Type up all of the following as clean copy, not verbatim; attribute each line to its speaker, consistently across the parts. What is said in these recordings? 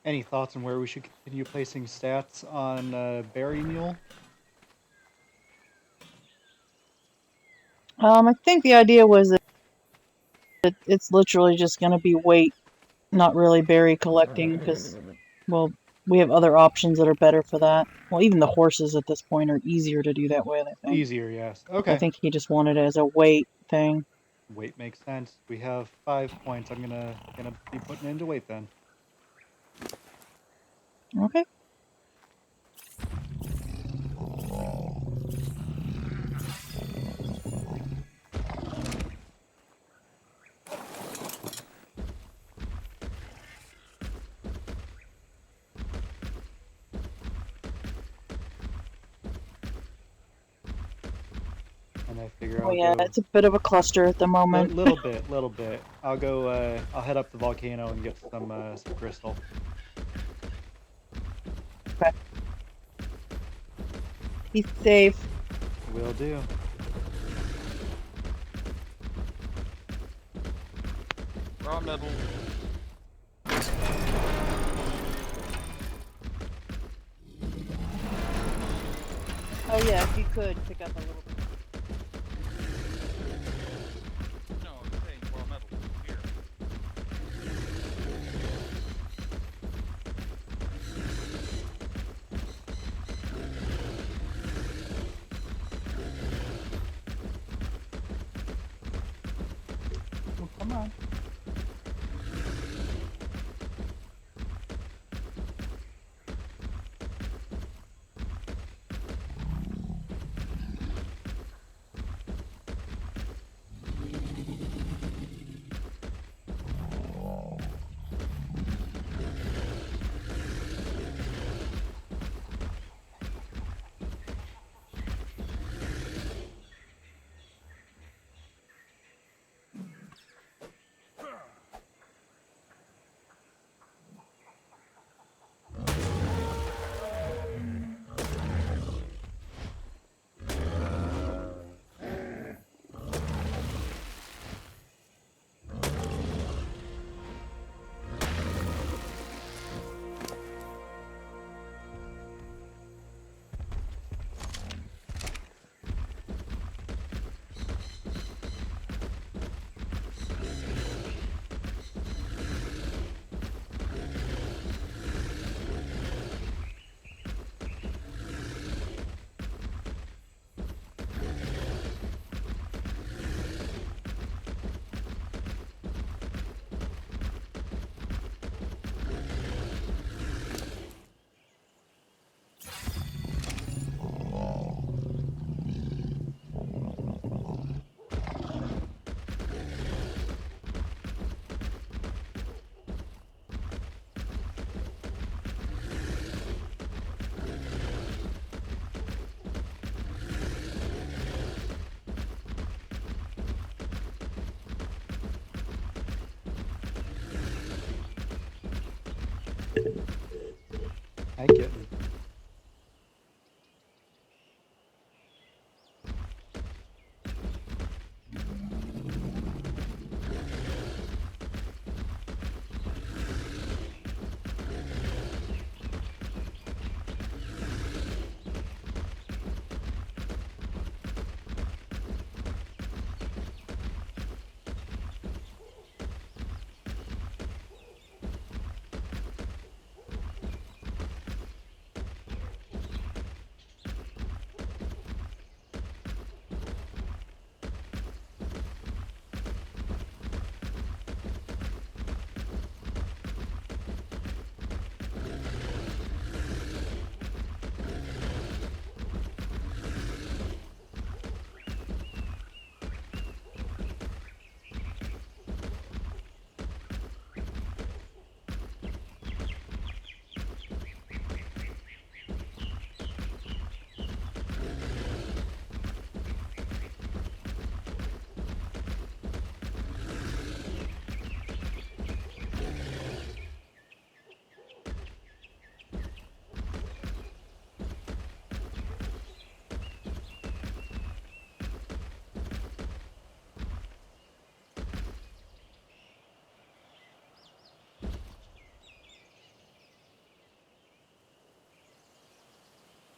Speaker 1: Any thoughts on where we should continue placing stats on Berry Mule?
Speaker 2: I think the idea was that it's literally just going to be weight, not really berry collecting, because, well, we have other options that are better for that. Well, even the horses at this point are easier to do that with, I think.
Speaker 1: Easier, yes.
Speaker 2: I
Speaker 1: Okay.
Speaker 2: think he just wanted it as a weight thing.
Speaker 1: Weight makes sense. We have 5 points. I'm gonna be putting into weight then.
Speaker 2: Okay.
Speaker 1: And I figure
Speaker 2: Oh
Speaker 1: I'll
Speaker 2: yeah,
Speaker 1: go
Speaker 2: it's a bit of a cluster at the moment.
Speaker 1: little bit, little bit. I'll go. I'll head up the volcano and get some crystal.
Speaker 2: Okay. He's safe.
Speaker 1: Will do.
Speaker 3: Raw metal.
Speaker 2: Oh yeah, if you could pick up a little bit.
Speaker 3: No, I'm saying raw metal here.
Speaker 1: Oh, come on. Hi, kitten.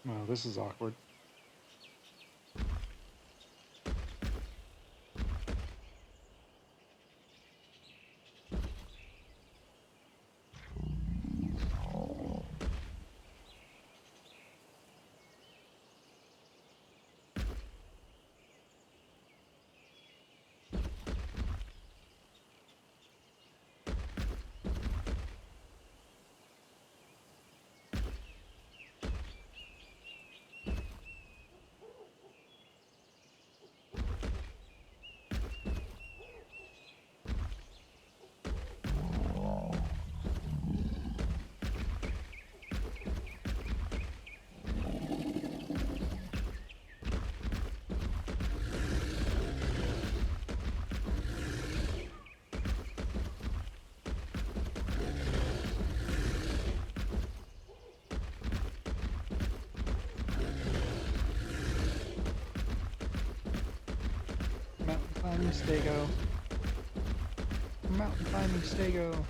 Speaker 1: Oh, this is awkward. Mountain climbing stego. Mountain climbing stego.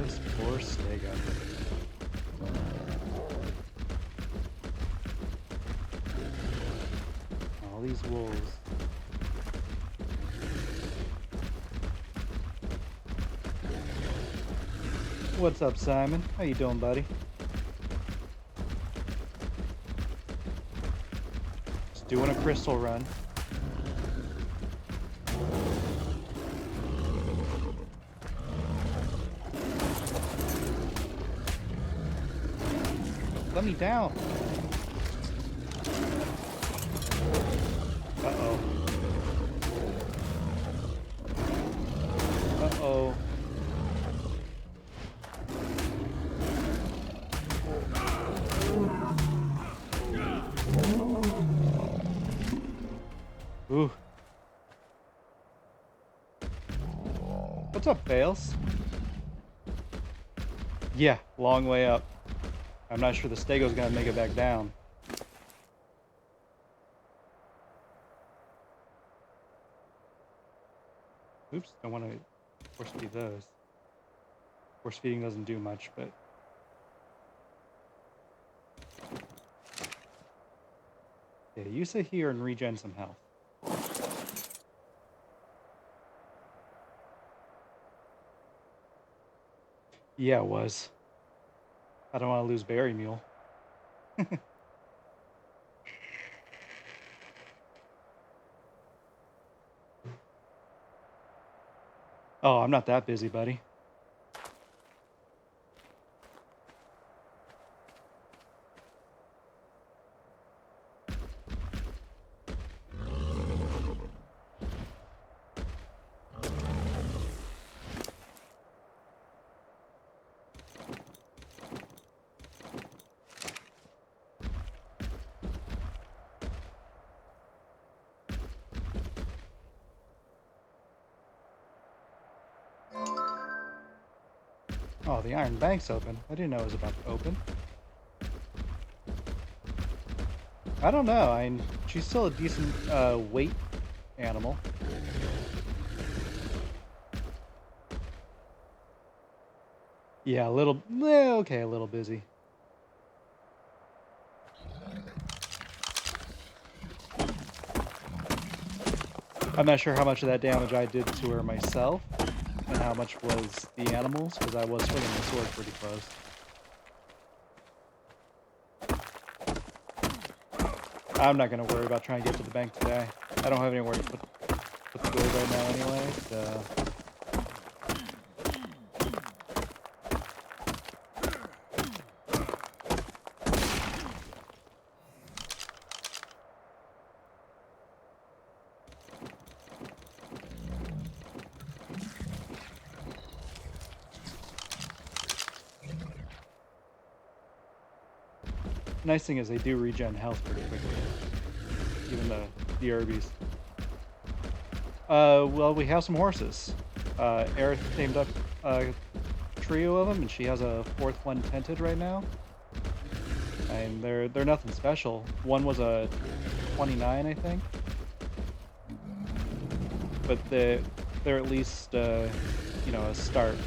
Speaker 1: This poor stego. All these wolves. What's up, Simon? How you doing, buddy? Just doing a crystal run. Let me down. Uh-oh. Uh-oh. Ooh. What's up, Bales? Yeah, long way up. I'm not sure the stego's gonna make it back down. Oops, don't want to force feed those. Force feeding doesn't do much, but... Yeah, you sit here and regen some health. Yeah, it was. I don't want to lose Berry Mule. Oh, I'm not that busy, buddy. Oh, the Iron Bank's open. I didn't know it was about to open. I don't know. She's still a decent weight animal. Yeah, a little... okay, a little busy. I'm not sure how much of that damage I did to her myself, and how much was the animals, because I was swinging the sword pretty close. I'm not going to worry about trying to get to the bank today. I don't have anywhere to put the gold right now anyway, so... Nice thing is they do regen health pretty quickly, even the Herbies. Well, we have some horses. Aerith tamed up a trio of them, and she has a fourth one tented right now. And they're nothing special. One was a 29, I think. But they're at least you know, a start.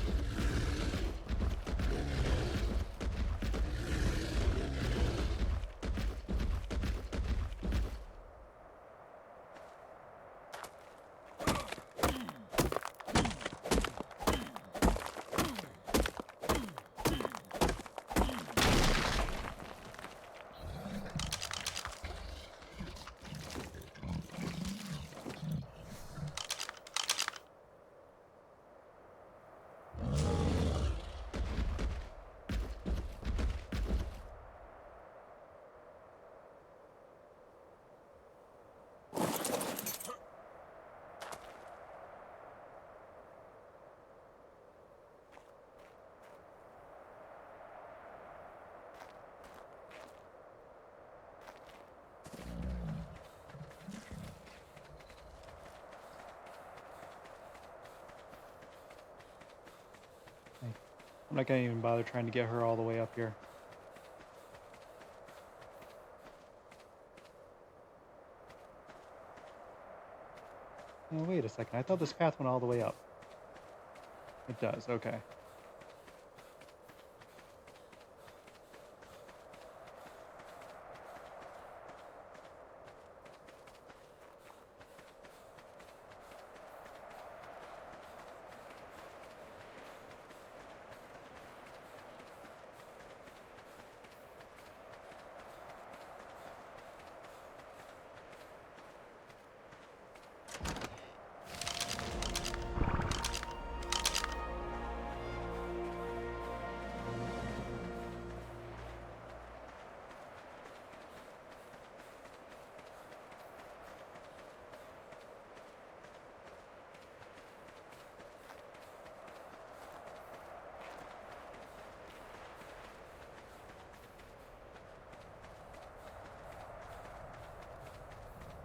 Speaker 1: I'm not gonna even bother trying to get her all the way up here. Oh, wait a second. I thought this path went all the way up. It does, okay.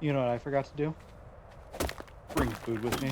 Speaker 1: You know what I forgot to do? Bring food with me.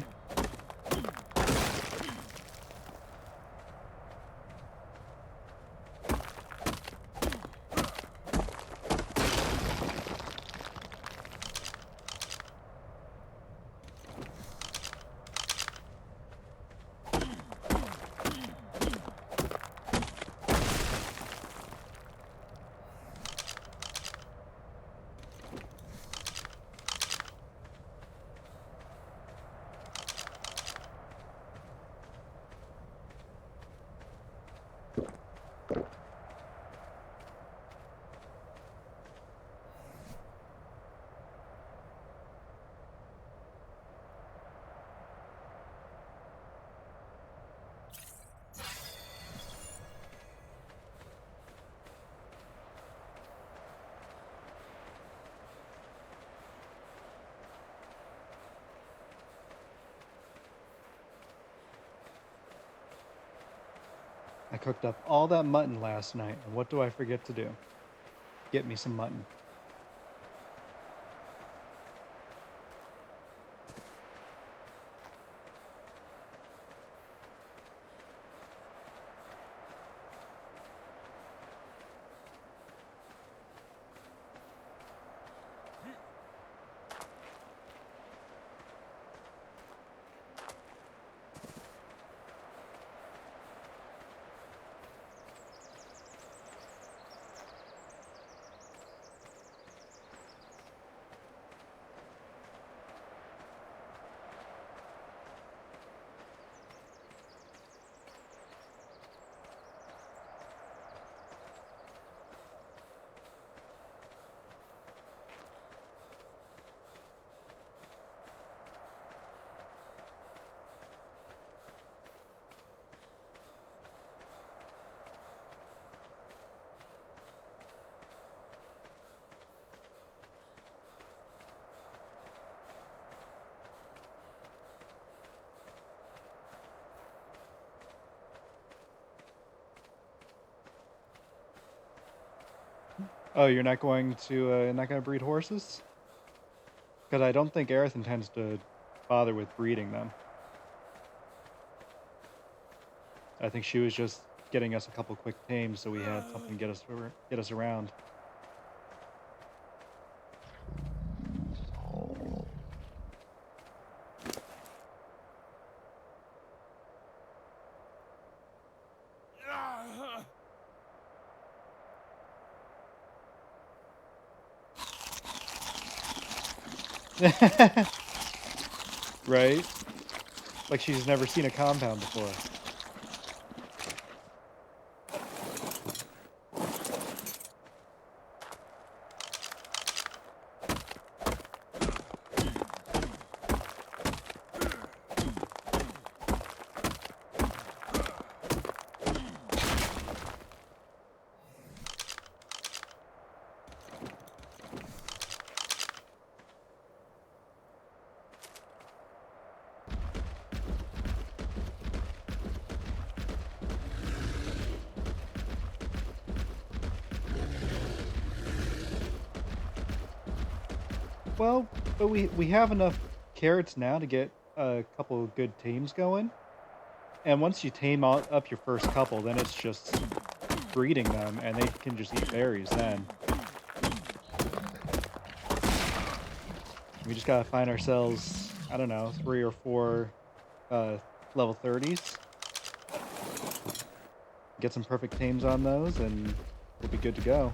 Speaker 1: I cooked up all that mutton last night, and what do I forget to do? Get me some mutton. Oh, you're not going to not going to breed horses? Because I don't think Aerith intends to bother with breeding them. I think she was just getting us a couple quick tames so we had something to get us around. Right? Like she's never seen a compound before. Well, but we have enough carrots now to get a couple of good teams going. And once you tame up your first couple, then it's just breeding them, and they can just eat berries then. We just gotta find ourselves, I don't know, 3 or 4 level 30s. Get some perfect tames on those, and we'll be good to go.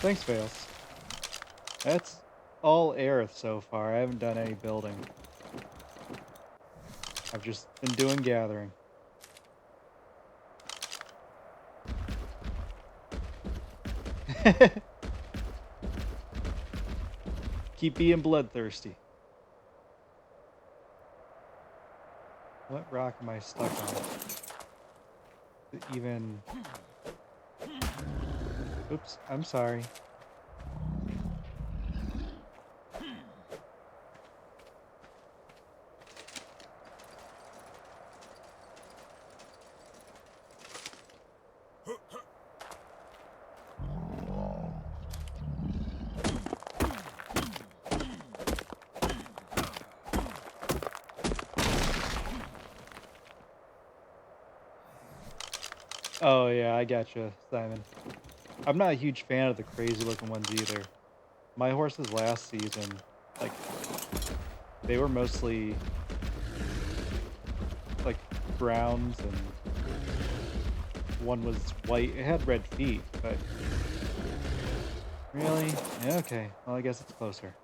Speaker 1: Thanks, Fails. That's all Aerith so far. I haven't done any building. I've just been doing gathering. Keep being bloodthirsty. What rock am I stuck on? Even... Oops, I'm sorry. Oh yeah, I gotcha, Simon. I'm not a huge fan of the crazy looking ones either. My horses last season, like, they were mostly, like, browns, and one was white. It had red feet, but... Really? Yeah, okay. Well, I guess it's closer.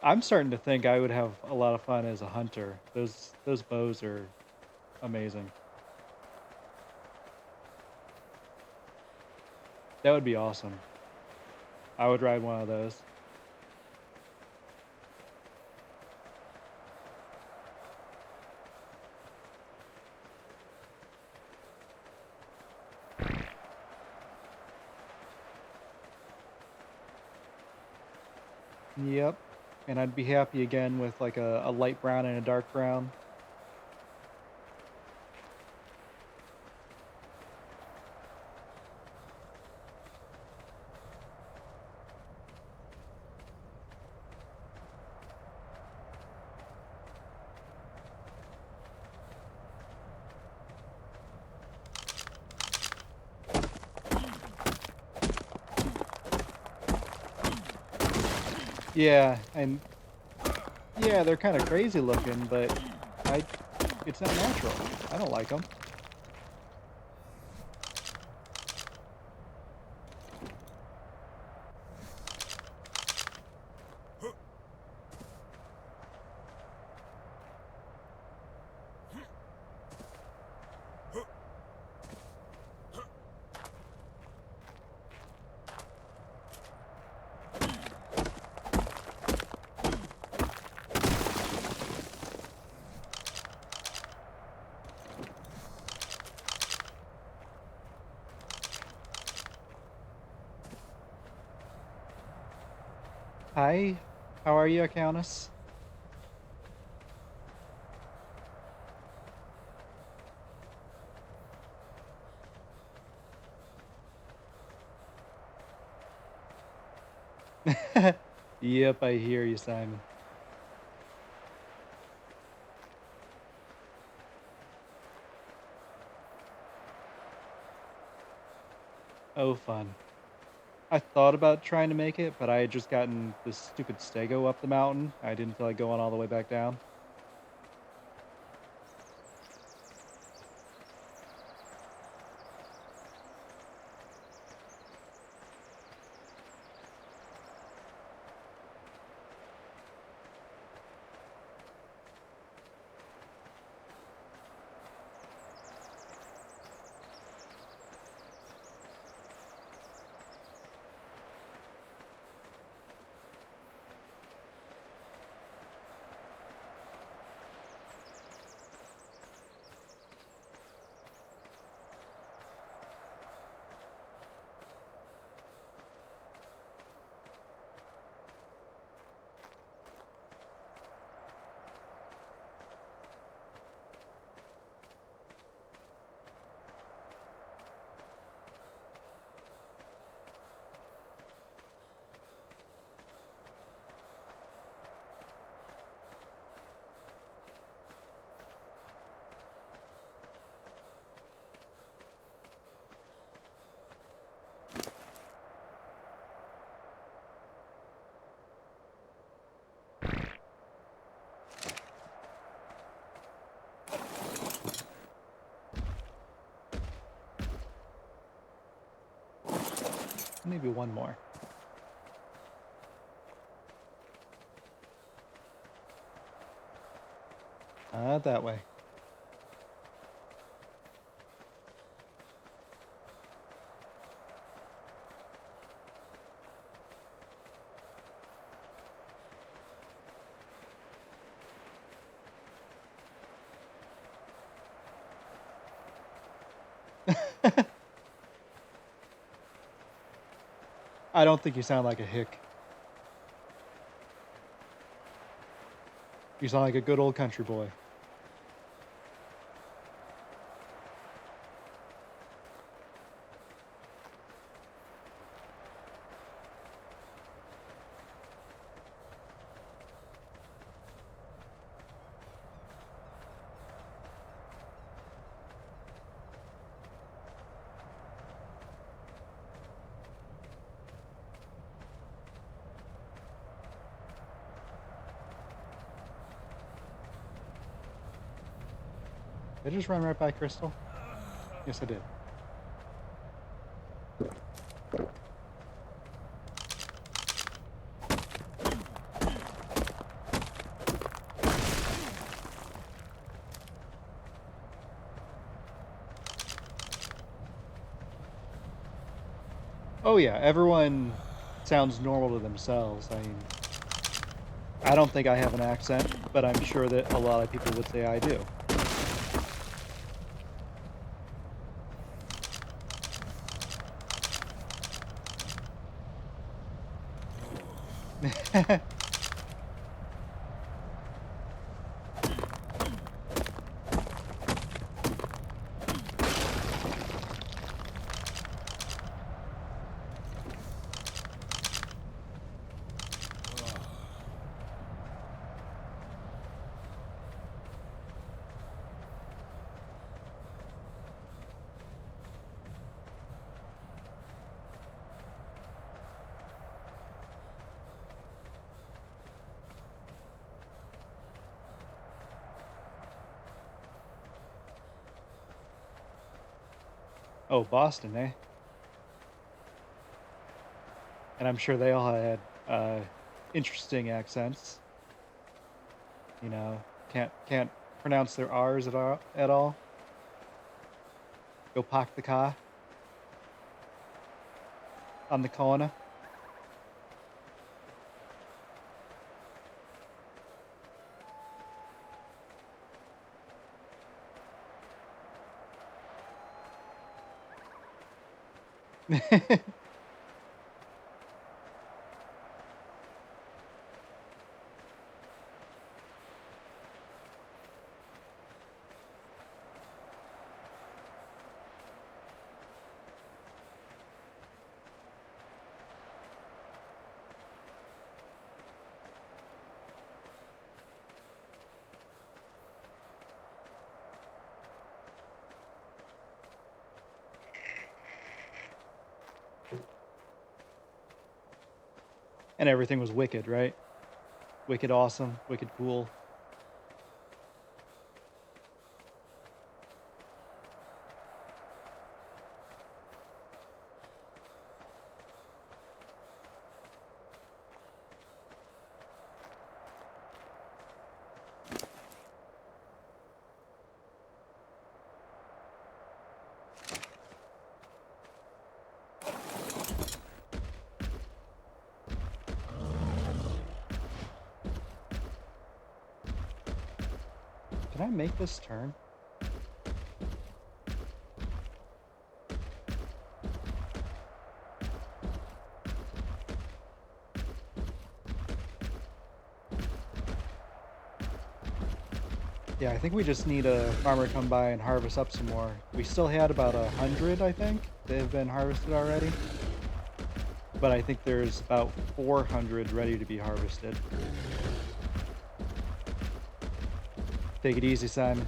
Speaker 1: I'm starting to think I would have a lot of fun as a hunter. Those bows are amazing. That would be awesome. I would ride one of those. Yep. And I'd be happy again with like a light brown and a dark brown. Yeah, and yeah, they're kind of crazy looking, but I it's not natural. I don't like them. Hi, how are you, Countess? Yep, I hear you, Simon. Oh, fun. I thought about trying to make it, but I had just gotten this stupid stego up the mountain. I didn't feel like going all the way back down. Maybe one more. That way. I don't think you sound like a hick. You sound like a good old country boy. Did I just run right by Crystal? Yes, I did. Oh yeah, everyone sounds normal to themselves. I mean, I don't think I have an accent, but I'm sure that a lot of people would say I do. Oh, Boston, eh? And I'm sure they all had interesting accents. You know, can't pronounce their R's at all. At all. Go park the car on the corner. And everything was wicked, right? Wicked awesome, wicked cool. Did I make this turn? Yeah, I think we just need a farmer to come by and harvest up some more. We still had about 100, I think, that have been harvested already. But I think there's about 400 ready to be harvested. Take it easy, Simon.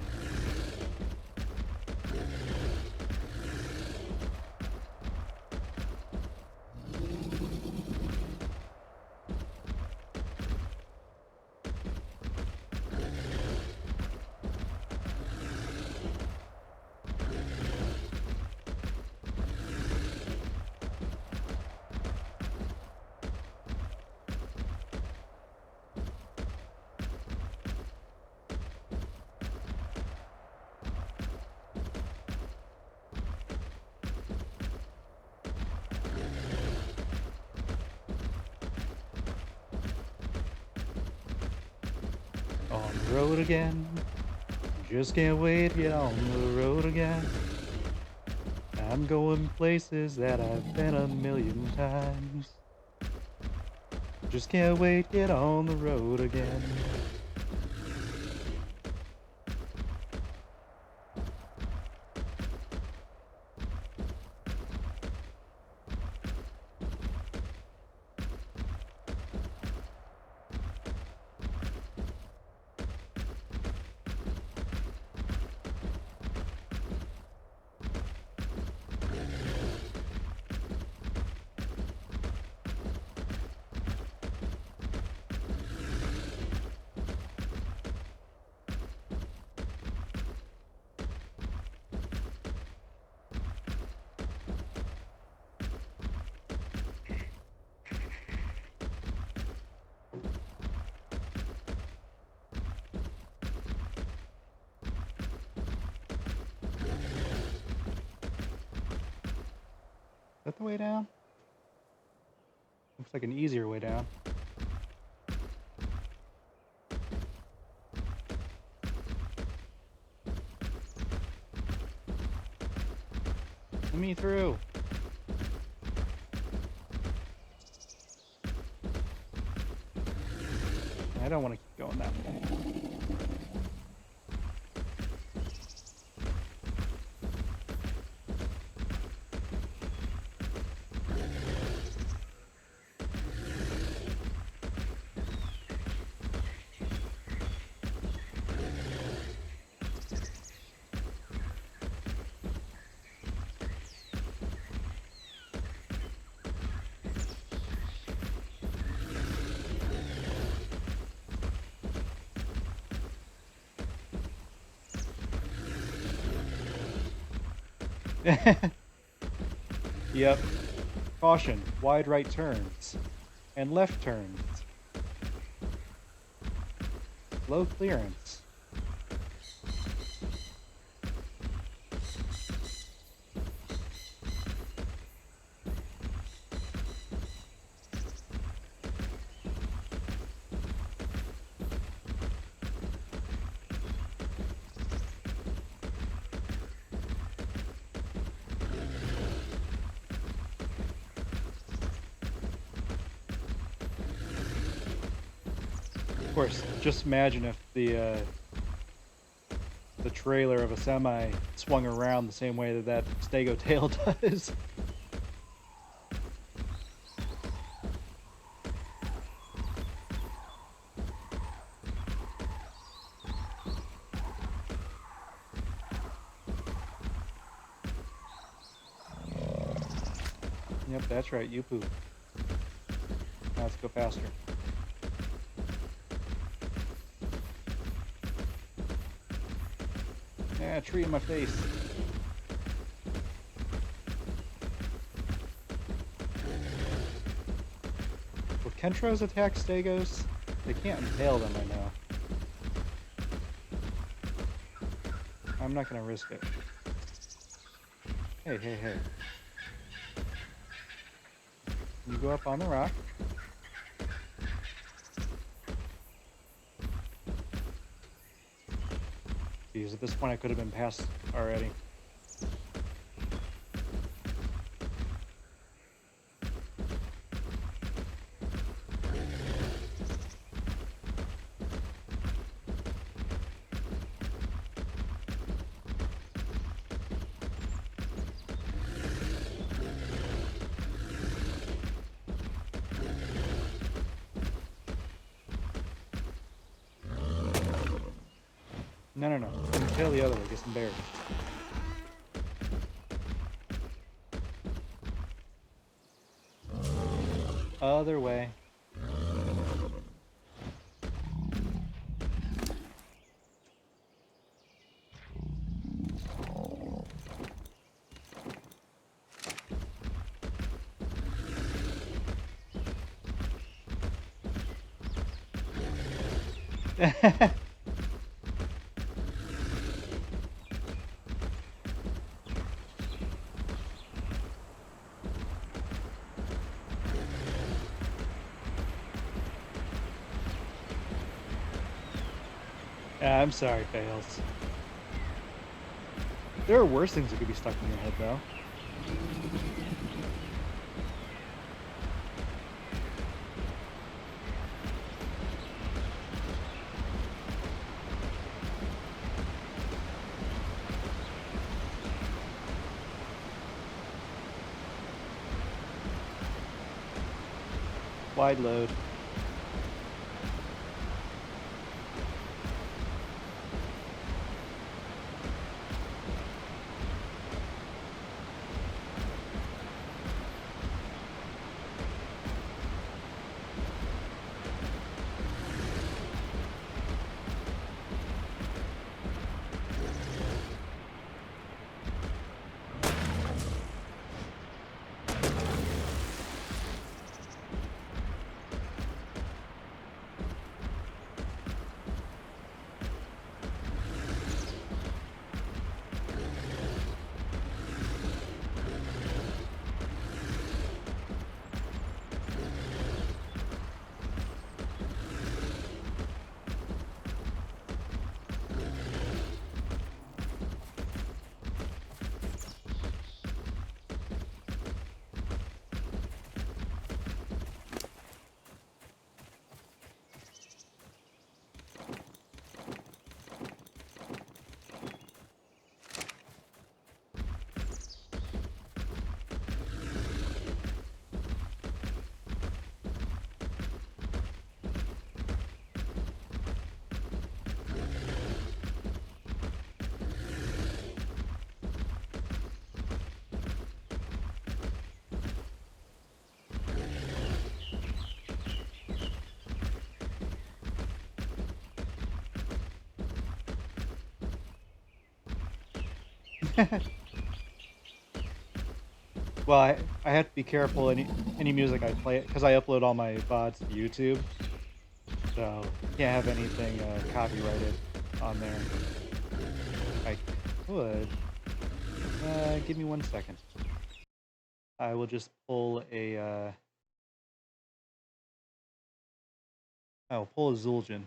Speaker 1: On the road again. Just can't wait to get on the road again. I'm going places that I've been a million times. Just can't wait to get on the road again. Is that the way down? Looks like an easier way down. Let me through. I don't want to keep going that way. Yep. Caution, wide right turns. And left turns. Low clearance. Of course, just imagine if the trailer of a semi swung around the same way that that stego tail does. Yep, that's right, you poop. Now let's go faster. Yeah, tree in my face. Will Kentros attack stegos? They can't impale them, I know. I'm not gonna risk it. Hey, hey, hey. You go up on the rock. Geez, at this point I could have been past already. No, no, no. Tail the other way. Get some berries. Other way. Yeah, I'm sorry, Fails. There are worse things that could be stuck in your head, though. Wide load. Well, I have to be careful any music I play because I upload all my VODs to YouTube, so can't have anything copyrighted on there. I could. Give me 1 second. I will just pull a. I'll pull a Zul'jin.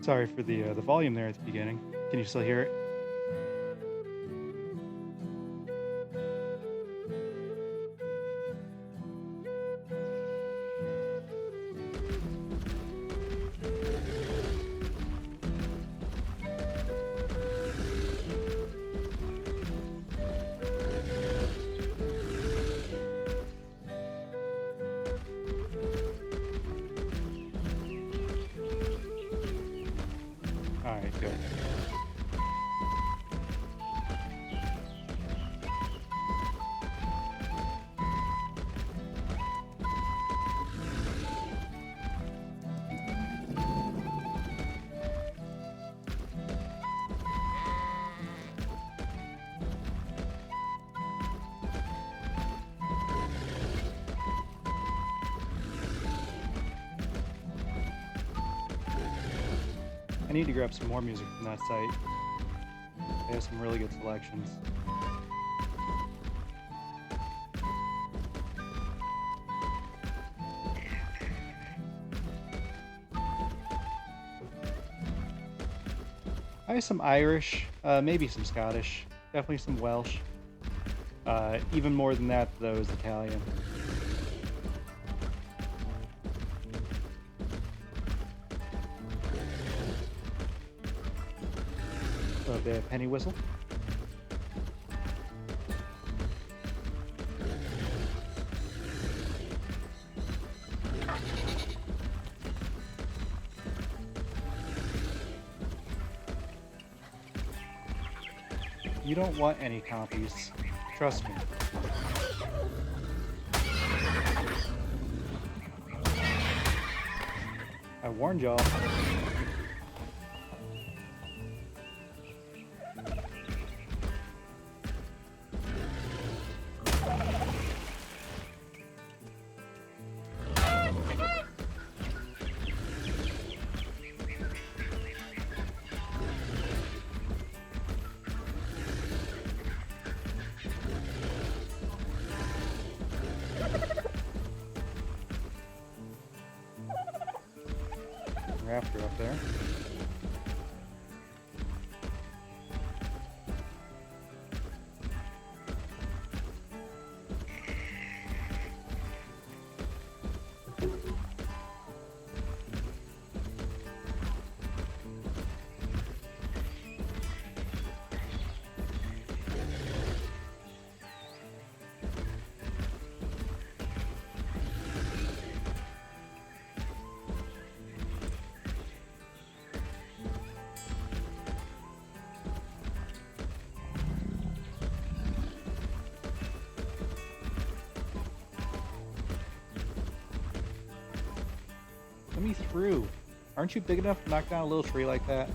Speaker 1: Sorry for the volume there at the beginning. Can you still hear it? All right, good. I need to grab some more music from that site. They have some really good selections. I have some Irish, maybe some Scottish, definitely some Welsh. Even more than that, though, is Italian. A little bit of penny whistle. You don't want any compies. Trust me. I warned y'all. raptor up there. Let me through. Aren't you big enough to knock down a little tree like that?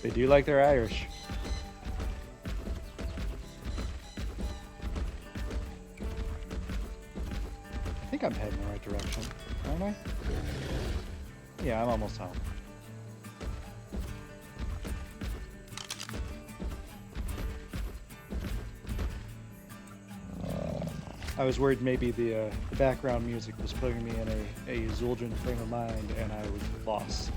Speaker 1: They do like their Irish. I think I'm heading in the right direction, aren't I? Yeah, I'm almost home. I was worried maybe the background music was putting me in a Zul'jin frame of mind, and I was lost.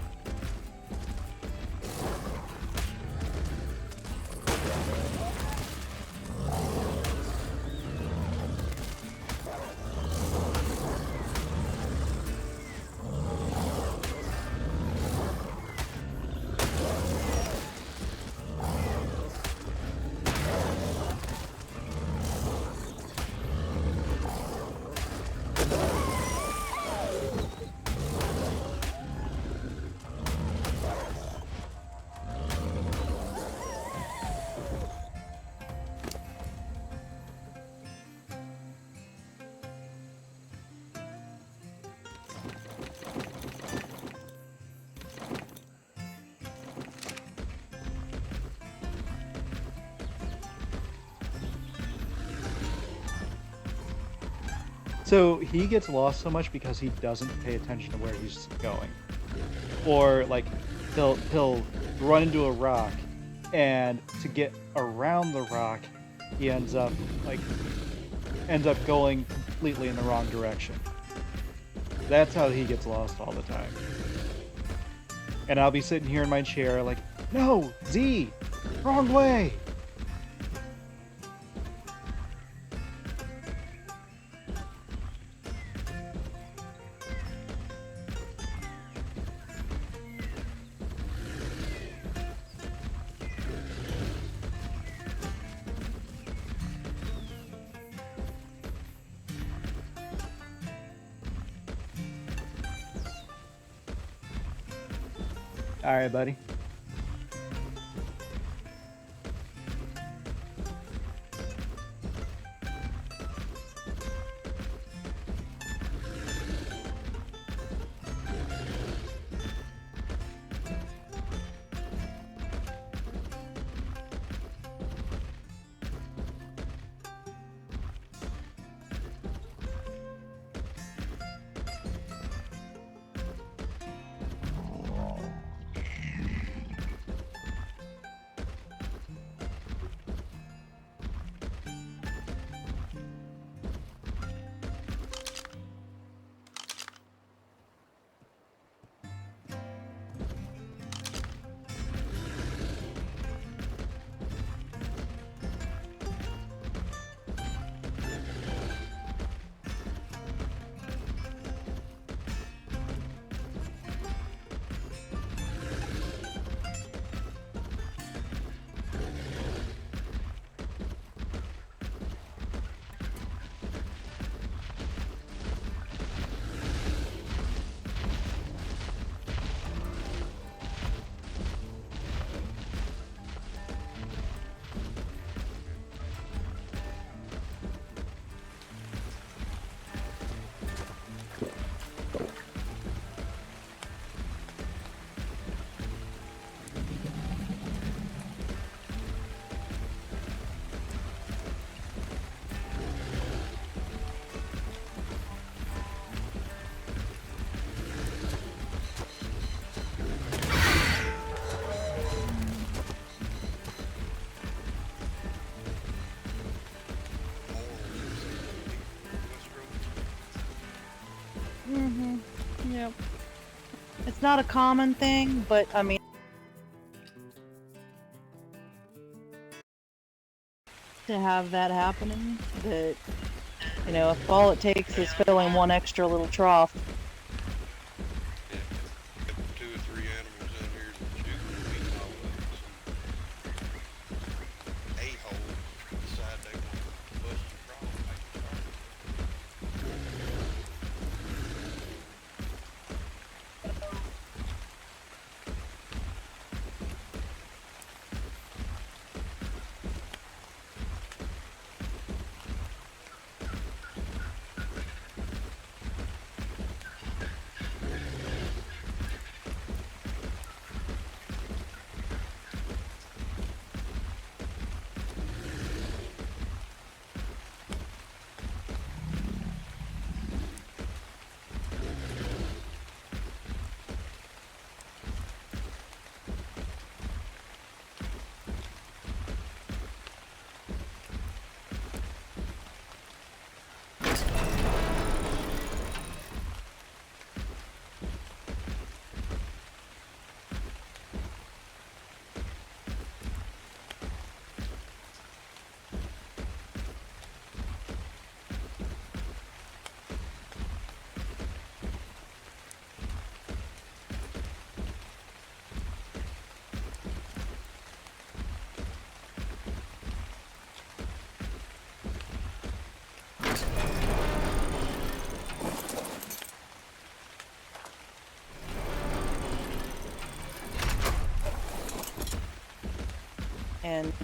Speaker 1: So he gets lost so much because he doesn't pay attention to where he's going, or like he'll run into a rock, and to get around the rock, he ends up going completely in the wrong direction. That's how he gets lost all the time. And I'll be sitting here in my chair like, no, Z, wrong way. All right, buddy.
Speaker 2: It's not a common thing, but I mean, to have that happening, that, you know, if all it takes is filling one extra little trough.
Speaker 4: Yeah, got 2 or 3 animals in here that chew and eat all of it. Some a-hole decide they want to bust and crawl and make a start.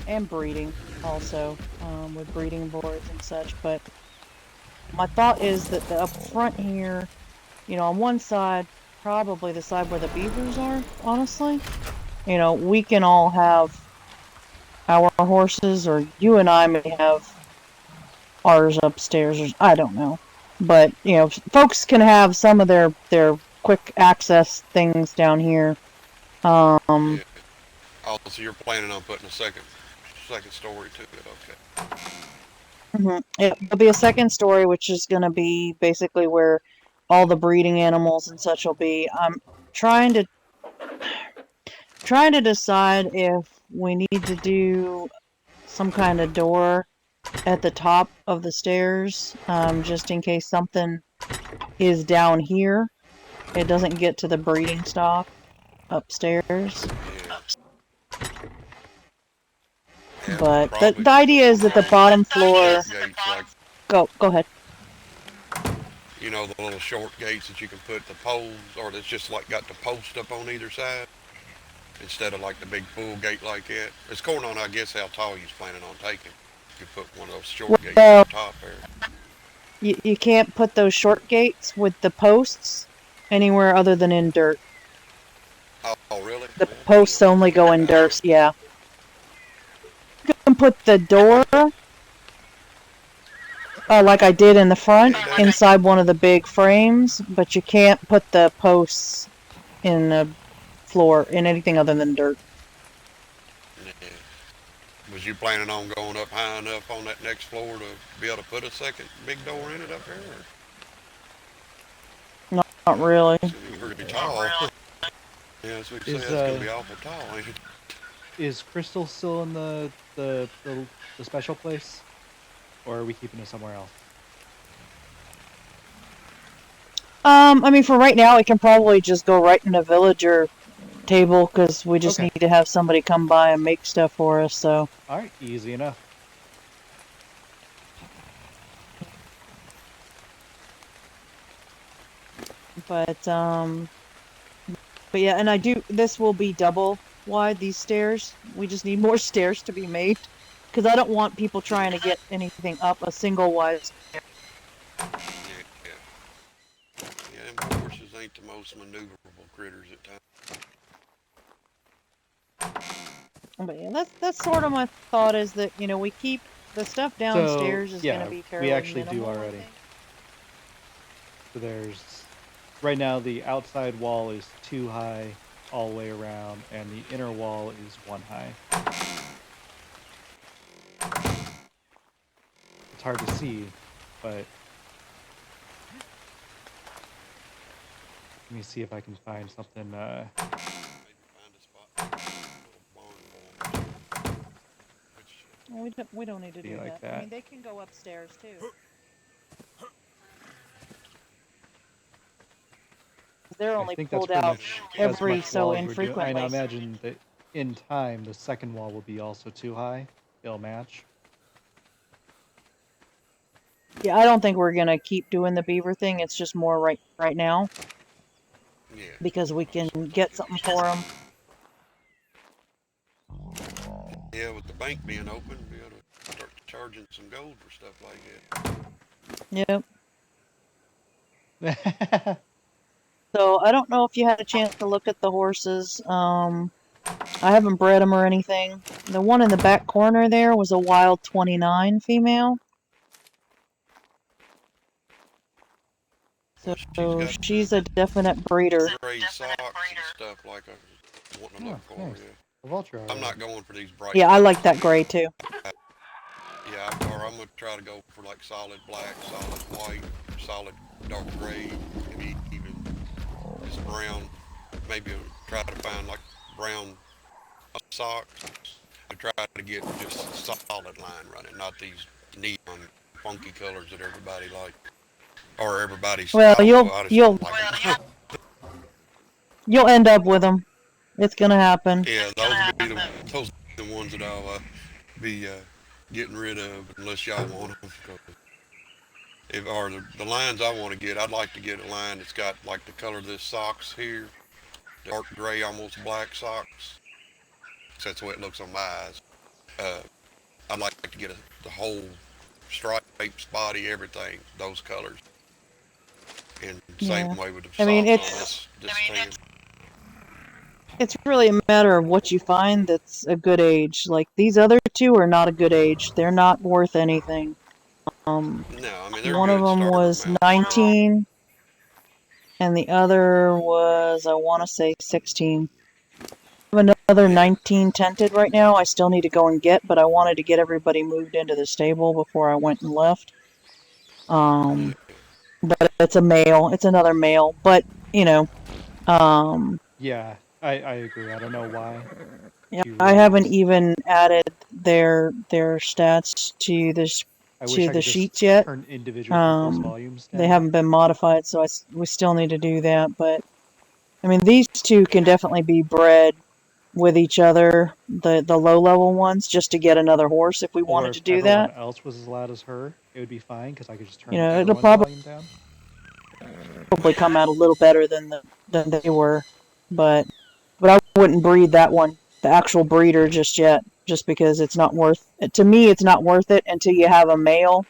Speaker 2: And breeding also, with breeding boards and such. But my thought is that the up front here, you know, on one side, probably the side where the beavers are, honestly, you know, we can all have our horses, or you and I may have ours upstairs, or I don't know. But, you know, folks can have some of their quick access things down here.
Speaker 4: Yeah. Oh, so you're planning on putting a second story to it, okay.
Speaker 2: It'll be a second story, which is going to be basically where all the breeding animals and such will be. I'm trying to decide if we need to do some kind of door at the top of the stairs, just in case something is down here. It doesn't get to the breeding stock upstairs.
Speaker 4: Yeah. Yeah,
Speaker 2: But
Speaker 4: probably
Speaker 2: the idea is that the bottom floor.
Speaker 4: short gates like,
Speaker 2: Go ahead.
Speaker 4: you know, the little short gates that you can put the poles, or that's just like got the post up on either side, instead of like the big full gate like that. It's going on, I guess, how tall you's planning on taking. You put one of those short gates
Speaker 2: Well,
Speaker 4: on top there.
Speaker 2: you can't put those short gates with the posts anywhere other than in dirt.
Speaker 4: Oh, really?
Speaker 2: The
Speaker 4: Well,
Speaker 2: posts
Speaker 4: shit.
Speaker 2: only go in dirt.
Speaker 4: I
Speaker 2: Yeah. You can put the door, like I did in the front, inside one of the big frames, but you can't put the posts in the floor in anything other than dirt.
Speaker 4: yeah. Was you planning on going up high enough on that next floor to be able to put a second big door in it up there?
Speaker 2: Not really.
Speaker 4: It's gonna be pretty tall. Yeah, that's what you say.
Speaker 1: Is
Speaker 4: That's gonna be awful tall, ain't it?
Speaker 1: is Crystal still in the special place, or are we keeping it somewhere else?
Speaker 2: I mean, for right now, it can probably just go right in the villager table, because we just need to have somebody come by and make stuff for us, so.
Speaker 1: Alright, easy enough.
Speaker 2: But yeah, and this will be double wide, these stairs. We just need more stairs to be made, because I don't want people trying to get anything up a single wide stair.
Speaker 4: Yeah, yeah. Them horses ain't the most maneuverable critters at times.
Speaker 2: But yeah, that's sort of my thought, is that, you know, we keep the stuff downstairs is going to be fairly
Speaker 1: we actually
Speaker 2: minimal,
Speaker 1: do
Speaker 2: I
Speaker 1: already.
Speaker 2: think.
Speaker 1: So there's right now the outside wall is 2 high all the way around, and the inner wall is 1 high. It's hard to see, but Let me see if I can find something.
Speaker 4: Maybe find a spot, a little barn for 'em. Which,
Speaker 2: We don't need to
Speaker 1: Be
Speaker 2: do
Speaker 1: like
Speaker 2: that. I
Speaker 1: that.
Speaker 2: mean, they can go upstairs too. They're
Speaker 1: I
Speaker 2: only
Speaker 1: think that's
Speaker 2: pulled
Speaker 1: pretty
Speaker 2: out
Speaker 1: much as
Speaker 2: every
Speaker 1: much
Speaker 2: so
Speaker 1: wall as we're doing. I
Speaker 2: infrequently.
Speaker 1: imagine that in time, the second wall will be also too high. It'll match.
Speaker 2: Yeah, I don't think we're gonna keep doing the beaver thing. It's just more right now
Speaker 4: yeah.
Speaker 2: because we can
Speaker 4: So
Speaker 2: get
Speaker 4: take
Speaker 2: something
Speaker 4: it.
Speaker 2: for them.
Speaker 4: Yeah, with the bank being open, be able to start charging some gold for stuff like that.
Speaker 2: Yep. So I don't know if you had a chance to look at the horses. I haven't bred them or anything. The one in the back corner there was a wild 29 female. So she's a definite breeder.
Speaker 4: Gray socks and stuff like I want to look
Speaker 1: Oh,
Speaker 4: for.
Speaker 1: nice.
Speaker 4: Yeah.
Speaker 1: A vulture
Speaker 4: I'm
Speaker 1: already.
Speaker 4: not going for these bright.
Speaker 2: Yeah, I
Speaker 4: colors.
Speaker 2: like that gray too.
Speaker 4: Yeah, or I'm gonna try to go for like solid black, solid white, solid dark gray, maybe even just brown. Maybe try to find like brown socks. I try to get just a solid line running, not these neon funky colors that everybody likes. Or everybody's,
Speaker 2: Well,
Speaker 4: I don't know, I just
Speaker 2: you'll
Speaker 4: don't like them.
Speaker 2: you'll end up with them. It's gonna happen.
Speaker 4: Yeah, those are the ones that I'll be getting rid of unless y'all want them. If or the lines I want to get, I'd like to get a line that's got like the color of this socks here, dark gray, almost black socks. So that's the way it looks on my eyes. Uh, I'd like to get the whole stripes, body, everything, those colors. And same
Speaker 2: Yeah.
Speaker 4: way with the
Speaker 2: I mean,
Speaker 4: socks on this tan.
Speaker 2: it's really a matter of what you find that's a good age. Like these other two are not a good age. They're not worth anything.
Speaker 4: No, I mean they're
Speaker 2: One of
Speaker 4: good
Speaker 2: them
Speaker 4: starter
Speaker 2: was
Speaker 4: amounts.
Speaker 2: 19 and the other was, I want to say, 16. I have another
Speaker 4: Yeah.
Speaker 2: 19 tented right now. I still need to go and get, but I wanted to get everybody moved into the stable before I went and left.
Speaker 4: Yeah.
Speaker 2: But it's a male. It's another male. But, you know,
Speaker 1: Yeah, I agree. I don't know why.
Speaker 2: yeah,
Speaker 1: She
Speaker 2: I
Speaker 1: really
Speaker 2: haven't
Speaker 1: is.
Speaker 2: even added their stats to
Speaker 1: I wish I
Speaker 2: the
Speaker 1: could just
Speaker 2: sheets yet.
Speaker 1: turn individual people's volumes
Speaker 2: They
Speaker 1: down.
Speaker 2: haven't been modified, so we still need to do that. But I mean, these two can definitely be bred with each other, the low level ones, just to get another horse if we
Speaker 1: Or
Speaker 2: wanted
Speaker 1: if
Speaker 2: to do
Speaker 1: everyone
Speaker 2: that.
Speaker 1: else was as loud as her, it would be fine because I could just
Speaker 2: You
Speaker 1: turn
Speaker 2: know, it'll
Speaker 1: everyone's volume down.
Speaker 2: probably come out a little better than they were, but I wouldn't breed that one, the actual breeder, just yet, just because it's not worth it. To me, it's not worth it until you have a male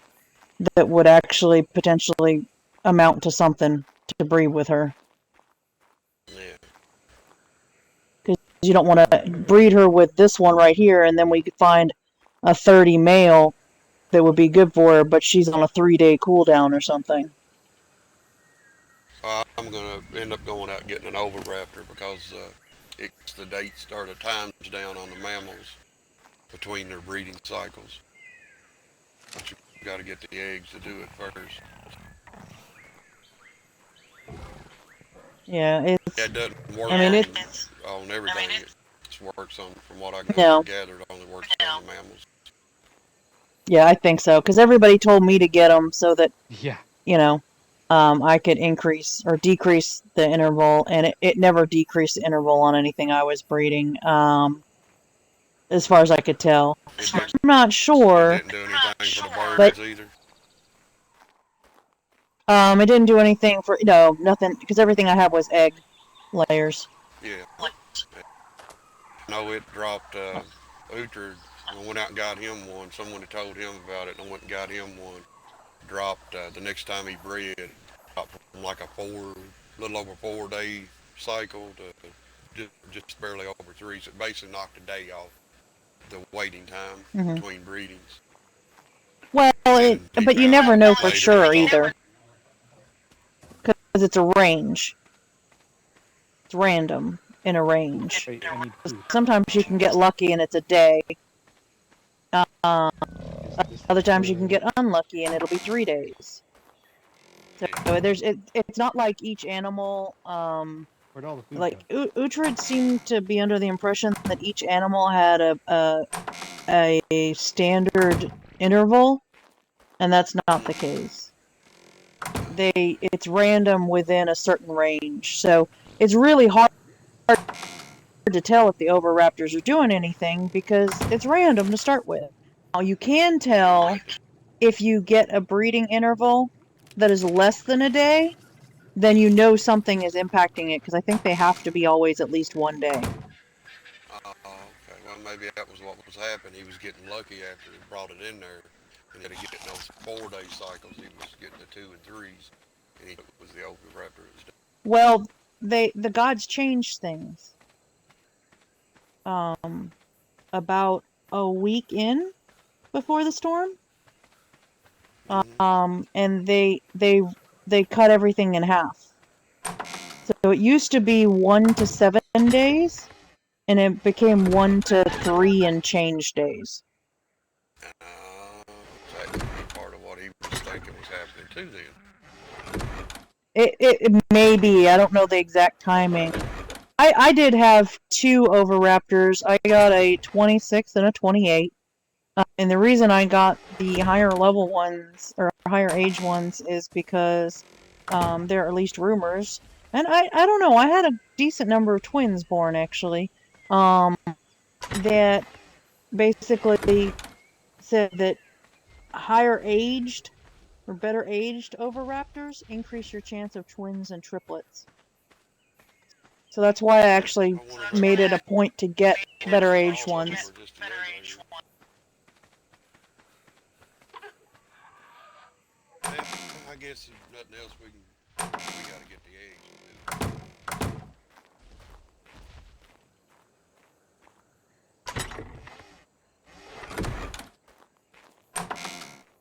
Speaker 2: that would actually potentially amount to something to breed with her.
Speaker 4: Yeah.
Speaker 2: Because you don't want to breed her with this one right here, and then we could find a 30 male that would be good for her, but she's on a 3-day cooldown or something.
Speaker 4: I'm gonna end up going out and getting an overraptor because it's the dates or the times down on the mammals between their breeding cycles. But you got to get the eggs to do it first.
Speaker 2: Yeah,
Speaker 4: Yeah, it doesn't work
Speaker 2: I mean,
Speaker 4: on everything. It works on, from what I
Speaker 2: no.
Speaker 4: gathered, only works on the mammals.
Speaker 2: Yeah, I think so. Because everybody told me to get them so that,
Speaker 1: Yeah.
Speaker 2: you know, I could increase or decrease the interval, and it never decreased the interval on anything I was breeding, as far as I could tell. I'm not
Speaker 4: It
Speaker 2: sure,
Speaker 4: didn't do anything for the
Speaker 2: but
Speaker 4: birds either.
Speaker 2: it didn't do anything for, no, nothing, because everything I had was egg layers.
Speaker 4: Yeah. No, it dropped. Uther, I went out and got him one. Someone had told him about it, and I went and got him one. Dropped the next time he bred, dropped from like a little over 4 day cycle to just barely over 3. So it basically knocked a day off the waiting time between breedings.
Speaker 2: Well,
Speaker 4: And he
Speaker 2: but you
Speaker 4: found
Speaker 2: never
Speaker 4: out
Speaker 2: know for
Speaker 4: later
Speaker 2: sure
Speaker 4: he thought,
Speaker 2: either, because it's a range. It's random in a range.
Speaker 1: Wait, I need food.
Speaker 2: Sometimes you can get lucky and it's a day.
Speaker 1: Is this
Speaker 2: Other times you can
Speaker 1: the...
Speaker 2: get unlucky and it'll be 3 days. So it's not like each animal
Speaker 1: Where'd all the food
Speaker 2: like
Speaker 1: go?
Speaker 2: Uhtred seemed to be under the impression that each animal had a standard interval, and that's not the case. It's random within a certain range, so it's really hard to tell if the oviraptors are doing anything because it's random to start with. Now you can tell if you get a breeding interval that is less than a day, then you know something is impacting it because I think they have to be always at least 1 day.
Speaker 4: Okay. Well, maybe that was what was happening. He was getting lucky after he brought it in there. Instead of getting those 4-day cycles, he was getting the 2 and 3s. And he was the oviraptor.
Speaker 2: Well, the gods changed things. About a week in before the storm.
Speaker 4: Mm-hmm.
Speaker 2: And they cut everything in half. So it used to be 1 to 7 days, and it became 1 to 3 and change days.
Speaker 4: That could be part of what he was thinking was happening too then.
Speaker 2: It may be. I don't know the exact timing. I did have 2 oviraptors. I got a 26 and a 28. And the reason I got the higher level ones, or higher age ones, is because there are at least rumors. And I don't know, I had a decent number of twins born, actually, that basically said that higher aged or better aged oviraptors increase your chance of twins and triplets. So that's why I actually
Speaker 4: I wonder
Speaker 2: made it a point to get better
Speaker 4: if
Speaker 2: aged
Speaker 4: all of them
Speaker 2: ones.
Speaker 4: are just the regular. Well, I guess if nothing else, we gotta get the eggs.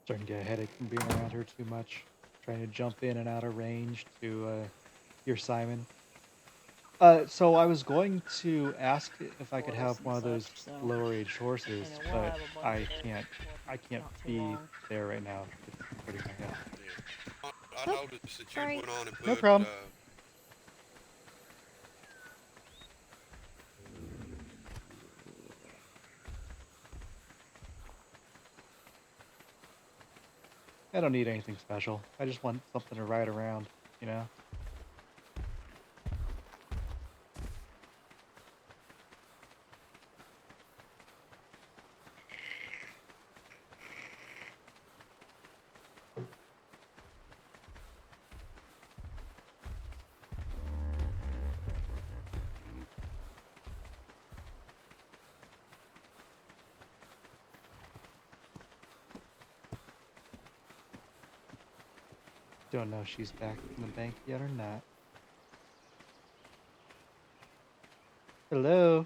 Speaker 1: Starting to get a headache from being around her too much. Trying to jump in and out of range to hear Simon. So I was going to ask if I could have one of those lower aged horses, but I can't. I can't be there right now. It's hurting my head.
Speaker 4: Yeah. I
Speaker 2: Oh,
Speaker 4: noticed that you
Speaker 2: sorry.
Speaker 4: went on and
Speaker 1: No
Speaker 4: put.
Speaker 1: problem. I don't need anything special. I just want something to ride around, you know? Don't know if she's back in the bank yet or not. Hello?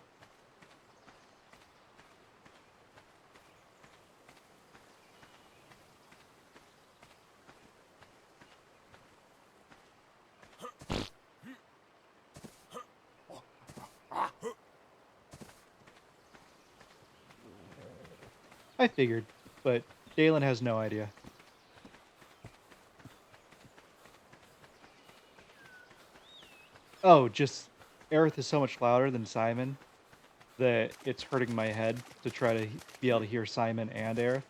Speaker 1: I figured, but Dalen has no idea. Oh, just Aerith is so much louder than Simon that it's hurting my head to try to be able to hear Simon and Aerith.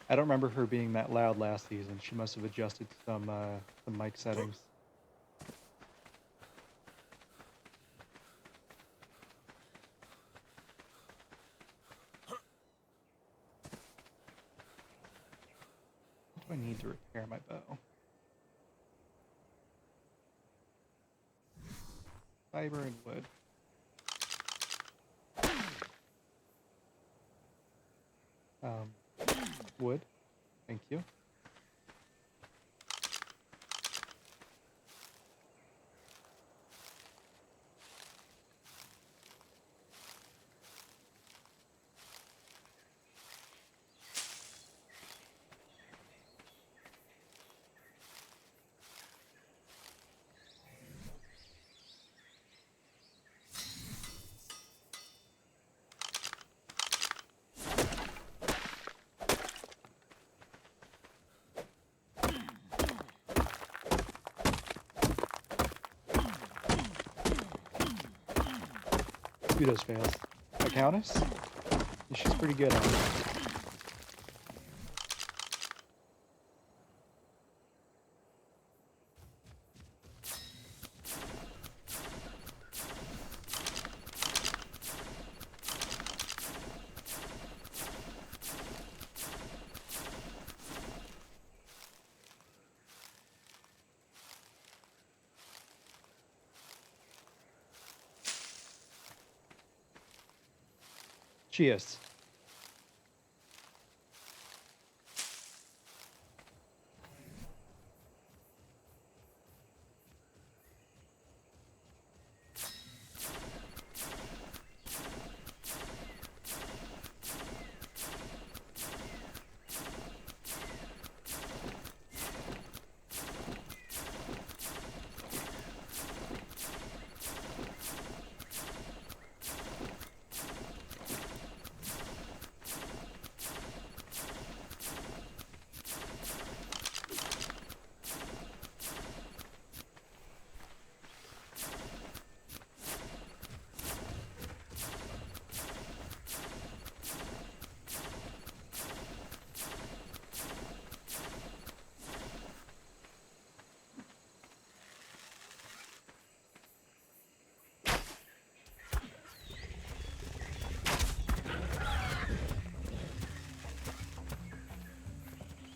Speaker 1: I don't remember her being that loud last season. She must have adjusted some mic settings. What do I need to repair my bow? Fiber and wood. Wood. Thank you. Kudos fails. My Countess? She's pretty good at it. She is.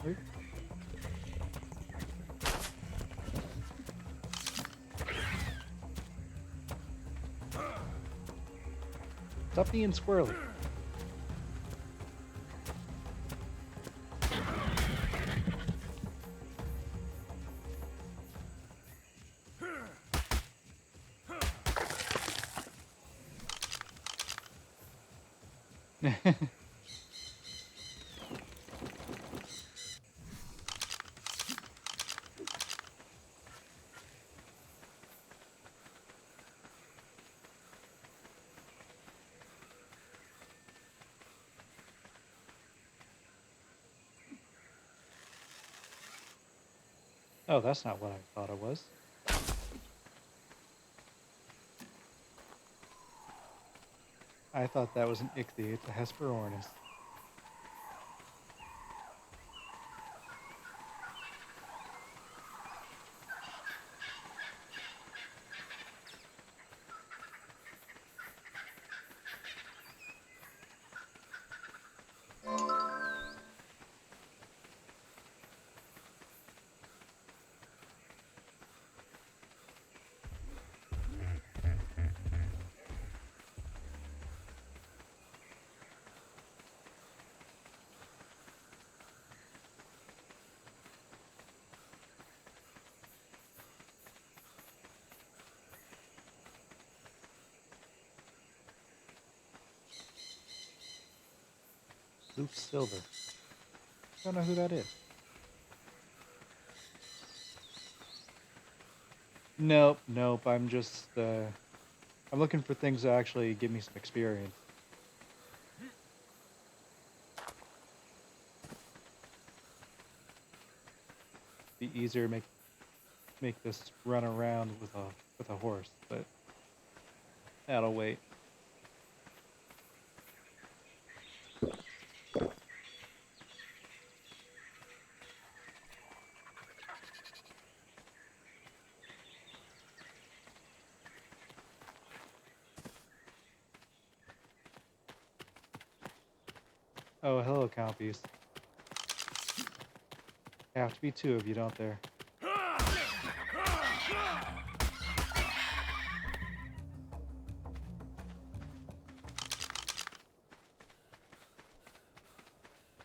Speaker 1: Right? Stop being squirrely. Oh, that's not what I thought it was. I thought that was an ichthyate, the Hesperornis. Luke Silver. Don't know who that is. Nope, nope. I'm just I'm looking for things that actually give me some experience. Be easier to make this run around with a horse, but that'll wait. Oh, hello, Compies. Have to be two of you, don't there?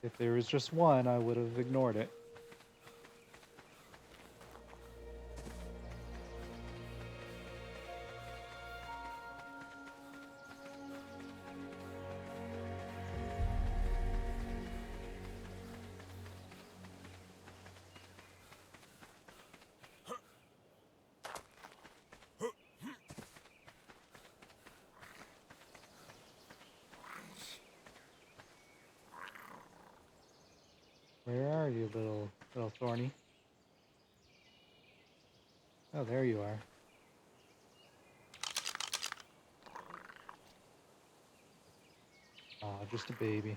Speaker 1: If there was just one, I would have ignored it. Where are you, little thorny? Oh, there you are. Aw, just a baby.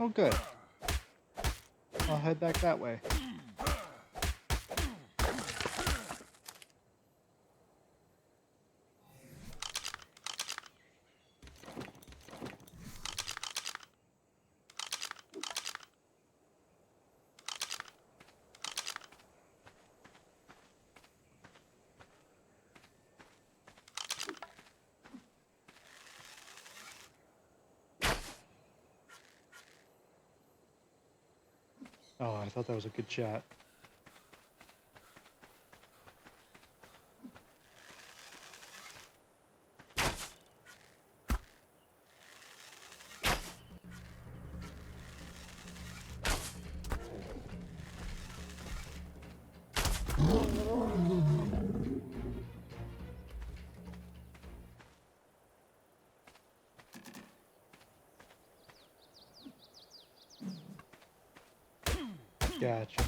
Speaker 1: Oh, good. I'll head back that way. Oh, I thought that was a good shot. Gotcha.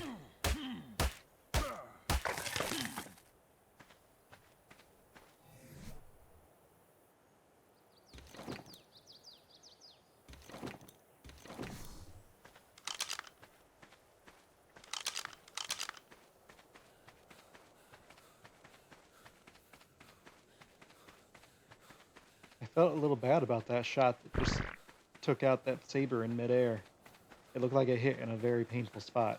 Speaker 1: I felt a little bad about that shot that just took out that saber in midair. It looked like it hit in a very painful spot.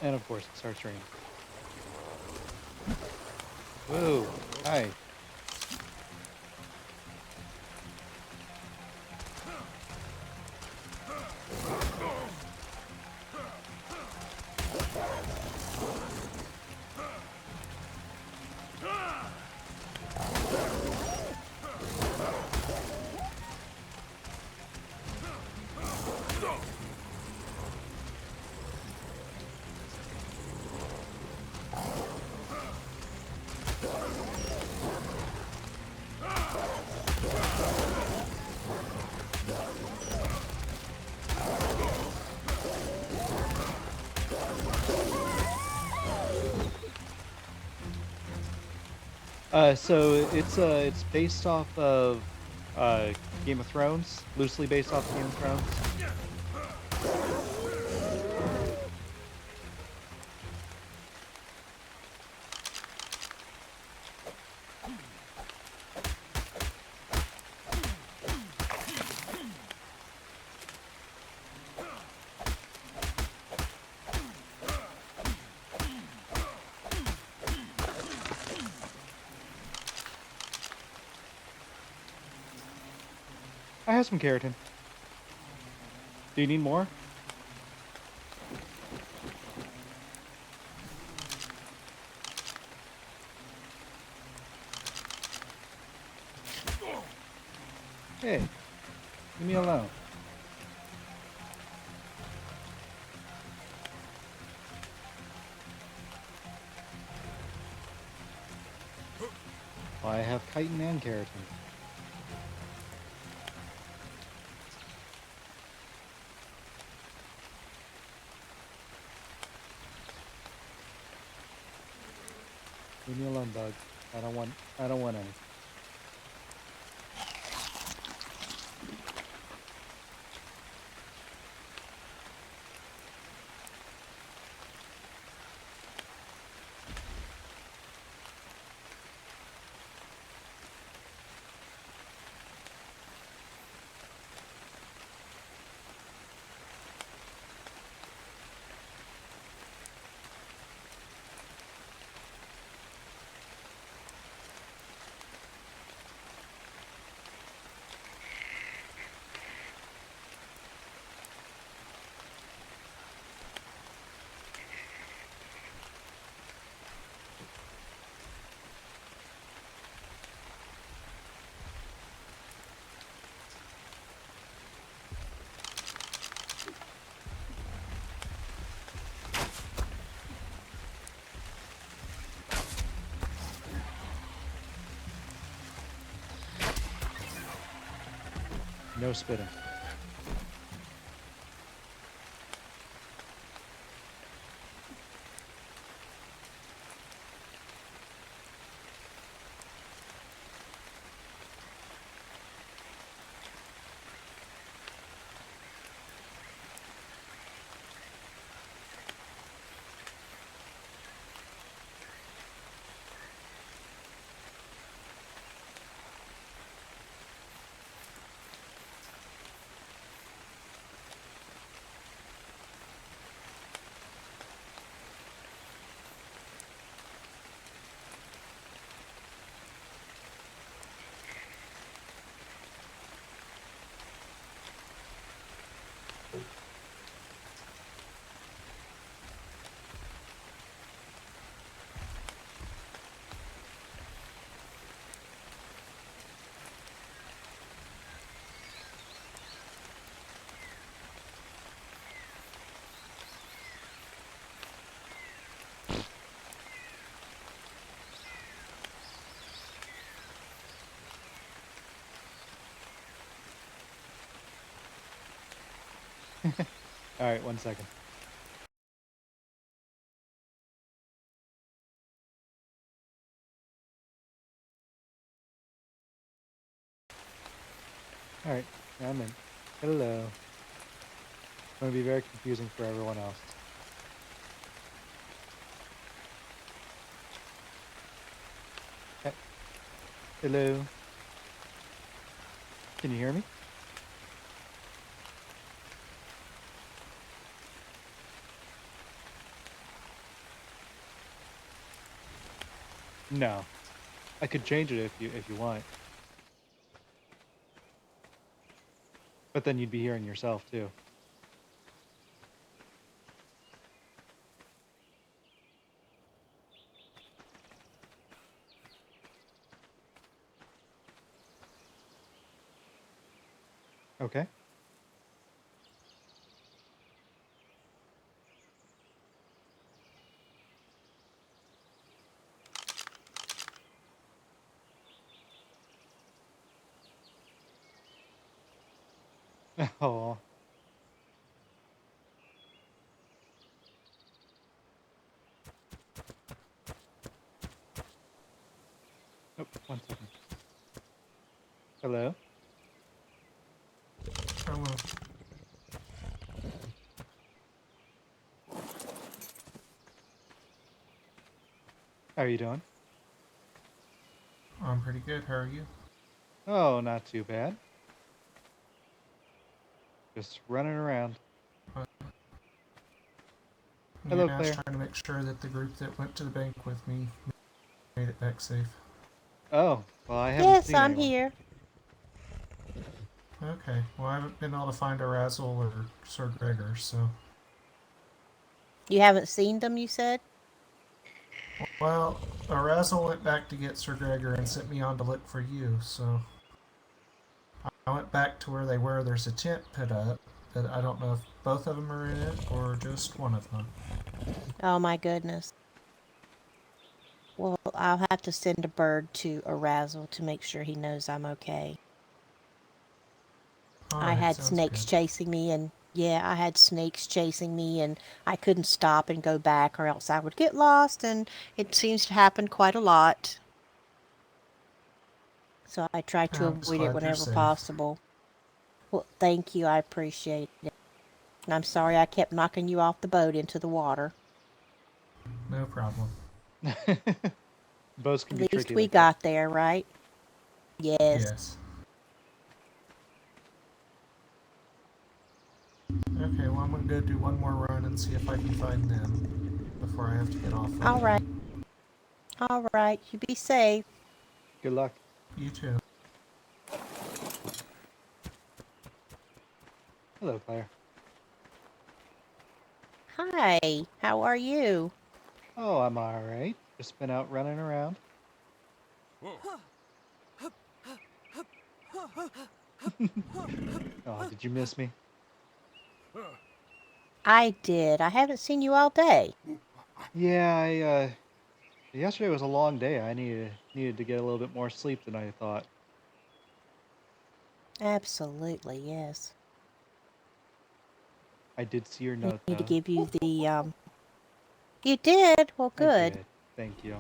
Speaker 1: And of course, it starts raining. Whoa. Hi. So it's based off of Game of Thrones, loosely based off Game of Thrones. I have some keratin. Do you need more? Hey, leave me alone. I have chitin and keratin. Leave me alone, bug. I don't want any. No spitting. Alright, 1 second. Alright, now I'm in. Hello. It's going to be very confusing for everyone else. Eh, Hello. Can you hear me? No. I could change it if you want. But then you'd be hearing yourself too. Okay. Oh. Oh, 1 second. Hello?
Speaker 5: Hello.
Speaker 1: How are you doing?
Speaker 5: I'm pretty good. How are you?
Speaker 1: Oh, not too bad. Just running around.
Speaker 5: Uh,
Speaker 1: Hello,
Speaker 5: yeah, I was
Speaker 1: Claire.
Speaker 5: trying to make sure that the group that went to the bank with me made it back safe.
Speaker 1: Oh, well, I haven't
Speaker 6: Yes,
Speaker 1: seen
Speaker 6: I'm
Speaker 1: anyone.
Speaker 6: here.
Speaker 5: Okay. Well, I haven't been able to find a Razzle or Sir Gregor, so.
Speaker 6: You haven't seen them, you said?
Speaker 5: Well, a Razzle went back to get Sir Gregor and sent me on to look for you, so. I went back to where they were. There's a tent put up, but I don't know if both of them are in it or just one of them.
Speaker 6: Oh my goodness. Well, I'll have to send a bird to Arazzle to make sure he knows I'm okay. I
Speaker 5: Alright,
Speaker 6: had
Speaker 5: sounds
Speaker 6: snakes
Speaker 5: good.
Speaker 6: chasing me, and yeah, I had snakes chasing me, and I couldn't stop and go back, or else I would get lost, and it seems to happen quite a lot. So I try to
Speaker 5: I'm just
Speaker 6: avoid it
Speaker 5: glad you're
Speaker 6: whenever
Speaker 5: safe.
Speaker 6: possible. Well, thank you, I appreciate it. And I'm sorry I kept knocking you off the boat into the water.
Speaker 5: No problem.
Speaker 1: Boats can
Speaker 6: At
Speaker 1: be
Speaker 6: least
Speaker 1: tricky
Speaker 6: we
Speaker 1: like that.
Speaker 6: got there, right? Yes.
Speaker 5: Yes. Okay, well, I'm gonna go do one more run and see if I can find them before I have to get off of
Speaker 6: All
Speaker 5: here.
Speaker 6: right. All right. You be safe.
Speaker 1: Good luck.
Speaker 5: You too.
Speaker 1: Hello, Claire.
Speaker 6: Hi. How are you?
Speaker 1: Oh, I'm alright. Just been out running around. Oh, did you miss me?
Speaker 6: I did. I haven't seen you all day.
Speaker 1: Yeah, yesterday was a long day. I needed to get a little bit more sleep than I thought.
Speaker 6: Absolutely, yes.
Speaker 1: I did see your
Speaker 6: I
Speaker 1: note
Speaker 6: need to
Speaker 1: though.
Speaker 6: give you the You did? Well,
Speaker 1: I
Speaker 6: good.
Speaker 1: did. Thank you.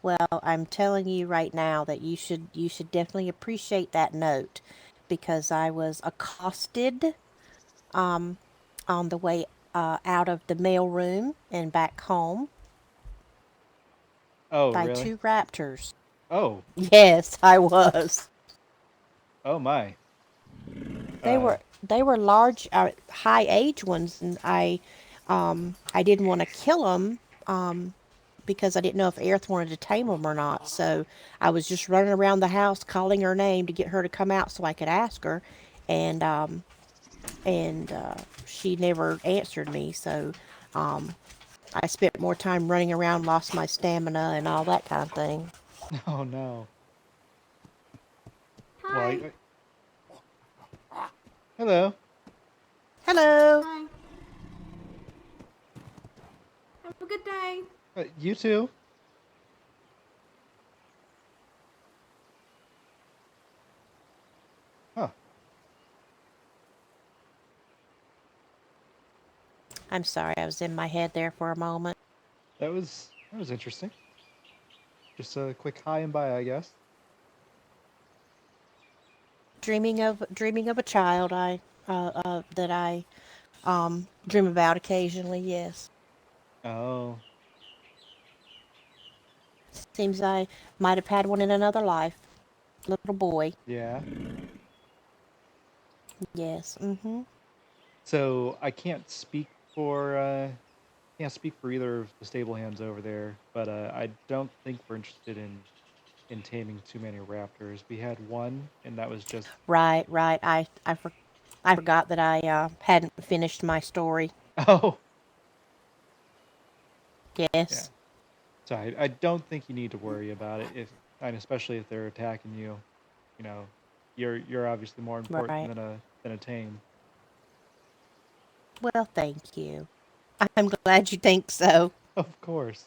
Speaker 6: Well, I'm telling you right now that you should definitely appreciate that note because I was accosted um on the way out of the mail room and back home
Speaker 1: Oh,
Speaker 6: by
Speaker 1: really?
Speaker 6: 2 raptors.
Speaker 1: Oh.
Speaker 6: Yes, I was.
Speaker 1: Oh my.
Speaker 6: They
Speaker 1: Uh
Speaker 6: were they were large, high age ones, and I didn't want to kill them because I didn't know if Aerith wanted to tame them or not. So I was just running around the house calling her name to get her to come out so I could ask her, and she never answered me. So um, I spent more time running around, lost my stamina, and all that kind of thing.
Speaker 1: oh no. Well,
Speaker 7: Hi.
Speaker 1: hello.
Speaker 6: Hello.
Speaker 7: Hi. Have a good day.
Speaker 1: You too. Huh.
Speaker 6: I'm sorry, I was in my head there for a moment.
Speaker 1: That was interesting. Just a quick hi and bye, I guess.
Speaker 6: Dreaming of a child that I dream about occasionally. Yes,
Speaker 1: Oh,
Speaker 6: seems I might have had one in another life. Little boy.
Speaker 1: yeah.
Speaker 6: Yes. Mm-hmm.
Speaker 1: So I can't speak for can't speak for either of the stable hands over there, but I don't think we're interested in taming too many raptors. We had one, and that was just
Speaker 6: Right, right. I forgot that I hadn't finished my story.
Speaker 1: oh yeah.
Speaker 6: Yes.
Speaker 1: So I don't think you need to worry about it if, and especially if they're attacking you. You know, you're obviously more important
Speaker 6: Right.
Speaker 1: than a tame.
Speaker 6: Well, thank you. I'm glad you think so.
Speaker 1: Of course.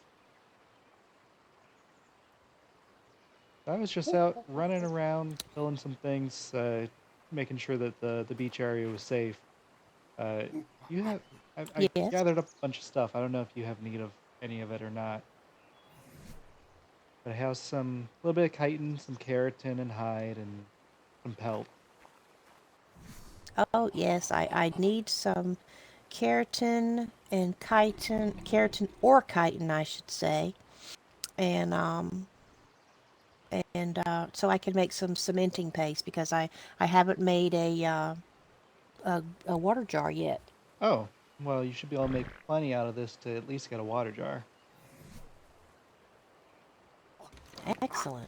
Speaker 1: I was just out running around, killing some things, making sure that the beach area was safe. Uh, you have I
Speaker 6: Yes.
Speaker 1: gathered up a bunch of stuff. I don't know if you have need of any of it or not, but I have some little bit of chitin, some keratin and hide, and some pelt.
Speaker 6: Oh, yes. I need some keratin and chitin, keratin or chitin, I should say, and so I can make some cementing paste because I haven't made a water jar yet.
Speaker 1: Oh, well, you should be able to make plenty out of this to at least get a water jar.
Speaker 6: Excellent.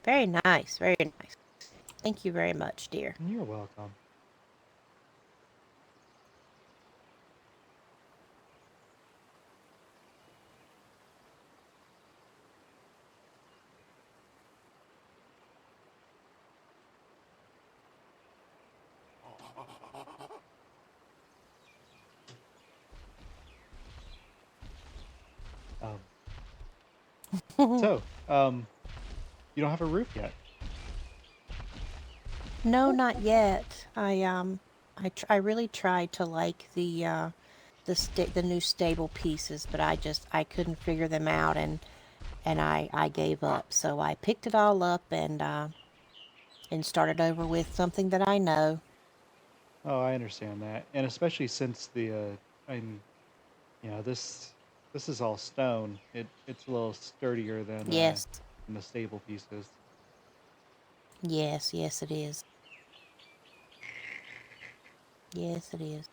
Speaker 6: Very nice. Very nice. Thank you very much, dear.
Speaker 1: You're welcome. Um, so, you don't have a roof yet.
Speaker 6: No, not yet. I really tried to like the new stable pieces, but I couldn't figure them out, and I gave up. So I picked it all up and started over with something that I know.
Speaker 1: Oh, I understand that, and especially since I'm, this is all stone. It's a little sturdier
Speaker 6: Yes,
Speaker 1: than the stable pieces.
Speaker 6: yes, yes, it is. Yes, it is.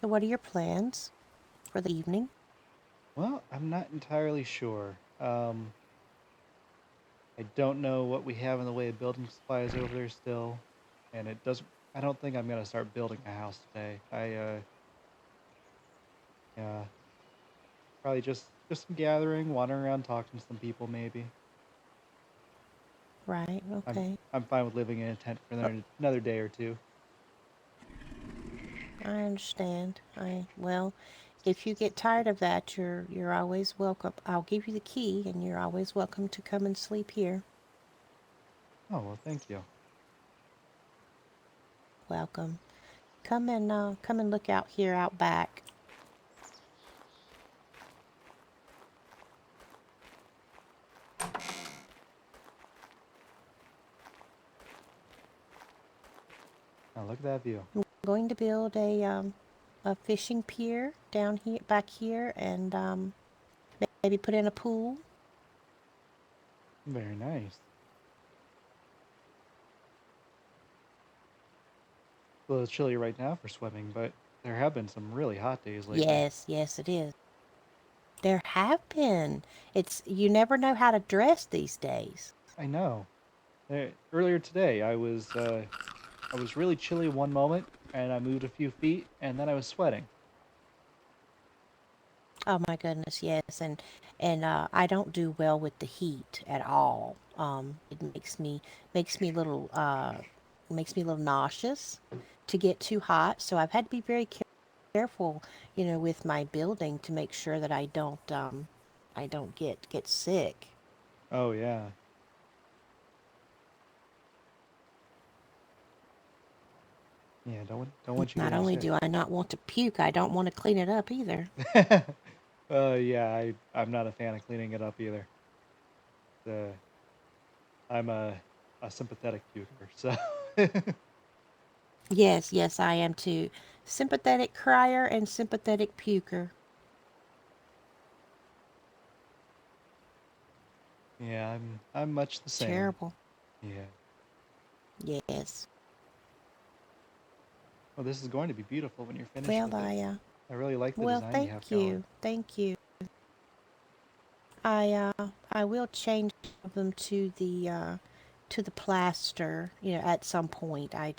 Speaker 6: So, what are your plans for the evening?
Speaker 1: Well, I'm not entirely sure. I don't know what we have in the way of building supplies over there still, and it doesn't. I don't think I'm gonna start building a house today. Yeah, probably just some gathering, wandering around, talking to some people, maybe.
Speaker 6: Right. Okay.
Speaker 1: I'm fine with living in a tent for
Speaker 6: Uh,
Speaker 1: another day or two.
Speaker 6: I understand. I well, if you get tired of that, you're always welcome. I'll give you the key, and you're always welcome to come and sleep here.
Speaker 1: Oh well, thank you.
Speaker 6: Welcome. Come and look out here out back.
Speaker 1: Now look at that view.
Speaker 6: I'm going to build a fishing pier down here back here, and maybe put in a pool.
Speaker 1: Very nice. A little chilly right now for swimming, but there have been some really hot days lately.
Speaker 6: Yes, yes, it is. There have been. It's you never know how to dress these days.
Speaker 1: I know. Earlier today, I was really chilly one moment, and I moved a few feet, and then I was sweating.
Speaker 6: Oh my goodness, yes, and I don't do well with the heat at all. It makes me a little nauseous to get too hot. So I've had to be very careful, with my building to make sure that I don't get sick.
Speaker 1: Oh yeah, yeah. Don't want you
Speaker 6: Not
Speaker 1: getting
Speaker 6: only
Speaker 1: sick.
Speaker 6: do I not want to puke, I don't want to clean it up either.
Speaker 1: Yeah. I'm not a fan of cleaning it up either. Uh, I'm a sympathetic puker, so
Speaker 6: Yes, yes, I am too. Sympathetic crier and sympathetic puker.
Speaker 1: yeah. I'm much the same.
Speaker 6: Terrible.
Speaker 1: Yeah.
Speaker 6: Yes.
Speaker 1: Well, this is going to be beautiful when you're finished
Speaker 6: Well,
Speaker 1: with it. I really like the
Speaker 6: well,
Speaker 1: design you have
Speaker 6: thank
Speaker 1: going.
Speaker 6: you. Thank you. I will change them to the plaster, at some point. I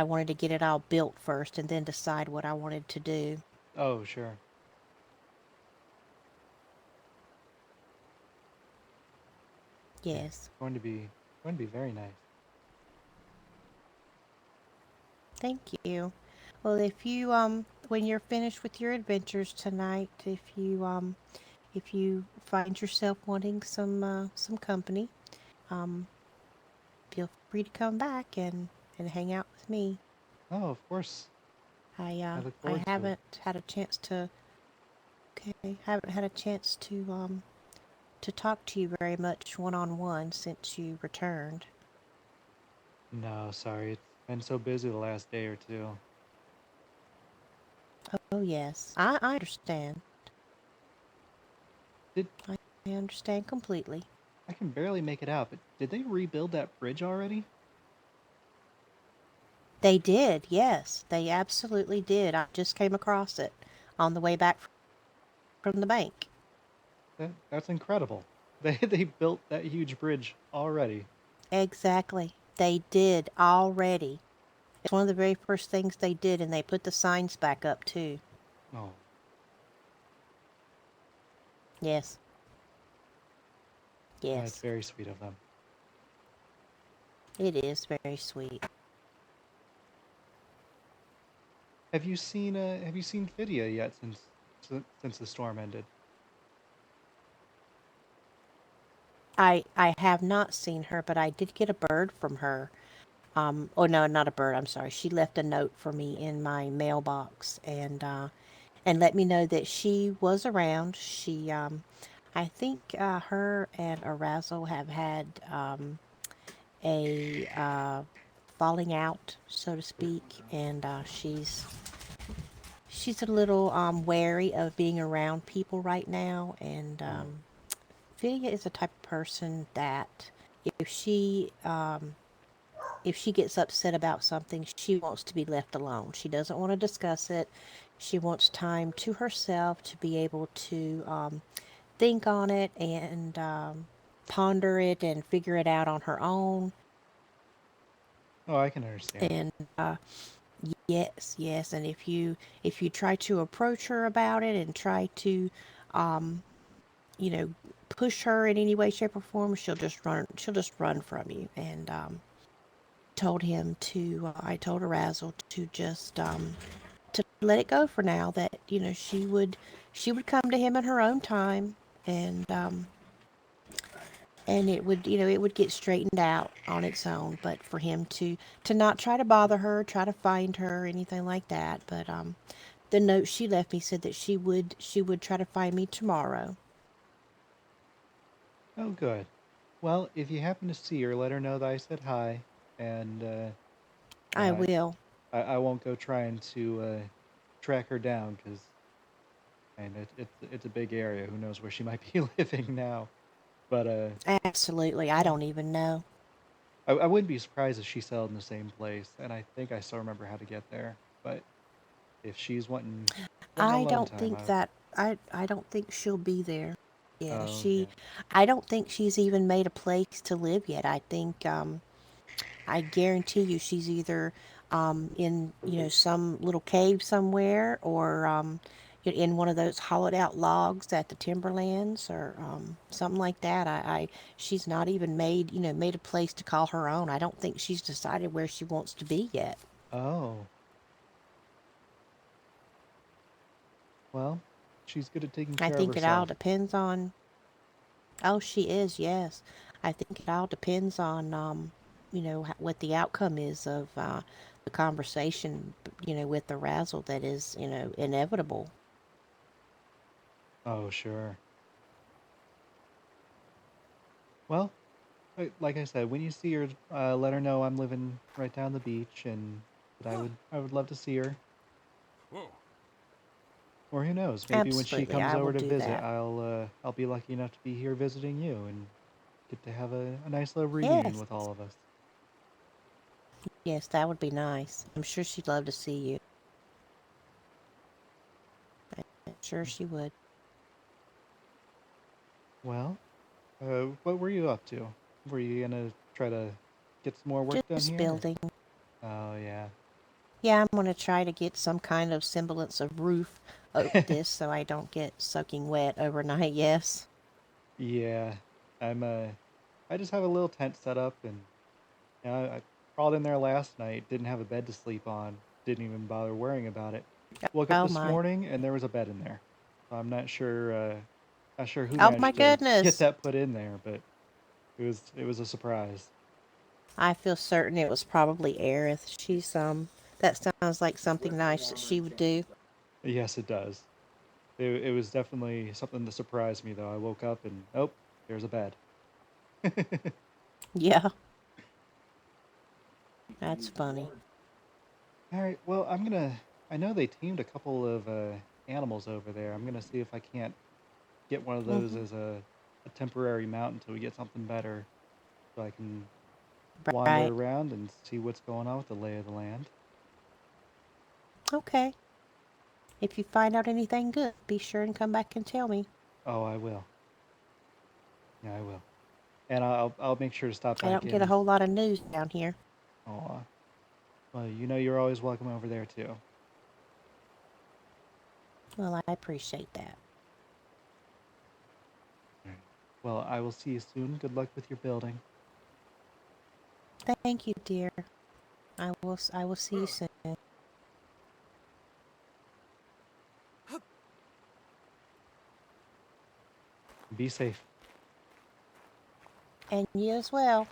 Speaker 6: wanted to get it all built first and then decide what I wanted to do.
Speaker 1: Oh, sure. Yeah.
Speaker 6: Yes.
Speaker 1: Going to be very nice.
Speaker 6: Thank you. Well, if you when you're finished with your adventures tonight, if you find yourself wanting some company, um feel free to come back and hang out with me.
Speaker 1: Oh, of course. I look
Speaker 6: I
Speaker 1: forward to it.
Speaker 6: haven't had a chance to okay, haven't had a chance to talk to you very much one on one since you returned.
Speaker 1: No, sorry. It's been so busy the last day or two.
Speaker 6: Oh yes, I understand.
Speaker 1: Did
Speaker 6: I understand completely.
Speaker 1: I can barely make it out, but did they rebuild that bridge already?
Speaker 6: They did, yes, they absolutely did. I just came across it on the way back from the bank.
Speaker 1: That's incredible. They built that huge bridge already.
Speaker 6: Exactly. They did already. It's one of the very first things they did, and they put the signs back up too.
Speaker 1: Oh,
Speaker 6: Yes,
Speaker 1: that's
Speaker 6: yes,
Speaker 1: very sweet of them.
Speaker 6: it is very sweet.
Speaker 1: Have you seen Phidia yet since the storm ended?
Speaker 6: I have not seen her, but I did get a bird from her. Oh no, not a bird. I'm sorry. She left a note for me in my mailbox and let me know that she was around. I think her and Arazel have had a falling out, so to speak, and she's a little wary of being around people right now. And
Speaker 1: Oh,
Speaker 6: Philia is the type of person that if she um, if she gets upset about something, she wants to be left alone. She doesn't want to discuss it. She wants time to herself to be able to think on it and ponder it and figure it out on her own.
Speaker 1: oh, I can understand.
Speaker 6: And yes, yes. And if you try to approach her about it and try to, um, you know, push her in any way, shape, or form, she'll just run. She'll just run from you. And I told Razzle to just to let it go for now. That she would come to him in her own time, and it would get straightened out on its own. But for him to not try to bother her, try to find her, anything like that. But the note she left me said that she would try to find me tomorrow.
Speaker 1: Oh, good. Well, if you happen to see her, let her know that I said hi, and
Speaker 6: I
Speaker 1: uh,
Speaker 6: will.
Speaker 1: I won't go trying to track her down because and it's a big area. Who knows where she might be living now? But
Speaker 6: Absolutely. I
Speaker 1: yeah,
Speaker 6: don't even know.
Speaker 1: I wouldn't be surprised if she settled in the same place, and I think I still remember how to get there. But if she's wanting
Speaker 6: I
Speaker 1: alone
Speaker 6: don't
Speaker 1: time,
Speaker 6: think
Speaker 1: I
Speaker 6: that I don't think she'll be there. Yeah,
Speaker 1: oh yeah.
Speaker 6: I don't think she's even made a place to live yet. I guarantee you she's either in, some little cave somewhere, or in one of those hollowed out logs at the timberlands, or something like that. She's not even made a place to call her own. I don't think she's decided where she wants to be yet.
Speaker 1: Oh well, she's good at taking
Speaker 6: I
Speaker 1: care of
Speaker 6: think it all
Speaker 1: herself.
Speaker 6: depends on. Oh, she is, yes. I think it all depends on, what the outcome is of the conversation, with the razzle that is, inevitable.
Speaker 1: Oh sure. Well, like I said, when you see her, let her know I'm living right down the beach, and that I would love to see her.
Speaker 3: Whoa.
Speaker 1: Or who knows? Maybe when she
Speaker 6: Absolutely,
Speaker 1: comes
Speaker 6: I will
Speaker 1: over to
Speaker 6: do
Speaker 1: visit,
Speaker 6: that.
Speaker 1: I'll be lucky enough to be here visiting you and get to have a nice little reunion
Speaker 6: Yes.
Speaker 1: with all of us.
Speaker 6: Yes, that would be nice. I'm sure she'd love to see you. I'm sure she would.
Speaker 1: Well, what were you up to? Were you gonna try to get some more work done
Speaker 6: Just
Speaker 1: here?
Speaker 6: building.
Speaker 1: Oh, yeah.
Speaker 6: Yeah, I'm going to try to get some kind of semblance of roof over this so I don't get soaking wet overnight, yes.
Speaker 1: Yeah. I'm, I just have a little tent set up, and I crawled in there last night, didn't have a bed to sleep on, didn't even bother worrying about it. Woke up
Speaker 6: Oh
Speaker 1: this
Speaker 6: my.
Speaker 1: morning, and there was a bed in there. So I'm not sure who
Speaker 6: Oh my
Speaker 1: managed to get
Speaker 6: goodness.
Speaker 1: that put in there, but it was a surprise.
Speaker 6: I feel certain it was probably Aerith. That sounds like something nice that she would do.
Speaker 1: Yes, it does. It was definitely something that surprised me, though. I woke up and, oh, there's a bed.
Speaker 6: Yeah, that's funny.
Speaker 1: All right, well, I know they tamed a couple of animals over there. I'm gonna see if I can't get one of those
Speaker 6: Hmm.
Speaker 1: as a temporary mount until we get something better, so I can wander
Speaker 6: Right.
Speaker 1: around and see what's going on with the lay of the land.
Speaker 6: Okay. If you find out anything good, be sure and come back and tell me.
Speaker 1: Oh, I will. Yeah, I will. And I'll make sure to stop
Speaker 6: I
Speaker 1: back
Speaker 6: don't get a
Speaker 1: in.
Speaker 6: whole lot of news down here.
Speaker 1: Oh, well, you know you're always welcome over there too.
Speaker 6: Well, I appreciate that.
Speaker 1: All right. Well, I will see you soon. Good luck with your building.
Speaker 6: Thank you, dear. I will see you soon.
Speaker 1: Be safe.
Speaker 6: And you as well.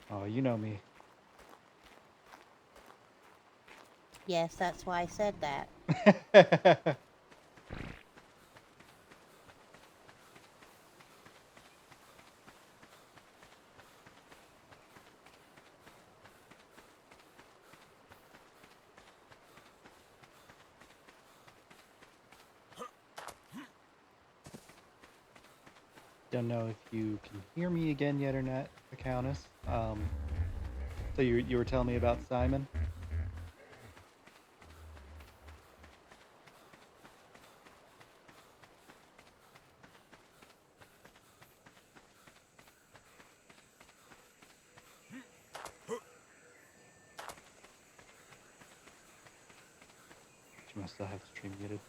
Speaker 1: Oh, you know me.
Speaker 6: Yes, that's why I said that.
Speaker 1: Don't know if you can hear me again yet or not, the Countess. So you were telling me about Simon? She must still have the stream muted.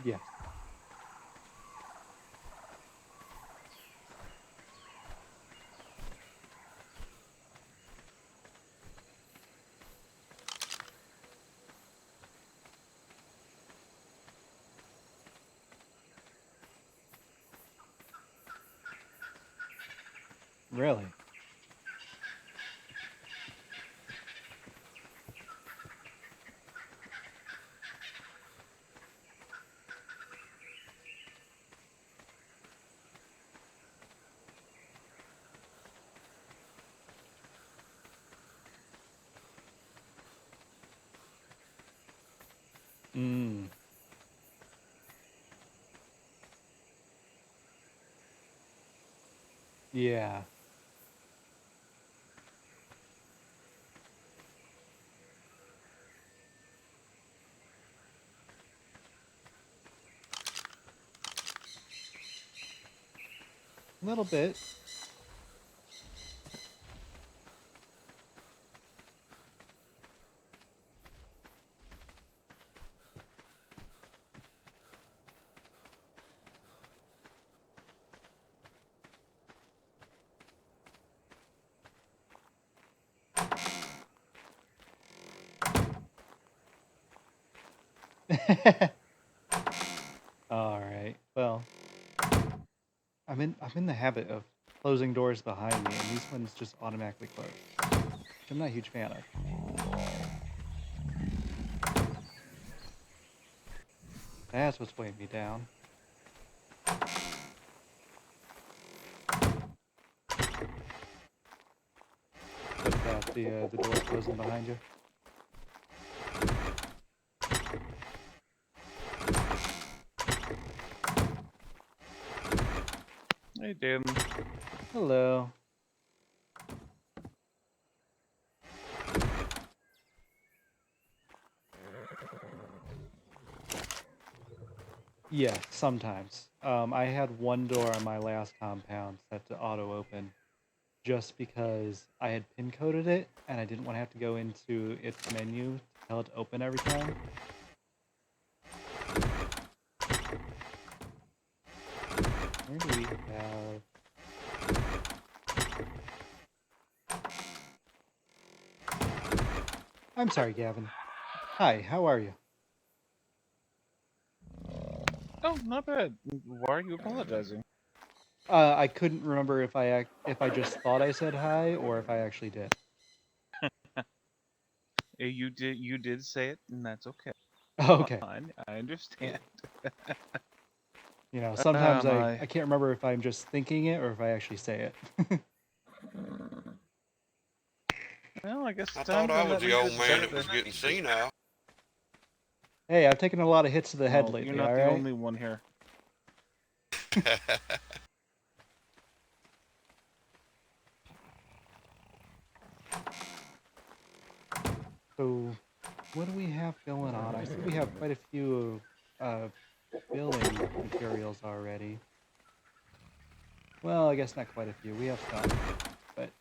Speaker 1: Yes. Really? Mm. Yeah. A little bit. All right. Well, I'm in the habit of closing doors behind me, and these ones just automatically close, which I'm not a huge fan of. That's what's weighing me down. But the door closing behind you.
Speaker 3: Hey, Dan.
Speaker 1: Hello. Yeah, sometimes. I had one door on my last compound set to auto open just because I had pin coded it and I didn't want to have to go into its menu to tell it to open every time. Where do we have... I'm sorry, Gavin. Hi, how are you?
Speaker 3: Oh, not bad. Why are you apologizing?
Speaker 1: I couldn't remember if I just thought I said hi or if I actually did.
Speaker 3: You did say it, and that's okay.
Speaker 1: Okay.
Speaker 3: Fine, I understand.
Speaker 1: You know, sometimes I
Speaker 3: My.
Speaker 1: can't remember if I'm just thinking it or if I actually say it.
Speaker 3: Well, I guess
Speaker 4: I
Speaker 3: it's
Speaker 4: thought
Speaker 3: time
Speaker 4: I
Speaker 3: for
Speaker 4: was
Speaker 3: that
Speaker 4: the old
Speaker 3: revisit
Speaker 4: man that
Speaker 3: then.
Speaker 4: was getting senile.
Speaker 1: Hey, I've taken a lot of hits to the head
Speaker 3: Well,
Speaker 1: lately,
Speaker 3: you're not the
Speaker 1: alright?
Speaker 3: only one here.
Speaker 1: So, what do we have going on? I see we have quite a few building materials already. Well, I guess not quite a few. We have some, but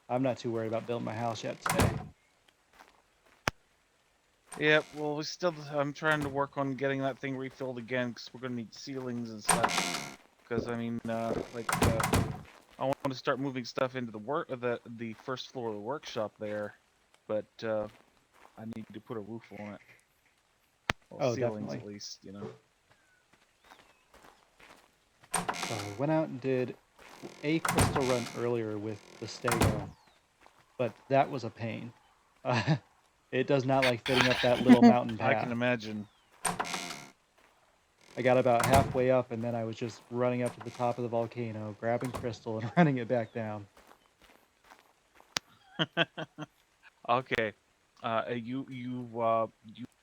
Speaker 1: I'm not too worried about building my house yet today.
Speaker 3: Yep, well, I'm trying to work on getting that thing refilled again, because we're going to need ceilings and such. Because, I mean, I want to start moving stuff into the first floor of the workshop there, but I need to put a roof on it. Well,
Speaker 1: Oh,
Speaker 3: ceilings
Speaker 1: definitely.
Speaker 3: at least, you know.
Speaker 1: So I went out and did a crystal run earlier with the Stego, but that was a pain. It does not like fitting up that little mountain
Speaker 3: I can
Speaker 1: path.
Speaker 3: imagine.
Speaker 1: I got about halfway up and then I was just running up to the top of the volcano, grabbing crystal and running it back down.
Speaker 3: Okay, you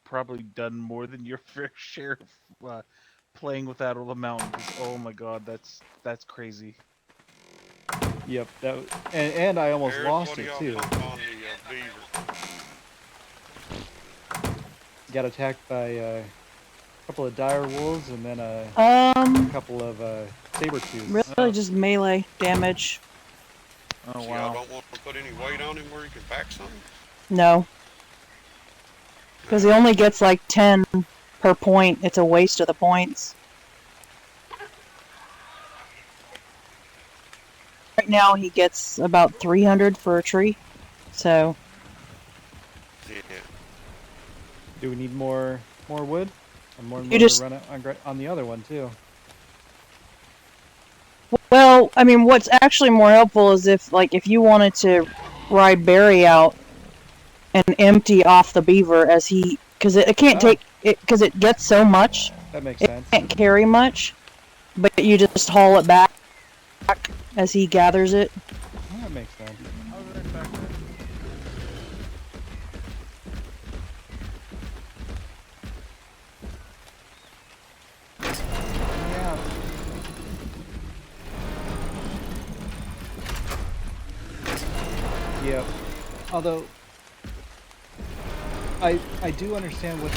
Speaker 3: probably done more than your fair share of playing with that on the mountain. 'Cause, oh my God, that's crazy.
Speaker 1: Yep, and I almost
Speaker 4: Harris,
Speaker 1: lost
Speaker 4: what do
Speaker 1: it
Speaker 4: y'all
Speaker 1: too.
Speaker 4: pump on the beaver?
Speaker 1: Got attacked by a couple of dire wolves and then a
Speaker 2: Um,
Speaker 1: couple of saber-tooths.
Speaker 2: really just melee damage.
Speaker 3: Oh
Speaker 4: So y'all
Speaker 3: wow.
Speaker 4: don't want to put any weight on him where he can back something?
Speaker 2: No, because he only gets like 10 per point. It's a waste of the points. Right now he gets about 300 for a tree. So,
Speaker 4: Yeah.
Speaker 1: Do we need more wood? And more
Speaker 2: you
Speaker 1: wood to
Speaker 2: just,
Speaker 1: run it on the other one too.
Speaker 2: well, I mean, what's actually more helpful is if you wanted to ride Barry out and empty off the beaver as because it can't
Speaker 1: Oh,
Speaker 2: take it, because it gets so much,
Speaker 1: that makes
Speaker 2: it
Speaker 1: sense.
Speaker 2: can't carry much, but you just haul it back as he gathers it.
Speaker 1: That makes sense.
Speaker 3: I'll be right back then.
Speaker 1: Yeah. Yep. Although I do understand what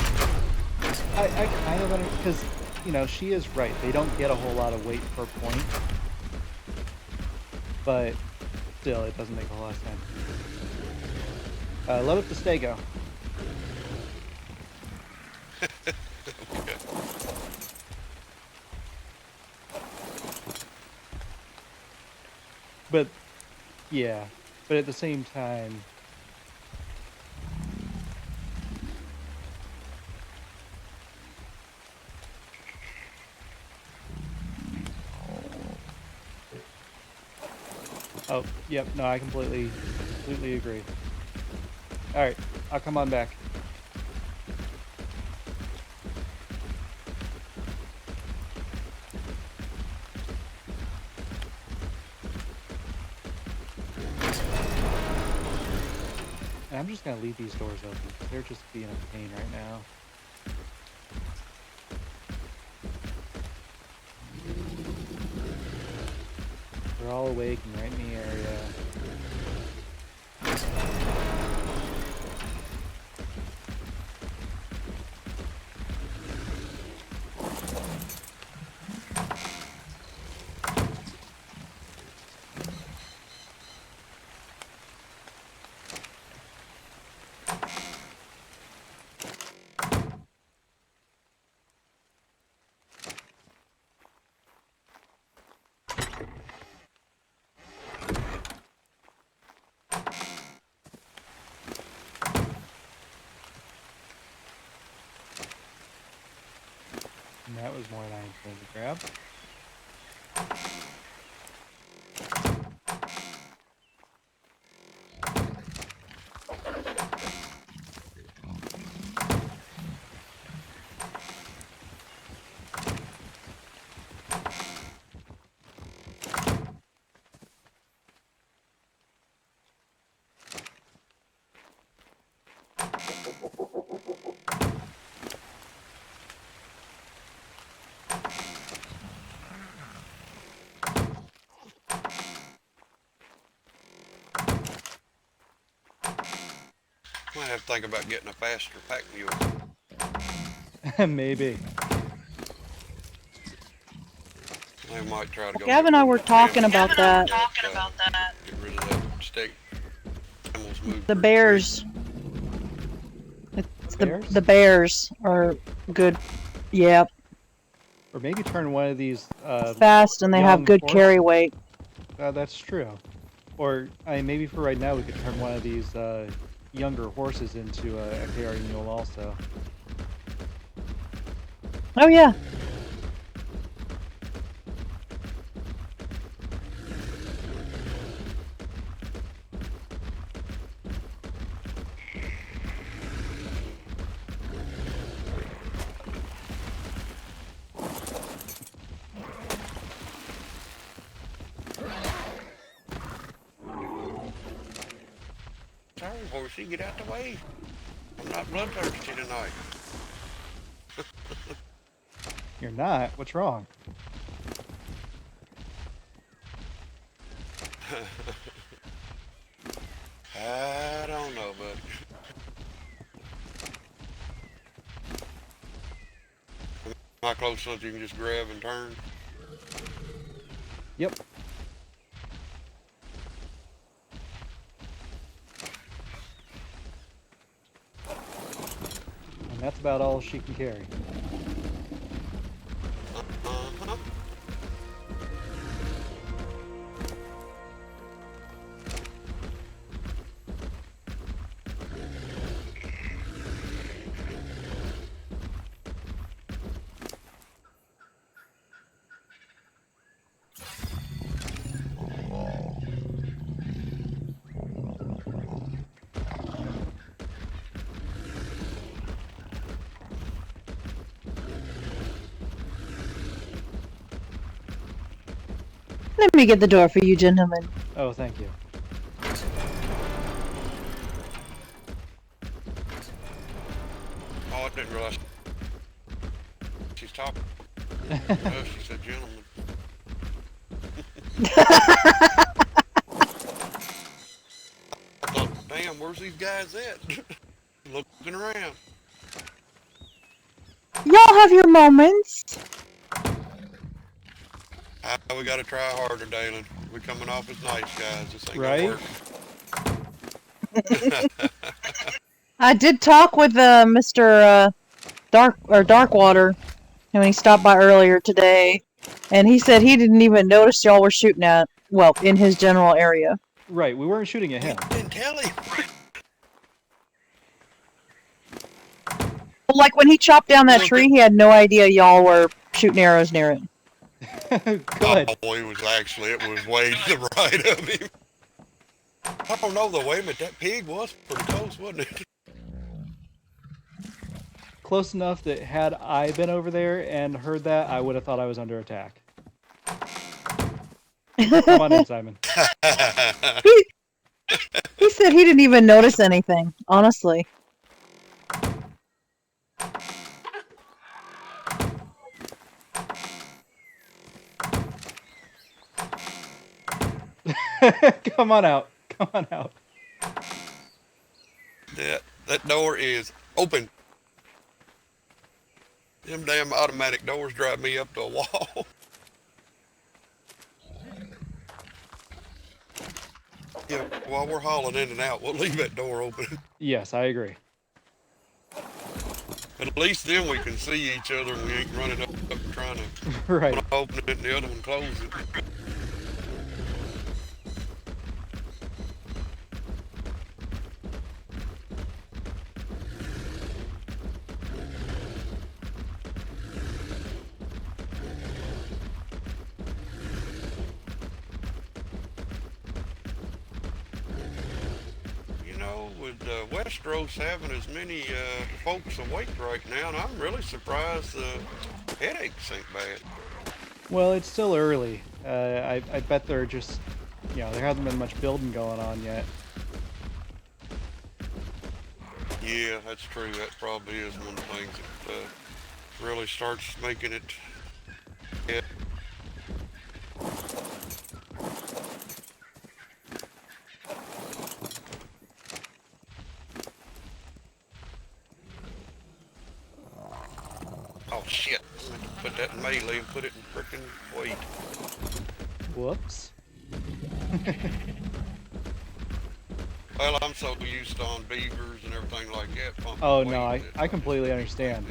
Speaker 1: I kind of understand because you know she is right. They don't get a whole lot of weight per point, but still, it doesn't make a lot of sense. Load up the Stego. But yeah, but at the same time, oh yep, no, I completely agree. All right, I'll come on back. I'm just gonna leave these doors open. They're just being a pain right now. They're all awake and right in the area. And that was more than I intended to grab.
Speaker 4: I might have to think about getting a faster pack mule.
Speaker 1: Maybe.
Speaker 4: I might try to go
Speaker 2: Gavin
Speaker 4: get
Speaker 2: and I
Speaker 4: one
Speaker 2: were
Speaker 4: of the
Speaker 2: talking
Speaker 4: camels
Speaker 2: about that.
Speaker 4: Get rid of that stick. Camels move
Speaker 2: The
Speaker 4: pretty
Speaker 2: bears. It's the bears are good. Yep.
Speaker 1: Or maybe turn one of these
Speaker 2: Fast and they have
Speaker 1: young
Speaker 2: good
Speaker 1: horse-
Speaker 2: carry weight.
Speaker 1: That's true. Or maybe for right now we could turn one of these younger horses into a carry mule also.
Speaker 2: Oh yeah.
Speaker 4: Sorry, horsey, get out the way. I'm not bloodthirsty tonight.
Speaker 1: You're not? What's wrong?
Speaker 4: I don't know, buddy. Am I close enough you can just grab and turn?
Speaker 1: Yep. And that's about all she can carry.
Speaker 4: Uh-huh.
Speaker 2: Let me get the door for you, gentlemen.
Speaker 1: Oh, thank you.
Speaker 4: Oh, I didn't realize she's talking. Oh, she said gentleman. I thought, damn, where's these guys at? Looking around.
Speaker 2: Y'all have your moments.
Speaker 4: We gotta try harder, Dalen. We're coming off as nice guys. This ain't
Speaker 1: Right?
Speaker 4: gonna work.
Speaker 2: I did talk with Mr. Darkwater when he stopped by earlier today, and he said he didn't even notice y'all were shooting at, well, in his general area.
Speaker 1: Right, we weren't shooting at him.
Speaker 4: Didn't tell him.
Speaker 2: Like when he chopped down that tree, he had no idea y'all were shooting arrows near it.
Speaker 1: Good.
Speaker 4: Oh, it was way to the right of him. I don't know though, wait a minute, that pig was pretty close, wasn't it?
Speaker 1: Close enough that had I been over there and heard that, I would have thought I was under attack. Come on in, Simon.
Speaker 2: He said he didn't even notice anything, honestly.
Speaker 1: Come on out. Come on out.
Speaker 4: That door is open. Them damn automatic doors drive me up to a wall. Yeah, while we're hauling in and out, we'll leave that door open.
Speaker 1: Yes, I agree.
Speaker 4: At least then we can see each other and we ain't running up trying to
Speaker 1: Right.
Speaker 4: one open it and the other one close it. You know, with Westeros having as many folks awake right now, and I'm really surprised the headaches ain't bad.
Speaker 1: Well, it's still early. I bet they're just, you know, there hasn't been much building going on yet.
Speaker 4: Yeah, that's true. That probably is one of the things that really starts making it. Yeah. Oh shit! I meant to put that in melee and put it in frickin' wait.
Speaker 1: Whoops.
Speaker 4: Well, I'm so used on beavers and everything like that. Pumping
Speaker 1: Oh
Speaker 4: weight
Speaker 1: no, I
Speaker 4: that
Speaker 1: completely understand.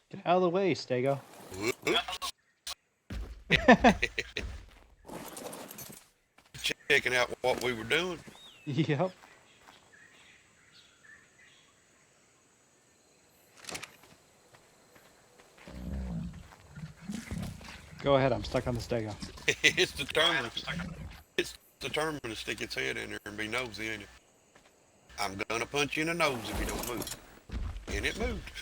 Speaker 1: Get out of the way, Stego.
Speaker 4: Whoops. Checking out what we were doing.
Speaker 1: Yep. Go ahead, I'm stuck on the Stego.
Speaker 4: It's determined. It's determined to stick its head in there and be nosy, ain't it? I'm gonna punch you in the nose if you don't move. And it moved.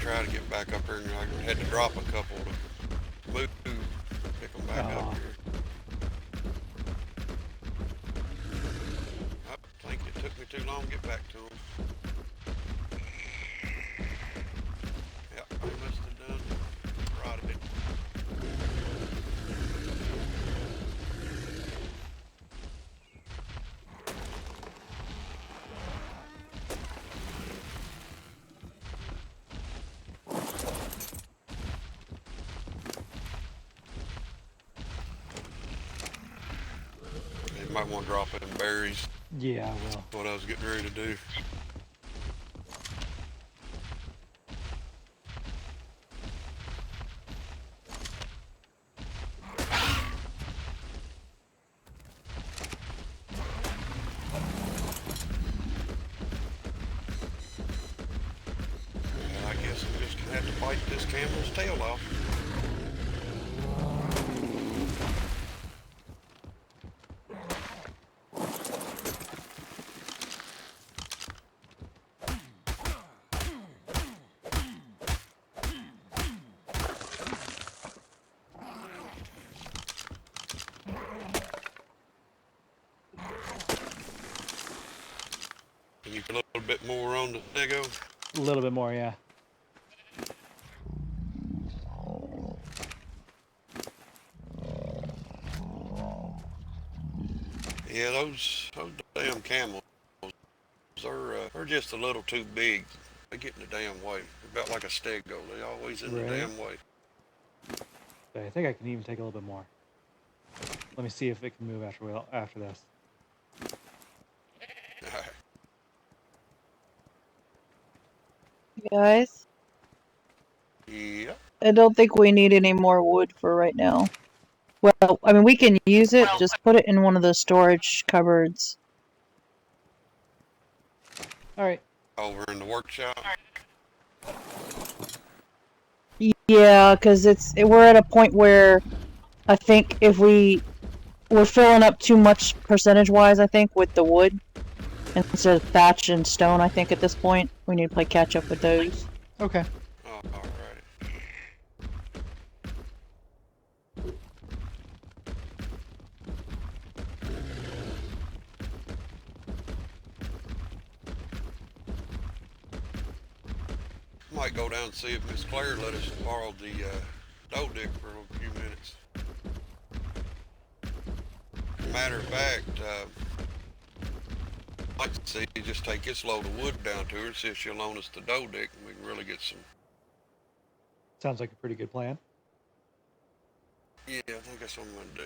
Speaker 4: Try to get back up here, and I had to drop a couple to move, pick them back up here. I think it took me too long to get back to them. Yep, I must have done rotted it. Might want to drop in berries.
Speaker 1: Yeah, I will.
Speaker 4: What I was getting ready to do. And I guess I'm just gonna have to bite this camel's tail off. Can you put a little bit more on the Dago?
Speaker 1: A little bit more, yeah.
Speaker 4: Yeah, those damn camels, they're just a little too big. They get in the damn way. About like a stego. They always in the
Speaker 1: Right.
Speaker 4: damn way.
Speaker 1: I think I can even take a little bit more. Let me see if it can move after this.
Speaker 2: Guys,
Speaker 4: Yeah.
Speaker 2: I don't think we need any more wood for right now. Well, I mean, we can use it. Just put it in one of the storage cupboards.
Speaker 1: All right.
Speaker 4: Over in the workshop.
Speaker 2: Yeah, because we're at a point where I think if we're filling up too much percentage-wise, I think, with the wood instead of thatch and stone. I think at this point we need to play catch up with those.
Speaker 1: Okay.
Speaker 4: Oh, alrighty. Might go down and see if Miss Claire let us borrow the dough dick for a few minutes. Matter of fact, I'd like to see you just take this load of wood down to her and see if she'll loan us the dough dick and we can really get some.
Speaker 1: Sounds like a pretty good plan.
Speaker 4: Yeah, I think that's what I'm gonna do.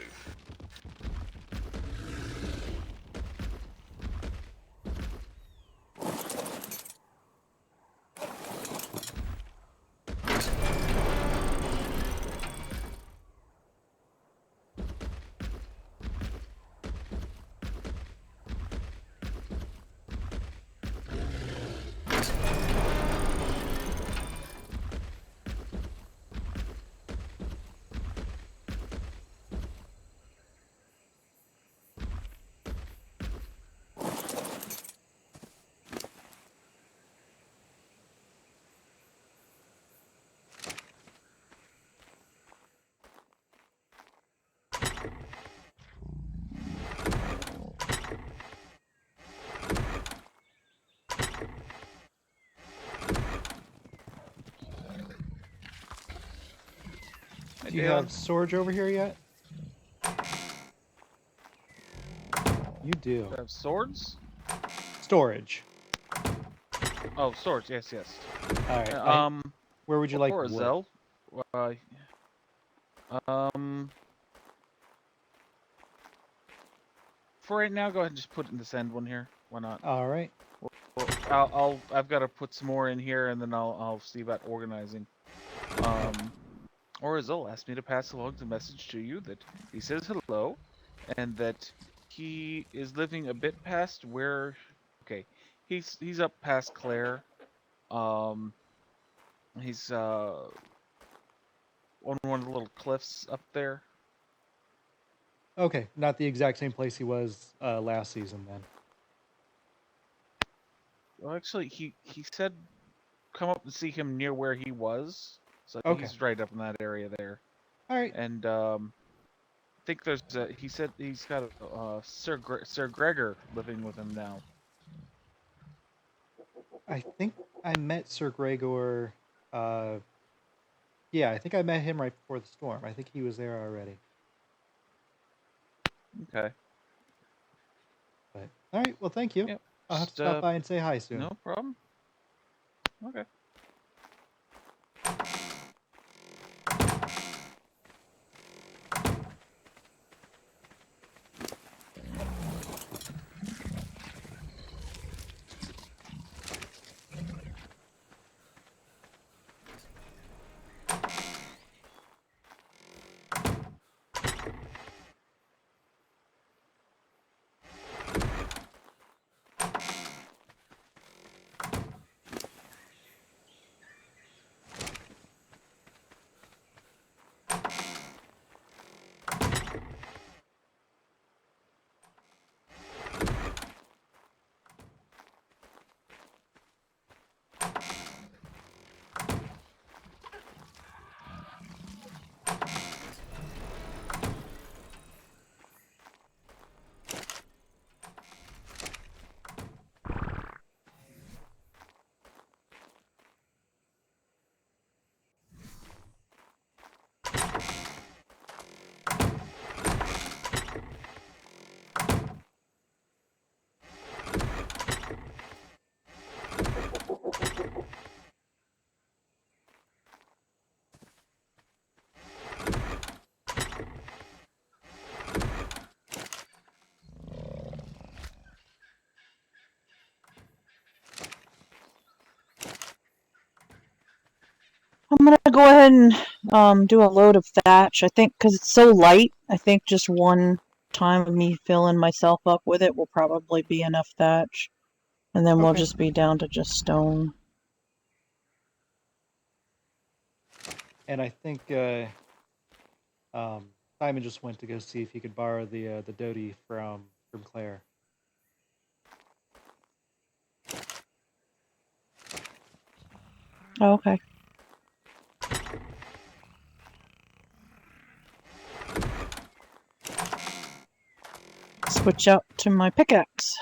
Speaker 1: Do you have storage over here yet? You do.
Speaker 3: Have swords?
Speaker 1: Storage.
Speaker 3: Oh, swords. Yes, yes.
Speaker 1: All right. Where would you like
Speaker 3: or
Speaker 1: the
Speaker 3: a
Speaker 1: wood?
Speaker 3: Zell. For right now, go ahead and just put it in this end one here. Why not?
Speaker 1: All right.
Speaker 3: Well, I've got to put some more in here, and then I'll see about organizing. Orizel asked me to pass along the message to you that he says hello, and that he is living a bit past where. Okay, he's up past Claire. He's on one of the little cliffs up there.
Speaker 1: Okay, not the exact same place he was last season then.
Speaker 3: Well, actually, he said come up and see him near where he was. So
Speaker 1: Okay.
Speaker 3: he's right up in that area there.
Speaker 1: All right.
Speaker 3: And I think there's he said he's got Sir Gregor living with him now.
Speaker 1: I think I met Sir Gregor. Yeah, I think I met him right before the storm. I think he was there already.
Speaker 3: Okay.
Speaker 1: But all right. Well, thank you.
Speaker 3: Yep.
Speaker 1: I'll have to stop by and say hi soon.
Speaker 3: No problem. Okay.
Speaker 2: ahead and do a load of thatch. I think because it's so light, I think just one time of me filling myself up with it will probably be enough thatch. And then we'll
Speaker 1: Okay.
Speaker 2: just be down to just stone.
Speaker 1: And I think Simon just went to go see if he could borrow the Dodie from Claire.
Speaker 2: Oh, okay. Switch out to my pickaxe.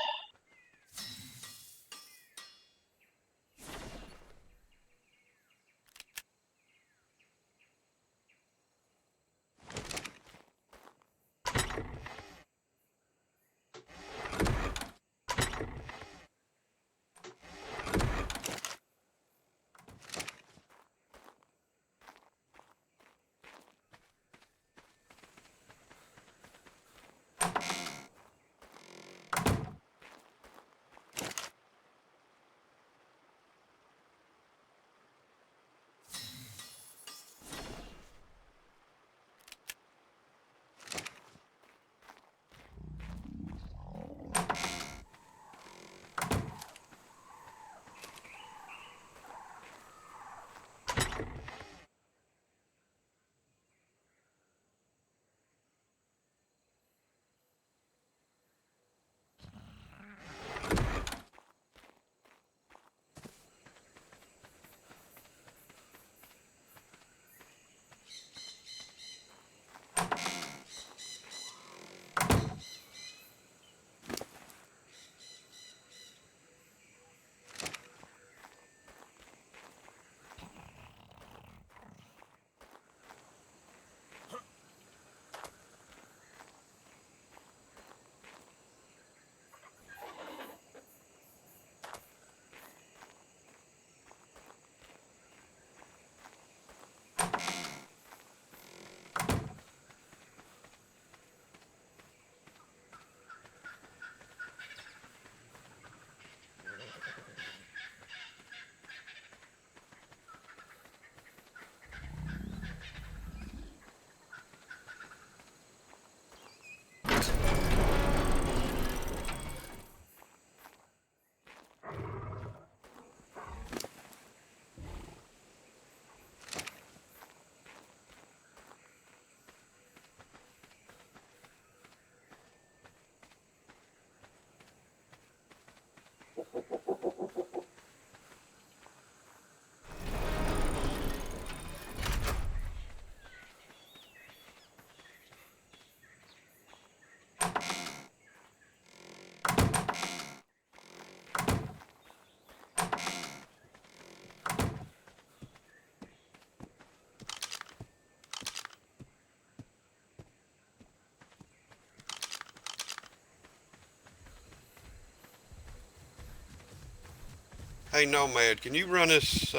Speaker 4: Hey, Nomad, can you run this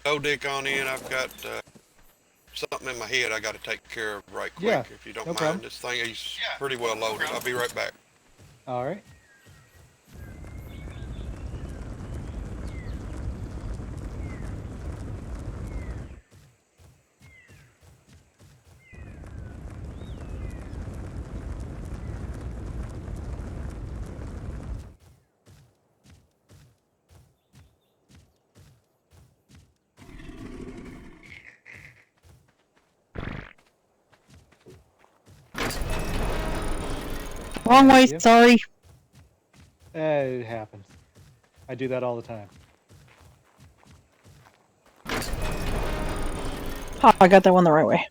Speaker 4: Odick on in? I've got something in my head I got to take care of right quick,
Speaker 1: Yeah,
Speaker 4: if you don't
Speaker 1: no
Speaker 4: mind.
Speaker 1: problem.
Speaker 4: This thing is pretty well loaded. I'll be right back.
Speaker 1: All right.
Speaker 2: Wrong way,
Speaker 1: Thank you.
Speaker 2: sorry.
Speaker 1: It happens. I do that all the time.
Speaker 2: Oh, I got that one the right way.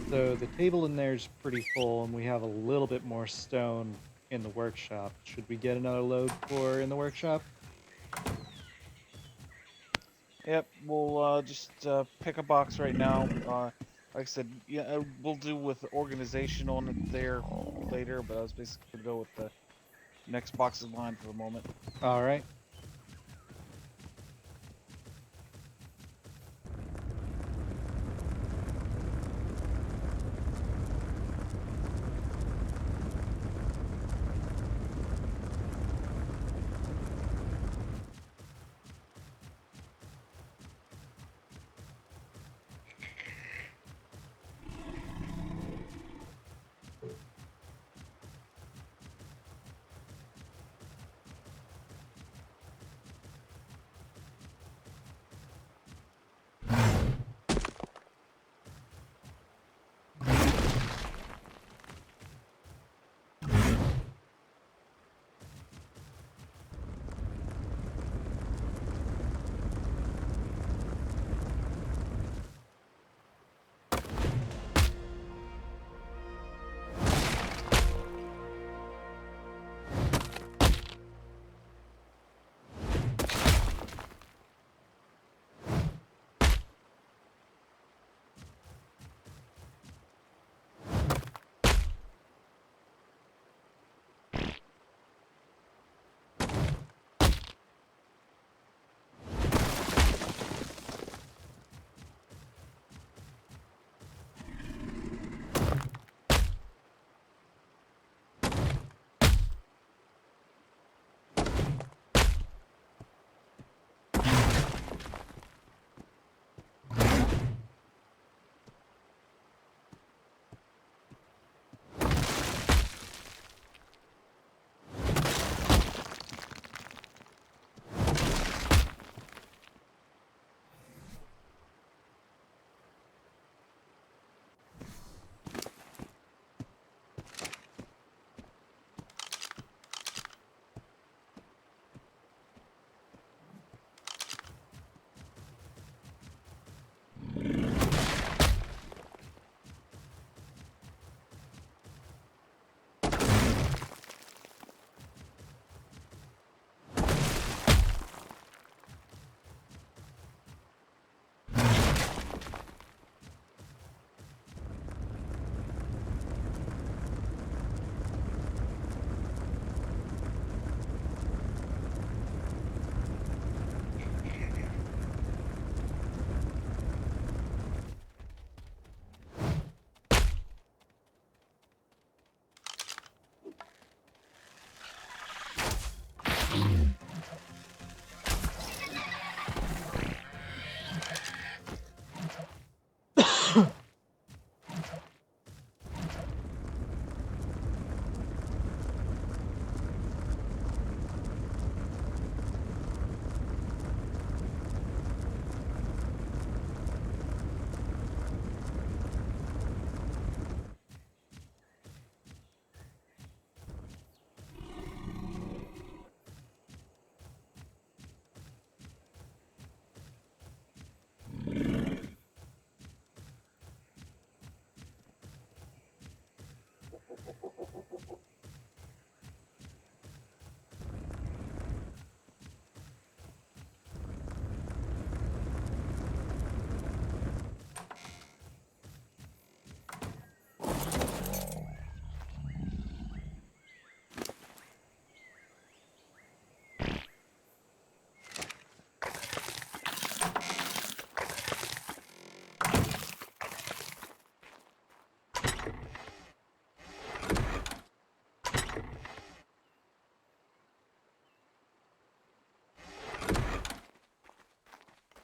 Speaker 1: So the table in there is pretty full, and we have a little bit more stone in the workshop. Should we get another load for in the workshop?
Speaker 3: Yep, we'll just pick a box right now. Like I said, yeah, we'll do with organization on it there later, but I was basically gonna go with the next box in line for the moment.
Speaker 1: All right.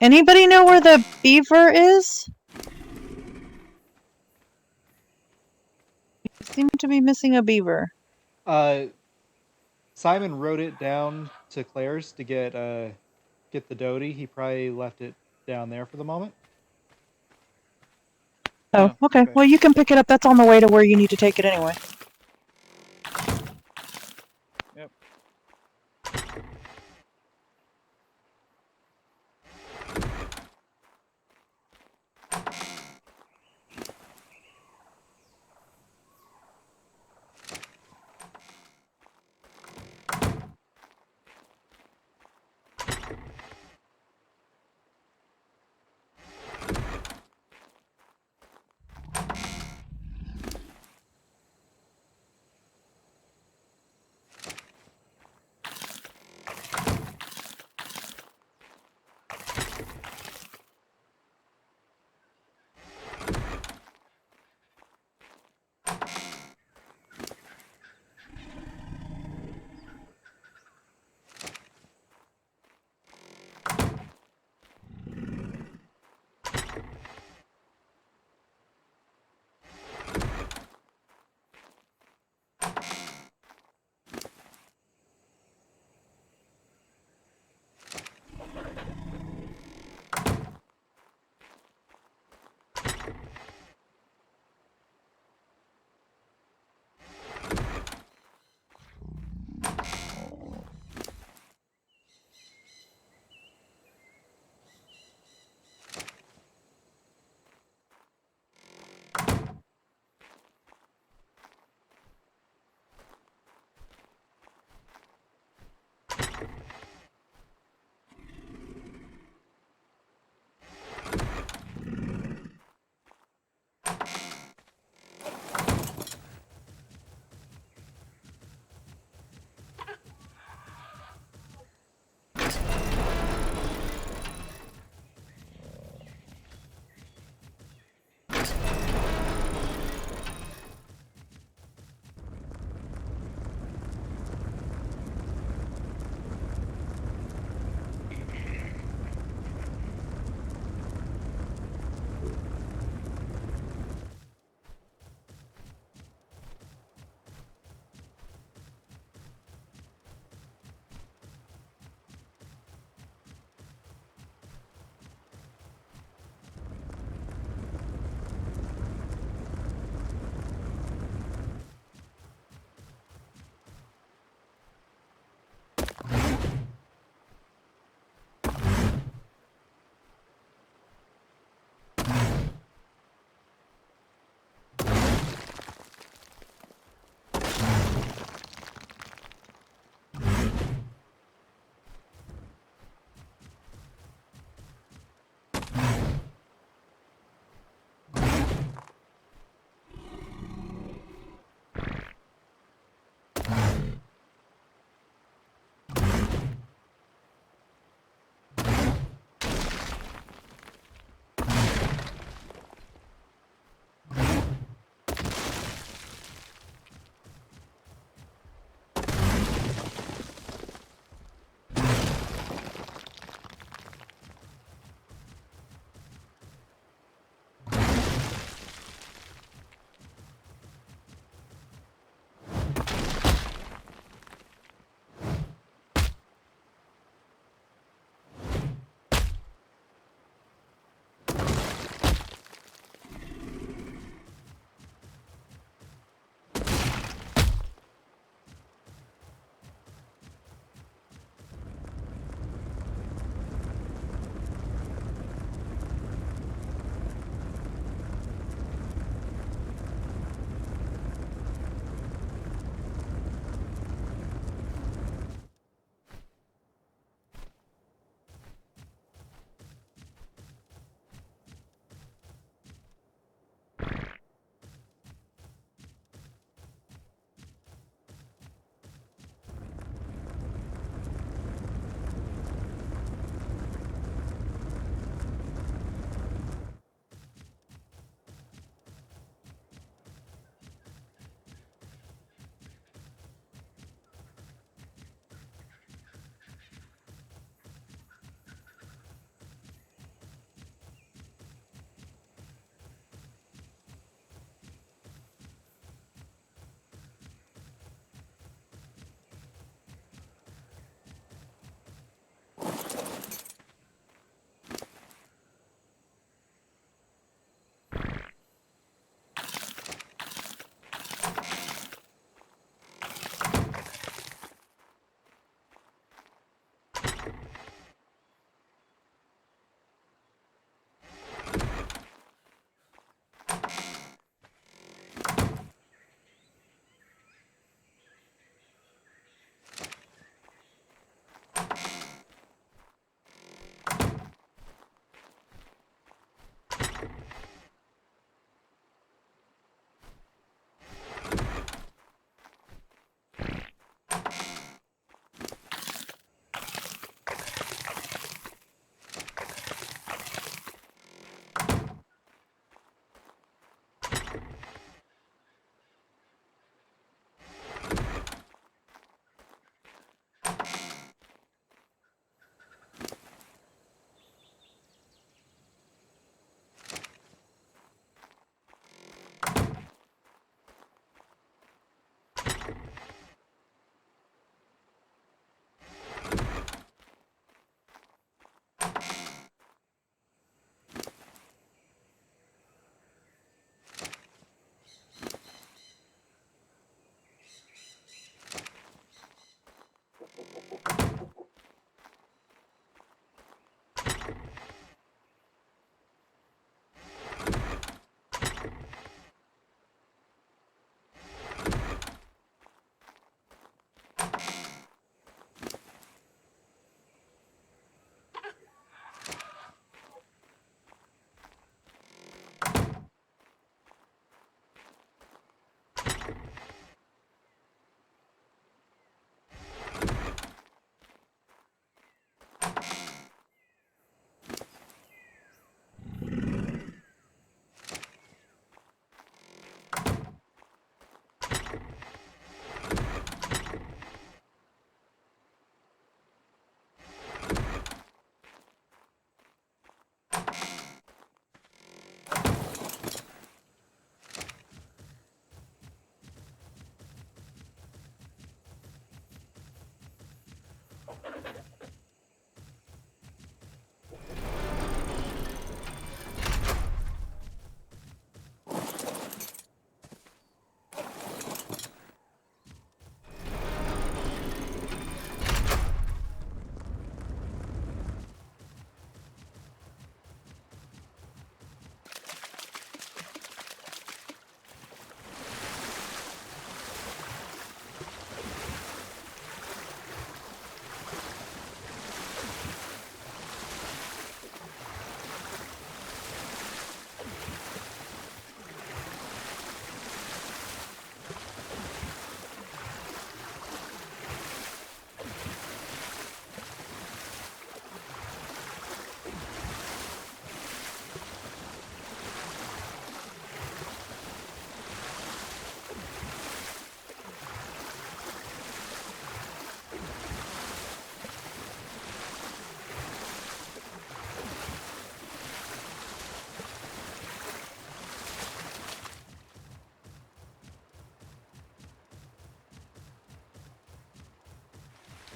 Speaker 2: Anybody know where the beaver is? We seem to be missing a beaver.
Speaker 1: Simon wrote it down to Claire's to get the Doty. He probably left it down there for the moment.
Speaker 2: Oh, okay. Well, you can pick it up. That's on the way to where you need to take it anyway.
Speaker 3: Yep.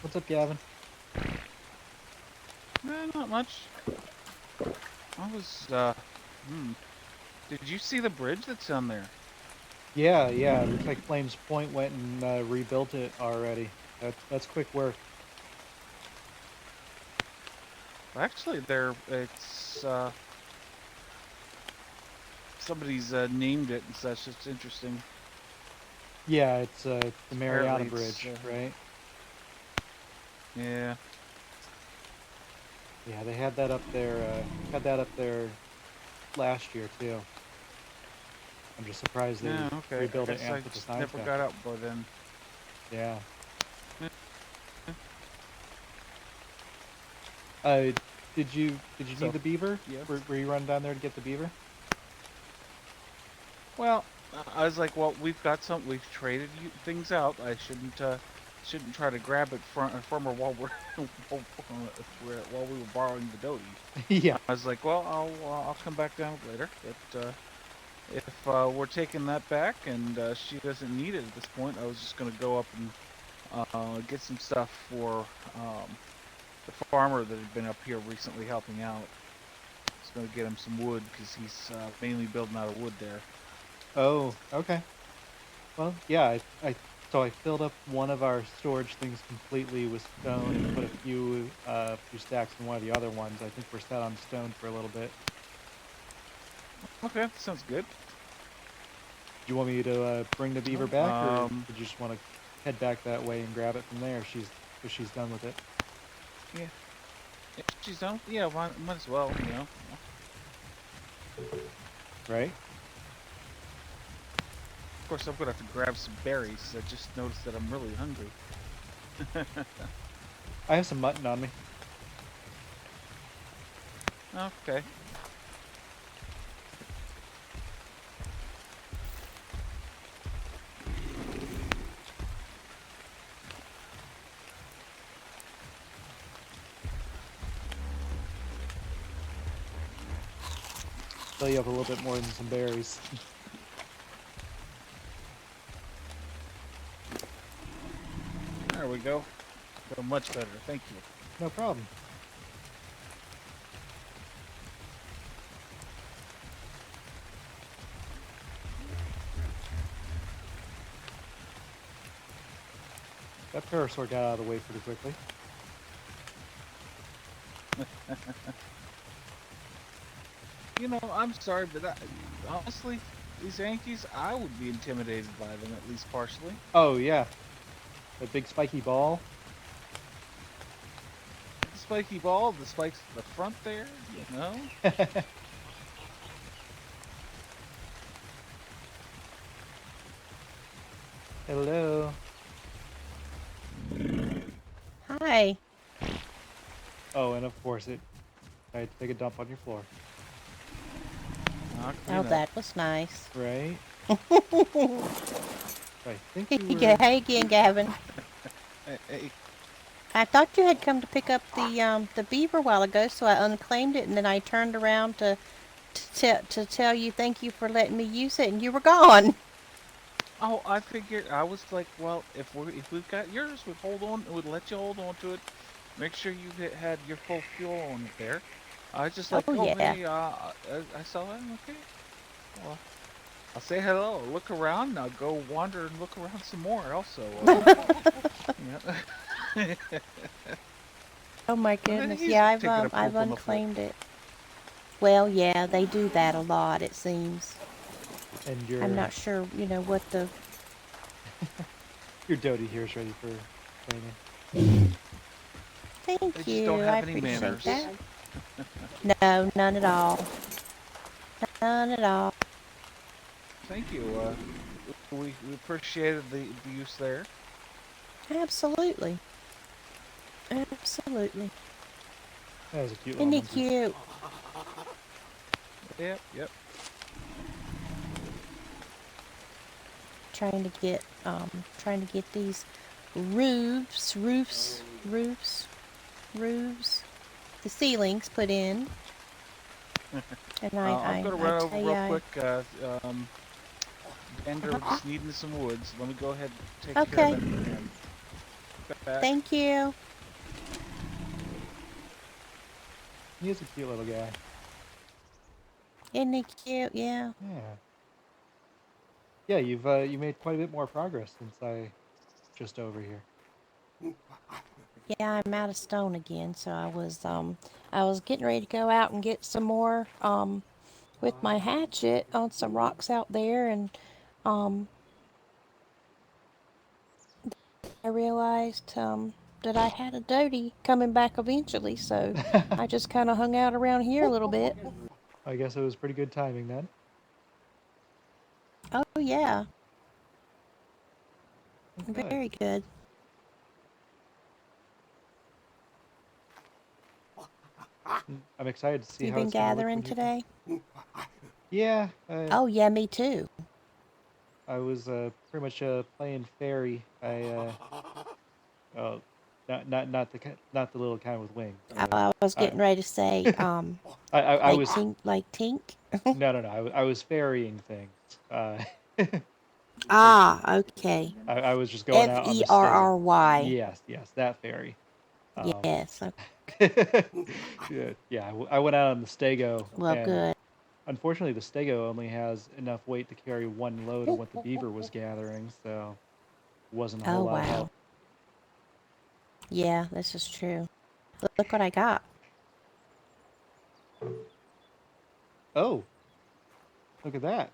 Speaker 1: What's up, Gavin?
Speaker 3: Not much. I was, Did you see the bridge that's on there?
Speaker 1: Yeah, yeah. It looks like Flames Point went and rebuilt it already. That's quick work.
Speaker 3: Actually, it's, somebody's, named it and such. It's interesting.
Speaker 1: Yeah, it's the Mariana
Speaker 3: Apparently it's,
Speaker 1: Bridge, right?
Speaker 3: Yeah.
Speaker 1: Yeah, they had that up there. Had that up there last year too. I'm just surprised they
Speaker 3: Yeah, okay. I
Speaker 1: rebuilt it
Speaker 3: guess
Speaker 1: and
Speaker 3: I
Speaker 1: put the
Speaker 3: just
Speaker 1: signs
Speaker 3: never
Speaker 1: back
Speaker 3: got
Speaker 1: up.
Speaker 3: out by then.
Speaker 1: Yeah.
Speaker 3: Yeah.
Speaker 1: Uh, did you
Speaker 3: So,
Speaker 1: need the beaver?
Speaker 3: yes.
Speaker 1: Were you running down there to get the beaver?
Speaker 3: Well, I was like, well, we've traded things out. I shouldn't try to grab it from her while while we were borrowing the Doty.
Speaker 1: Yeah.
Speaker 3: I was like, well, I'll come back down later. But if we're taking that back and she doesn't need it at this point, I was just gonna go up and get some stuff for the farmer that had been up here recently helping out. I was gonna get him some wood because he's mainly building out of wood there.
Speaker 1: Oh, okay. Well, yeah. So I filled up one of our storage things completely with stone and put a few stacks in one of the other ones. I think we're set on stone for a little bit.
Speaker 3: Okay, sounds good.
Speaker 1: Do you want me to bring the beaver back, or
Speaker 3: Um,
Speaker 1: did you just want to head back that way and grab it from there? If she's done with it,
Speaker 3: yeah. If she's done, yeah, might as well, you know.
Speaker 1: right?
Speaker 3: Of course, I'm gonna have to grab some berries. I just noticed that I'm really hungry.
Speaker 1: I have some mutton on me.
Speaker 3: Okay.
Speaker 1: Fill you up a little bit more than some berries.
Speaker 3: There we go. Feel much better. Thank you.
Speaker 1: No problem. That parasaur got out of the way pretty quickly.
Speaker 3: You know, I'm sorry, but honestly, these Yankees, I would be intimidated by them at least partially.
Speaker 1: Oh yeah, the big spiky ball.
Speaker 3: The spiky ball, the spikes at the front there, you know.
Speaker 1: Hello.
Speaker 6: Hi.
Speaker 1: Oh, and of course I had to take a dump on your floor.
Speaker 6: Oh, that was nice.
Speaker 1: Right? I think you were...
Speaker 6: Yeah, hey again, Gavin.
Speaker 3: Hey,
Speaker 6: I thought you had come to pick up the beaver a while ago, so I unclaimed it, and then I turned around to tell you thank you for letting me use it, and you were gone.
Speaker 3: oh, I figured I was like, well, if we've got yours, we'd let you hold on to it. Make sure you had your full fuel on it there. I was just like,
Speaker 6: Oh, yeah.
Speaker 3: hey, I saw that. Okay, well, I'll say hello, look around, and I'll go wander and look around some more. Also, yeah.
Speaker 6: Oh my
Speaker 3: And then
Speaker 6: goodness.
Speaker 3: he's
Speaker 6: Yeah,
Speaker 3: taking a
Speaker 6: I've
Speaker 3: poop on the floor.
Speaker 6: unclaimed it. Well, yeah, they do that a lot, it seems.
Speaker 1: And
Speaker 6: I'm not sure, what the...
Speaker 1: your Doty here is ready for training.
Speaker 3: They
Speaker 6: Thank
Speaker 3: just
Speaker 6: you,
Speaker 3: don't
Speaker 6: I
Speaker 3: have any
Speaker 6: appreciate
Speaker 3: manners.
Speaker 6: that. No, none at all. None at all.
Speaker 3: Thank you. We appreciated the use there.
Speaker 6: Absolutely. Absolutely.
Speaker 1: That was a cute
Speaker 6: Isn't
Speaker 1: little
Speaker 6: he
Speaker 1: monkey.
Speaker 6: cute?
Speaker 3: Yep.
Speaker 6: Trying to get these roofs, the ceilings put in. And
Speaker 3: I'm gonna run over
Speaker 6: tell
Speaker 3: real
Speaker 6: ya,
Speaker 3: quick. Bender just needing some wood, so let me go ahead and take care
Speaker 6: Okay.
Speaker 3: of that for him. back.
Speaker 6: Thank you.
Speaker 1: He is a cute little guy.
Speaker 6: Isn't he cute? Yeah.
Speaker 1: Yeah. Yeah, you made quite a bit more progress since I just over here.
Speaker 6: Yeah, I'm out of stone again, so I was getting ready to go out and get some more with my hatchet on some rocks out there, and um I realized that I had a doty coming back eventually, so I just kind of hung out around here a little bit.
Speaker 1: I guess it was pretty good timing then.
Speaker 6: Oh yeah,
Speaker 1: Good.
Speaker 6: very good.
Speaker 1: I'm excited to see
Speaker 6: You
Speaker 1: how
Speaker 6: been
Speaker 1: it's gonna look
Speaker 6: gathering
Speaker 1: when you.
Speaker 6: today?
Speaker 1: Yeah,
Speaker 6: Oh yeah, me too.
Speaker 1: I was pretty much playing fairy. Oh, not the little kind with wings.
Speaker 6: I was
Speaker 1: I
Speaker 6: getting ready to say
Speaker 1: I
Speaker 6: like
Speaker 1: was
Speaker 6: Tink.
Speaker 1: no. I was ferrying things.
Speaker 6: Ah, okay.
Speaker 1: I was just going out on the stego.
Speaker 6: Ferry.
Speaker 1: Yes, that fairy. Um,
Speaker 6: Yes.
Speaker 1: yeah, I went out on the stego,
Speaker 6: Well,
Speaker 1: and
Speaker 6: good.
Speaker 1: unfortunately, the stego only has enough weight to carry one load of what the beaver was gathering, so it wasn't a whole
Speaker 6: Oh
Speaker 1: lot of
Speaker 6: wow.
Speaker 1: help.
Speaker 6: Yeah, this is true. Look what I got.
Speaker 1: Oh, look at that!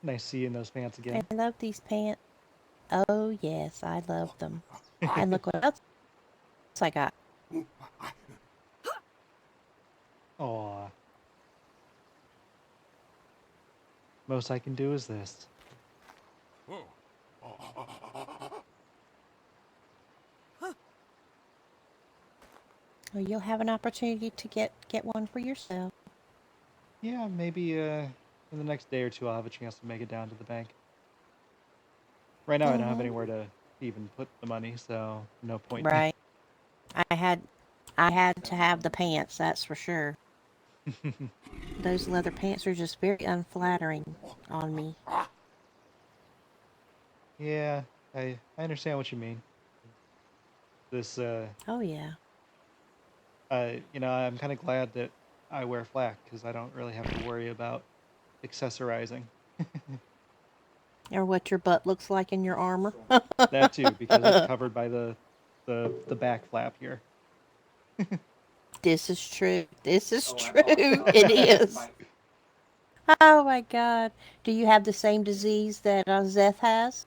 Speaker 1: Nice seeing those pants
Speaker 6: I
Speaker 1: again.
Speaker 6: love these pants. Oh yes, I love them. And look what else I got.
Speaker 1: Aw, most I can do is this.
Speaker 6: Well, you'll have an opportunity to get one for yourself.
Speaker 1: Yeah, maybe in the next day or two, I'll have a chance to make it down to the bank. Right now, I don't have
Speaker 6: Mhm.
Speaker 1: anywhere to even put the money, so no point.
Speaker 6: Right. I had I had to have the pants, that's for sure. Those leather pants are just very unflattering on me.
Speaker 1: Yeah, I understand what you mean. This
Speaker 6: Oh yeah.
Speaker 1: I'm kind of glad that I wear flak because I don't really have to worry about accessorizing.
Speaker 6: Or what your butt looks like in your armor.
Speaker 1: That too, because it's covered by the back flap here.
Speaker 6: This is true. This is true. It is. Oh my god. Do you have the same disease that Zeth has?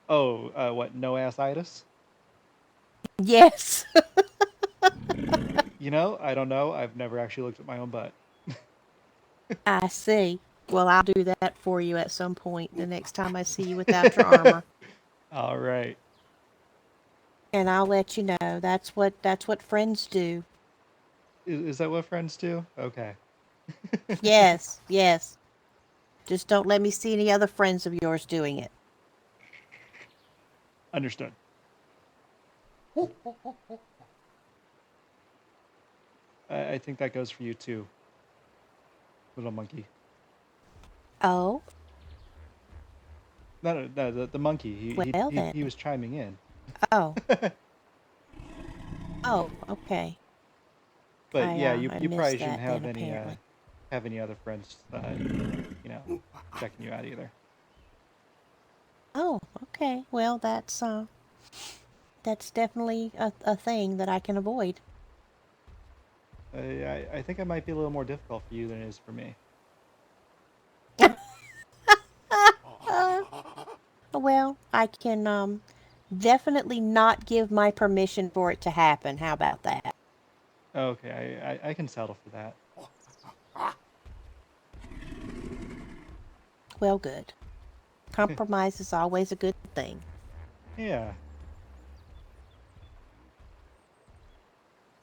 Speaker 1: Oh, what? No assitis?
Speaker 6: Yes.
Speaker 1: I don't know. I've never actually looked at my own butt.
Speaker 6: I see. Well, I'll do that for you at some point the next time I see you without your armor.
Speaker 1: All right.
Speaker 6: And I'll let you know. That's what friends do.
Speaker 1: Is that what friends do? Okay.
Speaker 6: Yes, yes. Just don't let me see any other friends of yours doing it.
Speaker 1: Understood. I think that goes for you too, little monkey.
Speaker 6: Oh,
Speaker 1: No, the monkey.
Speaker 6: well
Speaker 1: He
Speaker 6: then.
Speaker 1: was chiming in.
Speaker 6: Oh, oh, okay.
Speaker 1: But yeah,
Speaker 6: I
Speaker 1: you probably
Speaker 6: missed
Speaker 1: shouldn't
Speaker 6: that then apparently.
Speaker 1: have any other friends you know checking you out either.
Speaker 6: Oh, okay. Well, that's definitely a thing that I can avoid.
Speaker 1: I think it might be a little more difficult for you than it is for me.
Speaker 6: Uh, well, I can definitely not give my permission for it to happen. How about that?
Speaker 1: Okay, I can settle for that.
Speaker 6: Well, good. Compromise is always a good thing.
Speaker 1: Yeah.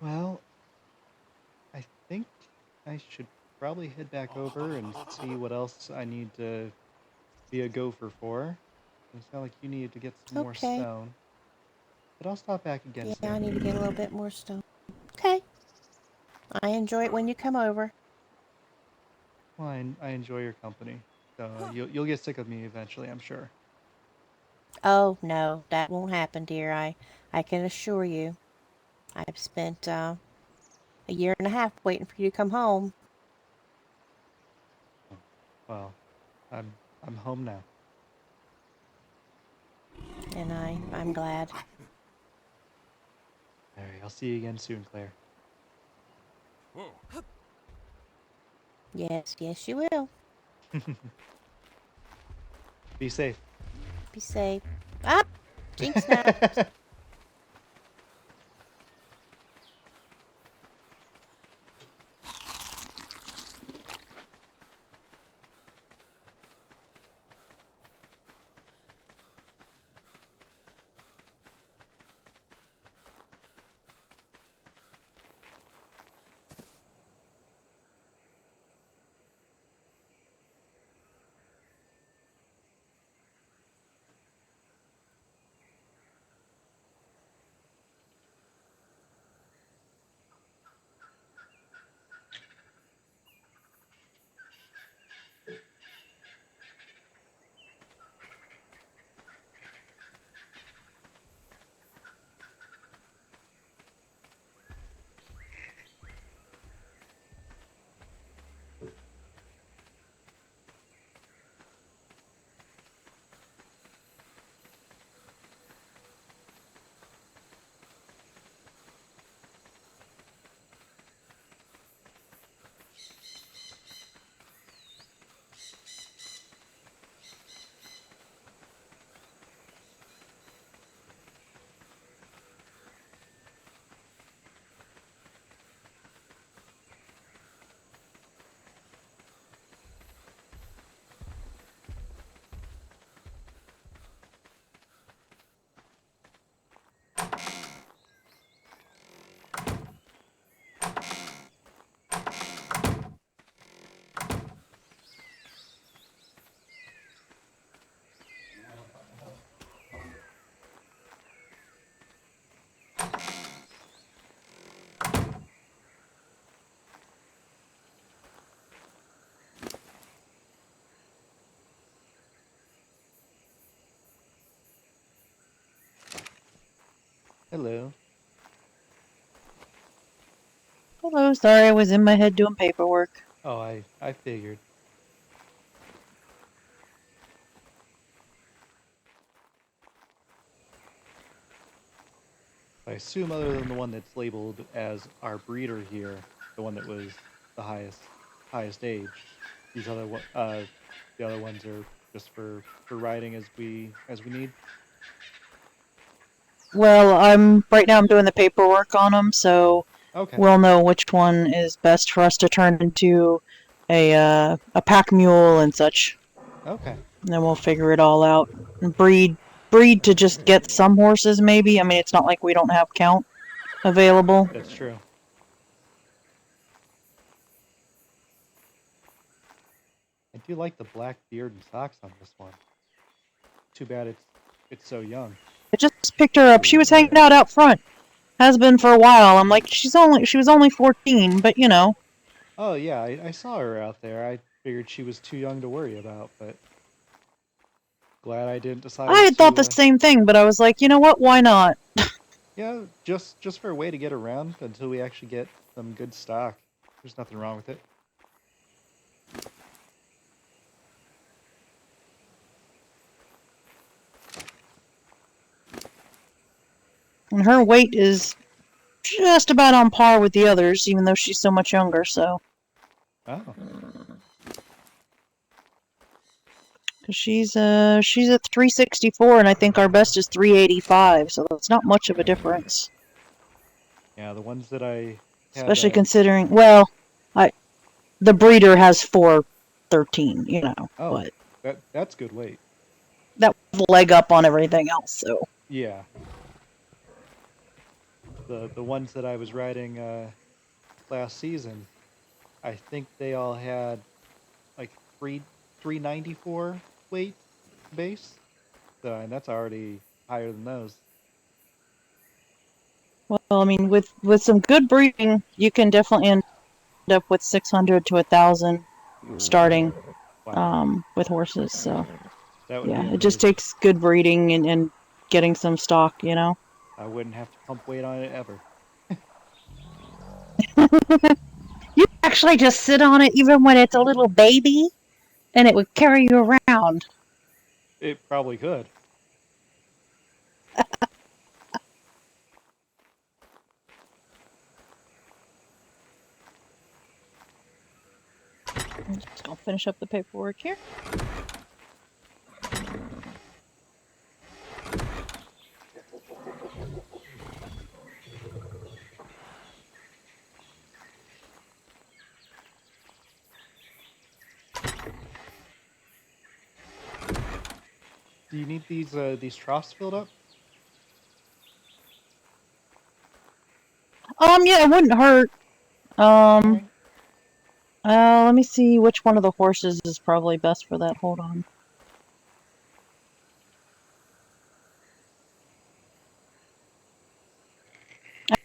Speaker 1: Well, I think I should probably head back over and see what else I need to be a gopher for. It sounds like you needed to get some more
Speaker 6: Okay.
Speaker 1: stone, but I'll stop back again
Speaker 6: Yeah, I
Speaker 1: soon.
Speaker 6: need to get a little bit more stone. Okay. I enjoy it when you come over.
Speaker 1: Well, I enjoy your company, so you'll get sick of me eventually, I'm sure.
Speaker 6: Oh no, that won't happen, dear. I can assure you. I've spent a year and a half waiting for you to come home.
Speaker 1: Oh, well, I'm home now.
Speaker 6: And I'm glad.
Speaker 1: All right, I'll see you again soon, Claire.
Speaker 6: Yes, yes, you will.
Speaker 1: Be safe.
Speaker 6: Be safe. Ah, jinx snaps.
Speaker 1: Hello.
Speaker 2: Hello, sorry, I was in my head doing paperwork.
Speaker 1: Oh, I figured. I assume other than the one that's labeled as our breeder here, the one that was the highest age, these other the other ones are just for riding as we need.
Speaker 2: Well, right now I'm doing the paperwork on them, so
Speaker 1: Okay.
Speaker 2: we'll know which one is best for us to turn into a pack mule and such.
Speaker 1: Okay.
Speaker 2: And then we'll figure it all out. And breed to just get some horses, maybe. I mean, it's not like we don't have count available.
Speaker 1: That's true. I do like the black beard and socks on this one. Too bad it's so young.
Speaker 2: I just picked her up. She was hanging out front. Has been for a while. I'm like, she was only 14, but you know.
Speaker 1: Oh yeah, I saw her out there. I figured she was too young to worry about, but glad I didn't
Speaker 2: I
Speaker 1: decide
Speaker 2: had thought the
Speaker 1: to.
Speaker 2: same thing, but I was like, you know what? Why not?
Speaker 1: Yeah, just for a way to get around until we actually get some good stock. There's nothing wrong with it.
Speaker 2: And her weight is just about on par with the others, even though she's so much younger. So,
Speaker 1: Oh,
Speaker 2: cause she's at 364, and I think our best is 385. So that's not much of a difference,
Speaker 1: yeah, the ones that I had.
Speaker 2: especially considering. Well, I the breeder has 413, you know,
Speaker 1: Oh,
Speaker 2: but
Speaker 1: that's good weight.
Speaker 2: that was a leg up on everything else. So,
Speaker 1: Yeah, the ones that I was riding last season, I think they all had like 394 weight base. So and that's already higher than those.
Speaker 2: well, I mean, with some good breeding, you can definitely end up with 600 to 1,000 starting
Speaker 1: Wow.
Speaker 2: with horses. So.
Speaker 1: That would be
Speaker 2: Yeah, it
Speaker 1: amazing.
Speaker 2: just takes good breeding and getting some stock, you know.
Speaker 1: I wouldn't have to pump weight on it ever.
Speaker 2: You actually just sit on it even when it's a little baby, and it would carry you around.
Speaker 1: It probably could.
Speaker 2: I'm just gonna finish up the paperwork here.
Speaker 1: Do you need these troughs filled up?
Speaker 2: Yeah, it wouldn't hurt.
Speaker 1: Alright.
Speaker 2: Let me see which one of the horses is probably best for that. Hold on.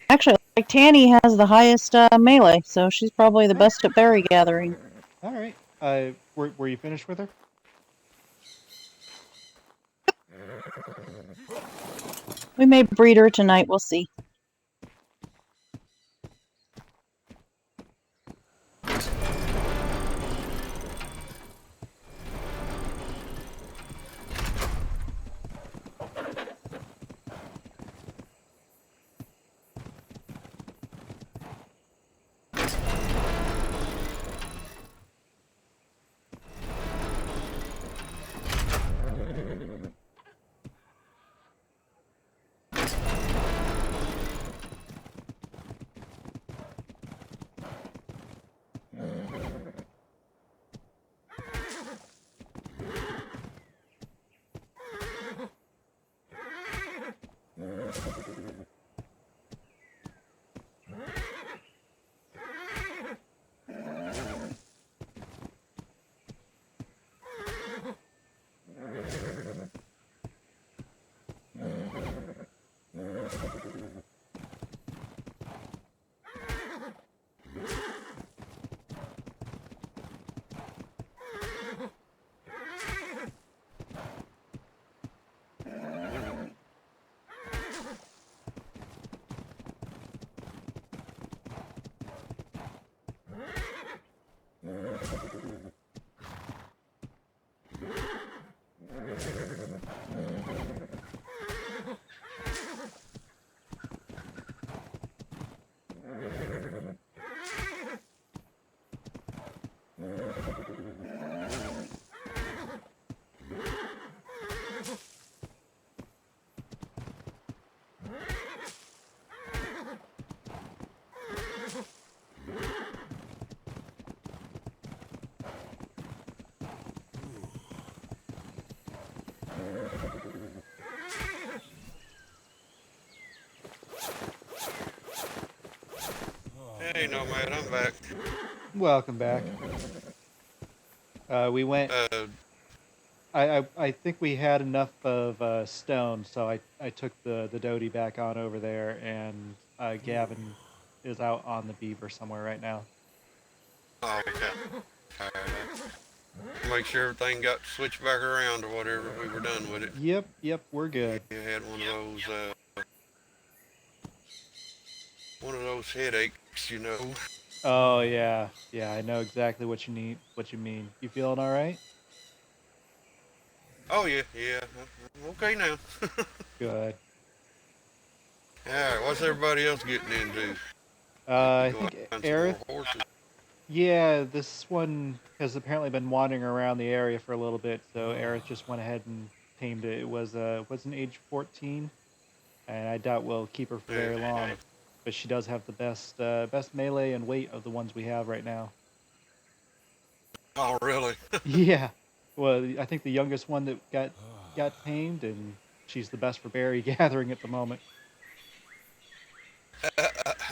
Speaker 2: Actually, like Tanny has the highest melee, so she's probably the best at berry gathering.
Speaker 1: Alright. Were you finished with her?
Speaker 2: We may breed her tonight. We'll see.
Speaker 4: Hey, Nomad, I'm back.
Speaker 1: Welcome back. We went. I think we had enough of stone, so I took the Doty back on over there, and Gavin is out on the beaver somewhere right now.
Speaker 4: Oh, okay. Make sure everything got switched back around or whatever. We were done with it.
Speaker 1: Yep, we're good.
Speaker 4: You had one of those headaches, you know.
Speaker 1: Oh yeah, I know exactly what you need, what you mean. You feeling all right?
Speaker 4: Oh yeah. I'm okay now.
Speaker 1: Good.
Speaker 4: All right, what's everybody else getting into?
Speaker 1: I
Speaker 4: Go
Speaker 1: think
Speaker 4: find some
Speaker 1: Aerith.
Speaker 4: more horses.
Speaker 1: Yeah, this one has apparently been wandering around the area for a little bit, so Aerith just went ahead and tamed it. It was an age 14, and I doubt we'll keep her for very long. But she does have the best melee and weight of the ones we have right now.
Speaker 4: Oh really?
Speaker 1: Yeah. Well, I think the youngest one that got tamed, and she's the best for berry gathering at the moment.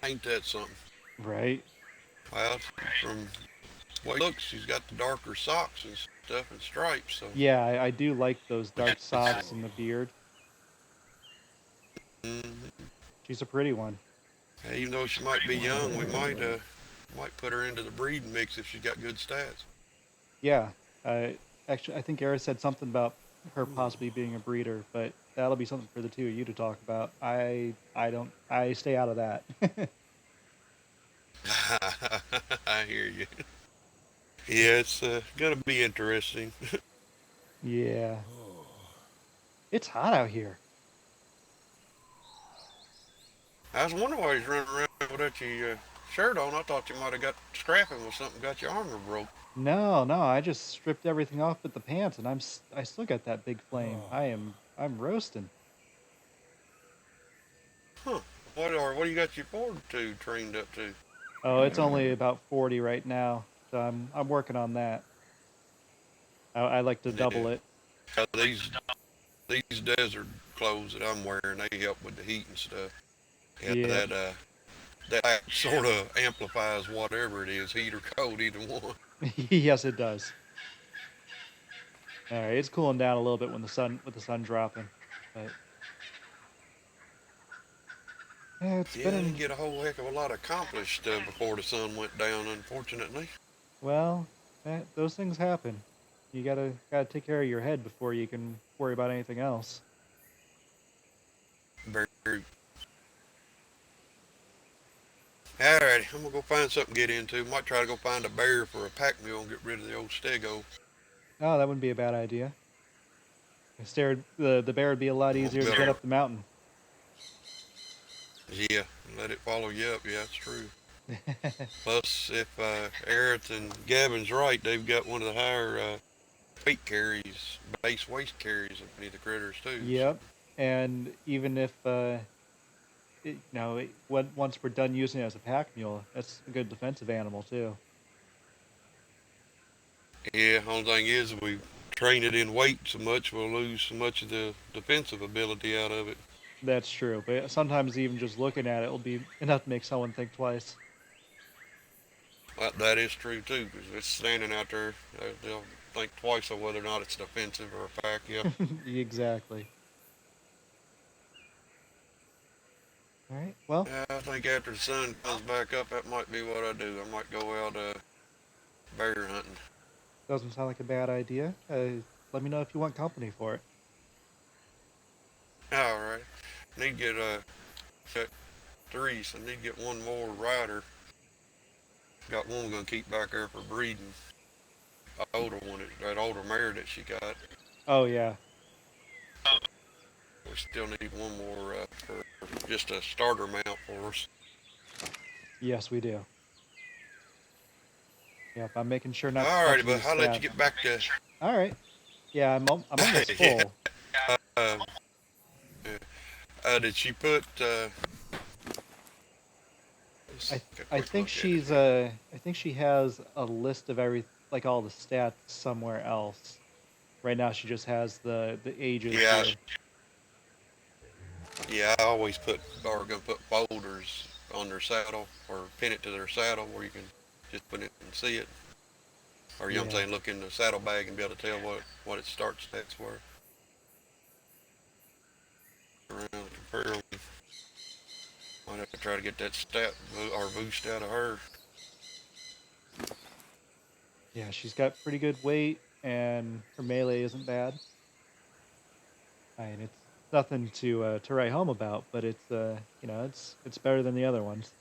Speaker 4: Ain't that something?
Speaker 1: Right.
Speaker 4: Well, from what it looks, she's got the darker socks and stuff and stripes. So
Speaker 1: Yeah, I do like those dark socks and the beard. She's a pretty one.
Speaker 4: even though she might be young, we might put her into the breeding mix if she's got good stats.
Speaker 1: Yeah. Actually, I think Era said something about her possibly being a breeder, but that'll be something for the two of you to talk about. I stay out of that.
Speaker 4: I hear you. Yeah, it's gonna be interesting.
Speaker 1: Yeah. It's hot out here.
Speaker 4: I was wondering why he's running around without your shirt on. I thought you might have got scrapping with something, got your armor broke.
Speaker 1: No, no, I just stripped everything off but the pants, and I still got that big flame. I'm roasting.
Speaker 4: Huh. What do you got your board to trained up to?
Speaker 1: Oh, it's only about 40 right now, so I'm working on that. I like to
Speaker 4: Yeah.
Speaker 1: double it.
Speaker 4: These desert clothes that I'm wearing, they help with the heat and stuff. Yeah,
Speaker 1: Yep.
Speaker 4: that sort of amplifies whatever it is, heat or cold, either one.
Speaker 1: Yes, it does. All right, it's cooling down a little bit when with the sun dropping, but yeah, it's
Speaker 4: Yeah,
Speaker 1: been
Speaker 4: I didn't
Speaker 1: an
Speaker 4: get a whole heck of a lot accomplished before the sun went down, unfortunately.
Speaker 1: well, those things happen. You gotta take care of your head before you can worry about anything else.
Speaker 4: Very. Alrighty, I'm gonna go find something to get into. Might try to go find a bear for a pack mule and get rid of the old stego.
Speaker 1: Oh, that wouldn't be a bad idea. The bear would be a lot
Speaker 4: I'm
Speaker 1: easier to
Speaker 4: gonna
Speaker 1: get
Speaker 4: build
Speaker 1: up the mountain.
Speaker 4: Yeah, let it follow you up. Yeah, that's true. Plus, if Aerith and Gavin's right, they've got one of the higher weight carries, base waist carries of any of the critters too. So.
Speaker 1: Yep. And even if once we're done using it as a pack mule, that's a good defensive animal too.
Speaker 4: Yeah, only thing is, if we train it in weight so much, we'll lose so much of the defensive ability out of it.
Speaker 1: That's true, but sometimes even just looking at it will be enough to make someone think twice.
Speaker 4: That is true too, because if it's standing out there, they'll think twice on whether or not it's defensive or a pack. Yeah.
Speaker 1: Exactly. All right. Well,
Speaker 4: Yeah, I think after the sun comes back up, that might be what I do. I might go out bear hunting.
Speaker 1: doesn't sound like a bad idea. Let me know if you want company for it.
Speaker 4: All right. Need to get got three, so I need to get one more rider. Got one we're gonna keep back there for breeding. Older one, that older mare that she got.
Speaker 1: Oh yeah.
Speaker 4: We still need one more for just a starter mount for us.
Speaker 1: Yes, we do. Yep. I'm making sure not to touch
Speaker 4: Alrighty, but
Speaker 1: these
Speaker 4: I'll let you
Speaker 1: stats.
Speaker 4: get back to.
Speaker 1: All right. Yeah, I'm almost
Speaker 4: Yeah.
Speaker 1: full.
Speaker 4: Uh, did she put? Let's
Speaker 1: I
Speaker 4: take a
Speaker 1: I
Speaker 4: quick
Speaker 1: think
Speaker 4: look at it
Speaker 1: she's
Speaker 4: here.
Speaker 1: I think she has a list of like all the stats somewhere else. Right now she just has the ages
Speaker 4: Yeah,
Speaker 1: here.
Speaker 4: yeah. I always gonna put folders on their saddle or pin it to their saddle where you can just put it and see it. Or you know what I'm
Speaker 1: Yeah.
Speaker 4: saying, look in the saddlebag and be able to tell what its start stats were. Around and compare them. Might have to try to get that stat or boost out of her.
Speaker 1: Yeah, she's got pretty good weight and her melee isn't bad. I mean, it's nothing to write home about, but it's better than the other ones.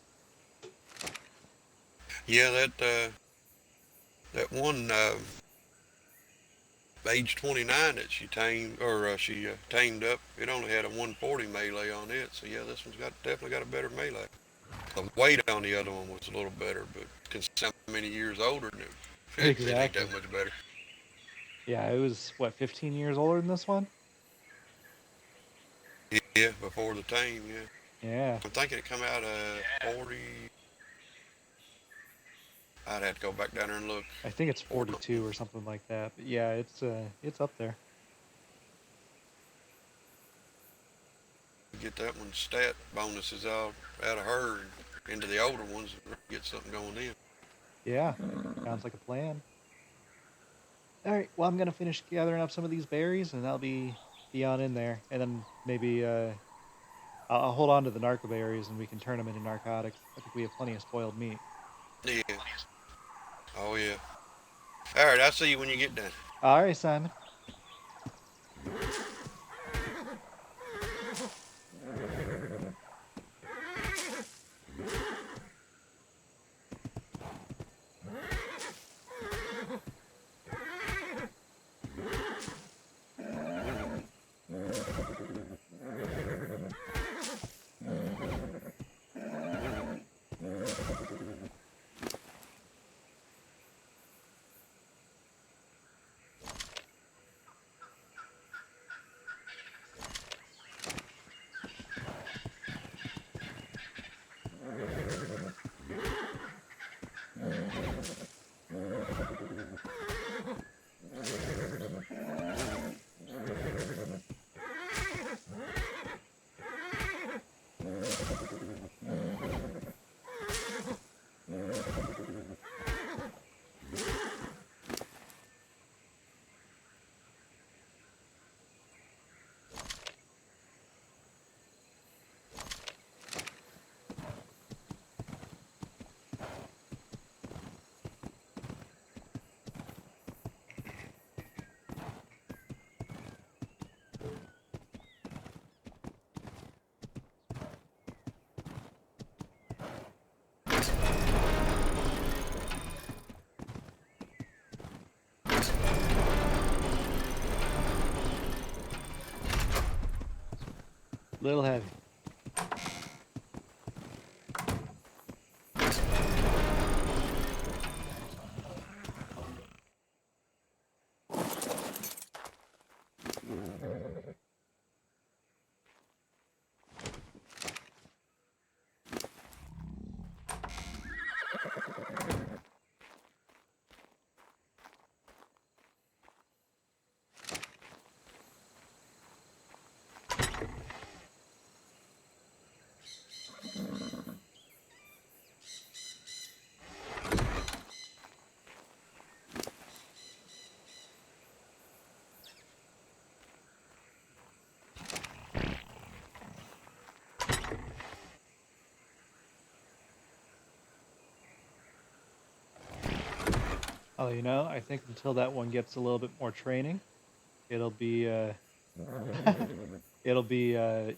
Speaker 4: Yeah, that one age 29 that she tamed or she tamed up, it only had a 140 melee on it. So yeah, this one's definitely got a better melee. The weight on the other one was a little better, but considering how many years older than it ain't
Speaker 1: Exactly.
Speaker 4: that much better.
Speaker 1: Yeah, it was what 15 years older than this one.
Speaker 4: Yeah, before the tame, yeah.
Speaker 1: Yeah,
Speaker 4: I'm thinking it come out 40. I'd have to go back down there and look.
Speaker 1: I think it's
Speaker 4: Or
Speaker 1: 42 or something like that. But yeah, it's up there.
Speaker 4: get that one stat bonuses out of her and into the older ones and get something going in.
Speaker 1: Yeah, sounds like a plan. All right, well I'm gonna finish gathering up some of these berries and I'll be on in there, and then maybe I'll hold on to the narco berries and we can turn them into narcotics. I think we have plenty of spoiled meat.
Speaker 4: Yeah. Oh yeah. All right. I'll see you when you get done.
Speaker 1: All right, Simon. Little heavy. Oh, you know, I think until that one gets a little bit more training, it'll be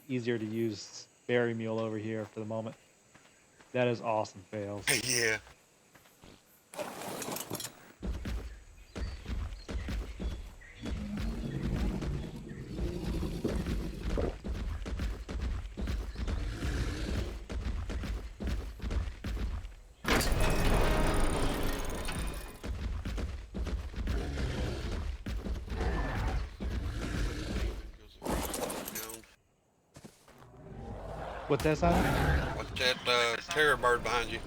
Speaker 1: easier to use Berry Mule over here for the moment. That is awesome, Fails.
Speaker 4: Yeah.
Speaker 1: What's that sound?
Speaker 4: What's that terror bird behind you?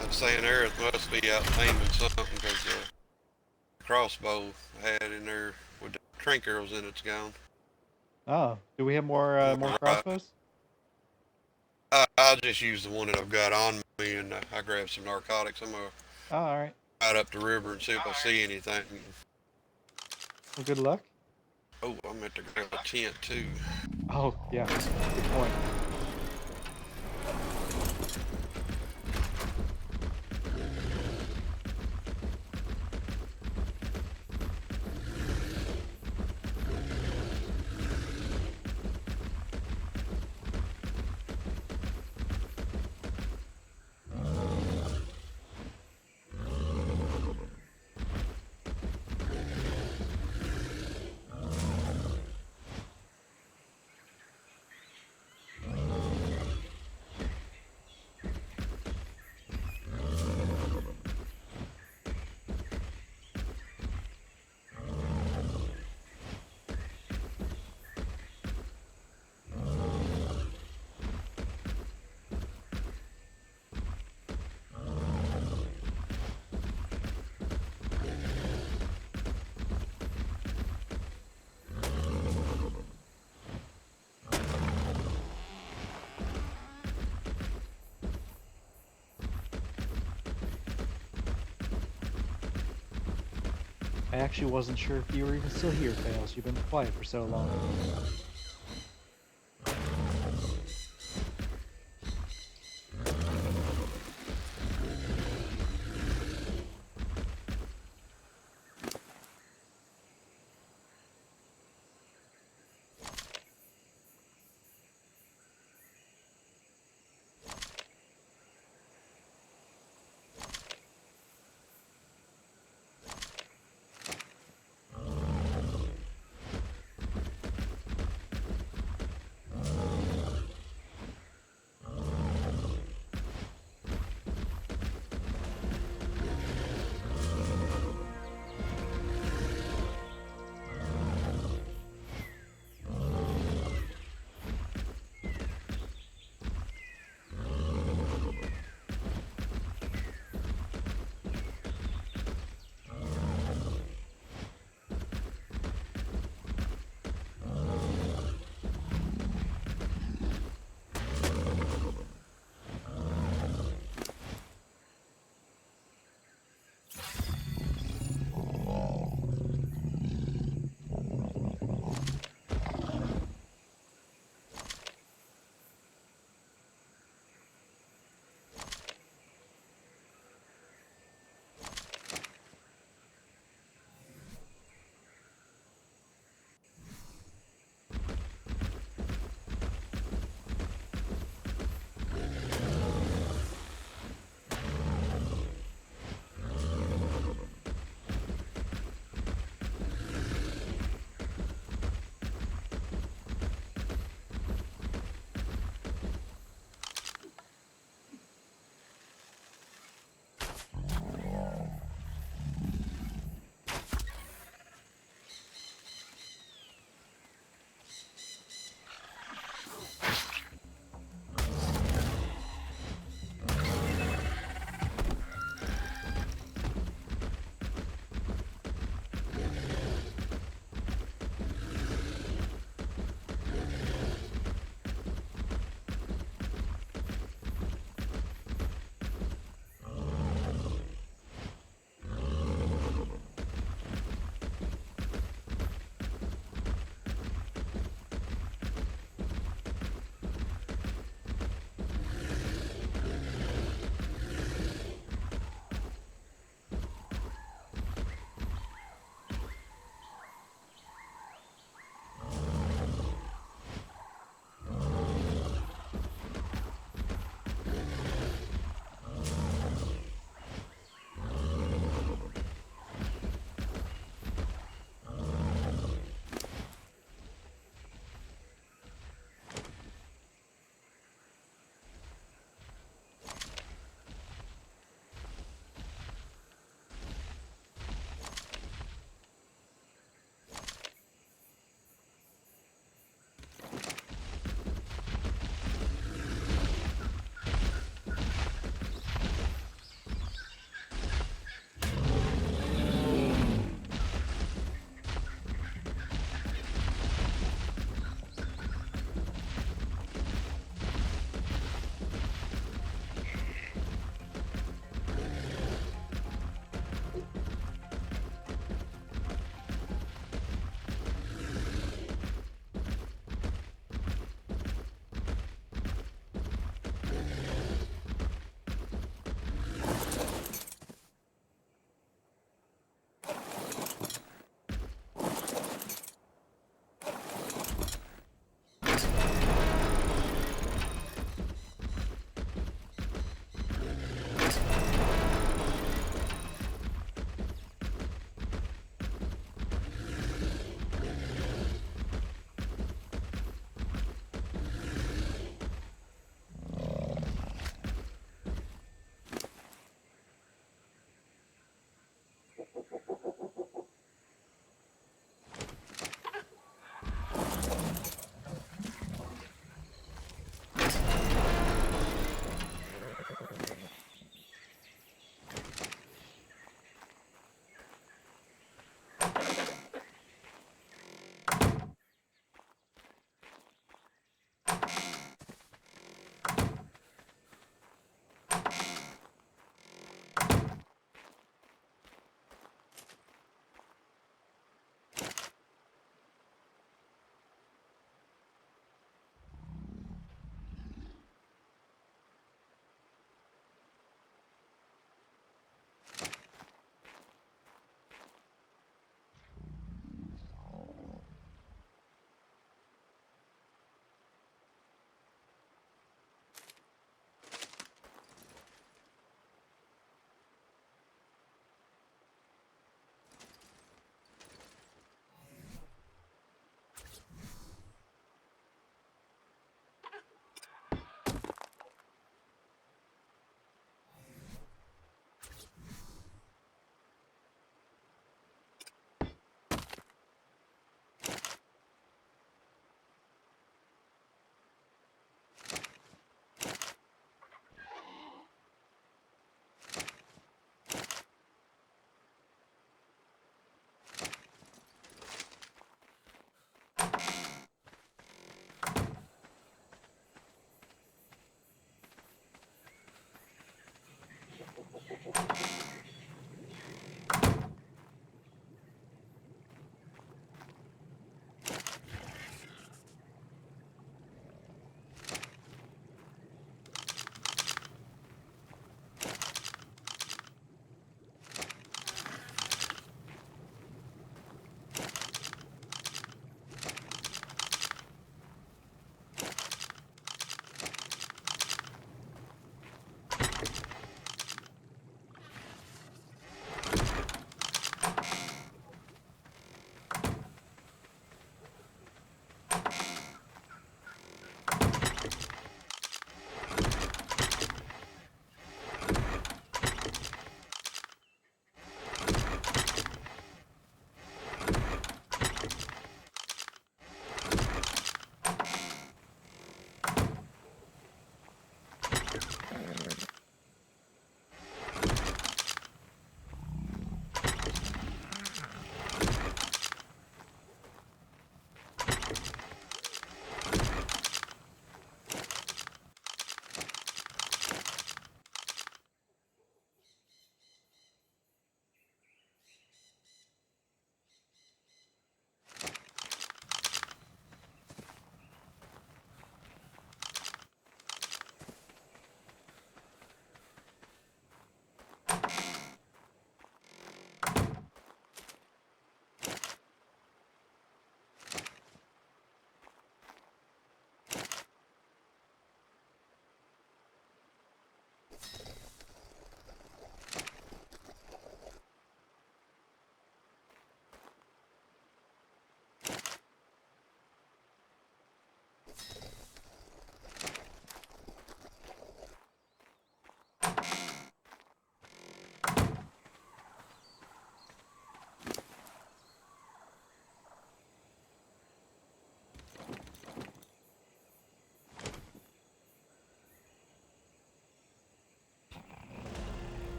Speaker 4: I'm saying Aerith must be out aiming something because the crossbow I had in there with the trink arrows in it's gone.
Speaker 1: Oh, do we have more more crossbows?
Speaker 4: I'll just use the one that I've got on me, and I grabbed some narcotics. I'm gonna
Speaker 1: Oh, all right.
Speaker 4: ride up the river and see if I see anything.
Speaker 1: Well, good luck.
Speaker 4: Oh, I meant to grab a tent too.
Speaker 1: Oh, yeah. Good point. I actually wasn't sure if you were even still here, Fails. You've been quiet for so long.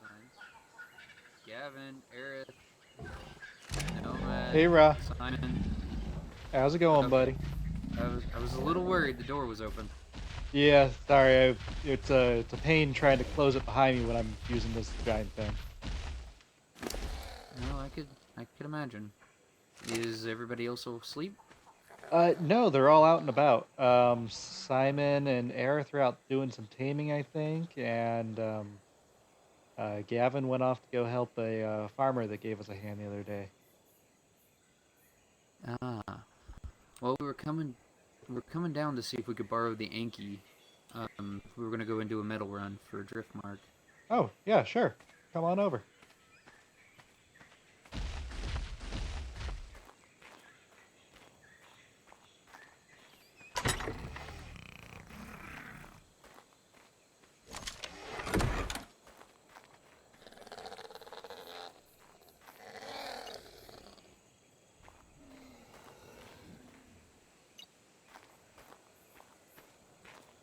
Speaker 8: signs. Gavin, Aerith, Nomad,
Speaker 1: Hey, Ra.
Speaker 8: Simon.
Speaker 1: How's it going,
Speaker 8: Okay.
Speaker 1: buddy?
Speaker 8: I was a little worried the door was open.
Speaker 1: Yeah, sorry. It's a pain trying to close it behind me when I'm using this giant thing.
Speaker 8: No, I could imagine. Is everybody else asleep?
Speaker 1: No, they're all out and about. Simon and Aerith are out doing some taming, I think, and Gavin went off to go help a farmer that gave us a hand the other day.
Speaker 8: Ah. Well, we were coming down to see if we could borrow the Anki. We were gonna go and do a metal run for Driftmark.
Speaker 1: Oh, yeah, sure. Come on over.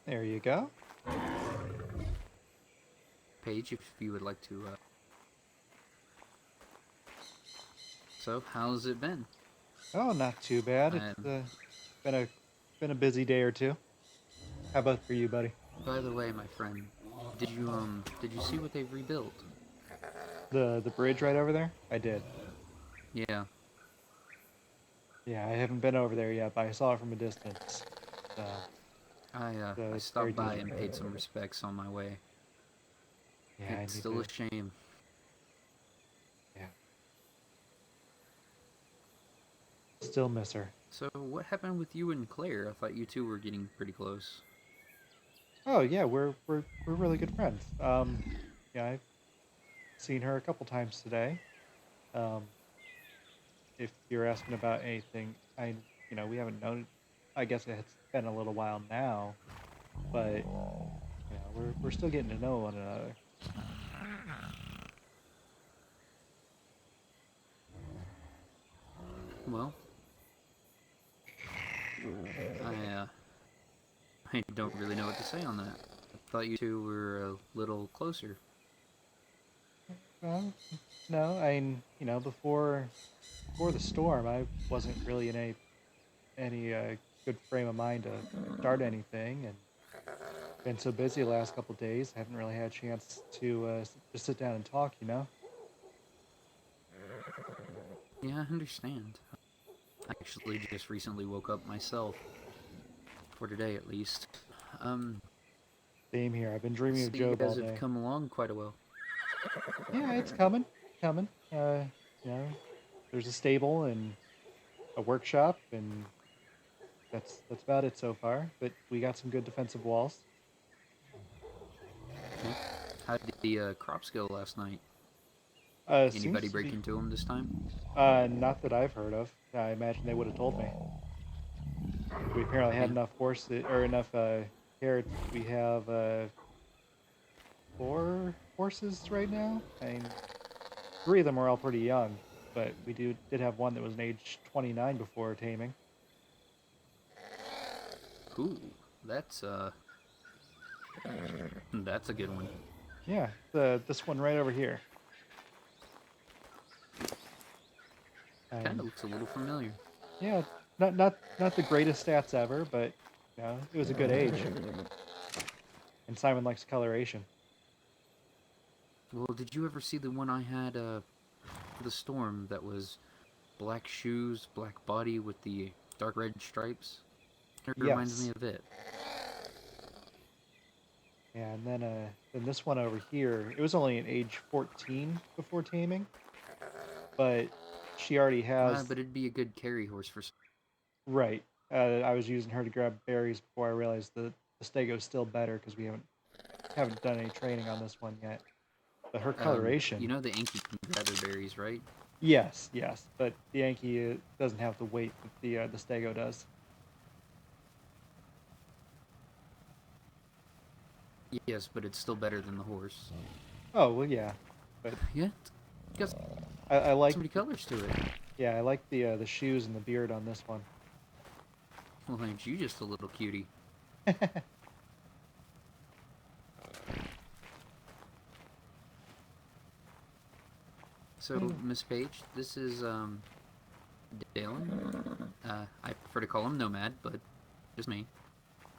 Speaker 1: There you go.
Speaker 8: Paige, if you would like to. So, how's it been?
Speaker 1: Oh, not too bad. It's been a busy day or two. How about for you, buddy?
Speaker 8: By the way, my friend, did you see what they've rebuilt?
Speaker 1: The bridge right over there? I did.
Speaker 8: Yeah.
Speaker 1: Yeah, I haven't been over there yet, but I saw it from a distance. So,
Speaker 8: I
Speaker 1: it's very
Speaker 8: stopped by
Speaker 1: decent.
Speaker 8: and paid some respects on my way.
Speaker 1: Yeah,
Speaker 8: It's
Speaker 1: I need
Speaker 8: still
Speaker 1: to.
Speaker 8: a shame.
Speaker 1: Yeah. Still miss her.
Speaker 8: So, what happened with you and Claire? I thought you two were getting pretty close.
Speaker 1: Oh yeah, we're really good friends. Yeah, I've seen her a couple times today. Um, if you're asking about anything, we haven't known. I guess it's been a little while now, but we're still getting to know one another.
Speaker 8: Well, I don't really know what to say on that. I thought you two were a little closer.
Speaker 1: Well, no, before the storm, I wasn't really in any good frame of mind to start anything, and been so busy the last couple days, haven't really had a chance to just sit down and talk.
Speaker 8: Yeah, I understand. I actually just recently woke up myself. For today, at least.
Speaker 1: Same here. I've been dreaming
Speaker 8: So
Speaker 1: of
Speaker 8: you
Speaker 1: Job all
Speaker 8: guys have
Speaker 1: day.
Speaker 8: come along quite a well.
Speaker 1: Yeah, it's coming. There's a stable and a workshop, and that's about it so far. But we got some good defensive walls.
Speaker 8: Yeah. How did the crops go last night?
Speaker 1: Seems
Speaker 8: Anybody
Speaker 1: to
Speaker 8: break
Speaker 1: be
Speaker 8: into them this time?
Speaker 1: not that I've heard of. I imagine they would have told me. We apparently had
Speaker 8: Yeah.
Speaker 1: enough horses or enough carrots. We have 4 horses right now. I mean, 3 of them are all pretty young, but we did have one that was an age 29 before taming.
Speaker 8: Ooh, that's that's a good one.
Speaker 1: Yeah, this one right over here.
Speaker 8: Kind of looks a little familiar.
Speaker 1: Yeah, not the greatest stats ever, but it was a good age. And Simon likes coloration.
Speaker 8: Well, did you ever see the one I had for the storm that was black shoes, black body with the dark red stripes? It reminds me
Speaker 1: Yes.
Speaker 8: of it.
Speaker 1: Yeah, and then this one over here, it was only an age 14 before taming, but she already has.
Speaker 8: But it'd be a good carry horse for.
Speaker 1: Right. I was using her to grab berries before I realized the Stego's still better because we haven't done any training on this one yet. But her coloration.
Speaker 8: You know the Anki can gather berries, right?
Speaker 1: Yes, but the Yankee doesn't have the weight that the Stego does.
Speaker 8: Yes, but it's still better than the horse.
Speaker 1: Oh well, yeah, but
Speaker 8: Yeah, it's got
Speaker 1: I like.
Speaker 8: so many colors to it.
Speaker 1: Yeah, I like the shoes and the beard on this one.
Speaker 8: Well, ain't you just a little cutie? So, Miss Page, this is Dalen. I prefer to call him Nomad, but just me.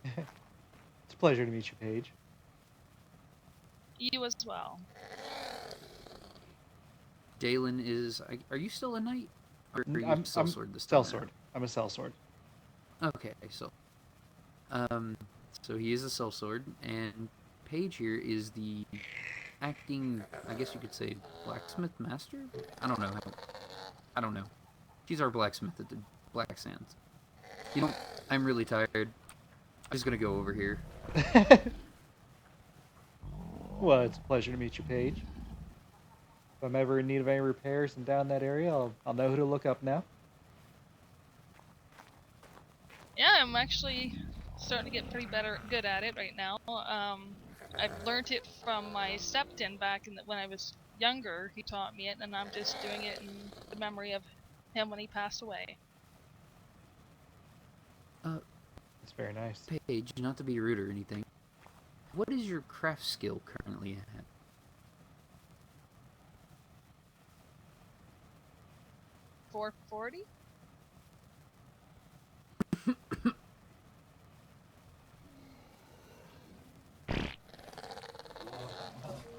Speaker 1: It's a pleasure to meet you, Paige.
Speaker 9: You as well.
Speaker 8: Dalen is. Are you still a knight? Or are you
Speaker 1: I'm
Speaker 8: sellsword this time?
Speaker 1: sellsword. I'm a sellsword.
Speaker 8: Okay, so. So he is a sellsword, and Paige here is the acting, I guess you could say, blacksmith master? I don't know. I don't know. She's our blacksmith at the Black Sands. You know, I'm really tired. I'm just gonna go over here.
Speaker 1: Well, it's a pleasure to meet you, Paige. If I'm ever in need of any repairs and down that area, I'll know who to look up now.
Speaker 9: Yeah, I'm actually starting to get pretty good at it right now. I've learned it from my stepdad back when I was younger. He taught me it, and I'm just doing it in the memory of him when he passed away.
Speaker 1: It's very nice.
Speaker 8: Paige, not to be rude or anything, what is your craft skill currently at?
Speaker 9: 440?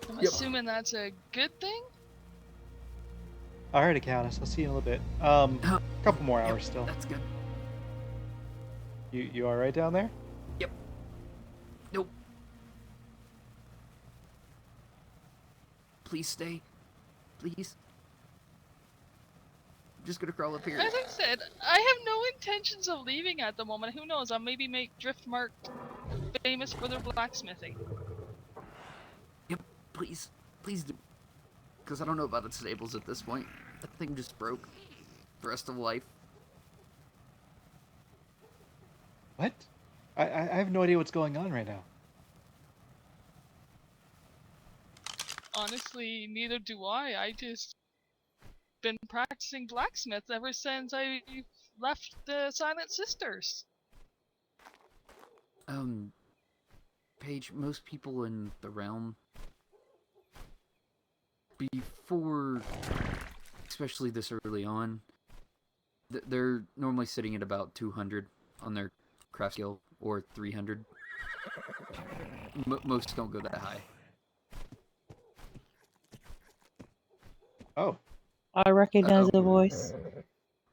Speaker 9: I'm assuming that's a good thing?
Speaker 1: Alrighty, Countess. I'll see you in a little bit. Couple more hours still.
Speaker 8: That's good.
Speaker 1: You alright down there?
Speaker 8: Yep. Nope. Please stay. Please. I'm just gonna crawl up here.
Speaker 9: As I said, I have no intentions of leaving at the moment. Who knows? I'll maybe make Driftmark famous for their blacksmithing.
Speaker 8: Yep. Please. Please do. Because I don't know about its stables at this point. That thing just broke. The rest of life.
Speaker 1: What? I have no idea what's going on right now.
Speaker 9: Honestly, neither do I. I just been practicing blacksmith ever since I left the Silent Sisters.
Speaker 8: Paige, most people in the realm, before, especially this early on, they're normally sitting at about 200 on their craft skill, or 300. Most don't go that high.
Speaker 1: Oh.
Speaker 2: I recognize the voice.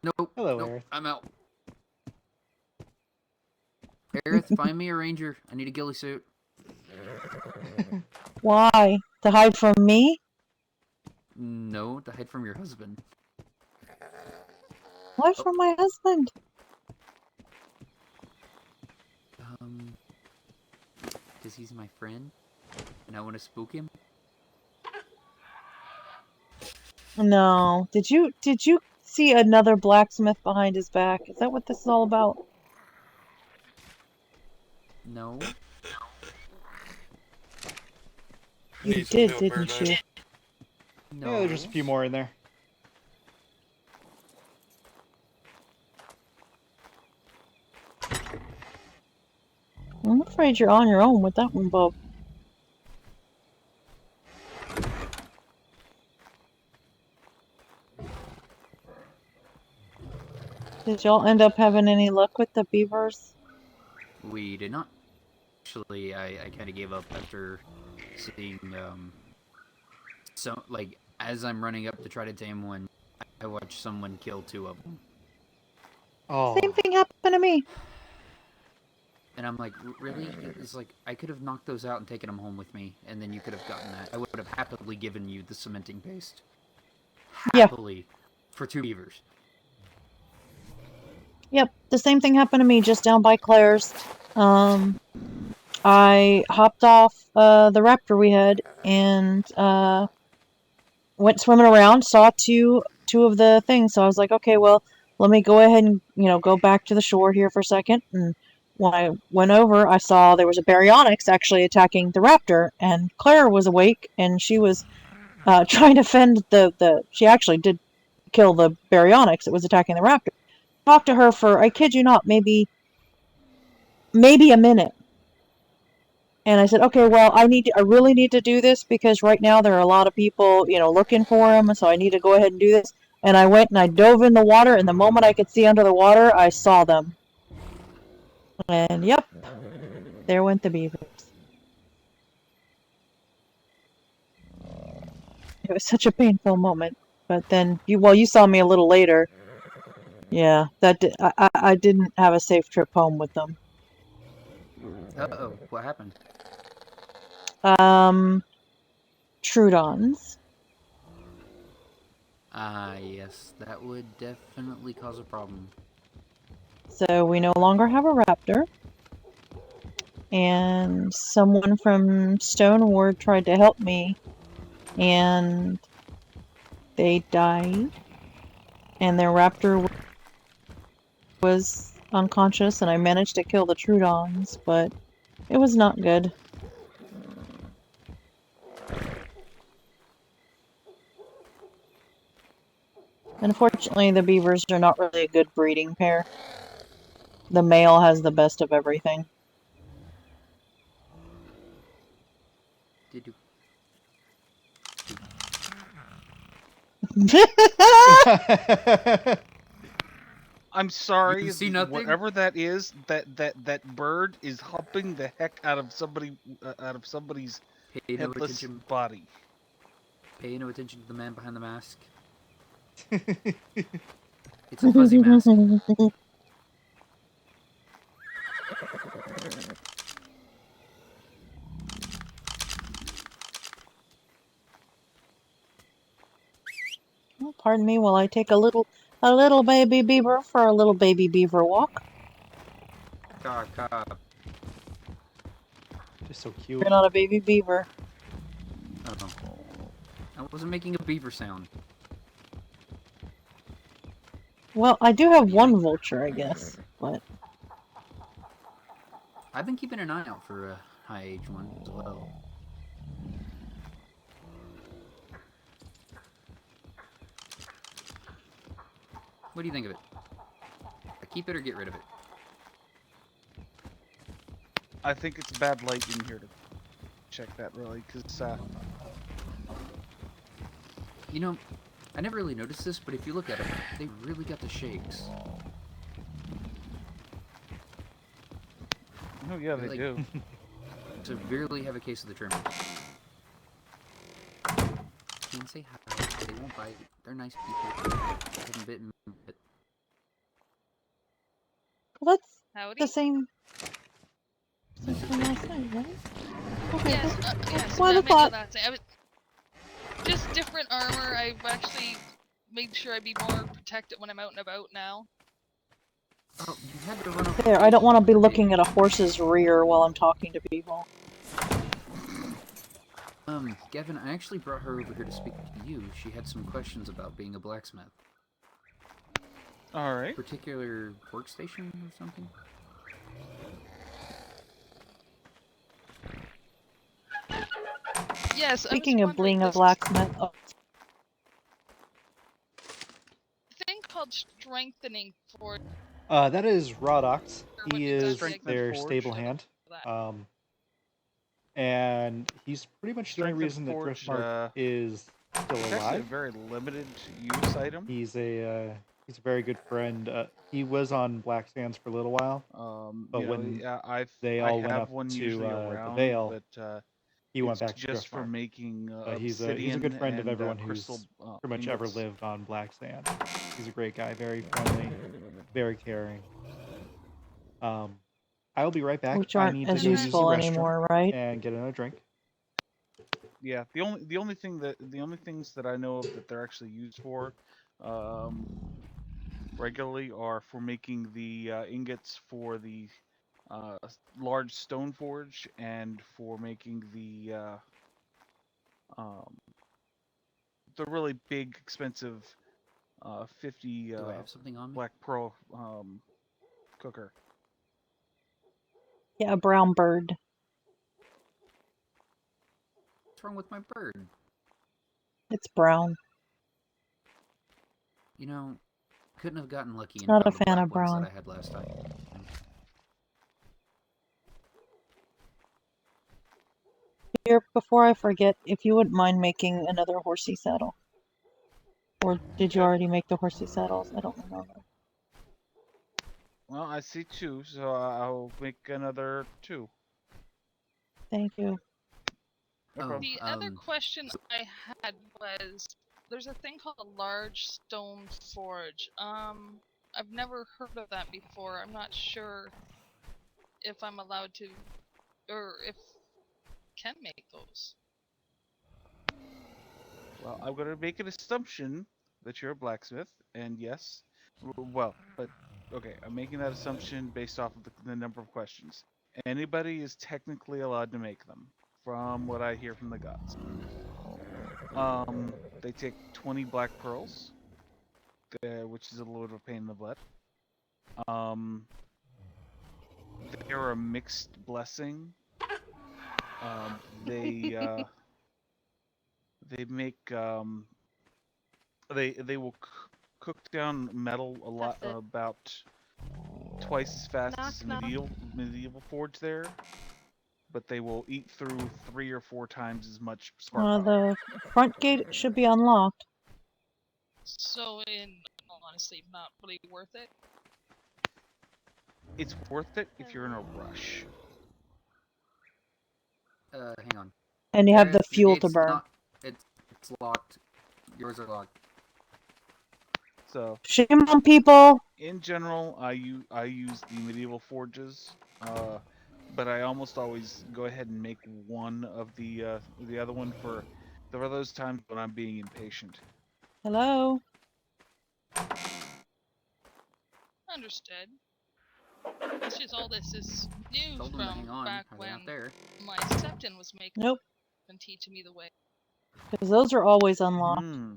Speaker 8: Nope.
Speaker 1: Hello,
Speaker 8: nope,
Speaker 1: Aerith.
Speaker 8: I'm out. Aerith, find me a ranger. I need a ghillie suit.
Speaker 2: Why? To hide from me?
Speaker 8: No, to hide from your husband.
Speaker 2: Why from my husband?
Speaker 8: Because he's my friend, and I want to spook him.
Speaker 2: No. Did you see another blacksmith behind his back? Is that what this is all about?
Speaker 8: No.
Speaker 2: You
Speaker 4: Need some
Speaker 2: did,
Speaker 4: help,
Speaker 2: didn't
Speaker 4: Airnav?
Speaker 2: you?
Speaker 8: No.
Speaker 1: Yeah, there's just a few more in there.
Speaker 2: I'm afraid you're on your own with that one, Bob. Did y'all end up having any luck with the beavers?
Speaker 8: We did not. Actually, I kind of gave up after seeing, so, like, as I'm running up to try to tame one, I watched someone kill 2 of them.
Speaker 1: Oh.
Speaker 2: Same thing happened to me.
Speaker 8: And I'm like, really? It's like, I could have knocked those out and taken them home with me, and then you could have gotten that. I would have happily given you the cementing paste. Happily. Yeah. For 2 beavers.
Speaker 2: Yep, the same thing happened to me just down by Claire's. I hopped off the raptor we had and went swimming around, saw two of the things. So I was like, okay, well, let me go ahead and go back to the shore here for a second. And when I went over, I saw there was a baryonyx actually attacking the raptor, and Claire was awake and she was trying to fend the. She actually did kill the baryonyx that was attacking the raptor. Talked to her for, I kid you not, maybe a minute. And I said, okay, well, I really need to do this because right now there are a lot of people, looking for him. So I need to go ahead and do this. And I went and I dove in the water, and the moment I could see under the water, I saw them. And yep, there went the beavers. It was such a painful moment. But then, you saw me a little later. Yeah, I didn't have a safe trip home with them.
Speaker 8: Uh-oh, what happened?
Speaker 2: Trudons.
Speaker 8: Ah, yes, that would definitely cause a problem.
Speaker 2: So we no longer have a raptor. And someone from Stone Ward tried to help me, and they died. And their raptor was unconscious, and I managed to kill the Trudons, but it was not good. Unfortunately, the beavers are not really a good breeding pair. The male has the best of everything.
Speaker 8: Did you?
Speaker 3: I'm sorry.
Speaker 8: You see nothing?
Speaker 3: Whatever that is, that bird is humping the heck out of somebody's
Speaker 8: Pay no
Speaker 3: headless
Speaker 8: attention.
Speaker 3: body.
Speaker 8: Pay no attention to the man behind the mask. It's a fuzzy mask.
Speaker 2: Oh, pardon me while I take a little baby beaver for a little baby beaver walk.
Speaker 8: Caw.
Speaker 1: Just so cute.
Speaker 2: You're not a baby beaver.
Speaker 8: Uh-oh. I wasn't making a beaver sound.
Speaker 2: Well, I do have one vulture, I guess, but
Speaker 8: I've been keeping an eye out for a high age one as well. What do you think of it? I keep it or get rid of it?
Speaker 3: I think it's bad light in here to check that really, because
Speaker 8: You know, I never really noticed this, but if you look at them, they really got the shakes.
Speaker 3: oh yeah, they
Speaker 8: Like-
Speaker 3: do.
Speaker 8: Severely have a case of the tremors. You can say hi. They won't bite. They're nice people. They haven't bitten, but
Speaker 2: well, that's
Speaker 9: Howdy.
Speaker 2: the same from last night, right? Okay,
Speaker 9: Yes,
Speaker 2: that's
Speaker 9: yes.
Speaker 2: why
Speaker 9: I
Speaker 2: the
Speaker 9: meant
Speaker 2: thought.
Speaker 9: that. I was just different armor. I've actually made sure I be more protected when I'm out and about now.
Speaker 8: oh, you had to run over.
Speaker 2: There, I don't want to be looking at a horse's rear while I'm talking to people.
Speaker 8: Gavin, I actually brought her over here to speak to you. She had some questions about being a blacksmith.
Speaker 3: All right.
Speaker 8: Particular workstation or something?
Speaker 9: Yes.
Speaker 2: Speaking
Speaker 9: I was
Speaker 2: of being a
Speaker 9: this
Speaker 2: blacksmith, oh,
Speaker 9: thing called strengthening for
Speaker 1: That is Rodox.
Speaker 9: what
Speaker 1: He
Speaker 9: exactly
Speaker 1: is
Speaker 3: Strengthened
Speaker 1: their
Speaker 3: Forge.
Speaker 1: stable hand.
Speaker 9: that.
Speaker 1: And he's pretty much the only
Speaker 3: Strengthened
Speaker 1: reason that
Speaker 3: Forge,
Speaker 1: Driftmark is still
Speaker 3: It's actually a
Speaker 1: alive.
Speaker 3: very limited use item.
Speaker 1: He's a very good friend. He was on Black Sands for a little while, but when they all went
Speaker 3: have
Speaker 1: up
Speaker 3: one
Speaker 1: to
Speaker 3: usually
Speaker 1: the
Speaker 3: around,
Speaker 1: Vale,
Speaker 3: but
Speaker 1: he went
Speaker 3: it's
Speaker 1: back to
Speaker 3: just for
Speaker 1: Driftmark.
Speaker 3: making
Speaker 1: But he's a
Speaker 3: obsidian
Speaker 1: good friend of
Speaker 3: and
Speaker 1: everyone
Speaker 3: crystal
Speaker 1: who's pretty much ever
Speaker 3: ingots.
Speaker 1: lived on Black Sand. He's a great guy, very friendly, very caring. I will be right back.
Speaker 2: which
Speaker 1: I
Speaker 2: aren't
Speaker 1: need
Speaker 2: as
Speaker 1: to use the
Speaker 2: useful
Speaker 1: restroom
Speaker 2: anymore, right?
Speaker 1: and get another drink.
Speaker 3: Yeah, the only things that I know of that they're actually used for regularly are for making the ingots for the large stone forge and for making the really big expensive 50
Speaker 8: Do I have something on me?
Speaker 3: black pearl cooker.
Speaker 2: Yeah, a brown bird.
Speaker 8: What's wrong with my bird?
Speaker 2: It's brown.
Speaker 8: You know, couldn't have gotten lucky and
Speaker 2: Not a
Speaker 8: found the
Speaker 2: fan
Speaker 8: black
Speaker 2: of
Speaker 8: ones that
Speaker 2: brown.
Speaker 8: I had last time.
Speaker 2: Here, before I forget, if you wouldn't mind making another horsey saddle. Or did you
Speaker 3: Okay.
Speaker 2: already make the horsey saddles? I don't remember.
Speaker 3: Well, I see 2, so I'll make another 2.
Speaker 2: Thank you.
Speaker 3: No
Speaker 8: Oh,
Speaker 3: problem.
Speaker 9: The other question I had was, there's a thing called a large stone forge. I've never heard of that before. I'm not sure if I'm allowed to, or if can make those.
Speaker 3: Well, I'm going to make an assumption that you're a blacksmith, and yes, well, but okay, I'm making that assumption based off of the number of questions. Anybody is technically allowed to make them, from what I hear from the gods. They take 20 black pearls, which is a little bit of a pain in the butt. They're a mixed blessing. They they make they will cook down metal a lot,
Speaker 9: That's it.
Speaker 3: about twice as fast
Speaker 9: Knock,
Speaker 3: as a
Speaker 9: knock.
Speaker 3: medieval forge there, but they will eat through 3 or 4 times as much spark power.
Speaker 2: The front gate should be unlocked.
Speaker 9: So, in all honesty, not really worth it.
Speaker 3: It's worth it if you're in a rush.
Speaker 8: Hang on.
Speaker 2: And you have the
Speaker 8: Gareth, your
Speaker 2: fuel to
Speaker 8: gate's
Speaker 2: burn.
Speaker 8: not. It's locked. Yours are locked.
Speaker 3: So,
Speaker 2: Shame on people!
Speaker 3: in general, I use the medieval forges, but I almost always go ahead and make one of the other one for those times when I'm being impatient.
Speaker 2: Hello?
Speaker 9: Understood. It's just all this is new
Speaker 8: Told them to
Speaker 9: from
Speaker 8: hang on.
Speaker 9: back
Speaker 8: Are they
Speaker 9: when
Speaker 8: not there?
Speaker 9: my septon was making
Speaker 2: Nope,
Speaker 9: and teaching me the way.
Speaker 2: because those are always unlocked.
Speaker 3: Hmm.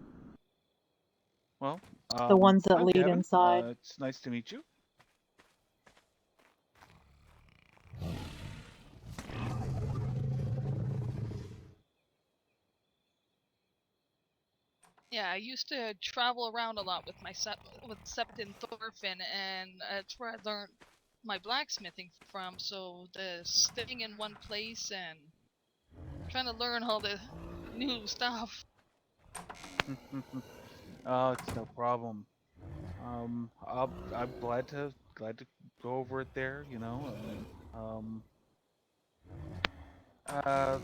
Speaker 3: Well,
Speaker 2: The ones that
Speaker 3: I'm
Speaker 2: lead
Speaker 3: Kevin.
Speaker 2: inside.
Speaker 3: It's nice to meet you.
Speaker 9: Yeah, I used to travel around a lot with my Septon Thorfinn, and that's where I learned my blacksmithing from. So the staying in one place and trying to learn all the new stuff.
Speaker 3: Oh, it's no problem. I'm glad to go over it there. You know, uh,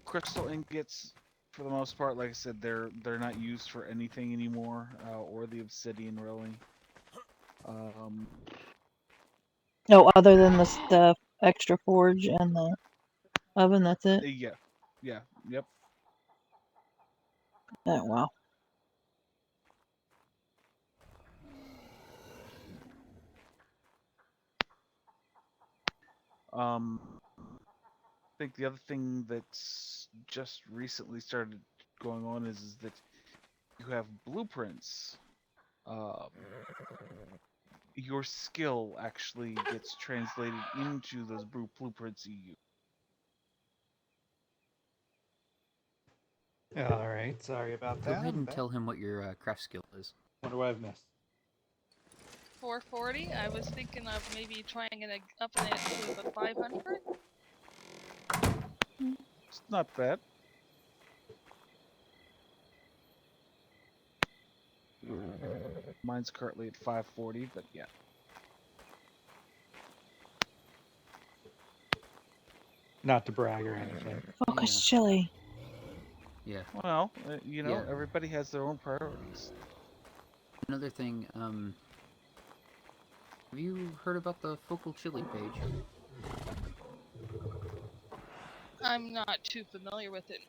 Speaker 3: crystal ingots, for the most part, like I said, they're not used for anything anymore, or the obsidian really.
Speaker 2: No, other than the extra forge and the oven, that's it.
Speaker 3: Yeah, yep.
Speaker 2: Oh, wow.
Speaker 3: I think the other thing that's just recently started going on is that you have blueprints. Uh, your skill actually gets translated into those blueprints you use.
Speaker 1: All right, sorry about
Speaker 8: Go
Speaker 1: that.
Speaker 8: ahead
Speaker 1: I'm
Speaker 8: and
Speaker 1: back.
Speaker 8: tell him what your craft skill is.
Speaker 1: Wonder what I've missed.
Speaker 9: 440. I was thinking of maybe trying and upping it to the 500.
Speaker 3: It's not bad. Mine's currently at 540, but yeah.
Speaker 1: Not to brag or anything.
Speaker 2: Focus
Speaker 8: Yeah.
Speaker 2: chili.
Speaker 8: Yeah.
Speaker 3: Well, you know,
Speaker 8: Yeah.
Speaker 3: everybody has their own priorities.
Speaker 8: Another thing, have you heard about the Focal Chili page?
Speaker 9: I'm not too familiar with it.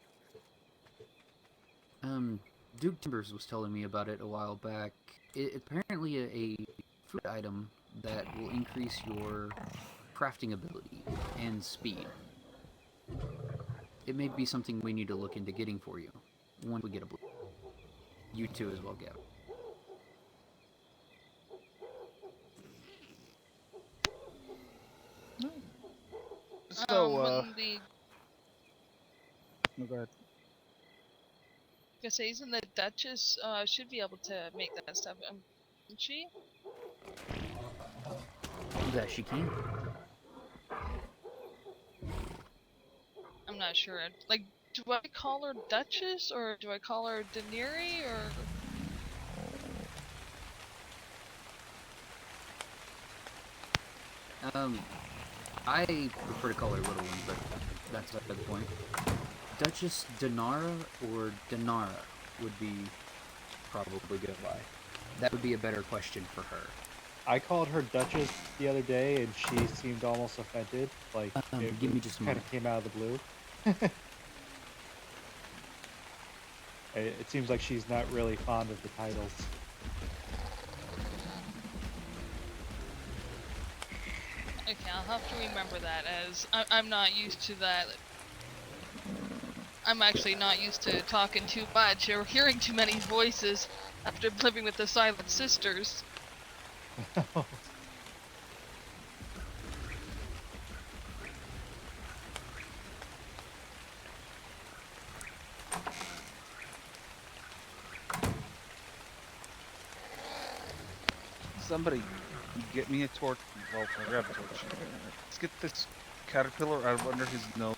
Speaker 8: Duke Timbers was telling me about it a while back. Apparently a food item that will increase your crafting ability and speed. It may be something we need to look into getting for you once we get a blue. You too as well, Gab.
Speaker 3: So,
Speaker 9: When the
Speaker 3: no, go ahead.
Speaker 9: Cassays and the Duchess should be able to make that stuff, isn't she?
Speaker 8: That she can.
Speaker 9: I'm I'm not sure. Like, do I call her Duchess or do I call her Daenerys or?
Speaker 8: I prefer to call her Little One, but that's beside the point. Duchess Denara or Denara would be probably good. That would be a better question for her.
Speaker 1: I called her Duchess the other day, and she seemed almost offended. Like
Speaker 8: Give me just a
Speaker 1: kind
Speaker 8: moment.
Speaker 1: of came out of the blue. It seems like she's not really fond of the titles.
Speaker 9: Okay, I'll have to remember that, as I'm not used to that. I'm actually not used to talking too much or hearing too many voices after living with the Silent Sisters.
Speaker 3: Somebody, get me a torch. Well, I grab a torch. Let's get this caterpillar out of under his nose.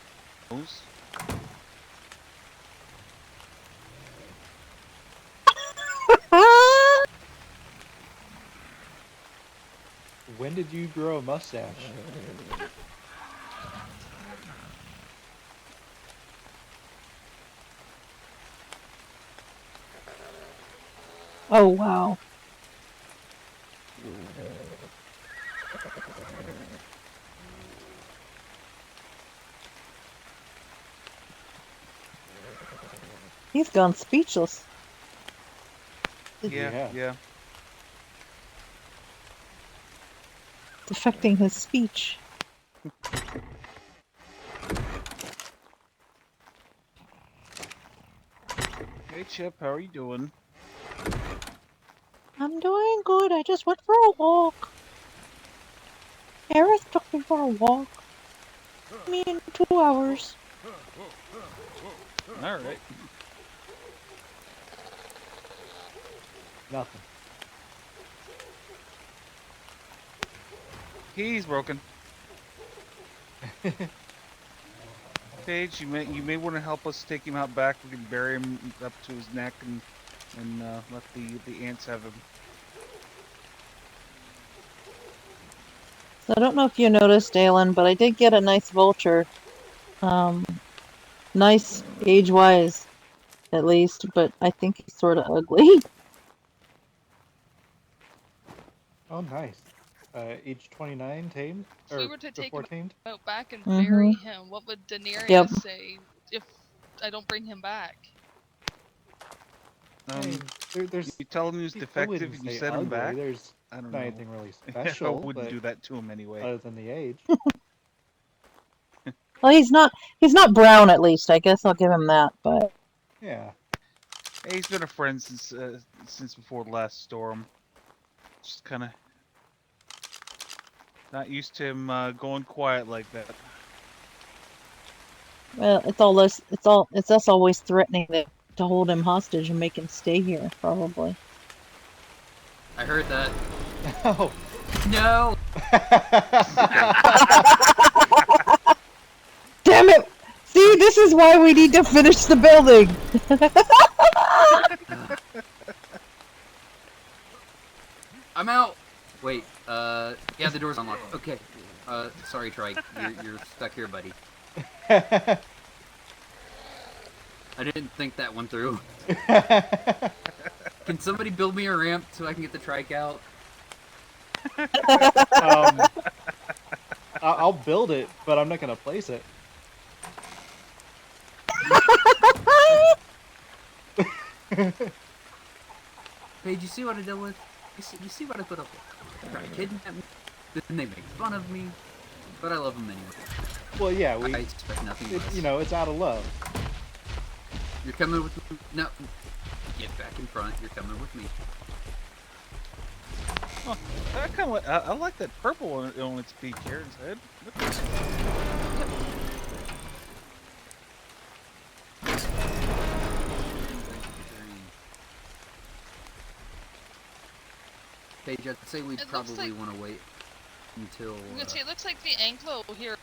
Speaker 1: When did you grow a mustache?
Speaker 2: Oh, wow. He's gone speechless.
Speaker 3: Yeah.
Speaker 2: It's affecting his speech.
Speaker 3: Hey Chip, how are you doing?
Speaker 2: I'm doing good. I just went for a walk. Aerith took me for a walk. Me in 2 hours.
Speaker 3: Alright.
Speaker 1: Nothing.
Speaker 3: He's broken. Paige, you may want to help us take him out back. We can bury him up to his neck and let the ants have him.
Speaker 2: So I don't know if you noticed, Dalen, but I did get a nice vulture. Nice age-wise, at least, but I think he's sort of ugly.
Speaker 1: Oh, nice. Age 29, tamed?
Speaker 9: If we
Speaker 1: Or
Speaker 9: were to take
Speaker 1: before
Speaker 9: him
Speaker 1: tamed?
Speaker 9: out back and
Speaker 2: Mm-hmm.
Speaker 9: bury him, what would Daenerys
Speaker 2: Yep.
Speaker 9: say if I don't bring him back?
Speaker 1: I mean, there's.
Speaker 3: You tell him he was
Speaker 1: I
Speaker 3: defective
Speaker 1: wouldn't
Speaker 3: and you
Speaker 1: say
Speaker 3: send him
Speaker 1: ugly.
Speaker 3: back?
Speaker 1: There's
Speaker 3: I don't
Speaker 1: not
Speaker 3: know.
Speaker 1: anything really
Speaker 3: I
Speaker 1: special,
Speaker 3: wouldn't
Speaker 1: but
Speaker 3: do that to him anyway.
Speaker 1: other than the age.
Speaker 2: Well, he's not brown, at least. I guess I'll give him that, but
Speaker 1: Yeah.
Speaker 3: Hey, he's been a friend since before the last storm. Just kind of not used to him going quiet like that.
Speaker 2: well, it's us always threatening to hold him hostage and make him stay here, probably.
Speaker 8: I heard that.
Speaker 1: Oh.
Speaker 8: No!
Speaker 2: Damn it! See, this is why we need to finish the building!
Speaker 8: I'm out! Wait, yeah, the door's unlocked. Okay. Sorry, Trike. You're stuck here, buddy. I didn't think that one through. Can somebody build me a ramp so I can get the trike out?
Speaker 1: I'll build it, but I'm not gonna place it.
Speaker 8: Paige, you see what I deal with? You see what I put up with? They try to kidnap me, then they make fun of me, but I love them anyway.
Speaker 1: Well, yeah,
Speaker 8: I expect nothing less.
Speaker 1: you know, it's out of love.
Speaker 8: You're coming with me? No. Get back in front. You're coming with me.
Speaker 3: Oh, I like that purple on its beak here, its head. Look at that.
Speaker 8: Paige, I'd say we'd
Speaker 9: It looks
Speaker 8: probably
Speaker 9: like-
Speaker 8: want to wait until.
Speaker 9: I'm gonna say it looks like the Anglo here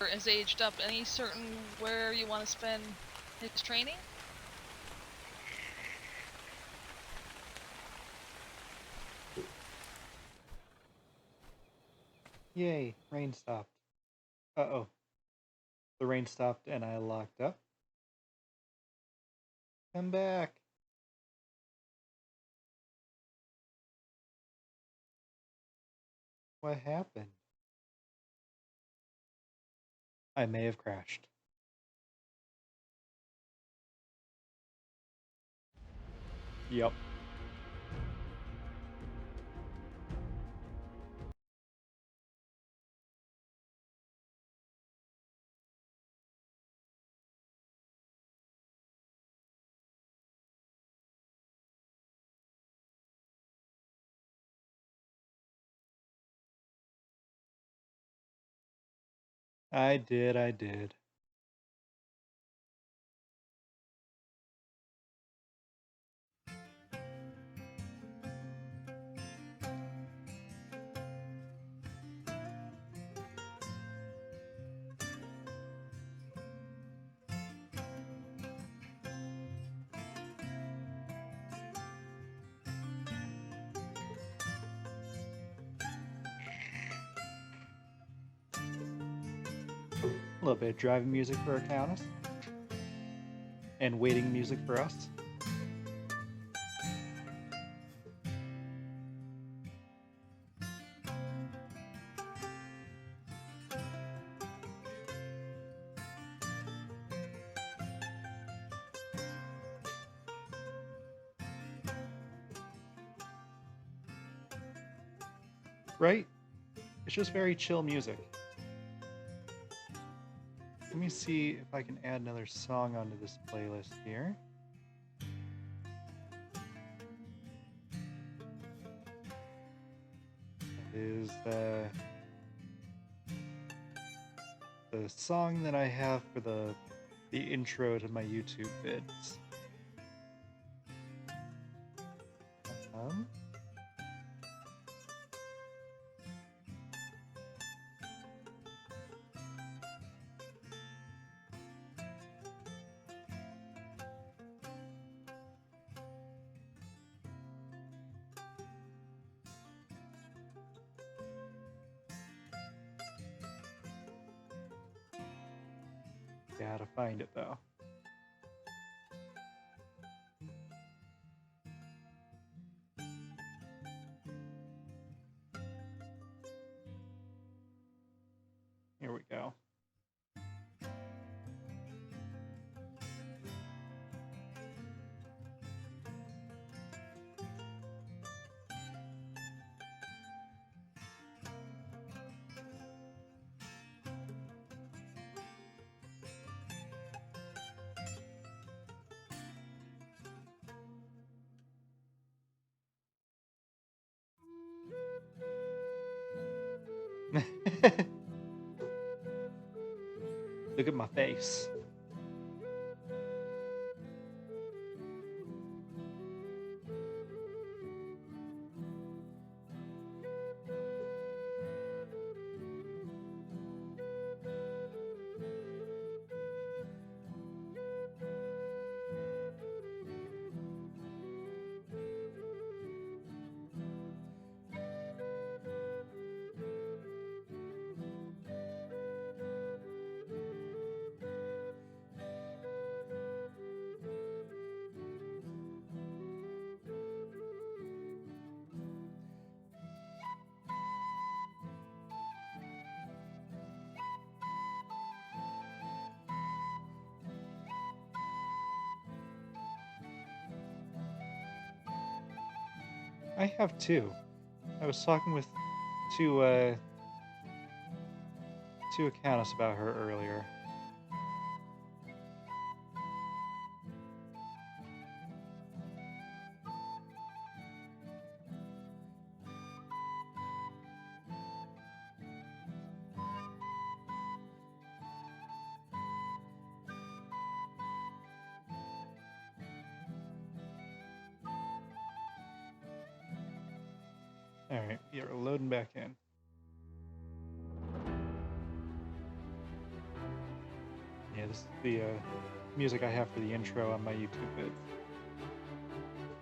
Speaker 9: has aged up. Any certain where you want to spend his training?
Speaker 1: Yay, rain stopped. Uh-oh. The rain stopped and I locked up. Come back. What happened? I may have crashed. Yep. I did. A little bit of driving music for our countess. And waiting music for us. Right? It's just very chill music. Let me see if I can add another song onto this playlist here. That is the song that I have for the intro to my YouTube vids. Um, Gotta find it though. Here we go. Look at my face. I have two. I was talking with two accountants about her earlier. Alright, yeah, we're loading back in. is the music I have for the intro on my YouTube vid.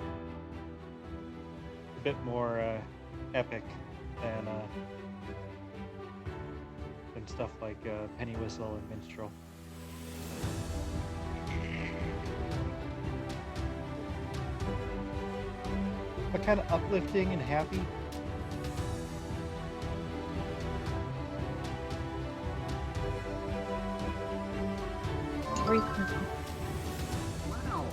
Speaker 1: A bit more epic than stuff like Penny Whistle and Minstrel. But kind of uplifting and happy.
Speaker 8: Wow.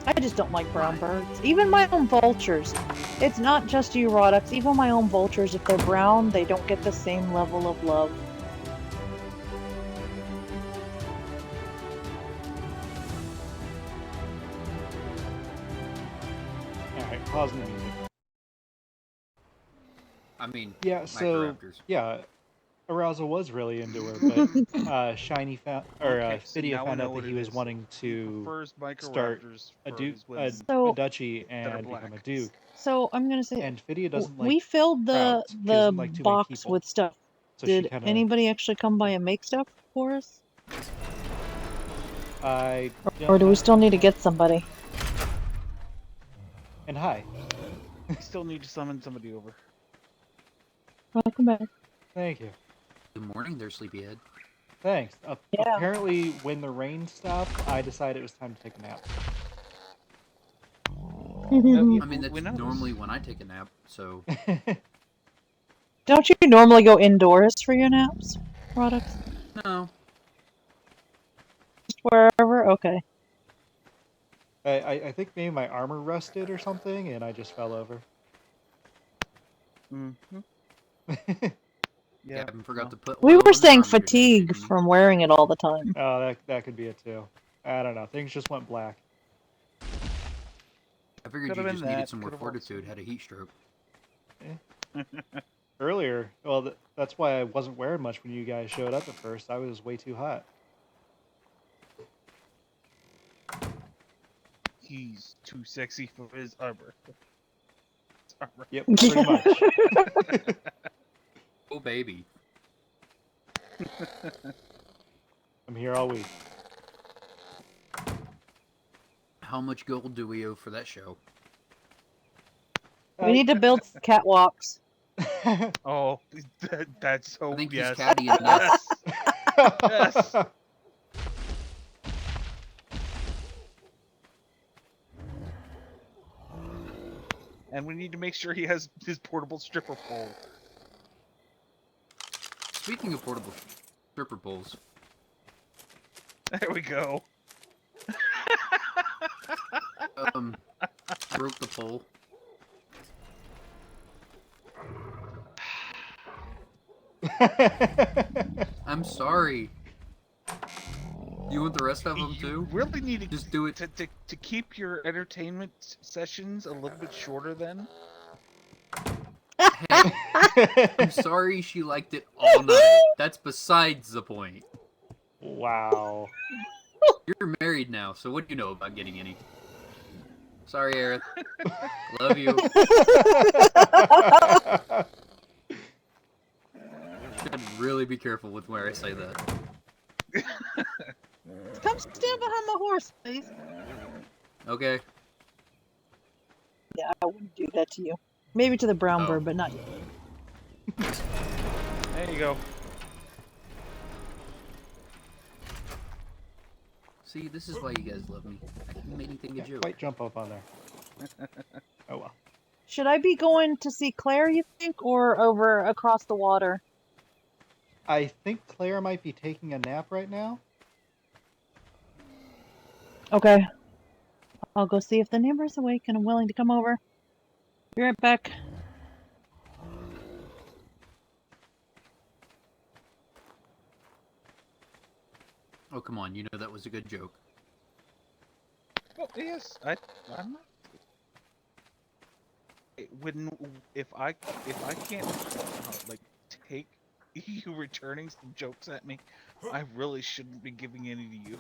Speaker 2: I just don't like brown birds. Even my own vultures. It's not just you, Rodux. Even my own vultures, if they're brown, they don't get the same level of love.
Speaker 1: Alright, pausing the music.
Speaker 8: I mean,
Speaker 1: Yeah, so,
Speaker 8: Microraptors.
Speaker 1: yeah, Arousal was really into her, but Shiny found, or
Speaker 3: Okay, so
Speaker 1: Fidia
Speaker 3: now we
Speaker 1: found
Speaker 3: know
Speaker 1: out that
Speaker 3: what
Speaker 1: he
Speaker 3: it
Speaker 1: was
Speaker 3: is.
Speaker 1: wanting
Speaker 3: He
Speaker 1: to
Speaker 3: prefers
Speaker 1: start
Speaker 3: Microraptors
Speaker 1: a,
Speaker 3: for his women
Speaker 1: a
Speaker 2: So-
Speaker 1: duchy
Speaker 3: that are
Speaker 1: and become a
Speaker 3: black.
Speaker 1: duke.
Speaker 2: So I'm gonna say
Speaker 1: And Fidia doesn't like
Speaker 2: we filled the
Speaker 1: crowds. She doesn't like too many
Speaker 2: box
Speaker 1: people.
Speaker 2: with stuff.
Speaker 1: So she
Speaker 2: Did
Speaker 1: kind of,
Speaker 2: anybody actually come by and make stuff for us?
Speaker 1: I
Speaker 2: Or do we
Speaker 1: not-
Speaker 2: still need to get somebody?
Speaker 1: And hi,
Speaker 3: You still need to summon somebody over.
Speaker 2: Welcome back.
Speaker 1: thank you.
Speaker 8: Good morning there, sleepyhead.
Speaker 1: Thanks.
Speaker 2: Yeah.
Speaker 1: Apparently, when the rain stopped, I decided it was time to take a nap.
Speaker 8: I mean,
Speaker 3: We
Speaker 8: that's
Speaker 3: know this.
Speaker 8: normally when I take a nap, so...
Speaker 2: Don't you normally go indoors for your naps, Rodux?
Speaker 8: No.
Speaker 2: Just wherever? Okay.
Speaker 1: I think maybe my armor rusted or something, and I just fell over.
Speaker 3: Mm-hmm.
Speaker 8: Yeah, I forgot to put
Speaker 2: We
Speaker 8: oil
Speaker 2: were
Speaker 8: in the
Speaker 2: saying
Speaker 8: armor today,
Speaker 2: fatigue
Speaker 8: didn't we?
Speaker 2: from wearing it all the time.
Speaker 1: Oh, that could be it too. I don't know. Things just went black.
Speaker 8: I figured
Speaker 3: Could've
Speaker 8: you
Speaker 3: been
Speaker 8: just
Speaker 3: that,
Speaker 8: needed some more
Speaker 3: could've also
Speaker 8: fortitude, had a heat stroke.
Speaker 1: Earlier, well, that's why I wasn't wearing much when you guys showed up at first. I was way too hot.
Speaker 3: He's too sexy for his armor. Armor.
Speaker 1: Yep, pretty much.
Speaker 8: Oh, baby.
Speaker 1: I'm here all week.
Speaker 8: How much gold do we owe for that show?
Speaker 2: We need to build catwalks.
Speaker 3: Oh, that's so.
Speaker 8: I think
Speaker 3: yes.
Speaker 8: he's caddying us.
Speaker 3: Yes. And we need to make sure he has his portable stripper pole.
Speaker 8: Speaking of portable stripper poles,
Speaker 3: There we go.
Speaker 8: broke the pole. I'm sorry. You want the rest of them
Speaker 3: You
Speaker 8: too?
Speaker 3: really need to
Speaker 8: Just do it.
Speaker 3: to keep your entertainment sessions a little bit shorter. Then
Speaker 8: Hey, I'm sorry she liked it all night. That's besides the point.
Speaker 1: Wow.
Speaker 8: You're married now, so what do you know about getting any? Sorry, Aerith. Love you. Should really be careful with where I say that.
Speaker 2: Come stand behind my horse, please.
Speaker 8: Okay.
Speaker 2: Yeah, I wouldn't do that to you. Maybe to the brown
Speaker 8: Oh.
Speaker 2: bird, but not you.
Speaker 3: there you go.
Speaker 8: See, this is why you guys love me. I can make anything a joke.
Speaker 1: Quite jump up on there. Oh well.
Speaker 2: Should I be going to see Claire, you think, or over across the water?
Speaker 1: I think Claire might be taking a nap right now.
Speaker 2: Okay. I'll go see if the neighbor's awake and I'm willing to come over. Be right back.
Speaker 8: Oh, come on. You know that was a good joke.
Speaker 3: Well, yes, I'm not. If I can't like take you returning some jokes at me, I really shouldn't be giving any to you.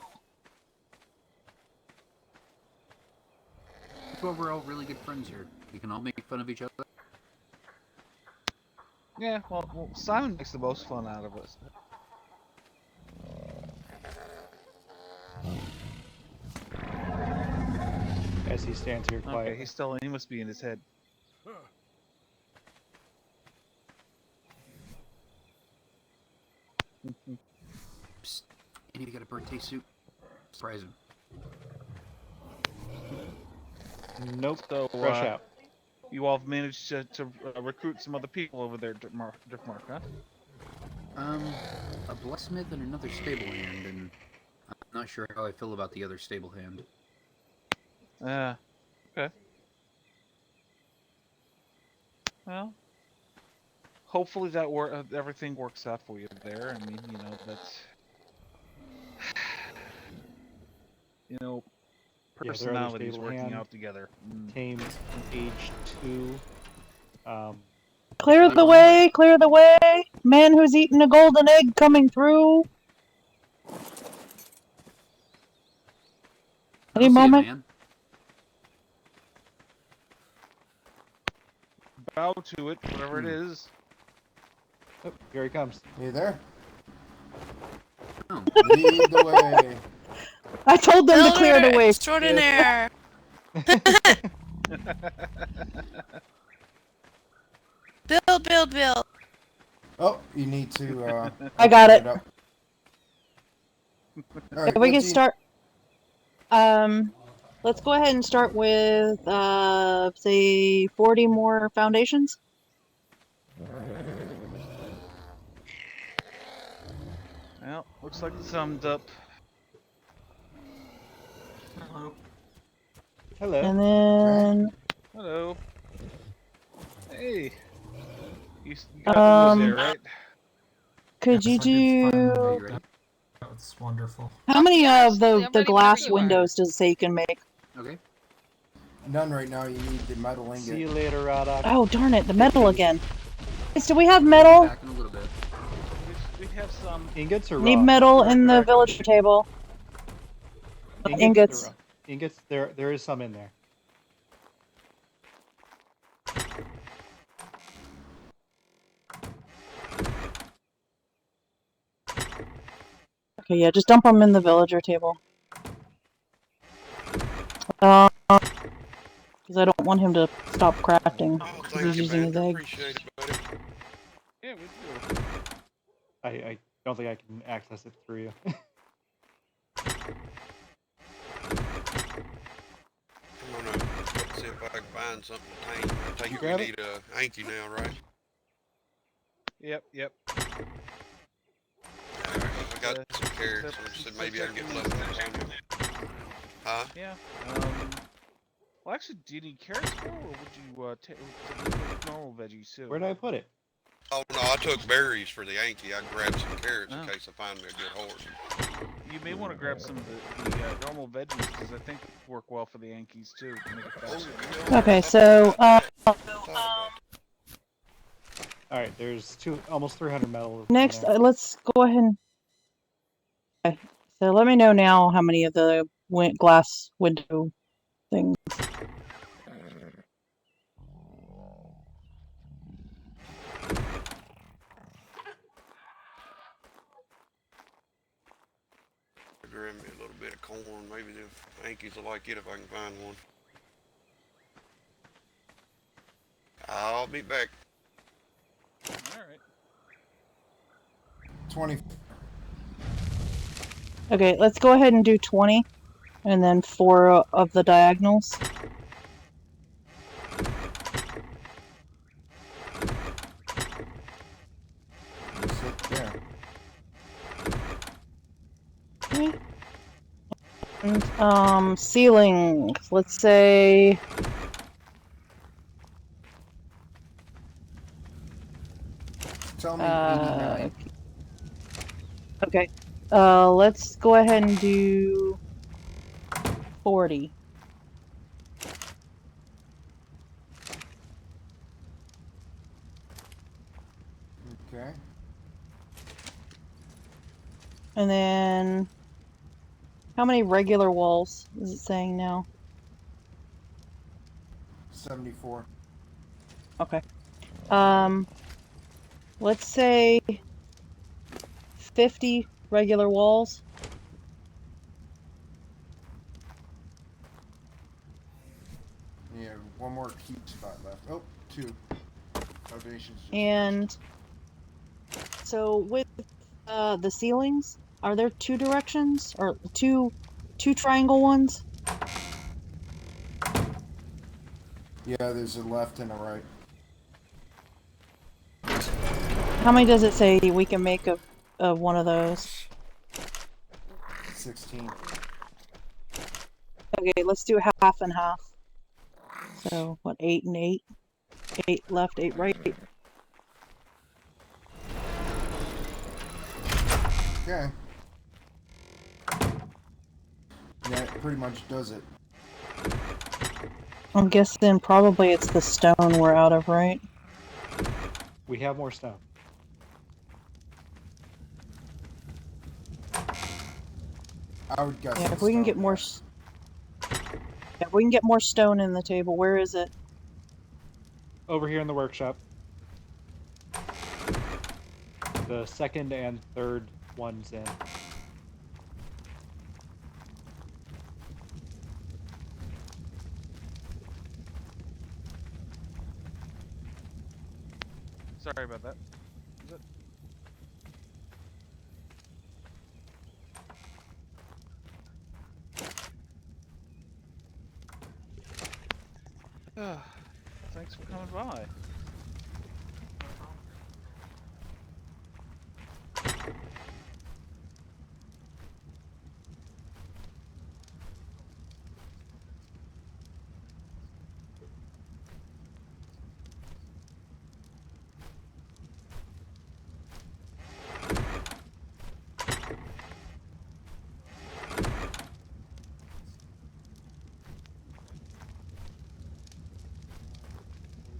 Speaker 8: That's why we're all really good friends here. We can all make fun of each other.
Speaker 3: Yeah, well, Simon makes the most fun out of us.
Speaker 1: as he stands here
Speaker 3: Okay,
Speaker 1: quietly.
Speaker 3: he's still. He must be in his head.
Speaker 8: Psst. Andy got a birthday suit. Surprise him.
Speaker 1: Nope.
Speaker 3: So,
Speaker 1: Fresh out.
Speaker 3: you all have managed to recruit some other people over there, Driftmark, huh?
Speaker 8: A blacksmith and another stable hand, and I'm not sure how I feel about the other stable hand.
Speaker 3: Okay. Well, hopefully that everything works out for you there. I mean, you know, that's you know,
Speaker 1: Yeah, their other
Speaker 3: personalities
Speaker 1: stable
Speaker 3: working
Speaker 1: hand,
Speaker 3: out together.
Speaker 1: tamed age 2.
Speaker 2: Clear the way! Clear the way! Man who's eaten a golden egg coming through. Any moment.
Speaker 8: Man.
Speaker 3: Bow to it, whatever it is.
Speaker 1: Oh, here he comes.
Speaker 10: You there?
Speaker 8: Oh.
Speaker 10: Lead the way.
Speaker 2: I told them to clear the way.
Speaker 11: Extraordinaire. Build.
Speaker 10: Oh, you need to.
Speaker 2: I got it.
Speaker 10: Up. All right,
Speaker 2: We can start. Let's go ahead and start with say 40 more foundations.
Speaker 3: Well, looks like it summed up.
Speaker 5: Hello.
Speaker 1: Hello.
Speaker 2: And then
Speaker 3: Hello. Hey. You got the wood there, right?
Speaker 2: could you
Speaker 5: Yes, I did
Speaker 2: do
Speaker 5: finally. That's wonderful.
Speaker 2: how many of
Speaker 9: Absolutely,
Speaker 2: the
Speaker 9: I'm ready
Speaker 2: glass
Speaker 9: whenever you are.
Speaker 2: windows does it say you can make?
Speaker 8: Okay.
Speaker 10: None right now. You need the metal
Speaker 1: See you
Speaker 10: ingot.
Speaker 1: later, Radok.
Speaker 2: Oh darn it, the metal again. Guys, do we have metal?
Speaker 8: Back in a little bit.
Speaker 3: We have some.
Speaker 1: Ingots or
Speaker 2: Need
Speaker 1: raw?
Speaker 2: metal in the
Speaker 3: Correct.
Speaker 2: villager table. Ingots.
Speaker 1: Or raw? Ingots. There is some in there.
Speaker 2: Okay, yeah, just dump them in the villager table. Because I don't want him to stop crafting
Speaker 4: Oh,
Speaker 2: because
Speaker 4: thank
Speaker 2: he's
Speaker 4: you,
Speaker 2: using his
Speaker 4: man.
Speaker 2: egg.
Speaker 4: Appreciate it, buddy.
Speaker 3: Yeah, we do.
Speaker 1: I don't think I can access it through you.
Speaker 4: I'm gonna see if I can find something to tame. I take it we
Speaker 1: grab it?
Speaker 4: need a Anki now, right?
Speaker 3: Yep.
Speaker 4: Alright, I got
Speaker 3: Uh,
Speaker 4: some carrots.
Speaker 3: except-
Speaker 4: I said maybe I can get
Speaker 3: except
Speaker 4: leftovers on you. Huh?
Speaker 3: Yeah. Well, actually, do you need carrots more, or would you take normal veggies too?
Speaker 1: Where did I put it?
Speaker 4: Oh no, I took berries for the Anki. I grabbed some carrots in
Speaker 3: Oh.
Speaker 4: case I find me a good horse.
Speaker 3: You may want to grab some of the normal veggies because I think they work well for the Yankees too. To make it faster.
Speaker 2: Okay, so
Speaker 1: All right, there's almost 300 metal.
Speaker 2: next, let's go ahead and. Okay, so let me know now how many of the glass window things.
Speaker 4: Grab me a little bit of corn. Maybe the Yankees will like it if I can find one. I'll be back.
Speaker 3: All right.
Speaker 10: 20.
Speaker 2: Okay, let's go ahead and do 20, and then 4 of the diagonals.
Speaker 10: You sit there.
Speaker 2: Okay. And, ceilings, let's say.
Speaker 10: Tell me 89.
Speaker 2: Okay. Let's go ahead and do 40.
Speaker 10: Okay.
Speaker 2: And then how many regular walls is it saying now?
Speaker 10: 74.
Speaker 2: Okay. Let's say 50 regular walls.
Speaker 10: Yeah, one more keep spot left. Oh, two. Foundations just
Speaker 2: And so with the ceilings, are there two directions or two triangle ones?
Speaker 10: Yeah, there's a left and a right.
Speaker 2: How many does it say we can make of one of those?
Speaker 10: 16.
Speaker 2: Okay, let's do half and half. So what, 8 and 8? 8 left, 8 right.
Speaker 10: Okay. That pretty much does it.
Speaker 2: I'm guessing probably it's the stone we're out of, right?
Speaker 1: We have more stone.
Speaker 10: I would guess.
Speaker 2: Yeah,
Speaker 10: it's
Speaker 2: if we can
Speaker 10: stone,
Speaker 2: get more
Speaker 10: yes.
Speaker 2: if we can get more stone in the table, where is it?
Speaker 1: Over here in the workshop. The second and third ones in.
Speaker 3: Sorry about that. Is it? Thanks for coming by.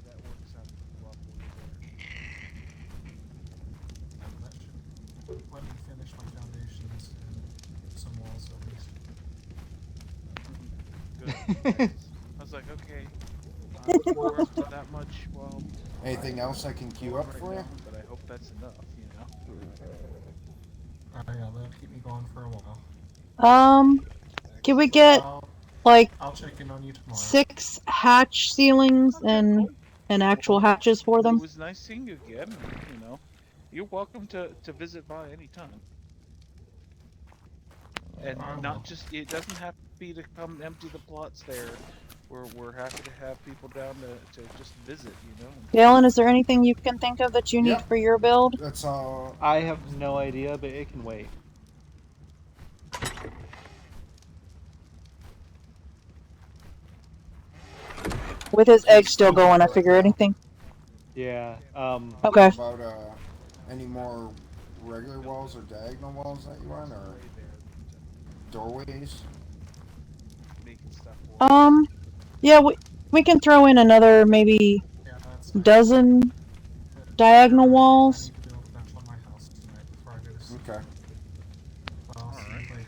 Speaker 3: That works out pretty well for you
Speaker 5: That should let me finish my foundations and some walls at least.
Speaker 3: there. Good. I was like, okay, we're up to that much. Well,
Speaker 10: Anything else I can queue up
Speaker 3: right
Speaker 10: for you?
Speaker 3: now, but I hope that's enough. You know.
Speaker 5: Oh yeah, that'll keep me going for a while.
Speaker 2: Can we get like
Speaker 5: I'll check in on you tomorrow.
Speaker 2: 6 hatch ceilings
Speaker 3: Okay,
Speaker 2: and
Speaker 3: cool.
Speaker 2: actual hatches for
Speaker 3: It
Speaker 2: them?
Speaker 3: was nice seeing you again. You know, you're welcome to visit by anytime. And not just, it doesn't have to be to come empty the plots there. We're happy to have people down to just visit, you know.
Speaker 2: Galen, is there anything you can think of that you need
Speaker 10: Yep.
Speaker 2: for your build?
Speaker 10: That's all.
Speaker 1: I have no idea, but it can wait.
Speaker 2: With his egg still
Speaker 10: Still
Speaker 2: going, I
Speaker 10: right
Speaker 2: figure
Speaker 10: now.
Speaker 2: anything.
Speaker 1: Yeah.
Speaker 2: Okay.
Speaker 10: About any more regular walls or diagonal walls that you want, or doorways?
Speaker 3: Making stuff for
Speaker 2: Yeah, we can throw in another maybe
Speaker 5: Yeah, that's fine.
Speaker 2: dozen diagonal
Speaker 5: I
Speaker 2: walls.
Speaker 5: need to build a bunch on my house tonight before I go to sleep.
Speaker 10: Okay.
Speaker 5: Well, see you later.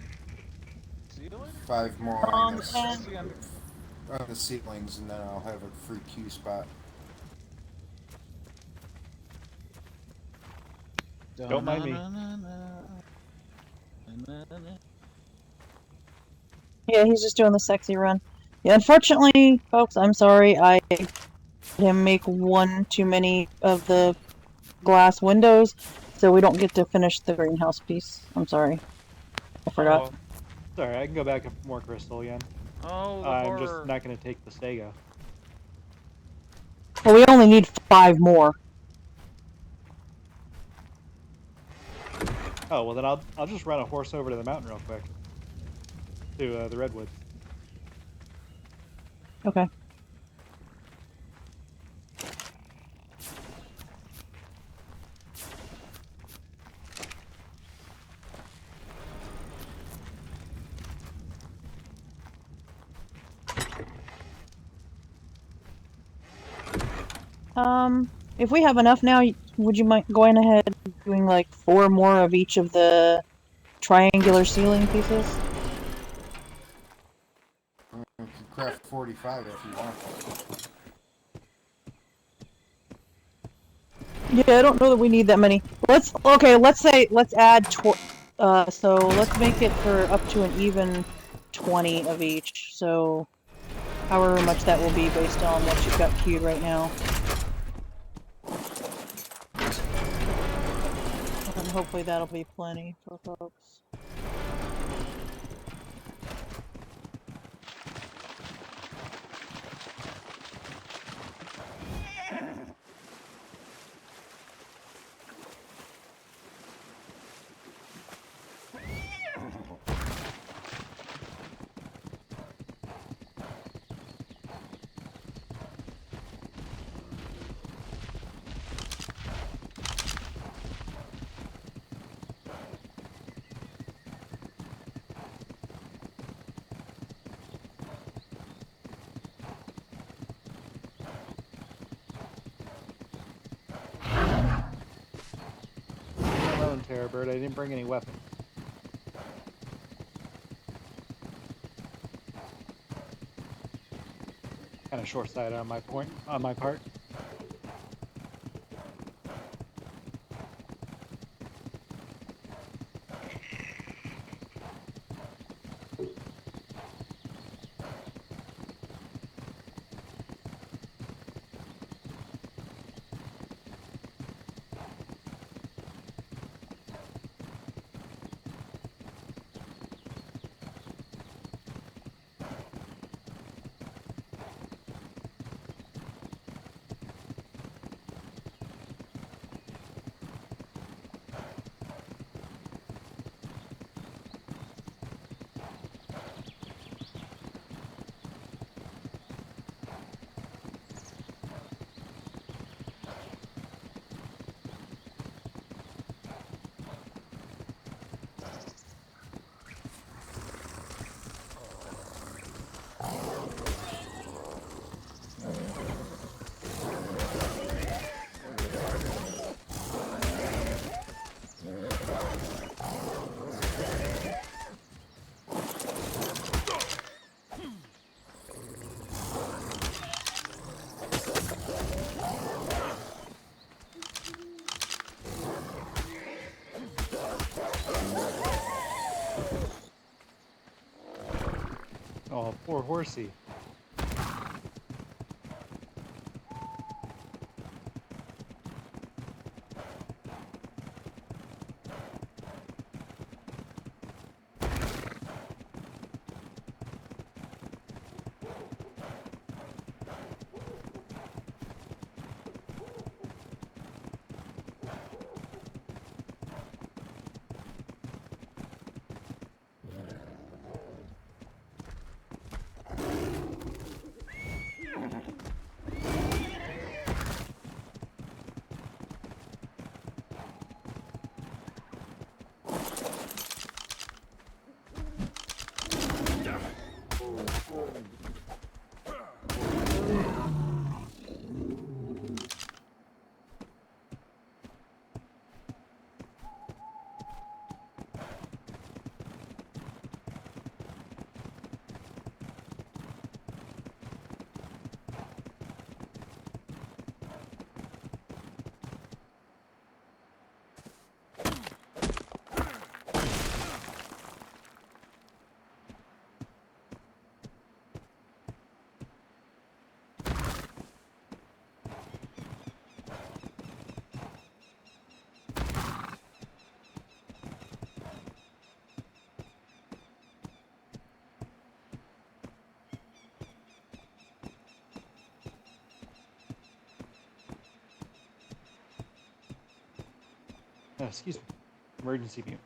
Speaker 3: See you later.
Speaker 10: 5 more on this,
Speaker 2: and-
Speaker 3: See you on
Speaker 10: the ceilings, and then I'll have a free queue spot.
Speaker 1: Don't mind me.
Speaker 2: Yeah, he's just doing the sexy run. Yeah, unfortunately, folks, I'm sorry. I had him make one too many of the glass windows, so we don't get to finish the greenhouse piece. I'm sorry. I forgot.
Speaker 1: Oh, sorry, I can go back up for more crystal again.
Speaker 3: Oh, the
Speaker 1: I'm just
Speaker 3: horror.
Speaker 1: not going to take the Sega.
Speaker 2: Well, we only need 5 more.
Speaker 1: Oh, well then I'll just run a horse over to the mountain real quick. To the redwoods.
Speaker 2: Okay. If we have enough now, would you mind going ahead and doing like 4 more of each of the triangular ceiling pieces?
Speaker 10: You can craft 45 if you want.
Speaker 2: Yeah, I don't know that we need that many. Let's add so let's make it for up to an even 20 of each. So However much that will be based on what you've got queued right now. And hopefully that'll be plenty for folks.
Speaker 1: Alone, Terror Bird. I didn't bring any weapons. Kind of short-sighted on my part. Oh, poor horsey. Excuse me. Emergency view.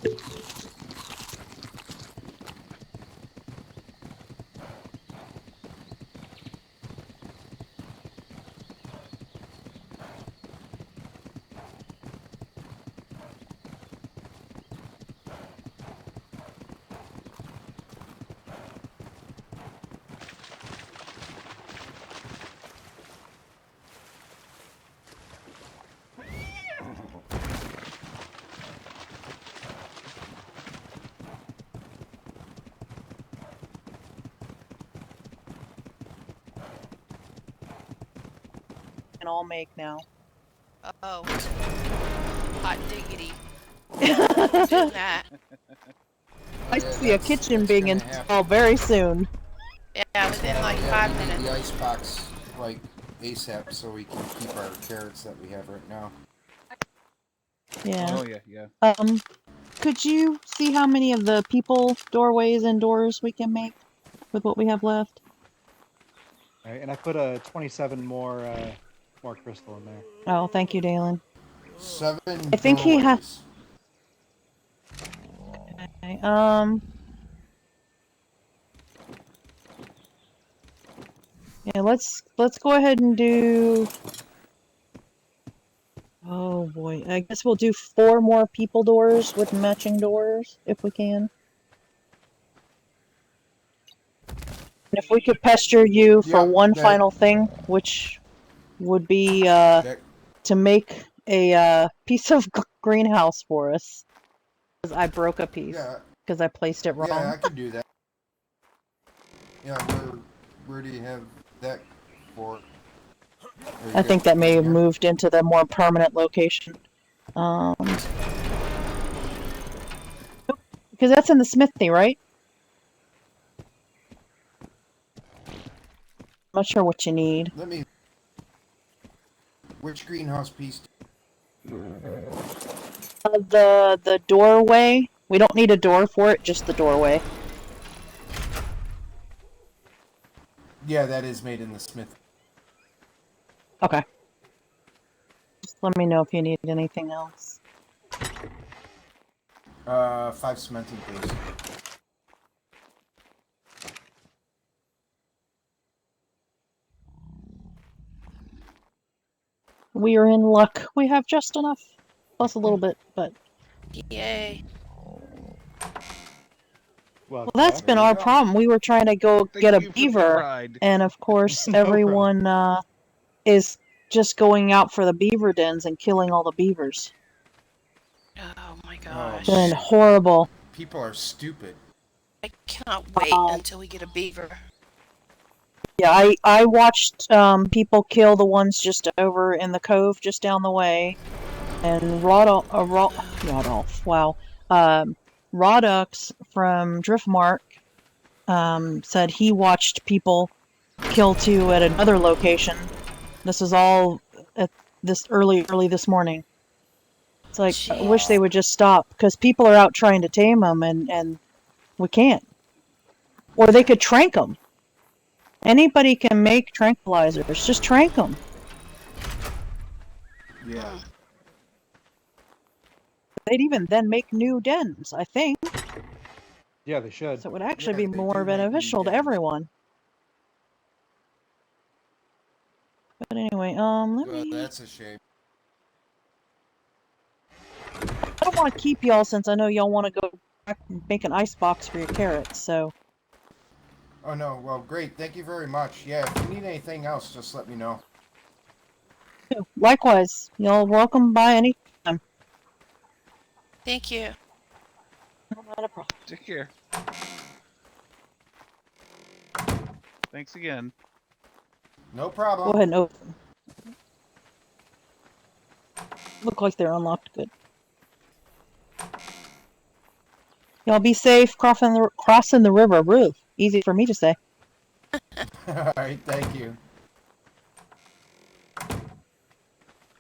Speaker 2: Can all make now.
Speaker 11: Oh, hot diggity. Doing that.
Speaker 2: I see a kitchen
Speaker 10: that's
Speaker 2: being
Speaker 10: gonna happen.
Speaker 2: installed very soon.
Speaker 11: Yeah, within like
Speaker 10: Yeah,
Speaker 11: 5
Speaker 10: we need
Speaker 11: minutes.
Speaker 10: the ice box like ASAP so we can keep our carrots that we have right now.
Speaker 2: Yeah.
Speaker 3: Oh yeah.
Speaker 2: Could you see how many of the people doorways and doors we can make with what we have left?
Speaker 1: All right, and I put a 27 more crystal in there.
Speaker 2: Oh, thank you, Dalen.
Speaker 10: 7
Speaker 2: I think he
Speaker 10: doorways.
Speaker 2: Okay, yeah, let's go ahead and do. Oh boy, I guess we'll do 4 more people doors with matching doors if we can. And if we could pester you for
Speaker 10: Yep,
Speaker 2: one
Speaker 10: that-
Speaker 2: final thing, which would be
Speaker 10: That,
Speaker 2: to make a piece of greenhouse for us. Because I broke a piece
Speaker 10: yeah,
Speaker 2: because I placed it wrong.
Speaker 10: yeah, I can do that. Yeah, where do you have that for?
Speaker 2: I think that may have moved into the more permanent location. Because that's in the smithy, right? I'm not sure what you need.
Speaker 10: Let me. Which greenhouse piece?
Speaker 2: The doorway. We don't need a door for it, just the doorway.
Speaker 10: Yeah, that is made in the smith.
Speaker 2: Okay. Just let me know if you need anything else.
Speaker 10: 5 cemented, please.
Speaker 2: We are in luck. We have just enough. Plus a little bit, but...
Speaker 11: Yay.
Speaker 1: Well,
Speaker 2: that's been our problem. We were trying to go
Speaker 3: Thank
Speaker 2: get a
Speaker 3: you for the
Speaker 2: beaver,
Speaker 3: ride.
Speaker 2: and of course
Speaker 1: No
Speaker 2: everyone is just going out for the beaver dens and killing all the beavers.
Speaker 11: Oh my
Speaker 10: Oh,
Speaker 11: gosh.
Speaker 2: Been horrible.
Speaker 10: People are stupid.
Speaker 11: I cannot wait until we get a beaver.
Speaker 2: Yeah, I watched people kill the ones just over in the cove just down the way, and Rodolph, wow, Rodux from Driftmark said he watched people kill 2 at another location. This was all at this early this morning. It's like, I wish they would just stop, because people are out trying to tame them, and we can't. Or they could trank them. Anybody can make tranquilizers. Just trank them.
Speaker 10: Yeah.
Speaker 2: They'd even then make new dens, I think.
Speaker 1: Yeah, they should.
Speaker 2: So it would actually
Speaker 10: Yeah,
Speaker 2: be
Speaker 10: they
Speaker 2: more
Speaker 10: do make new
Speaker 2: beneficial to
Speaker 10: dens.
Speaker 2: everyone. But anyway, let
Speaker 10: Well,
Speaker 2: me...
Speaker 10: that's a shame.
Speaker 2: I don't want to keep y'all since I know y'all want to go back and make an ice box for your carrots, so...
Speaker 10: Oh no, well great, thank you very much. Yeah, if you need anything else, just let me know.
Speaker 2: Likewise, y'all welcome by anytime.
Speaker 11: Thank you.
Speaker 2: Not a problem.
Speaker 3: Take care. Thanks again.
Speaker 10: No
Speaker 2: Go
Speaker 10: problem.
Speaker 2: ahead and open. Look like they're unlocked good. Y'all be safe crossing the river. Roof. Easy for me to say.
Speaker 10: Alright, thank you.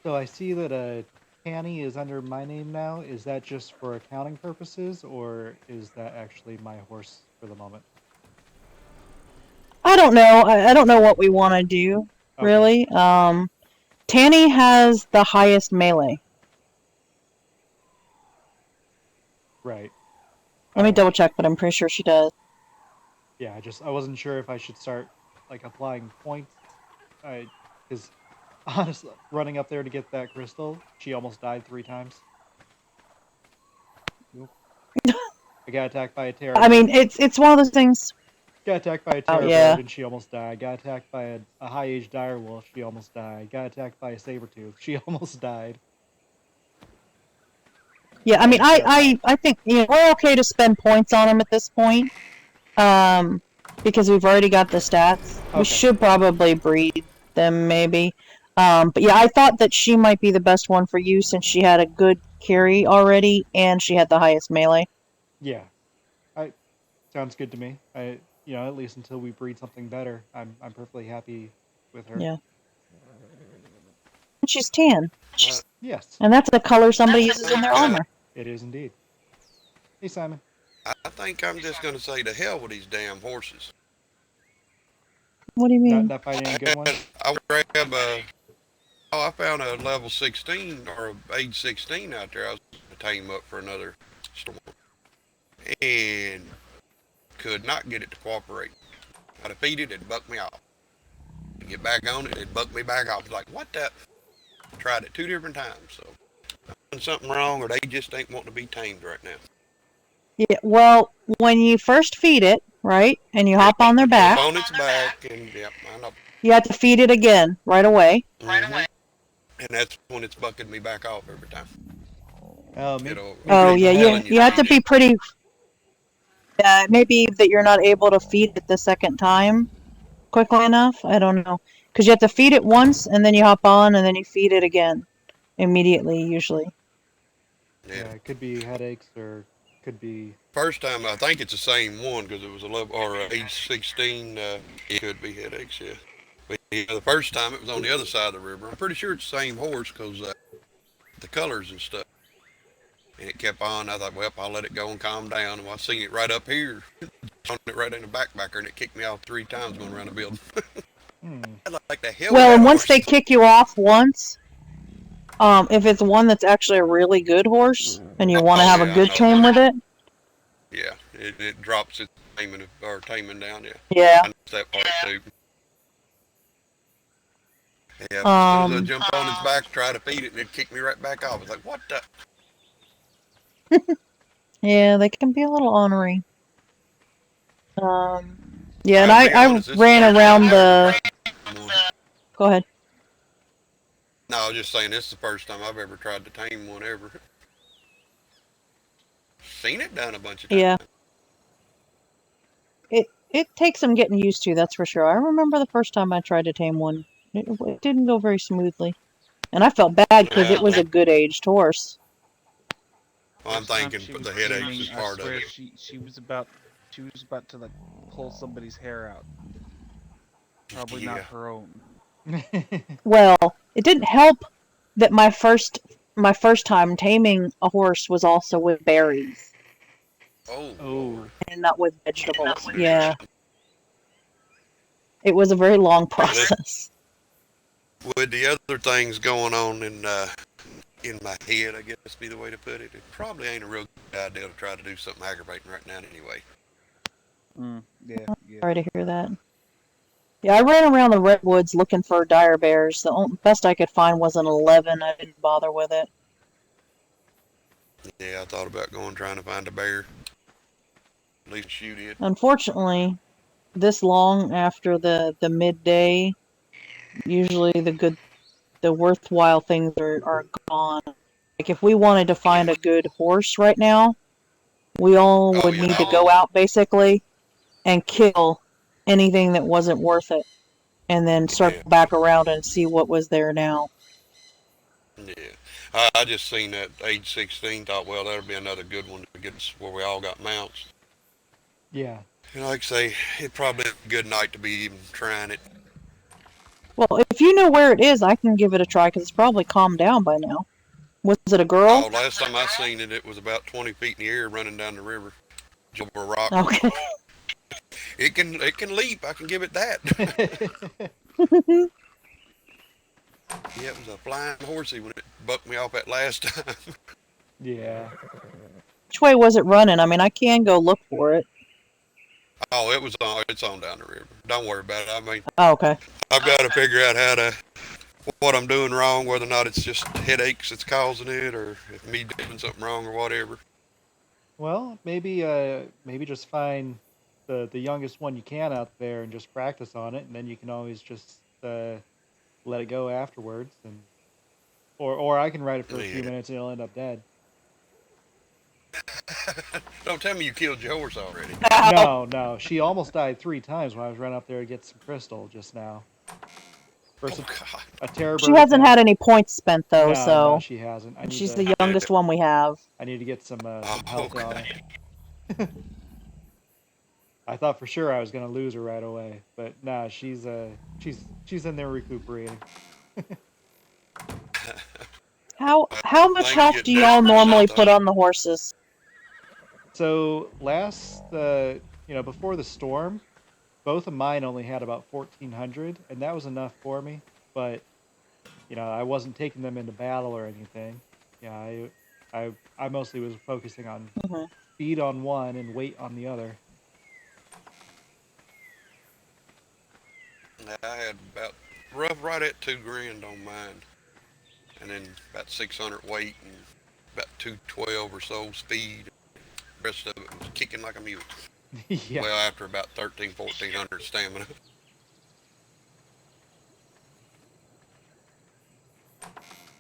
Speaker 1: So I see that Tanny is under my name now. Is that just for accounting purposes, or is that actually my horse for the moment?
Speaker 2: I don't know. I don't know what we want to do,
Speaker 1: Okay.
Speaker 2: really. Tanny has the highest melee.
Speaker 1: Right.
Speaker 2: Let me double check, but I'm pretty sure she does.
Speaker 1: Yeah, I wasn't sure if I should start like applying points. Because honestly, running up there to get that crystal, she almost died 3 times. Oop. I got attacked by a terror
Speaker 2: I mean,
Speaker 1: bird.
Speaker 2: it's one of those things.
Speaker 1: Got attacked by a
Speaker 2: Oh
Speaker 1: terror
Speaker 2: yeah.
Speaker 1: bird and she almost died. Got attacked by a high-aged direwolf. She almost died. Got attacked by a saber tooth. She almost died.
Speaker 2: Yeah, I
Speaker 1: I
Speaker 2: mean,
Speaker 1: just got
Speaker 2: I think we're okay to spend points on them at this point, because we've already got the stats. We
Speaker 1: Okay.
Speaker 2: should probably breed them, maybe. But yeah, I thought that she might be the best one for you since she had a good carry already and she had the highest melee.
Speaker 1: Yeah. Sounds good to me. At least until we breed something better, I'm perfectly happy with her.
Speaker 2: Yeah. And she's tan,
Speaker 1: Yes,
Speaker 2: and that's the color somebody uses in their armor.
Speaker 1: it is indeed. Hey, Simon.
Speaker 4: I think I'm just gonna say to hell with these damn horses.
Speaker 2: What do you mean?
Speaker 1: Not finding any good ones?
Speaker 4: I grab I found a level 16 or age 16 out there. I was gonna tame up for another storm. And could not get it to cooperate. I defeated it, bucked me off. Get back on it, it bucked me back off. I was like, what the? Tried it 2 different times, so I'm doing something wrong, or they just ain't wanting to be tamed right now.
Speaker 2: Yeah, well, when you first feed it, right, and you hop on their back,
Speaker 4: Jump on its back, and yep, I know.
Speaker 2: you have to feed it again right away.
Speaker 4: And that's when it's bucking me back off every time.
Speaker 2: Oh yeah, you have to be pretty. Maybe that you're not able to feed it the second time quickly enough. I don't know, because you have to feed it once, and then you hop on, and then you feed it again immediately, usually.
Speaker 1: Yeah, it could be headaches or could be.
Speaker 4: First time, I think it's the same one because it was a level or age 16. It could be headaches, yeah. But yeah, the first time it was on the other side of the river. I'm pretty sure it's the same horse because the colors and stuff. And it kept on. I thought, well, I'll let it go and calm down. And I seen it right up here, on it right in the backbacker, and it kicked me off 3 times going around the building. Like the hell.
Speaker 2: Well, and once they kick you off once, if it's one that's actually a really good horse and you want to have a good tame with it.
Speaker 4: Yeah, it drops its taming down. Yeah.
Speaker 2: Yeah.
Speaker 4: I noticed that part too. Yeah, as soon as I jumped on its back, try to feed it, and it kicked me right back off. I was like, what the?
Speaker 2: Yeah, they can be a little ornery. Yeah, and I ran around the. Go ahead.
Speaker 4: No, I was just saying this is the first time I've ever tried to tame one ever. Seen it done a bunch of times.
Speaker 2: Yeah. It takes some getting used to, that's for sure. I remember the first time I tried to tame one. It didn't go very smoothly. And I felt bad because it was a good aged horse.
Speaker 4: Well, I'm thinking the headaches is part of it.
Speaker 3: She was about to like pull somebody's hair out. Probably not her own.
Speaker 2: Well, it didn't help that my first time taming a horse was also with berries.
Speaker 4: Oh.
Speaker 2: And not with vegetables. Yeah. It was a very long process.
Speaker 4: With the other things going on in my head, I guess be the way to put it, it probably ain't a real good idea to try to do something aggravating right now anyway.
Speaker 3: Yeah.
Speaker 2: Sorry to hear that. Yeah, I ran around the redwoods looking for dire bears. The best I could find was an 11. I didn't bother with it.
Speaker 4: Yeah, I thought about trying to find a bear. At least shoot it.
Speaker 2: Unfortunately, this long after the midday, usually the worthwhile things are gone. Like if we wanted to find a good horse right now, we all would need to go out basically and kill anything that wasn't worth it, and then circle back around and see what was there now.
Speaker 4: Yeah, I just seen that age 16. Thought, well, that'll be another good one to get us where we all got mounts.
Speaker 1: Yeah.
Speaker 4: And like I say, it'd probably be a good night to be even trying it.
Speaker 2: Well, if you know where it is, I can give it a try because it's probably calmed down by now. Was it a girl?
Speaker 4: Oh, last time I seen it, it was about 20 feet in the air running down the river. Over a rock.
Speaker 2: Okay.
Speaker 4: It can leap. I can give it that. Yeah, it was a flying horsey when it bucked me off that last time.
Speaker 1: Yeah.
Speaker 2: Which way was it running? I mean, I can go look for it.
Speaker 4: Oh, it's on down the river. Don't worry about it. I mean,
Speaker 2: Oh, okay.
Speaker 4: I've got to figure out what I'm doing wrong, whether or not it's just headaches that's causing it, or if me doing something wrong or whatever.
Speaker 1: Well, maybe just find the youngest one you can out there and just practice on it, and then you can always just let it go afterwards, and or I can ride it for a few
Speaker 4: Yeah.
Speaker 1: minutes and it'll end up dead.
Speaker 4: Don't tell me you killed your horse already.
Speaker 1: No, she almost died 3 times when I was running up there to get some crystal just now.
Speaker 4: Oh
Speaker 1: Versus
Speaker 4: God.
Speaker 1: a terror
Speaker 2: She
Speaker 1: bird
Speaker 2: hasn't had
Speaker 1: attack.
Speaker 2: any points spent though,
Speaker 1: No,
Speaker 2: so
Speaker 1: she hasn't.
Speaker 2: she's the youngest one we have.
Speaker 1: I need to get some
Speaker 4: Oh,
Speaker 1: health on
Speaker 4: okay.
Speaker 1: her. I thought for sure I was gonna lose her right away, but nah, she's in there recuperating.
Speaker 2: How much
Speaker 4: Things
Speaker 2: health
Speaker 4: get
Speaker 2: do
Speaker 4: desperate
Speaker 2: y'all normally put
Speaker 4: sometimes.
Speaker 2: on the horses?
Speaker 1: So last before the storm, both of mine only had about 1400, and that was enough for me. But I wasn't taking them into battle or anything. Yeah, I mostly was focusing on
Speaker 2: Mhm.
Speaker 1: speed on one and weight on the other.
Speaker 4: I had about rough right at 2 grand on mine, and then about 600 weight and about 212 or so speed. The rest of it was kicking like a mule.
Speaker 1: Yeah.
Speaker 4: Well, after about 1400 stamina.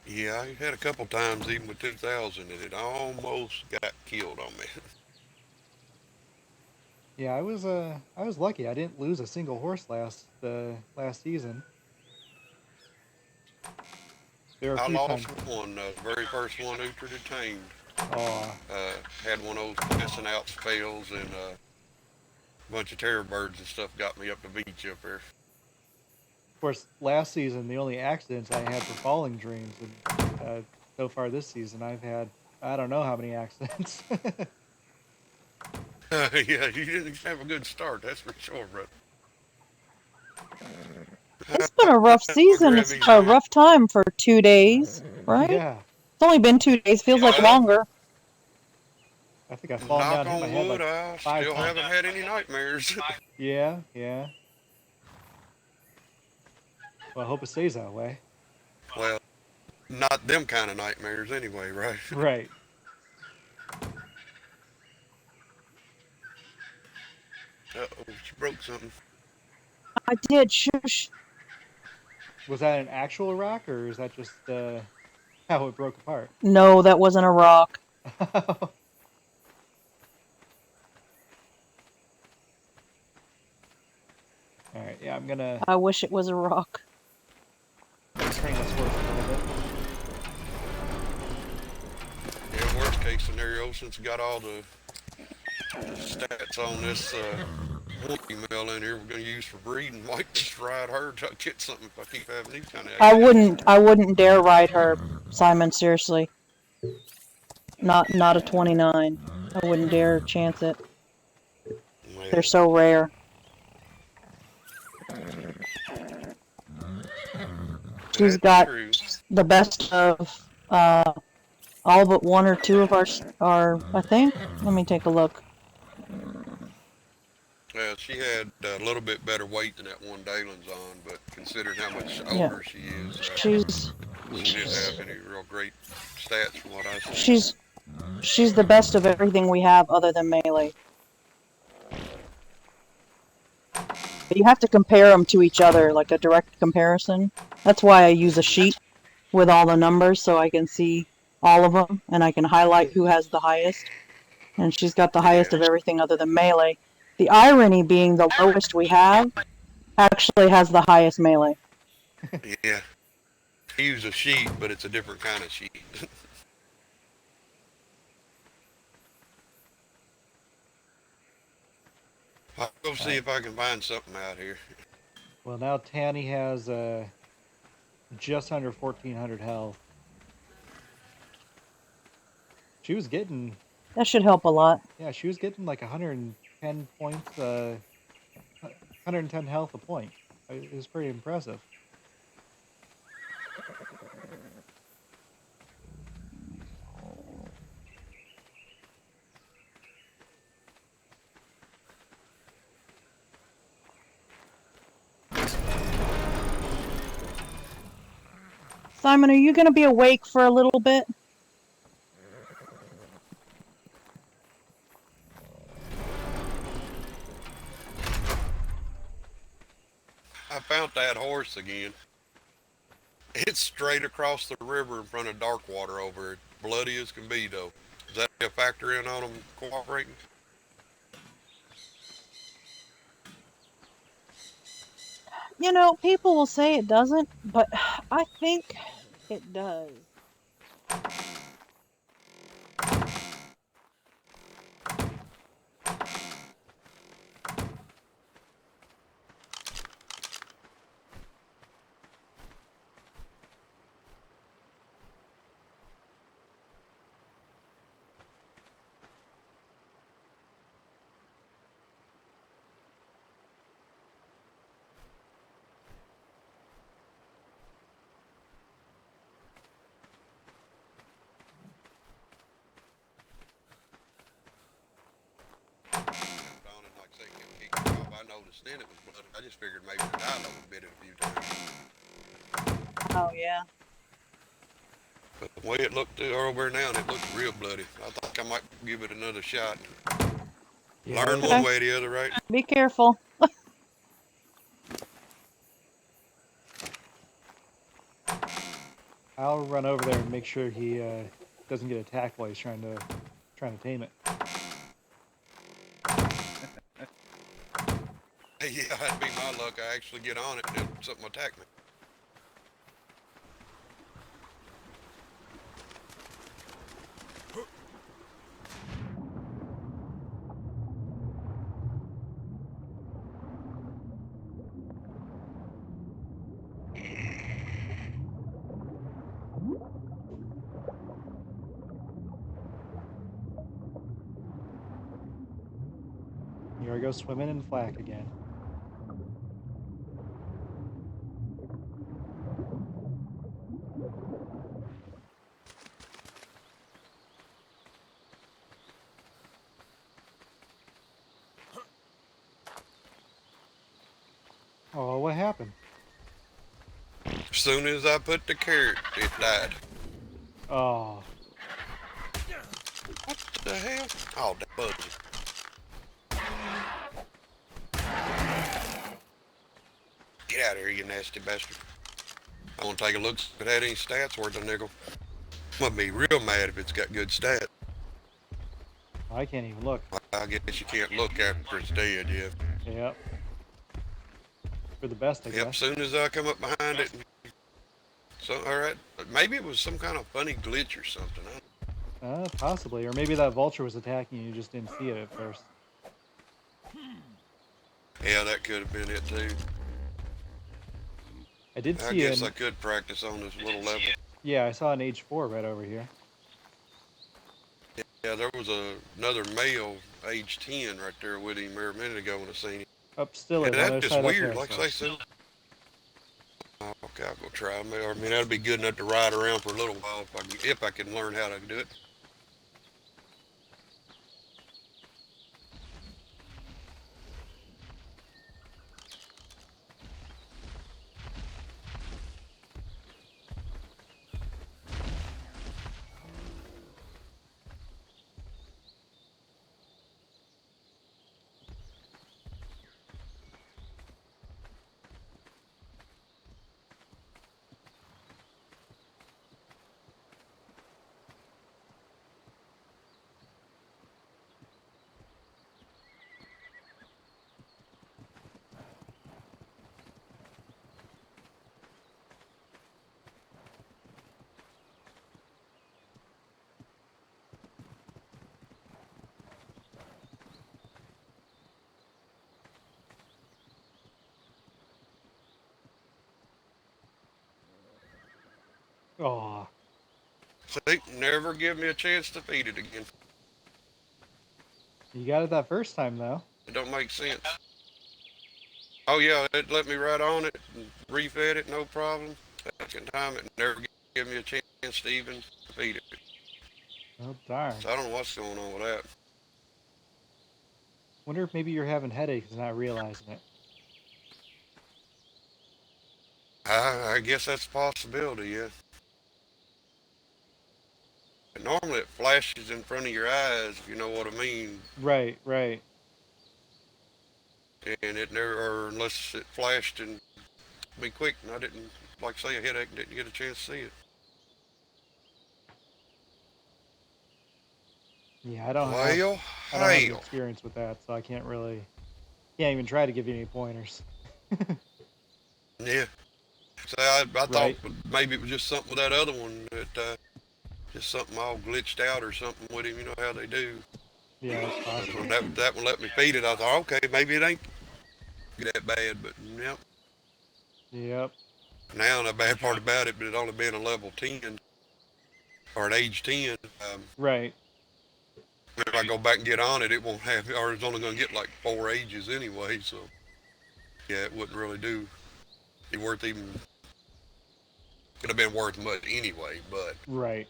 Speaker 4: Yeah, I had a couple times even with 2000 and it almost got killed on me.
Speaker 1: Yeah, I was lucky. I didn't lose a single horse last season. There were a
Speaker 4: I
Speaker 1: few
Speaker 4: lost
Speaker 1: times.
Speaker 4: one, the very first one Uhtred had tamed.
Speaker 1: Oh,
Speaker 4: Had one of those missing out spells, and a bunch of terror birds and stuff got me up the beach up there.
Speaker 1: of course, last season the only accidents I had were falling dreams, and so far this season I've had I don't know how many accidents.
Speaker 4: Yeah, you didn't have a good start, that's for sure, brother.
Speaker 2: It's been a rough season. It's a rough time for 2 days, right?
Speaker 1: Yeah,
Speaker 2: It's only been 2 days. Feels like
Speaker 4: Well,
Speaker 2: longer.
Speaker 1: I think I've fallen down
Speaker 4: knock
Speaker 1: and hit my
Speaker 4: on
Speaker 1: head
Speaker 4: wood,
Speaker 1: like
Speaker 4: I
Speaker 1: 5
Speaker 4: still
Speaker 1: times.
Speaker 4: haven't had any nightmares.
Speaker 1: Yeah. Well, I hope it stays that way.
Speaker 4: Well, not them kind of nightmares anyway, right?
Speaker 1: Right.
Speaker 4: Uh-oh, she broke something.
Speaker 2: I did. Shush.
Speaker 1: Was that an actual rock, or is that just how it broke apart?
Speaker 2: No, that wasn't a rock.
Speaker 1: All right, yeah, I'm gonna
Speaker 2: I wish it was a rock.
Speaker 1: train this horse a little bit.
Speaker 4: Yeah, worst case scenario, since we got all the stats on this female in here we're going to use for breeding, might just ride her to get something if I keep having these kind of accidents.
Speaker 2: I wouldn't dare ride her, Simon, seriously. Not a 29. I wouldn't dare chance it.
Speaker 4: Well,
Speaker 2: They're so rare. She's
Speaker 4: that's
Speaker 2: got
Speaker 4: true.
Speaker 2: the best of all but one or two of our I think. Let me take a look.
Speaker 4: Well, she had a little bit better weight than that one Dalen's on, but considering how much
Speaker 2: Yeah.
Speaker 4: older she is,
Speaker 2: She's
Speaker 4: she didn't have any real great stats from what I see.
Speaker 2: she's the best of everything we have other than melee. But you have to compare them to each other, like a direct comparison. That's why I use a sheet with all the numbers so I can see all of them and I can highlight who has the highest. And she's got the highest
Speaker 4: Yeah,
Speaker 2: of everything other than melee. The irony being the lowest we have actually has the highest melee.
Speaker 4: yeah. I use a sheet, but it's a different kind of sheet. I'll go see if I can find something out here.
Speaker 1: Well, now Tanny has just under 1400 health. She was getting
Speaker 2: That should help a lot.
Speaker 1: Yeah, she was getting like 110 points, 110 health a point. It was pretty impressive.
Speaker 2: Simon, are you going to be awake for a little bit?
Speaker 4: I found that horse again. It's straight across the river in front of Darkwater over it. Bloody as can be, though. Is that a factor in on them cooperating?
Speaker 2: You know, people will say it doesn't, but I think it does.
Speaker 4: Down and like say kept kicking off. I noticed then it was bloody. I just figured maybe the dino bit it a few times.
Speaker 2: Oh, yeah.
Speaker 4: But the way it looked over now, and it looked real bloody. I think I might give it another shot.
Speaker 1: Yeah,
Speaker 4: Learn
Speaker 2: Okay.
Speaker 4: one way or the other, right?
Speaker 2: Be careful.
Speaker 1: I'll run over there and make sure he doesn't get attacked while he's trying to tame it.
Speaker 4: Hey, yeah, that'd be my luck. I actually get on it and then something attack me.
Speaker 1: Here I go swimming in flak again. Oh, what happened?
Speaker 4: As soon as I put the carrot, it died.
Speaker 1: Oh,
Speaker 4: What the hell? Oh, that bugs. Get out of here, you nasty bastard. I want to take a look if it had any stats worth a nickel. I'm gonna be real mad if it's got good stats.
Speaker 1: I can't even look.
Speaker 4: I guess you can't look after it's dead, yeah.
Speaker 1: Yep. For the best, I
Speaker 4: Yep,
Speaker 1: guess.
Speaker 4: soon as I come up behind it. So, alright. Maybe it was some kind of funny glitch or something.
Speaker 1: Possibly. Or maybe that vulture was attacking you, you just didn't see it at first.
Speaker 4: Yeah, that could have been it too.
Speaker 1: I did
Speaker 4: I
Speaker 1: see
Speaker 4: guess
Speaker 1: an...
Speaker 4: I could practice on this little level.
Speaker 1: Yeah, I saw an age 4 right over here.
Speaker 4: Yeah, there was another male, age 10, right there with him there a minute ago when I seen him.
Speaker 1: Up still
Speaker 4: And
Speaker 1: is on the
Speaker 4: that's
Speaker 1: other
Speaker 4: just
Speaker 1: side up
Speaker 4: weird,
Speaker 1: there.
Speaker 4: like I say, so. Oh, okay, I'll go try. I mean, that'd be good enough to ride around for a little while if I can learn how to do it.
Speaker 1: Oh,
Speaker 4: See, never give me a chance to feed it again.
Speaker 1: you got it that first time, though.
Speaker 4: It don't make sense. Oh yeah, it let me right on it and refed it, no problem. Second time, it never give me a chance to even feed it.
Speaker 1: Oh, darn.
Speaker 4: So I don't know what's going on with that.
Speaker 1: Wonder if maybe you're having headaches and not realizing it.
Speaker 4: I guess that's a possibility, yeah. normally it flashes in front of your eyes, if you know what I mean.
Speaker 1: Right, right.
Speaker 4: And it never, or unless it flashed and be quick, and I didn't, like say, a headache, didn't get a chance to see it.
Speaker 1: Yeah, I don't have
Speaker 4: Well,
Speaker 1: any
Speaker 4: hell.
Speaker 1: experience with that, so I can't even try to give you any pointers.
Speaker 4: Yeah. So I thought
Speaker 1: Right.
Speaker 4: maybe it was just something with that other one that just something all glitched out or something with him. You know how they do.
Speaker 1: Yeah, it's
Speaker 4: But
Speaker 1: possible.
Speaker 4: when that one let me feed it, I thought, okay, maybe it ain't that bad. But yep.
Speaker 1: Yep.
Speaker 4: Now the bad part about it, but it only been a level 10 or an age 10.
Speaker 1: Right.
Speaker 4: If I go back and get on it, it won't have, or it's only going to get like 4 ages anyway. So yeah, it wouldn't really be worth even. Could have been worth much anyway, but
Speaker 1: Right.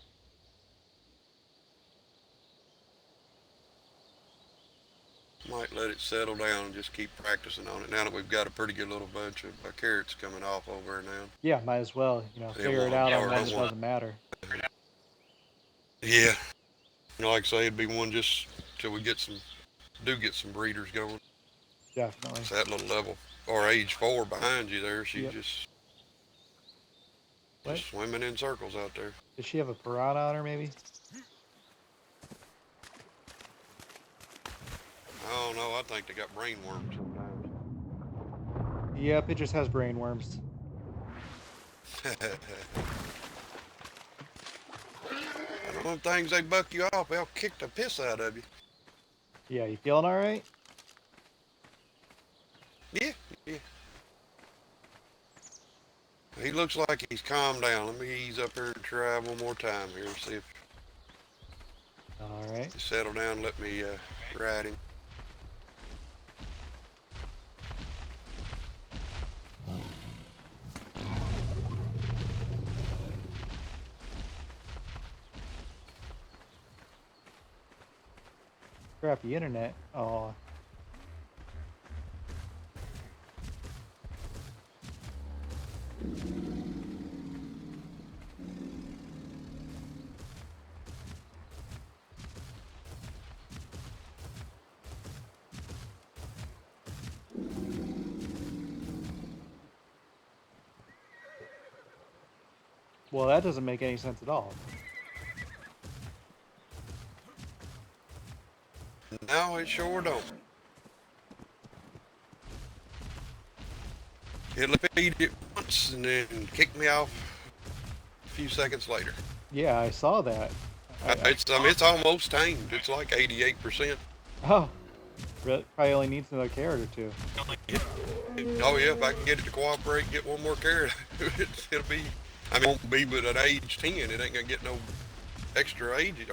Speaker 4: might let it settle down and just keep practicing on it now that we've got a pretty good little bunch of carrots coming off over now.
Speaker 1: Yeah, might as well, figure it out on one that doesn't matter.
Speaker 4: Yeah, like I say, it'd be one just till we get some breeders going.
Speaker 1: Definitely.
Speaker 4: It's that little level or age 4 behind you there. She's
Speaker 1: Yep.
Speaker 4: just
Speaker 1: What?
Speaker 4: swimming in circles out there.
Speaker 1: Does she have a piranha on her, maybe?
Speaker 4: I don't know. I think they got brain worms sometimes.
Speaker 1: Yep, it just has brain worms.
Speaker 4: One of the things they buck you off, they'll kick the piss out of you.
Speaker 1: Yeah, you feeling all right?
Speaker 4: Yeah, yeah. He looks like he's calmed down. Let me ease up here and try one more time here. See if
Speaker 1: All right.
Speaker 4: he settle down and let me ride him.
Speaker 1: Crappy internet. Oh. Well, that doesn't make any sense at all.
Speaker 4: No, it sure don't. It'll feed it once and then kick me off a few seconds later.
Speaker 1: Yeah, I saw that.
Speaker 4: It's almost tamed. It's like 88%.
Speaker 1: Oh, probably only needs another carrot or two.
Speaker 4: Oh yeah, if I can get it to cooperate, get one more carrot, it'll be. I mean, it won't be but at age 10. It ain't gonna get no extra ages.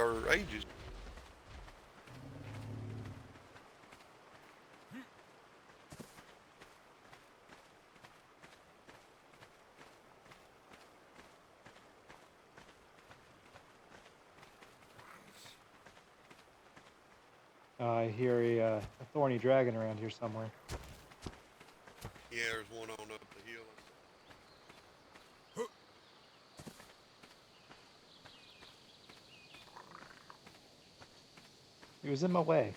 Speaker 1: I hear a thorny dragon around here somewhere.
Speaker 4: Yeah, there's one on up the hill.
Speaker 1: It was in my way.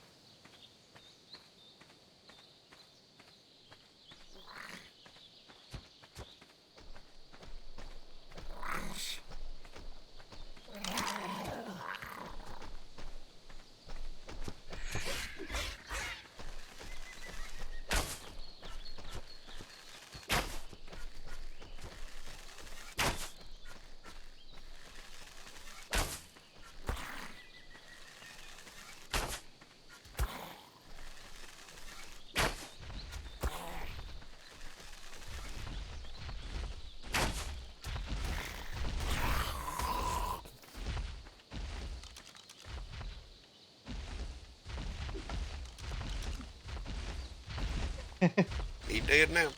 Speaker 4: He dead now.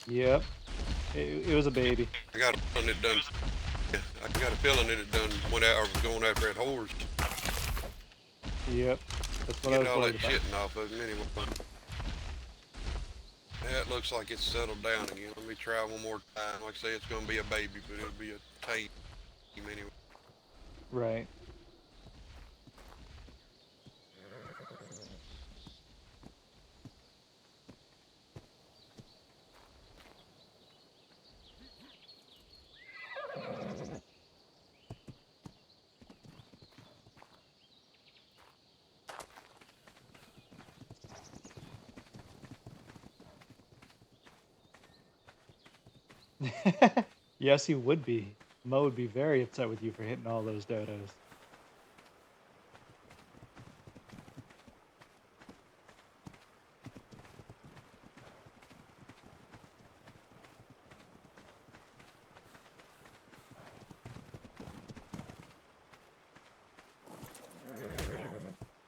Speaker 1: Yep. It was a baby.
Speaker 4: I got a feeling it done. Yeah, I got a feeling it done went out or was going after that horse.
Speaker 1: Yep. That's what I
Speaker 4: Get
Speaker 1: was
Speaker 4: all that
Speaker 1: worried about.
Speaker 4: shitting off of him anyway. That looks like it's settled down again. Let me try one more time. Like I say, it's going to be a baby, but it'll be a tame anyway.
Speaker 1: Right. Yes, he would be. Mo would be very upset with you for hitting all those dodos.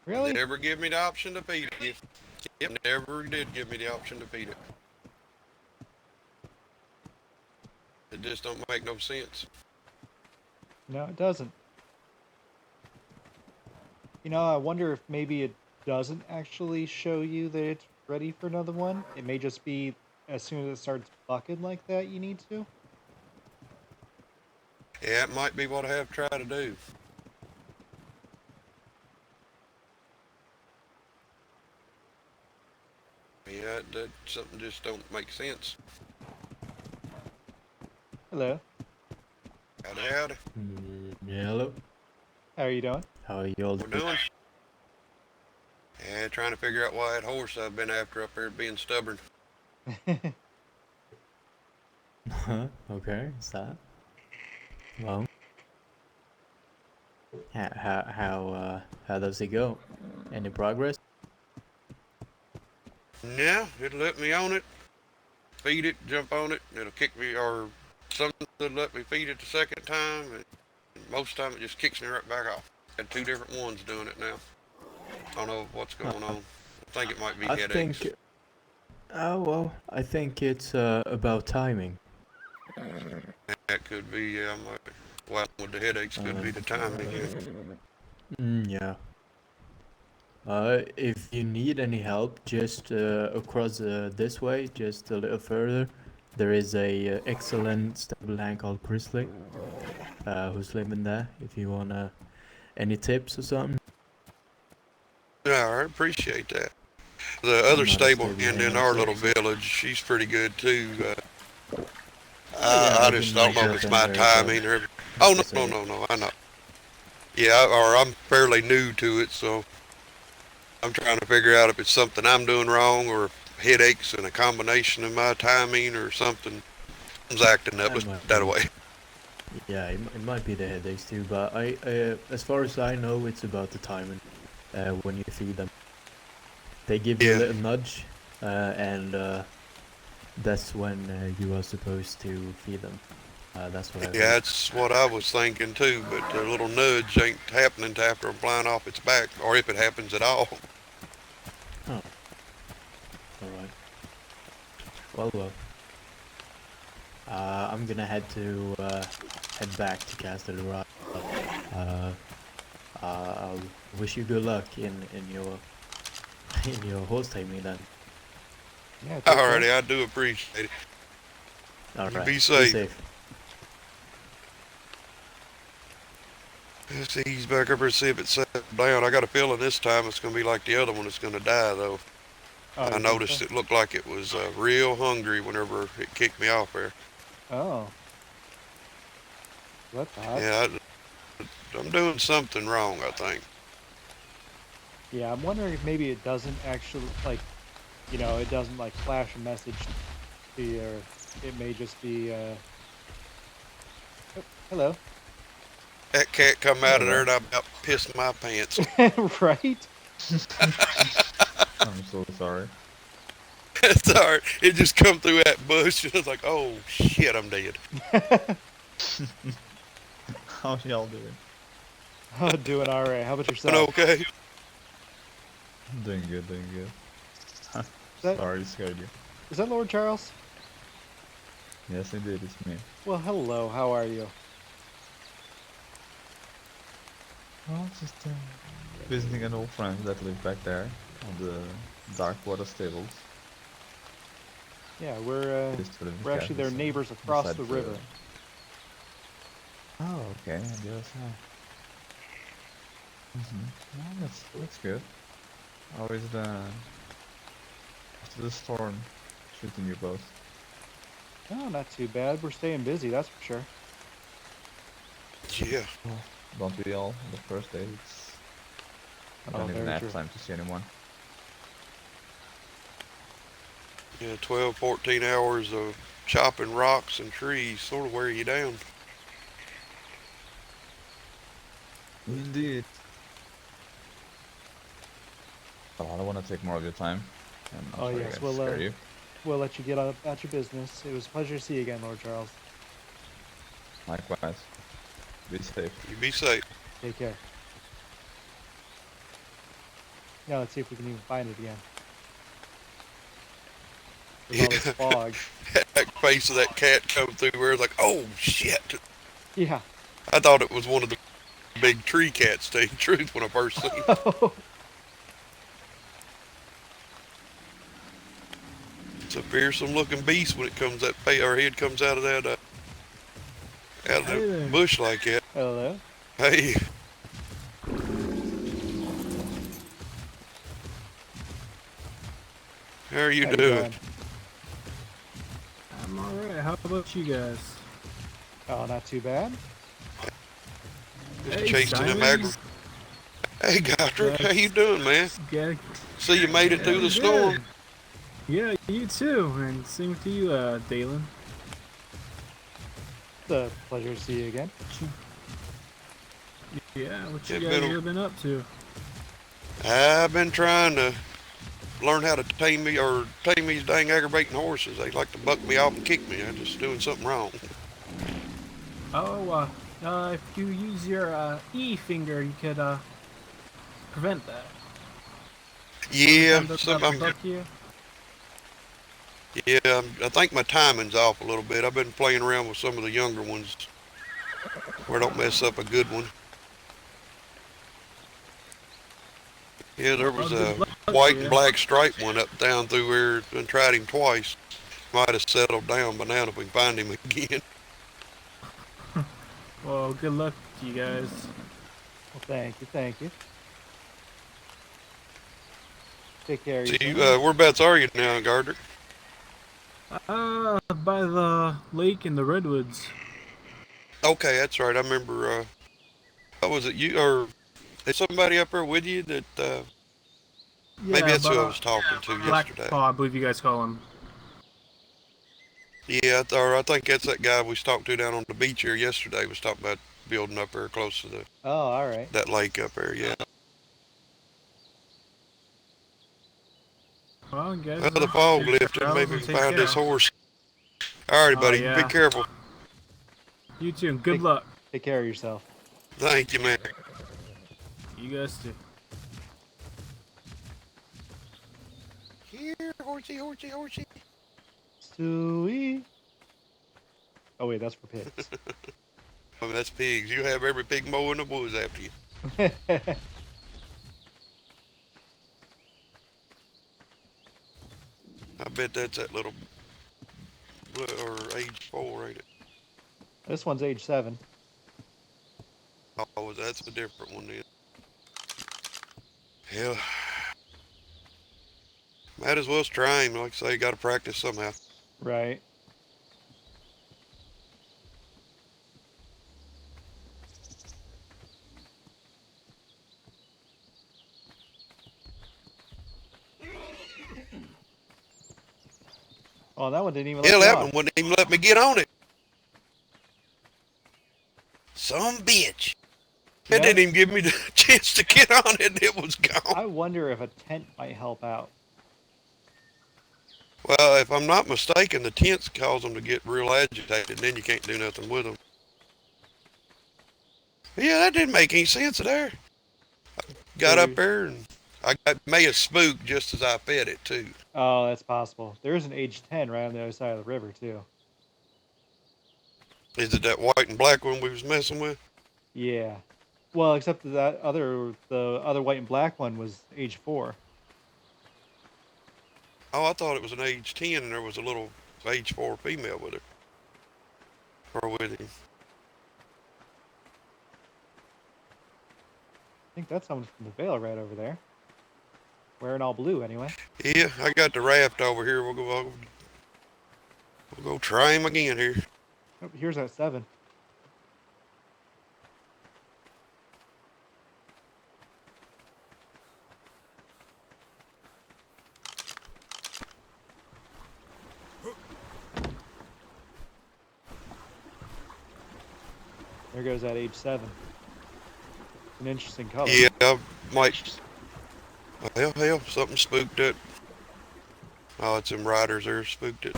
Speaker 1: Really?
Speaker 4: Never give me the option to feed it. Yep, never did give me the option to feed it. It just don't make no sense.
Speaker 1: No, it doesn't. You know, I wonder if maybe it doesn't actually show you that it's ready for another one. It may just be as soon as it starts bucking like that, you need to.
Speaker 4: Yeah, it might be what I have to try to do. Yeah, that something just don't make sense.
Speaker 1: Hello.
Speaker 4: Howdy, howdy.
Speaker 12: Yeah, hello.
Speaker 1: How are you doing?
Speaker 12: How are you all
Speaker 4: We're doing? Yeah, trying to figure out why that horse I've been after up there being stubborn.
Speaker 12: Okay, is that? Well, how does it go? Any progress?
Speaker 4: Yeah, it'll let me on it, feed it, jump on it, it'll kick me, or something will let me feed it the second time, and most of the time it just kicks me right back off. Had two different ones doing it now. I don't know what's going on. I think it might be headaches.
Speaker 12: Well, I think it's about timing.
Speaker 4: That could be, yeah, well, with the headaches could be the timing, yeah.
Speaker 12: Yeah. If you need any help, just across this way, just a little further, there is a excellent stable hand called Grizzly, who's living there. If you wanna any tips or something.
Speaker 4: Yeah, I appreciate that. The other
Speaker 12: Not a
Speaker 4: stable
Speaker 12: stable
Speaker 4: hand in
Speaker 12: hand,
Speaker 4: our
Speaker 12: so-
Speaker 4: little village, she's pretty good too.
Speaker 12: Yeah,
Speaker 4: I
Speaker 12: I've
Speaker 4: just
Speaker 12: been
Speaker 4: don't know if it's my
Speaker 12: myself in there,
Speaker 4: timing or.
Speaker 12: but
Speaker 4: Oh
Speaker 12: that's
Speaker 4: no, I know. Yeah, or I'm fairly new to it, so I'm trying to figure out if it's something I'm doing wrong or if headaches and a combination of my timing or something. It's acting up.
Speaker 12: That might
Speaker 4: That
Speaker 12: be.
Speaker 4: way.
Speaker 12: Yeah, it might be the headaches too, but as far as I know, it's about the timing when you feed them. They give you a
Speaker 4: Yeah.
Speaker 12: little nudge, and that's when you are supposed to feed them. That's what I
Speaker 4: Yeah,
Speaker 12: heard.
Speaker 4: that's what I was thinking too, but the little nudge ain't happening till after I'm flying off its back, or if it happens at all.
Speaker 12: Oh, alright. Well. I'm gonna head back to Castle Rock. I'll wish you good luck in your in your horse taming then.
Speaker 1: Yeah, take care.
Speaker 4: Alrighty, I do appreciate it.
Speaker 12: Alright.
Speaker 4: Be safe. Let's ease back up here and see if it settled down. I got a feeling this time it's going to be like the other one. It's going to die, though.
Speaker 1: Oh, you
Speaker 4: I
Speaker 1: think
Speaker 4: noticed
Speaker 1: so?
Speaker 4: it looked like it was real hungry whenever it kicked me off there.
Speaker 1: Oh. That's odd.
Speaker 4: Yeah, I'm doing something wrong, I think.
Speaker 1: Yeah, I'm wondering if maybe it doesn't actually, like, you know, it doesn't, like, flash a message to you, or it may just be, oh, hello.
Speaker 4: That cat come out of there and I about pissed my pants.
Speaker 1: Right?
Speaker 13: I'm so sorry.
Speaker 4: It's alright. It just come through that bush. And I was like, oh, shit, I'm dead.
Speaker 13: How's y'all doing?
Speaker 1: Oh, doing alright. How about yourself?
Speaker 4: Okay.
Speaker 13: Doing good, doing good.
Speaker 1: That-
Speaker 13: Sorry, scared you.
Speaker 1: Is that Lord Charles?
Speaker 13: Yes, indeed, it's me.
Speaker 1: Well, hello. How are you?
Speaker 13: Well, just visiting an old friend that lives back there on the Dark Water Stables.
Speaker 1: Yeah, we're actually their neighbors across the river.
Speaker 13: Oh, okay, on the other side. Well, that's good. How is the storm shooting you both?
Speaker 1: Oh, not too bad. We're staying busy, that's for sure.
Speaker 4: Yeah.
Speaker 13: Well, don't we all? On the first day, I don't even
Speaker 1: very
Speaker 13: have
Speaker 1: true.
Speaker 13: time to see anyone.
Speaker 4: Yeah, 12, 14 hours of chopping rocks and trees sort of wear you down.
Speaker 13: Indeed. Well, I don't want to take more of your time. I'm
Speaker 1: Oh
Speaker 13: sorry,
Speaker 1: yes,
Speaker 13: guys, to scare you.
Speaker 1: we'll let you get about your business. It was a pleasure to see you again, Lord Charles.
Speaker 13: Likewise. Be safe.
Speaker 4: You be safe.
Speaker 1: Take care. Now let's see if we can even find it again. There's all this fog.
Speaker 4: That face of that cat come through where it's like, oh shit.
Speaker 1: Yeah.
Speaker 4: I thought it was one of the big tree cats, to tell you the truth, when I first seen it. It's a fearsome looking beast when it comes that our head comes out of that out of the bush like that.
Speaker 1: Hello.
Speaker 4: Hey. How are you doing?
Speaker 14: I'm alright. How about you guys?
Speaker 1: Oh, not too bad.
Speaker 4: Just chasing them aggro. Hey, Godric, how you doing, man? See, you made it through the storm.
Speaker 14: Yeah, you too, and same to you, Dalen.
Speaker 1: It's a pleasure to see you again.
Speaker 14: Yeah, what you guys have been up to?
Speaker 4: I've been trying to learn how to tame these dang aggravating horses. They like to buck me off and kick me. I'm just doing something wrong.
Speaker 14: Oh, if you use your E finger, you could prevent that.
Speaker 4: Yeah,
Speaker 14: Yeah,
Speaker 4: I think my timing's off a little bit. I've been playing around with some of the younger ones where I don't mess up a good one. Yeah, there was a white and black striped one up down through here. I tried him twice. Might have settled down by now if we can find him again.
Speaker 14: Well, good luck to you guys.
Speaker 1: Well, thank you, thank you. Take care of
Speaker 4: See,
Speaker 1: yourself.
Speaker 4: whereabouts are you now, Gardner?
Speaker 14: By the lake in the redwoods.
Speaker 4: Okay, that's right. I remember. What was it? You or is somebody up there with you that? Maybe that's who I was talking to yesterday.
Speaker 14: Black Paw, I believe you guys call him.
Speaker 4: Yeah, I think that's that guy we talked to down on the beach here yesterday. Was talking about building up there close to the.
Speaker 1: Oh, all right.
Speaker 4: That lake up there, yeah.
Speaker 14: Well, guys.
Speaker 4: Well, the fog lifted. Maybe we can find this horse. Alrighty, buddy.
Speaker 14: Yeah.
Speaker 4: Be careful.
Speaker 14: You too. And good luck.
Speaker 1: Take care of yourself.
Speaker 4: Thank you, man.
Speaker 14: You guys too.
Speaker 4: Here, horsey, horsey, horsey.
Speaker 1: Stewie. Oh wait, that's for pigs.
Speaker 4: Oh, that's pigs. You have every pig mower in the woods after you. I bet that's that little, or age 4, ain't it?
Speaker 1: This one's age 7.
Speaker 4: Oh, that's a different one then. Hell, might as well try him. Like I say, you got to practice somehow.
Speaker 1: Right. Oh, that one didn't even let
Speaker 4: Hell,
Speaker 1: me
Speaker 4: that
Speaker 1: off.
Speaker 4: one wouldn't even let me get on it. Some bitch. It didn't even give me the chance to get on it. It was gone.
Speaker 1: I wonder if a tent might help out.
Speaker 4: Well, if I'm not mistaken, the tents cause them to get real agitated, and then you can't do nothing with them. Yeah, that didn't make any sense there. I got up there, and may have spooked just as I fed it, too.
Speaker 1: Oh, that's possible. There is an age 10 right on the other side of the river, too.
Speaker 4: Is it that white and black one we was messing with?
Speaker 1: Yeah. Well, except that the other white and black one was age 4.
Speaker 4: Oh, I thought it was an age 10 and there was a little age 4 female with her. Or with him.
Speaker 1: I think that's someone from the Vale right over there. Wearing all blue, anyway.
Speaker 4: Yeah, I got the raft over here. We'll go try him again here.
Speaker 1: Oh, here's that 7. There goes that age 7. An interesting color.
Speaker 4: Yeah, I might. Well, hell, something spooked it. Oh, it's them riders there spooked it.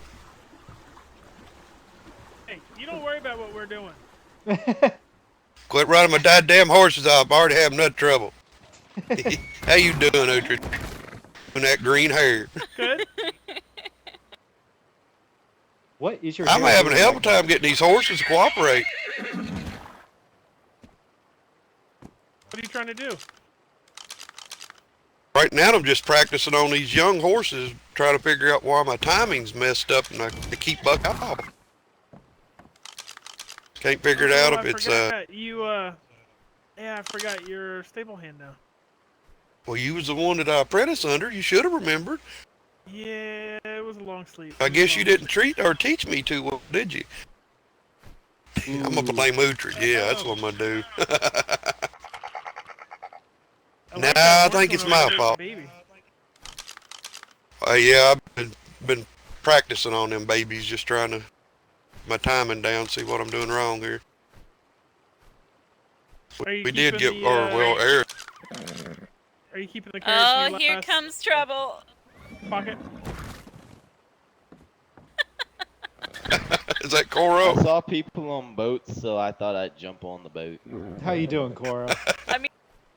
Speaker 15: Hey, you don't worry about what we're doing.
Speaker 4: Quit riding my goddamn horses off. I already have enough trouble. How you doing, Uhtred? With that green hair.
Speaker 15: Good.
Speaker 1: What is your
Speaker 4: I'm
Speaker 1: hair
Speaker 4: having a
Speaker 1: doing
Speaker 4: hell of a
Speaker 1: back there?
Speaker 4: time getting these horses to cooperate.
Speaker 15: What are you trying to do?
Speaker 4: Right now I'm just practicing on these young horses, trying to figure out why my timing's messed up and I keep bucking off. Can't figure it out if it's
Speaker 15: you yeah, I forgot you're stable hand now.
Speaker 4: well, you was the one that I apprenticed under. You should have remembered.
Speaker 15: Yeah, it was a long sleep.
Speaker 4: I guess you didn't treat or teach me too well, did you? I'm gonna blame Uhtred. Yeah, that's what I'm gonna do. Nah, I think it's my fault. Yeah, I've been practicing on them babies, just trying to my timing down, see what I'm doing wrong here. We did get, Eric.
Speaker 15: Are you keeping the carrots in your
Speaker 16: here
Speaker 15: last
Speaker 16: comes trouble.
Speaker 15: pocket?
Speaker 4: Is that Coro?
Speaker 17: I saw people on boats, so I thought I'd jump on the boat.
Speaker 1: How you doing, Cora?
Speaker 16: I mean,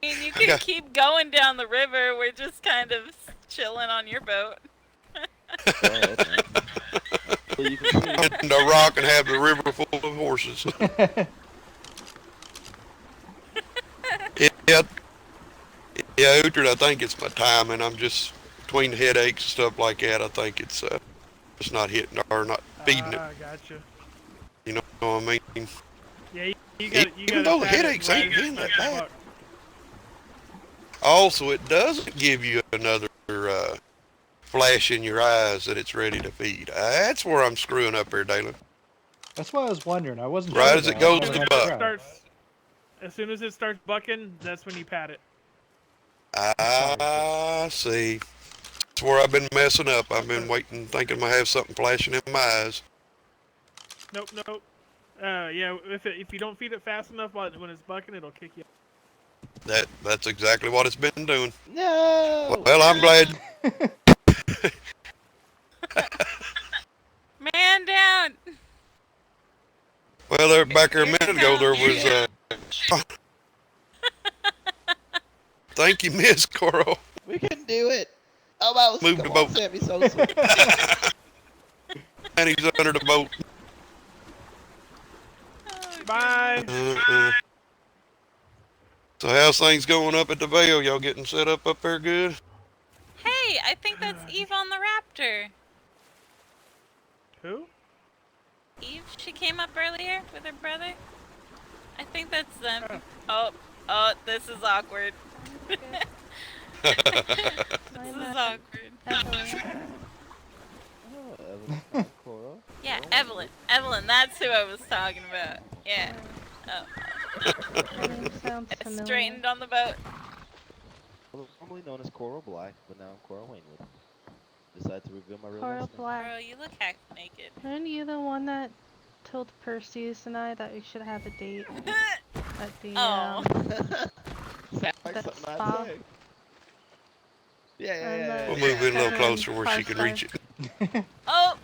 Speaker 16: you can keep going down the river. We're just kind of chilling on your boat.
Speaker 17: Well, you can see.
Speaker 4: And a rock and have the river full of horses. Yeah, Uhtred, I think it's my timing. I'm just between the headaches and stuff like that. I think it's not hitting or not feeding it.
Speaker 15: Gotcha.
Speaker 4: You know what I mean?
Speaker 15: Yeah, you got
Speaker 4: Even though the headaches ain't been that bad. Also, it doesn't give you another flash in your eyes that it's ready to feed. That's where I'm screwing up here, Dalen.
Speaker 1: That's what I was wondering. I wasn't
Speaker 4: Right
Speaker 1: sure
Speaker 4: as it
Speaker 1: about
Speaker 4: goes
Speaker 1: I
Speaker 4: to
Speaker 1: was
Speaker 4: buck.
Speaker 1: trying.
Speaker 15: As soon as it starts bucking, that's when you pat it.
Speaker 4: I see. That's where I've been messing up. I've been waiting, thinking I have something flashing in my eyes.
Speaker 15: Nope. Yeah, if you don't feed it fast enough when it's bucking, it'll kick you.
Speaker 4: That's exactly what it's been doing.
Speaker 17: No.
Speaker 4: Well, I'm glad.
Speaker 16: Man down.
Speaker 4: Well, there back here a minute ago, there was. Thank you, Miss Coral.
Speaker 17: We can do it. Almost.
Speaker 4: Move the boat.
Speaker 17: Sammy Sosa.
Speaker 4: And he's under the boat.
Speaker 15: Bye.
Speaker 4: So how's things going up at the Vale? Y'all getting set up there good?
Speaker 16: Hey, I think that's Eve on the Raptor.
Speaker 15: Who?
Speaker 16: Eve? She came up earlier with her brother? I think that's them. Oh, this is awkward. This is awkward. Yeah, Evelyn. Evelyn, that's who I was talking about. Yeah.
Speaker 18: Sounds familiar.
Speaker 16: Straightened on the boat.
Speaker 17: Formerly known as Coral Black, but now I'm Coral Wainwood. Decided to reveal my real
Speaker 18: Coral
Speaker 17: last name.
Speaker 18: Black.
Speaker 16: Girl, you look half naked.
Speaker 18: Aren't you the one that told Perseus and I that we should have a date at the
Speaker 17: Sounds like
Speaker 18: that
Speaker 17: something
Speaker 18: spa?
Speaker 17: I'd say. Yeah.
Speaker 4: We'll move in a little closer where she can reach it.
Speaker 16: Oh!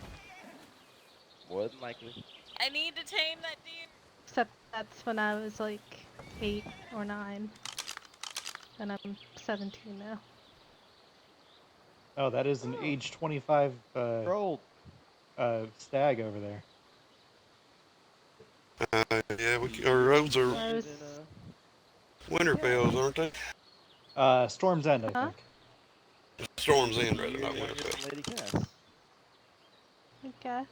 Speaker 17: More than likely.
Speaker 16: I need to tame that deer.
Speaker 18: Except that's when I was like 8 or 9. And I'm 17 now.
Speaker 1: Oh, that is an age 25 stag over there.
Speaker 4: Yeah, our roads are
Speaker 18: I
Speaker 4: Winterfells, aren't they?
Speaker 1: Storm's End, I think.
Speaker 4: Storm's End, rather, not Winterfell.
Speaker 17: Lady Cass.
Speaker 18: I guess.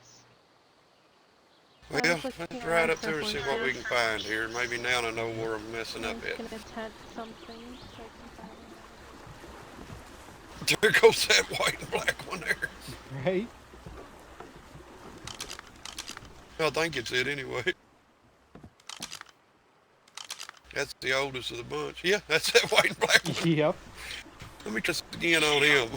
Speaker 4: Well, let's ride up there and see what we can find here. Maybe now I know where I'm messing up at.
Speaker 18: Gonna tent something so I can find
Speaker 4: There goes that white and black one there.
Speaker 1: Right?
Speaker 4: I think it's it anyway. That's the oldest of the bunch. Yeah, that's that white and black one.
Speaker 1: Yep.
Speaker 4: Let me just again on him.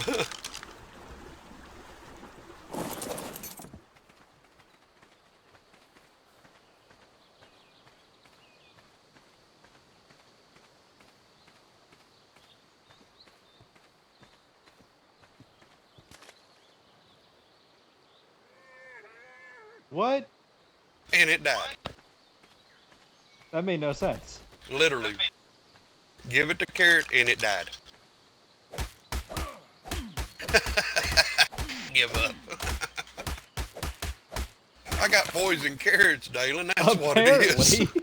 Speaker 1: What?
Speaker 4: And it died.
Speaker 1: That made no sense.
Speaker 4: Literally. Give it the carrot and it died. Give up. I got poison carrots, Dalen. That's what it is.
Speaker 1: Apparently.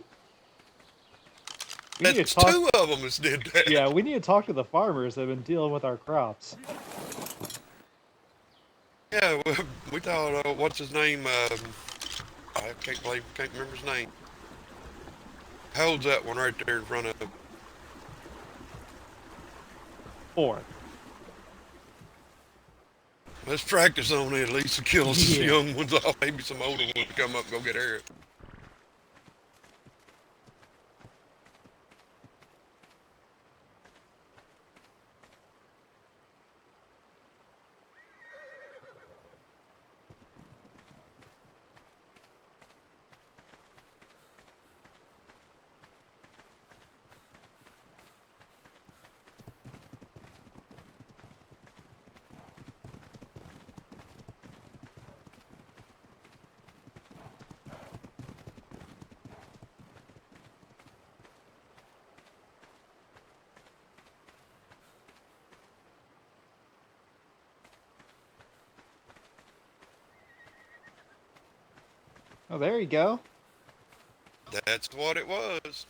Speaker 1: We need to
Speaker 4: That's
Speaker 1: talk.
Speaker 4: 2 of them that did that.
Speaker 1: Yeah, we need to talk to the farmers that have been dealing with our crops.
Speaker 4: Yeah, we thought, what's his name? I can't remember his name. Holds that one right there in front of him.
Speaker 1: 4.
Speaker 4: Let's practice on it, at least to kill some
Speaker 1: Yeah.
Speaker 4: young ones off. Maybe some older ones to come up and go get Eric.
Speaker 1: Oh, there you go.
Speaker 4: That's what it was.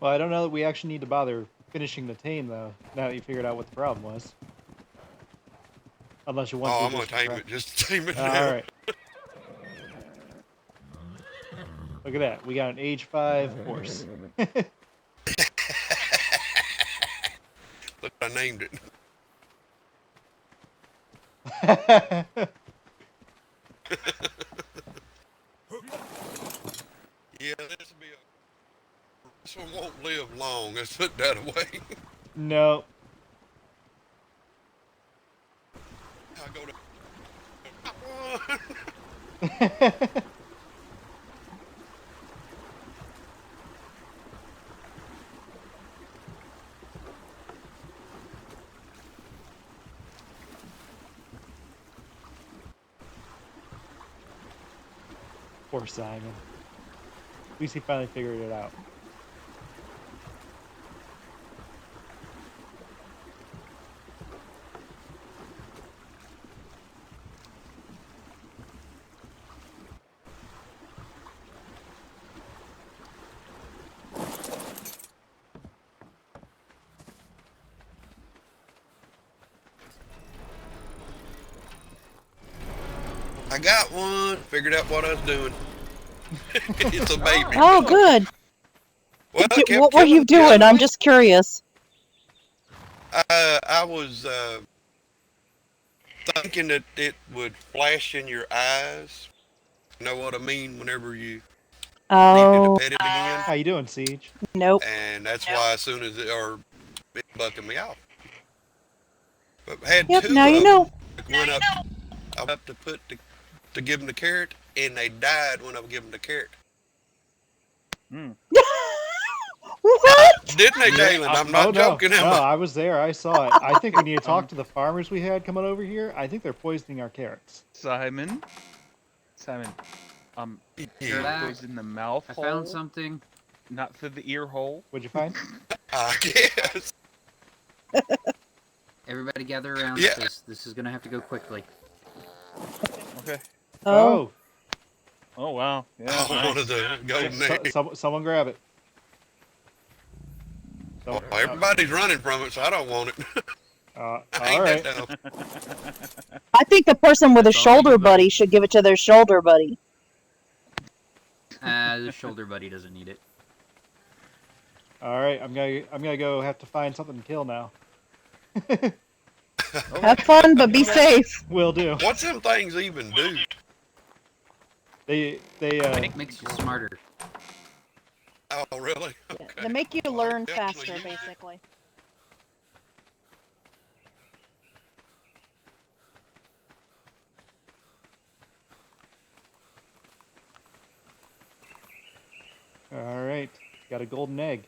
Speaker 1: Well, I don't know that we actually need to bother finishing the tame, though, now that you figured out what the problem was. Unless you want to
Speaker 4: I'm
Speaker 1: just...
Speaker 4: gonna tame it. Just tame it now.
Speaker 1: Alright. Look at that. We got an age 5 horse.
Speaker 4: Look, I named it. Yeah, this one won't live long. Let's put that away.
Speaker 1: No.
Speaker 4: I go to...
Speaker 1: Poor Simon. At least he finally figured it out.
Speaker 4: I got one. Figured out what I was doing. It's a baby.
Speaker 2: Oh, good.
Speaker 4: Well, I kept
Speaker 2: What were
Speaker 4: killing
Speaker 2: you
Speaker 4: the other
Speaker 2: doing? I'm
Speaker 4: one.
Speaker 2: just curious.
Speaker 4: I was thinking that it would flash in your eyes. You know what I mean? Whenever you needed to
Speaker 2: Oh,
Speaker 4: pet it again.
Speaker 1: How you doing, Siege?
Speaker 2: nope.
Speaker 4: And that's why as soon as it bucking me off. But I had
Speaker 2: Yep,
Speaker 4: 2
Speaker 2: now
Speaker 4: of
Speaker 2: you
Speaker 4: them.
Speaker 2: know.
Speaker 4: I went up to give them the carrot, and they died when I gave them the carrot.
Speaker 2: What?
Speaker 4: Didn't they, Dalen? I'm not joking, am
Speaker 1: No,
Speaker 4: I?
Speaker 1: I was there. I saw it. I think we need to talk to the farmers we had coming over here. I think they're poisoning our carrots.
Speaker 3: Simon,
Speaker 8: You're back.
Speaker 3: goes in the mouth
Speaker 8: I
Speaker 3: hole,
Speaker 8: found something.
Speaker 3: not through the ear hole.
Speaker 1: What'd you find?
Speaker 4: I guess.
Speaker 8: Everybody gather around.
Speaker 4: Yeah.
Speaker 8: This is gonna have to go quickly.
Speaker 3: Okay.
Speaker 2: Oh.
Speaker 3: Oh wow. Yeah.
Speaker 4: Oh, one of the golden eggs.
Speaker 1: Someone grab it.
Speaker 4: Well, everybody's running from it, so I don't want it.
Speaker 1: All
Speaker 4: Ain't
Speaker 1: right.
Speaker 4: that dumb.
Speaker 2: I think the person with a
Speaker 8: That's all
Speaker 2: shoulder
Speaker 8: anybody.
Speaker 2: buddy should give it to their shoulder buddy.
Speaker 8: The shoulder buddy doesn't need it.
Speaker 1: All right. I'm gonna go have to find something to kill now.
Speaker 2: Have fun, but be safe.
Speaker 1: Will do.
Speaker 4: What's them things even do?
Speaker 1: They
Speaker 8: It makes you smarter.
Speaker 4: Oh, really? Okay.
Speaker 18: They make you learn
Speaker 4: definitely
Speaker 18: faster,
Speaker 4: use it.
Speaker 18: basically.
Speaker 1: All right. Got a golden egg.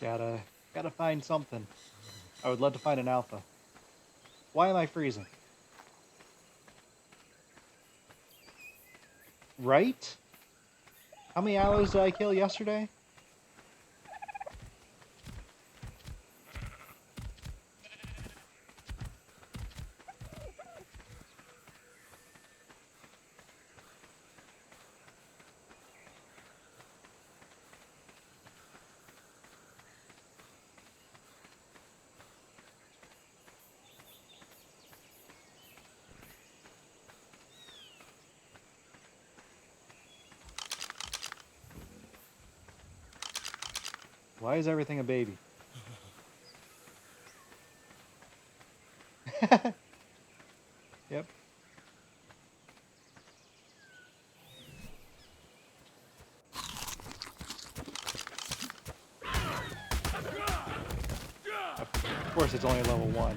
Speaker 1: Gotta find something. I would love to find an alpha. Why am I freezing? Right? How many aloes did I kill yesterday? Why is everything a baby? Yep. Of course, it's only level 1.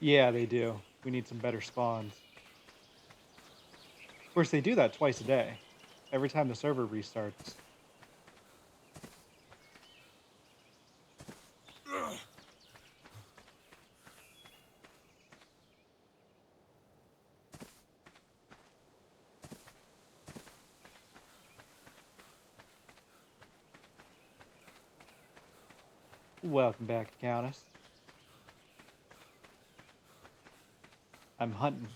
Speaker 1: Yeah, they do. We need some better spawns. Of course, they do that twice a day. Every time the server restarts. Welcome back, Countess. I'm hunting.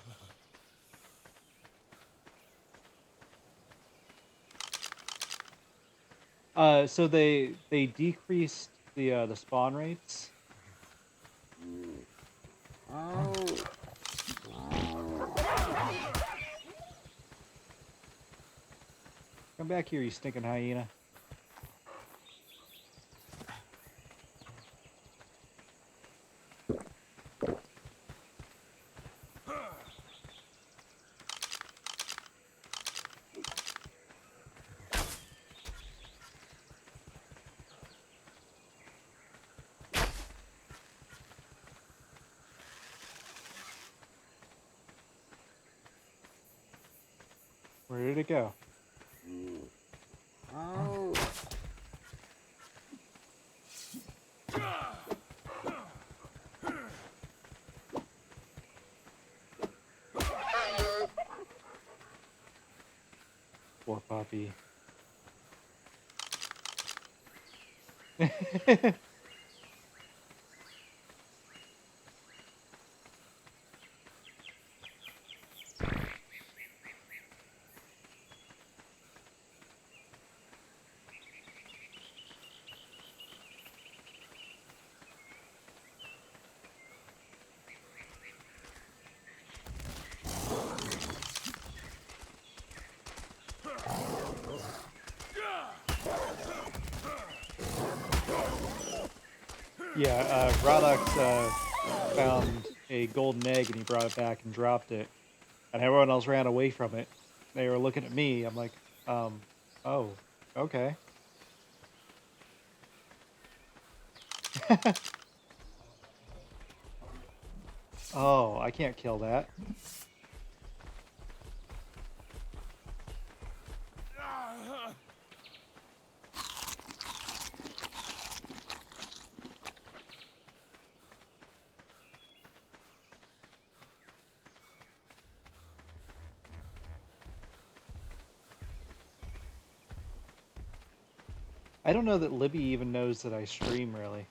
Speaker 1: So they decreased the spawn rates. Come back here, you stinking hyena. Where did it go? Poor puppy. Yeah, Rodox found a golden egg and he brought it back and dropped it. And everyone else ran away from it. They were looking at me. I'm like, oh, okay. Oh, I can't kill that. I don't know that Libby even knows that I stream, really.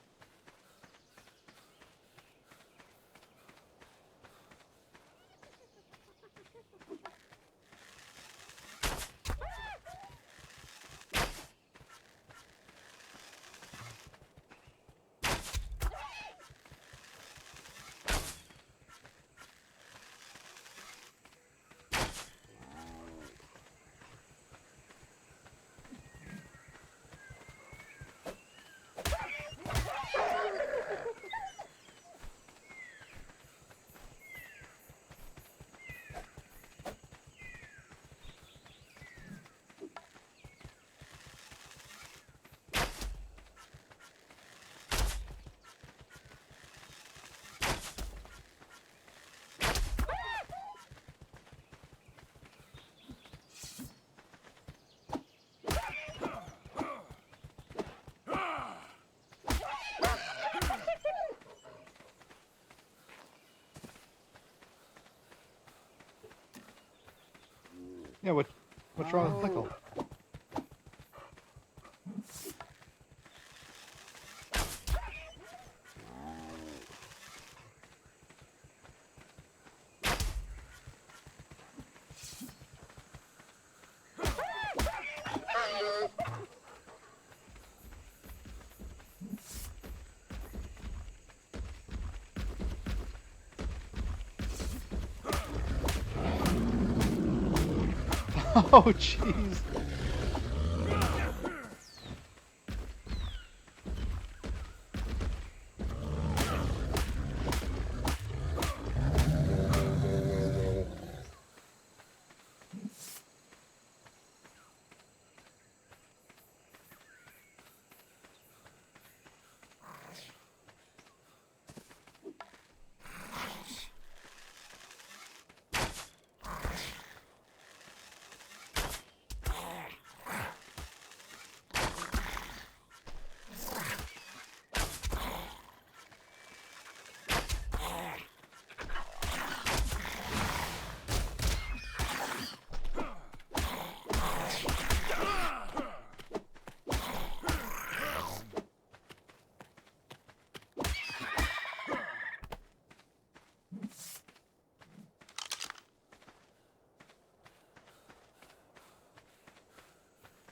Speaker 1: Yeah, what's wrong with Pickle? Oh, jeez.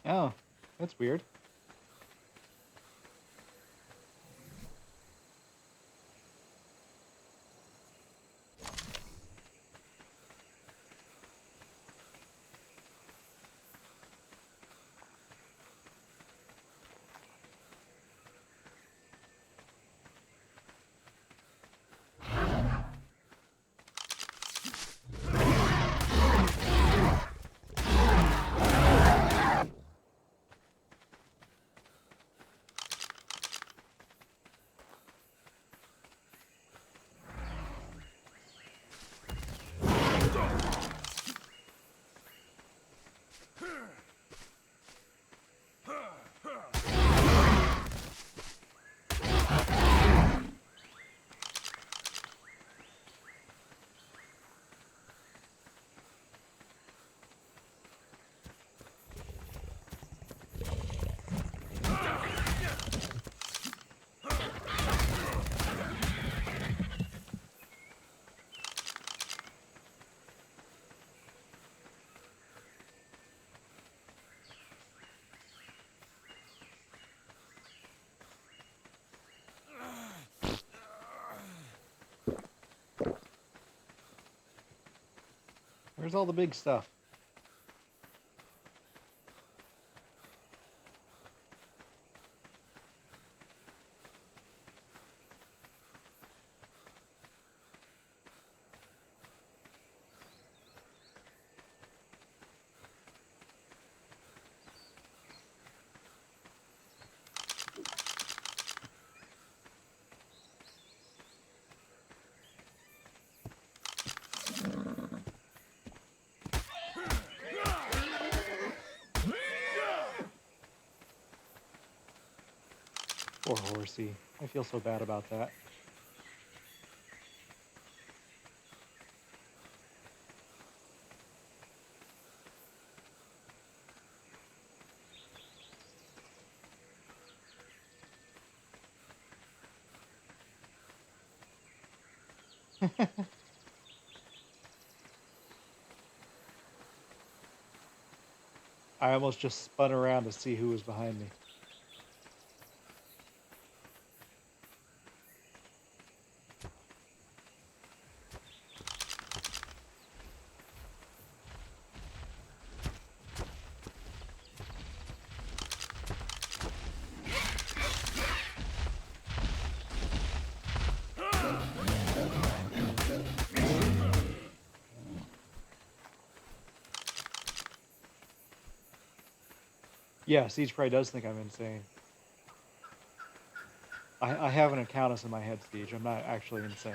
Speaker 1: Oh, that's weird. Where's all the big stuff? Poor horsey. I feel so bad about that. I almost just spun around to see who was behind me. Yeah, Siege probably does think I'm insane. I have an account in my head, Siege. I'm not actually insane.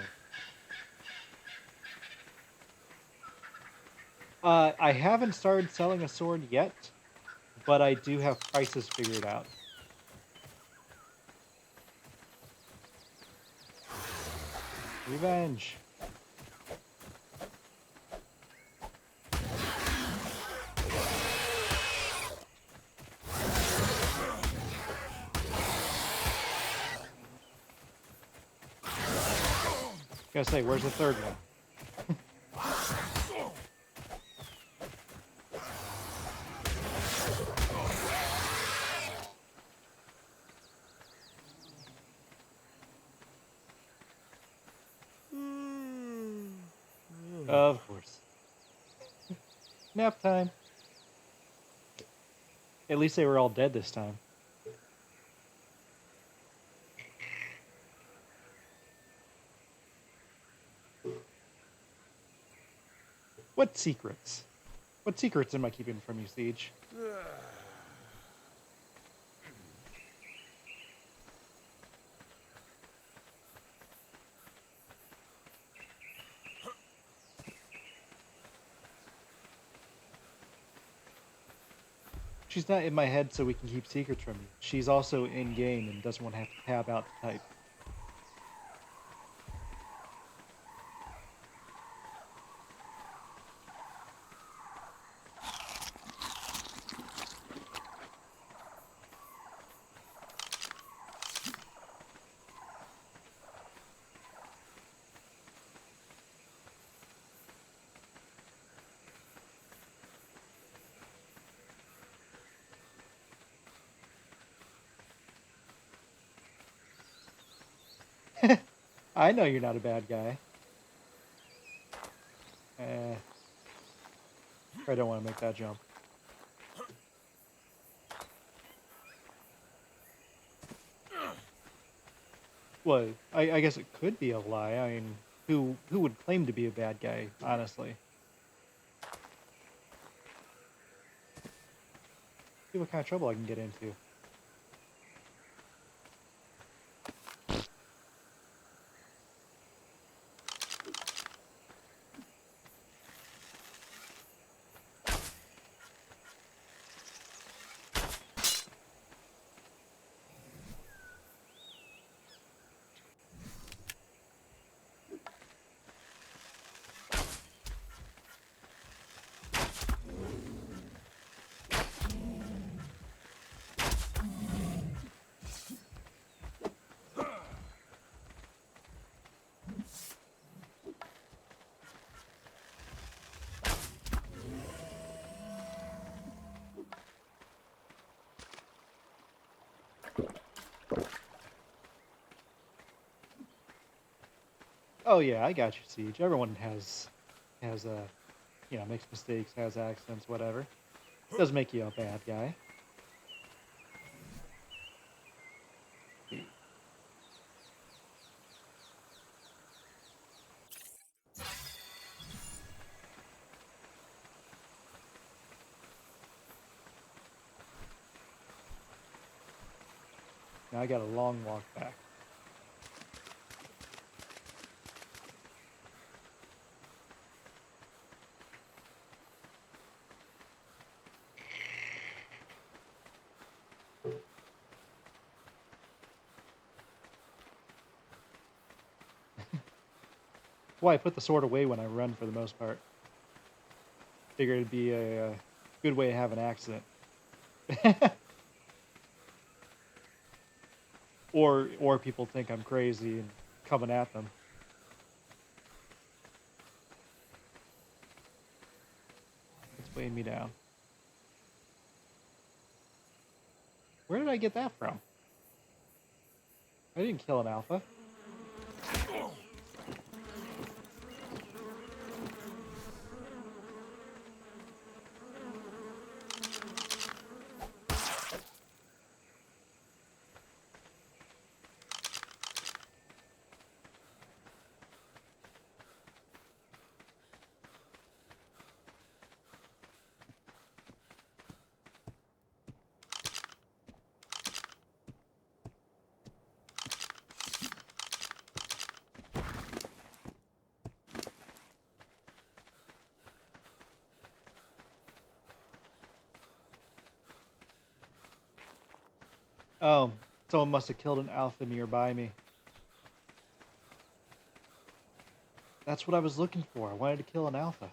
Speaker 1: I haven't started selling a sword yet, but I do have prices figured out. Revenge. Gotta say, where's the third one? Of course. Nap time. At least they were all dead this time. What secrets? What secrets am I keeping from you, Siege? She's not in my head so we can keep secrets from you. She's also in-game and doesn't want to have to tab out to type. I know you're not a bad guy. I don't want to make that jump. Well, I guess it could be a lie. I mean, who would claim to be a bad guy, honestly? See what kind of trouble I can get into. Oh yeah, I got you, Siege. Everyone has makes mistakes, has accidents, whatever. Doesn't make you a bad guy. Now I got a long walk back. Well, I put the sword away when I run for the most part. Figured it'd be a good way to have an accident. or people think I'm crazy and coming at them. It's weighing me down. Where did I get that from? I didn't kill an alpha. Oh, someone must have killed an alpha nearby me. That's what I was looking for. I wanted to kill an alpha.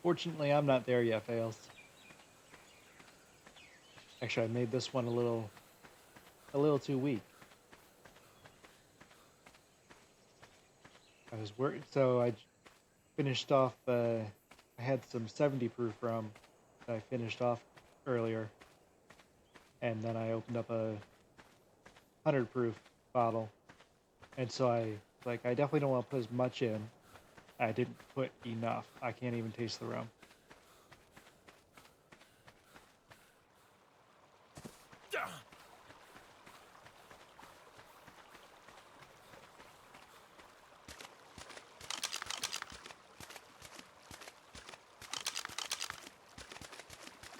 Speaker 1: Fortunately, I'm not there yet, Fails. Actually, I made this one a little too weak. I finished off. I had some 70 proof rum that I finished off earlier, and then I opened up a 100 proof bottle, and so I definitely don't want to put as much in. I didn't put enough. I can't even taste the rum.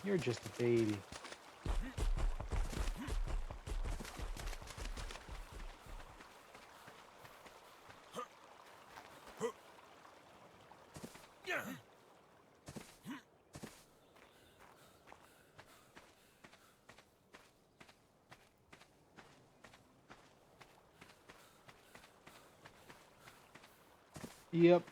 Speaker 1: You're just a baby. Yep.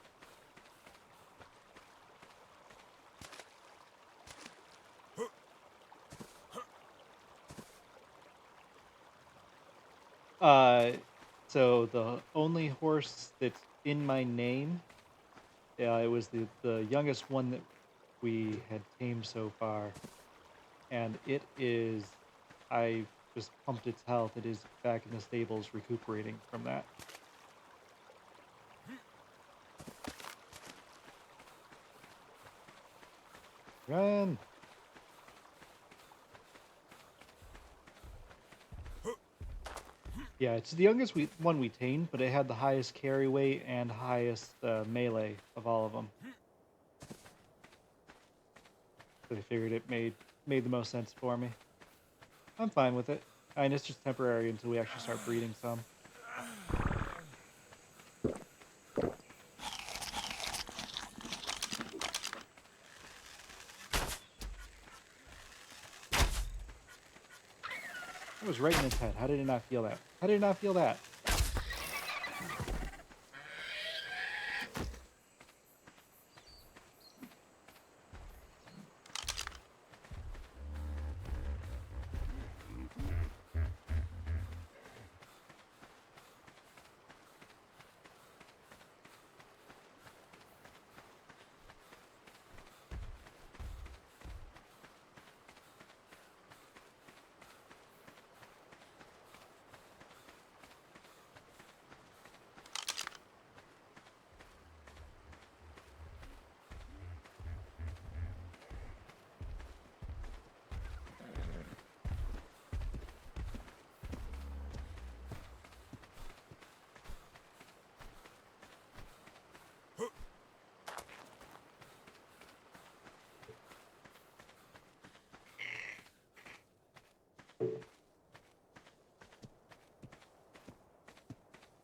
Speaker 1: So the only horse that's in my name, it was the youngest one that we had tamed so far, and it is, I just pumped its health. It is back in the stables recuperating from that. Run! Yeah, it's the youngest one we tamed, but it had the highest carry weight and highest melee of all of them. So I figured it made the most sense for me. I'm fine with it. And it's just temporary until we actually start breeding some. It was right in its head. How did it not feel that? How did it not feel that?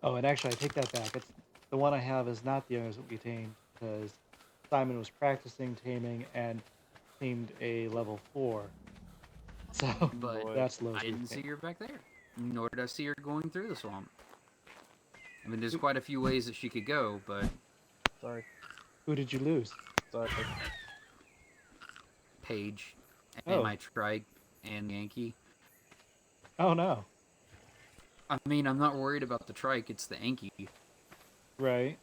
Speaker 1: Oh, and actually, I take that back. It's the one I have is not the youngest that we tamed, because Simon was practicing taming and tamed a level 4. So
Speaker 8: But
Speaker 1: that's low.
Speaker 8: I didn't see her back there, nor did I see her going through the swamp. I mean, there's quite a few ways that she could go, but...
Speaker 1: Sorry. Who did you lose?
Speaker 8: Sorry. Paige, and
Speaker 1: Oh.
Speaker 8: my trike, and Yankee.
Speaker 1: Oh no.
Speaker 8: I mean, I'm not worried about the trike, it's the Yankee.
Speaker 1: Right.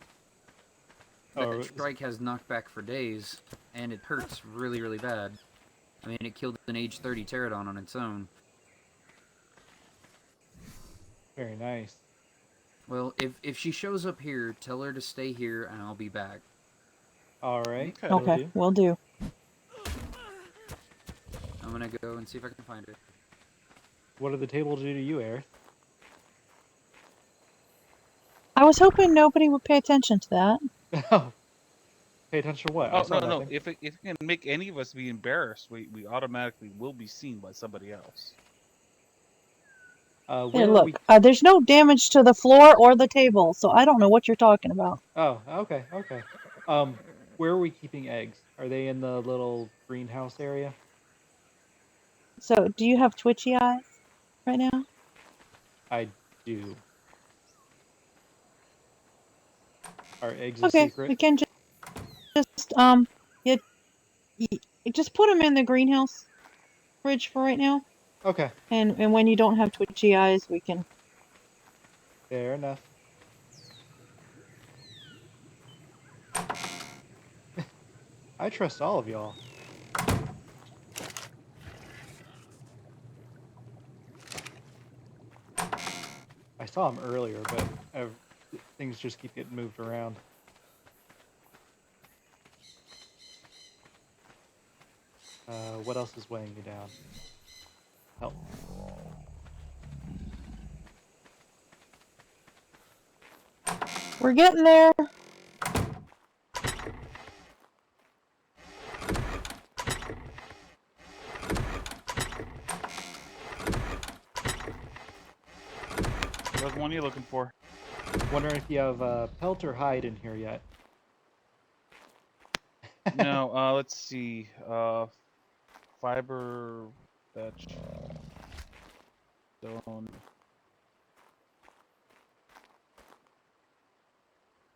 Speaker 8: That trike has knockback for days, and it hurts really, really bad. I mean, it killed an age 30 pterodon on its own.
Speaker 1: Very nice.
Speaker 8: Well, if she shows up here, tell her to stay here, and I'll be back.
Speaker 1: Alright.
Speaker 2: Okay, will do.
Speaker 8: I'm gonna go and see if I can find her.
Speaker 1: What did the table do to you, Aerith?
Speaker 2: I was hoping nobody would pay attention to that.
Speaker 1: Oh. Pay attention to what? I
Speaker 3: Oh
Speaker 1: saw
Speaker 3: no,
Speaker 1: nothing.
Speaker 3: if it can make any of us be embarrassed, we automatically will be seen by somebody else.
Speaker 2: Hey, look, there's no damage to the floor or the table, so I don't know what you're talking about.
Speaker 1: Oh, okay, okay. Where are we keeping eggs? Are they in the little greenhouse area?
Speaker 2: So, do you have twitchy eyes right now?
Speaker 1: I do. Are eggs a
Speaker 2: Okay,
Speaker 1: secret?
Speaker 2: we can just Just put them in the greenhouse fridge for right now.
Speaker 1: Okay.
Speaker 2: And when you don't have twitchy eyes, we can.
Speaker 1: Fair enough. I trust all of y'all. I saw him earlier, but things just keep getting moved around. What else is weighing you down? Help.
Speaker 2: We're getting there.
Speaker 3: What one are you looking for?
Speaker 1: Wondering if you have pelt or hide in here yet.
Speaker 3: No, let's see. Fiber, fetch, stone.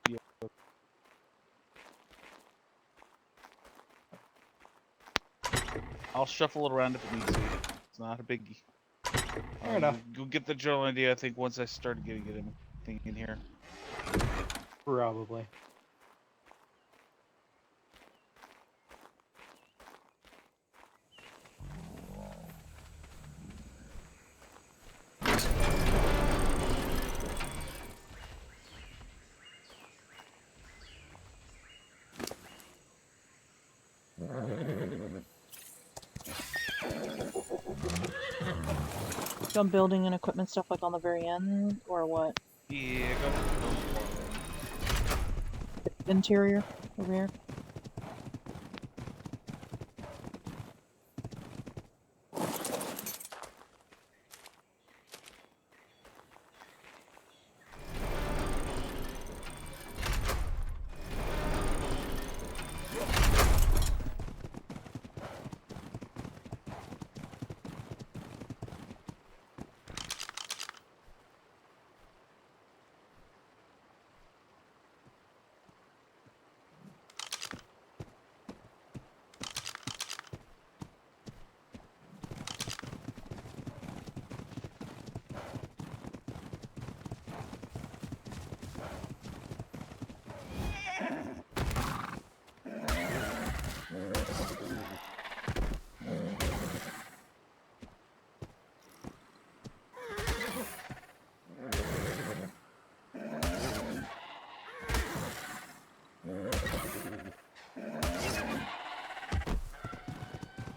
Speaker 3: Yeah. I'll shuffle it around if it needs to be. It's not a biggie.
Speaker 1: Fair enough.
Speaker 3: You'll get the general idea, I think, once I started getting everything in here.
Speaker 1: Probably.
Speaker 2: Some building and equipment stuff like on the very end, or what?
Speaker 3: Yeah, go.
Speaker 2: Interior over here.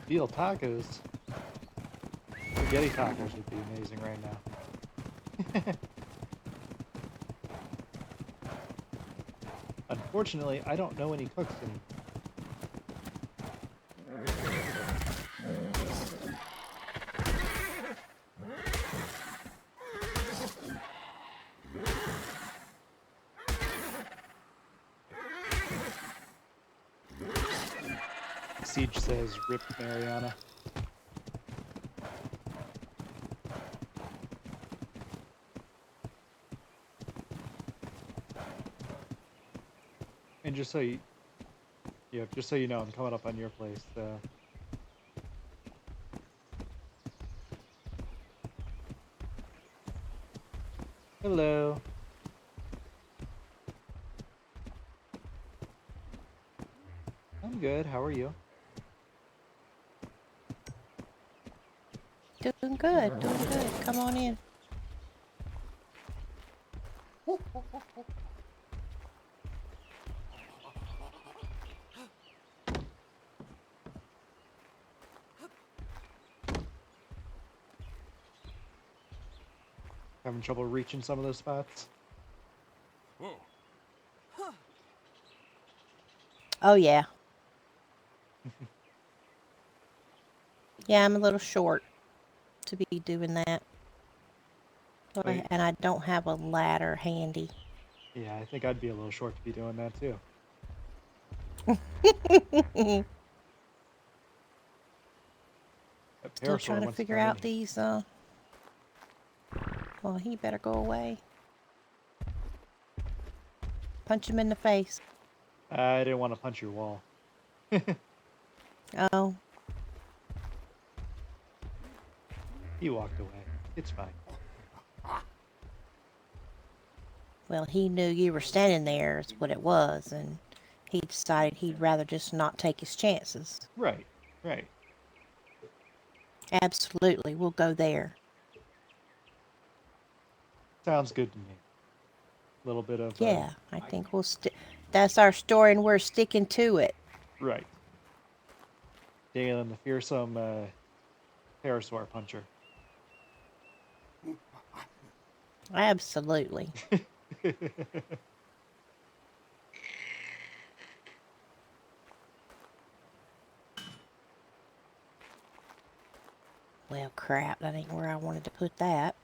Speaker 1: Veal tacos. Spaghetti tacos would be amazing right now. Unfortunately, I don't know any cooks anymore. Siege says, "Rip Mariana." And just so you know, I'm coming up on your place. Hello. I'm good. How are you?
Speaker 6: Doing good, doing good. Come on in.
Speaker 1: Having trouble reaching some of those spots?
Speaker 6: Oh yeah. Yeah, I'm a little short to be doing that.
Speaker 1: Wait.
Speaker 6: And I don't have a ladder handy.
Speaker 1: Yeah, I think I'd be a little short to be doing that too.
Speaker 6: Still trying to figure out these, well, he better go away. Punch him in the face.
Speaker 1: I didn't want to punch your wall.
Speaker 6: Oh,
Speaker 1: He walked away. It's fine.
Speaker 6: well, he knew you were standing there, is what it was, and he decided he'd rather just not take his chances.
Speaker 1: Right, right.
Speaker 6: Absolutely, we'll go there.
Speaker 1: Sounds good to me. A little bit of
Speaker 6: Yeah, I think that's our story, and we're sticking to it.
Speaker 1: right. Dalen, the fearsome pterosaur puncher.
Speaker 6: Absolutely. Well, crap, that ain't where I wanted to put that.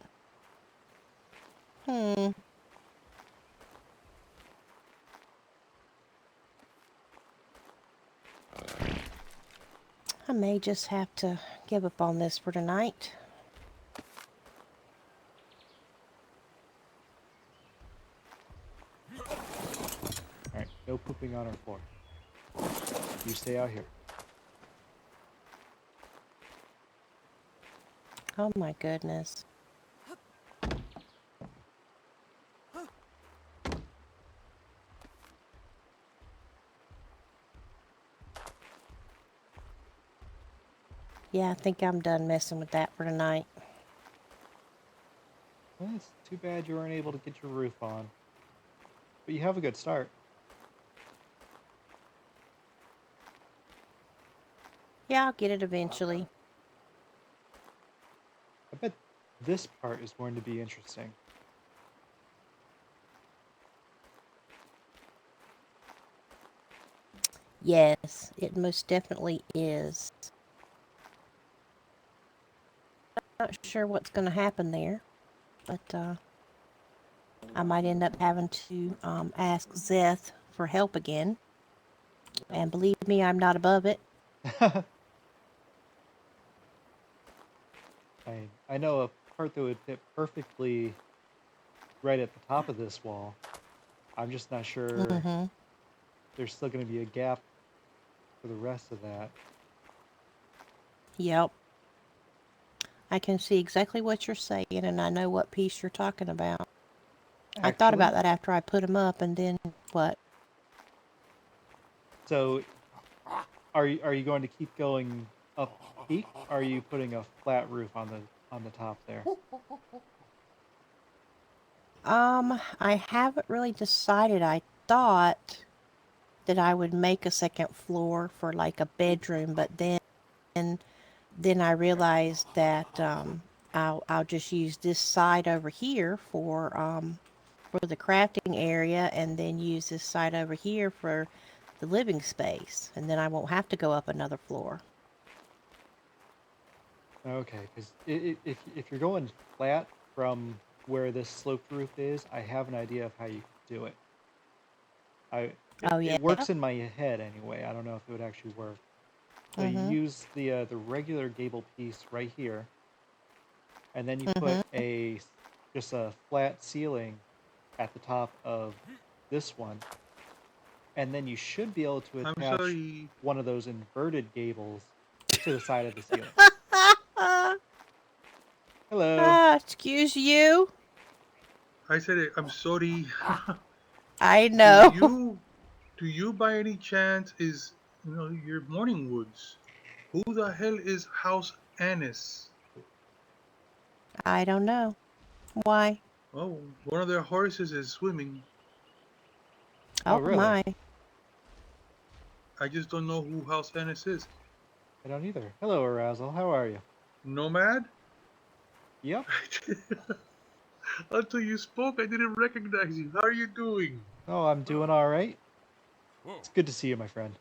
Speaker 6: I may just have to give up on this for tonight.
Speaker 1: Alright, no pooping on our floor. You stay out here.
Speaker 6: Oh my goodness. Yeah, I think I'm done messing with that for tonight.
Speaker 1: Well, it's too bad you weren't able to get your roof on. But you have a good start.
Speaker 6: Yeah, I'll get it eventually.
Speaker 1: I bet this part is going to be interesting.
Speaker 6: Yes, it most definitely is. Not sure what's going to happen there, but I might end up having to ask Zeth for help again. And believe me, I'm not above it.
Speaker 1: I know a part that would fit perfectly right at the top of this wall. I'm just not sure there's still going to be a gap for the rest of that.
Speaker 6: Yep. I can see exactly what you're saying, and I know what piece you're talking about. I thought about that after I put them up, and then what?
Speaker 1: So, are you going to keep going up peak? Or are you putting a flat roof on the top there?
Speaker 6: I haven't really decided. I thought that I would make a second floor for like a bedroom, but then I realized that I'll just use this side over here for the crafting area, and then use this side over here for the living space, and then I won't have to go up another floor.
Speaker 1: Okay, because if you're going flat from where this sloped roof is, I have an idea of how you could do it.
Speaker 6: Oh, yeah?
Speaker 1: It works in my head anyway. I don't know if it would actually work. So you use the regular gable piece right here, and then you put just a flat ceiling at the top of this one, and then you should be able to attach one of those inverted gables to the side of the ceiling. Hello.
Speaker 6: Excuse you.
Speaker 19: I said it. I'm sorry.
Speaker 6: I know.
Speaker 19: Do you by any chance your Morning Woods? Who the hell is House Annis?
Speaker 6: I don't know. Why?
Speaker 19: Oh, one of their horses is swimming.
Speaker 6: Oh,
Speaker 1: really?
Speaker 6: my.
Speaker 19: I just don't know who House Annis is.
Speaker 1: I don't either. Hello, Arousal. How are you?
Speaker 19: Nomad?
Speaker 1: Yep.
Speaker 19: Until you spoke, I didn't recognize you. How are you doing?
Speaker 1: Oh, I'm doing all right. It's good to see you, my friend.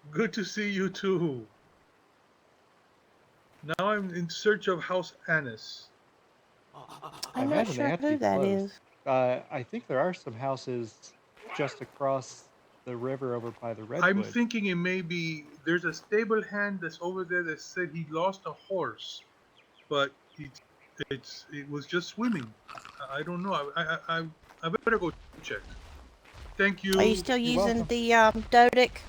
Speaker 19: Good to see you too. Now I'm in search of House Annis.
Speaker 6: I'm not sure who that is.
Speaker 1: I think there are some houses just across the river over by the redwoods.
Speaker 19: I'm thinking it may be there's a stable hand that's over there that said he lost a horse, but it was just swimming. I don't know. I better go check. Thank you.
Speaker 6: Are you still using the Dodic?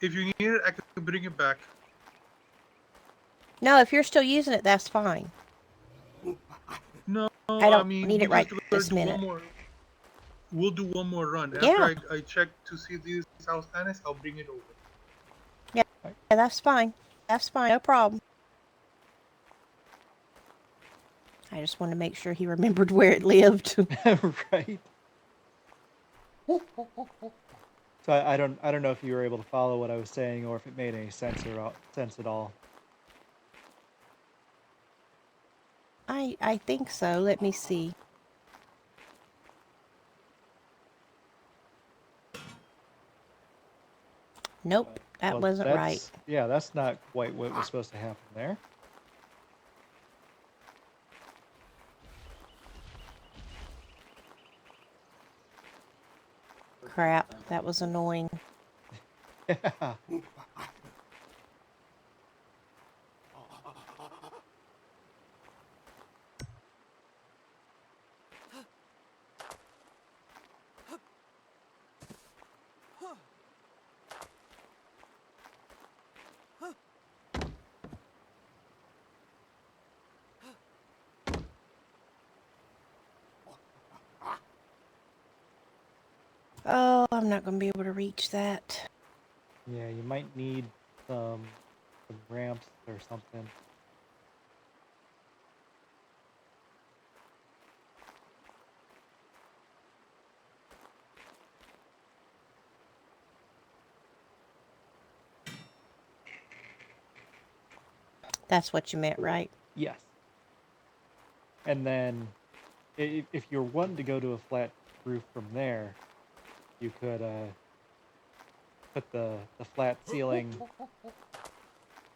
Speaker 19: If you need it, I can bring it back.
Speaker 6: No, if you're still using it, that's fine.
Speaker 19: No,
Speaker 6: I don't
Speaker 19: mean
Speaker 6: need
Speaker 19: we
Speaker 6: it right
Speaker 19: just gotta
Speaker 6: this
Speaker 19: do
Speaker 6: minute.
Speaker 19: one more. We'll do one more run.
Speaker 6: Yeah.
Speaker 19: After I check to see these outstandings, I'll bring it over.
Speaker 6: Yeah, that's fine. That's fine. No problem. I just want to make sure he remembered where it lived.
Speaker 1: Right. So I don't know if you were able to follow what I was saying or if it made any sense at all.
Speaker 6: I think so. Let me see. Nope, that
Speaker 1: Well,
Speaker 6: wasn't right.
Speaker 1: Yeah, that's not quite what was supposed to happen there.
Speaker 6: Crap, that was annoying.
Speaker 1: Yeah.
Speaker 6: Oh, I'm not going to be able to reach that.
Speaker 1: Yeah, you might need some ramps or something.
Speaker 6: That's what you meant, right?
Speaker 1: Yes. And then, if you're wanting to go to a flat roof from there, you could put the flat ceiling.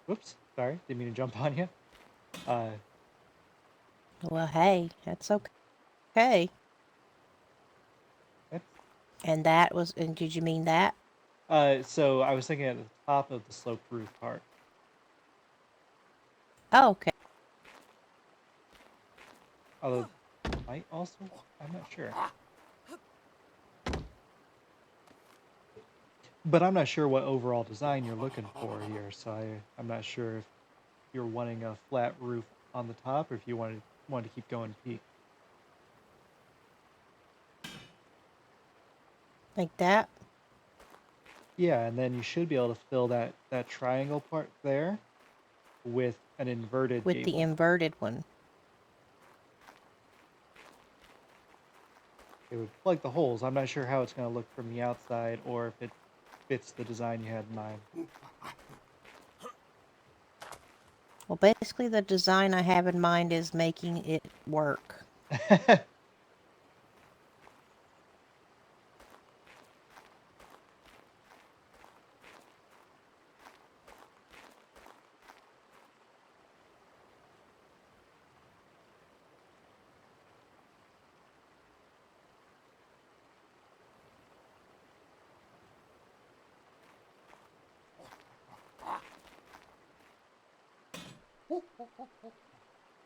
Speaker 1: Whoops, sorry, didn't mean to jump on you.
Speaker 6: Well, hey, that's okay. And that was, and did you mean that?
Speaker 1: So I was thinking at the top of the sloped roof part.
Speaker 6: Oh, okay.
Speaker 1: Although, might also, I'm not sure. But I'm not sure what overall design you're looking for here, so I'm not sure if you're wanting a flat roof on the top or if you want to keep going peak.
Speaker 6: Like that?
Speaker 1: Yeah, and then you should be able to fill that triangle part there with an inverted
Speaker 6: With
Speaker 1: gable.
Speaker 6: the inverted one.
Speaker 1: It would plug the holes. I'm not sure how it's going to look from the outside or if it fits the design you had in mind.
Speaker 6: Well, basically the design I have in mind is making it work.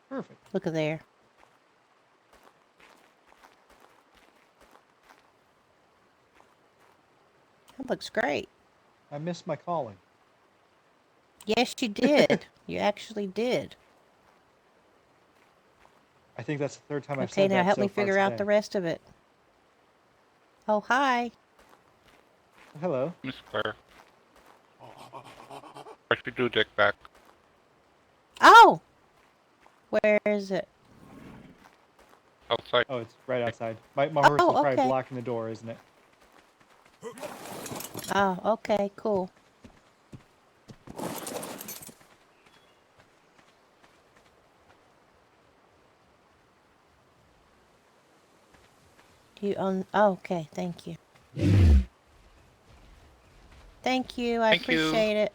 Speaker 1: Perfect.
Speaker 6: Look at there. That looks great.
Speaker 1: I missed my calling.
Speaker 6: Yes, you did. You actually did.
Speaker 1: I think that's the third time I've
Speaker 6: Okay,
Speaker 1: said
Speaker 6: now
Speaker 1: that
Speaker 6: help
Speaker 1: so
Speaker 6: me
Speaker 1: far
Speaker 6: figure out
Speaker 1: today.
Speaker 6: the rest of it. Oh, hi.
Speaker 1: Hello.
Speaker 20: Miss Claire. Where's your do deck back?
Speaker 6: Oh! Where is it?
Speaker 20: Outside.
Speaker 1: Oh, it's right outside. My horse is probably
Speaker 6: okay.
Speaker 1: blocking the door, isn't it?
Speaker 6: Oh, okay, cool. You own... Oh, okay, thank you. Thank you, I
Speaker 20: Thank you.
Speaker 6: appreciate it.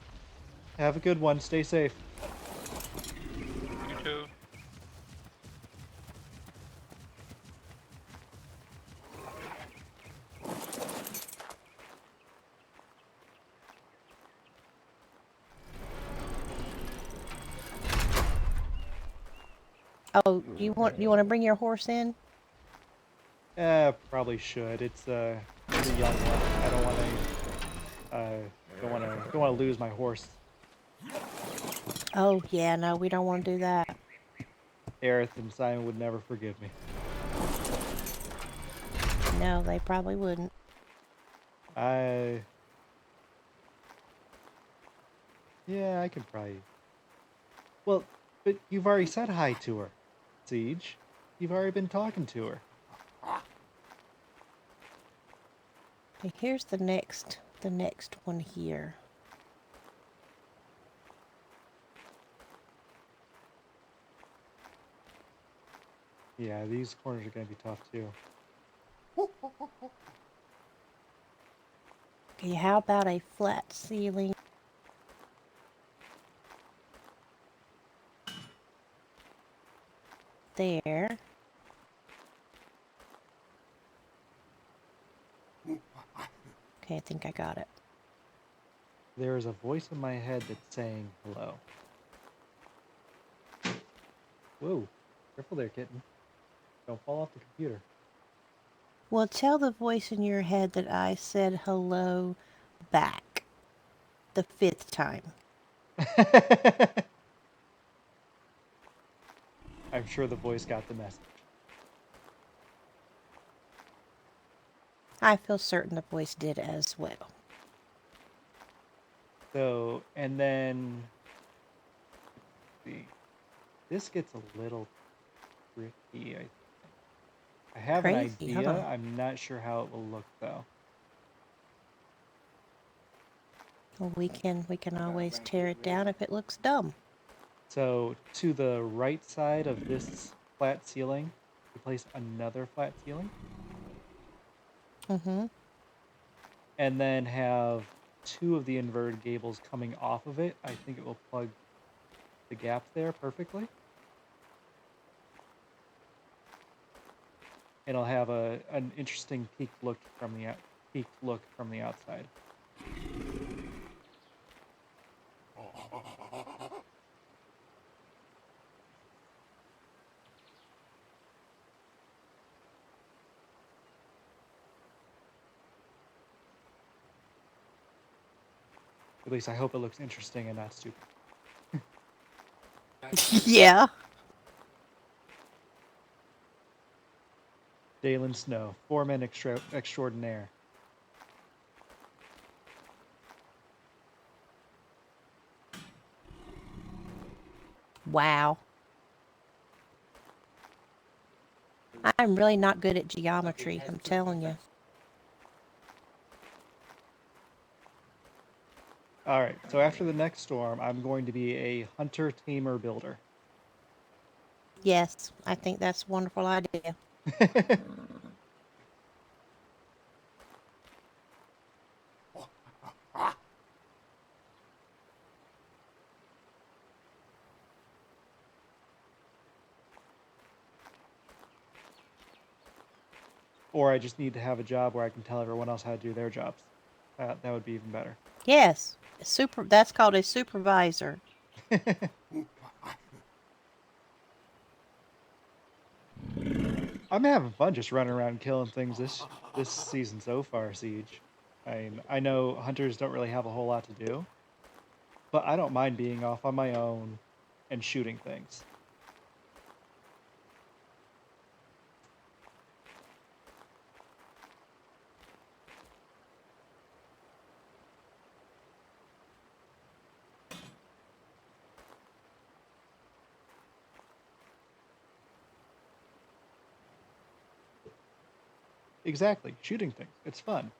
Speaker 1: Have a good one. Stay safe.
Speaker 20: You too.
Speaker 6: Oh, you want to bring your horse in?
Speaker 1: Probably should. It's a young one. I don't want to Don't wanna lose my horse.
Speaker 6: Oh, yeah, no, we don't want to do that.
Speaker 1: Aerith and Simon would never forgive me.
Speaker 6: No, they probably wouldn't.
Speaker 1: Yeah, I can probably. Well, but you've already said hi to her, Siege. You've already been talking to her.
Speaker 6: Okay, here's the next one here.
Speaker 1: Yeah, these corners are gonna be tough too.
Speaker 6: Okay, how about a flat ceiling? There. Okay, I think I got it.
Speaker 1: There is a voice in my head that's saying hello. Whoa, careful there, kitten. Don't fall off the computer.
Speaker 6: Well, tell the voice in your head that I said hello back the 5th time.
Speaker 1: I'm sure the voice got the message.
Speaker 6: I feel certain the voice did as well.
Speaker 1: So, and then, let's see, this gets a little tricky. I have an
Speaker 6: Crazy,
Speaker 1: idea.
Speaker 6: huh?
Speaker 1: I'm not sure how it will look though.
Speaker 6: Well, we can always tear it down if it looks dumb.
Speaker 1: So to the right side of this flat ceiling, we place another flat ceiling.
Speaker 6: Mm-hmm.
Speaker 1: And then have 2 of the inverted gables coming off of it. I think it will plug the gap there perfectly. And it'll have an interesting peaked look from the outside. At least I hope it looks interesting and not stupid.
Speaker 6: Yeah.
Speaker 1: Dalen Snow, foreman extraordinaire.
Speaker 6: Wow. I'm really not good at geometry, I'm telling you.
Speaker 1: Alright, so after the next storm, I'm going to be a hunter-tamer builder.
Speaker 6: Yes, I think that's a wonderful idea.
Speaker 1: Or I just need to have a job where I can tell everyone else how to do their jobs. That would be even better.
Speaker 6: Yes, that's called a supervisor.
Speaker 1: I'm having fun just running around killing things this season so far, Siege. I know hunters don't really have a whole lot to do, but I don't mind being off on my own and shooting things. Exactly, shooting things. It's fun.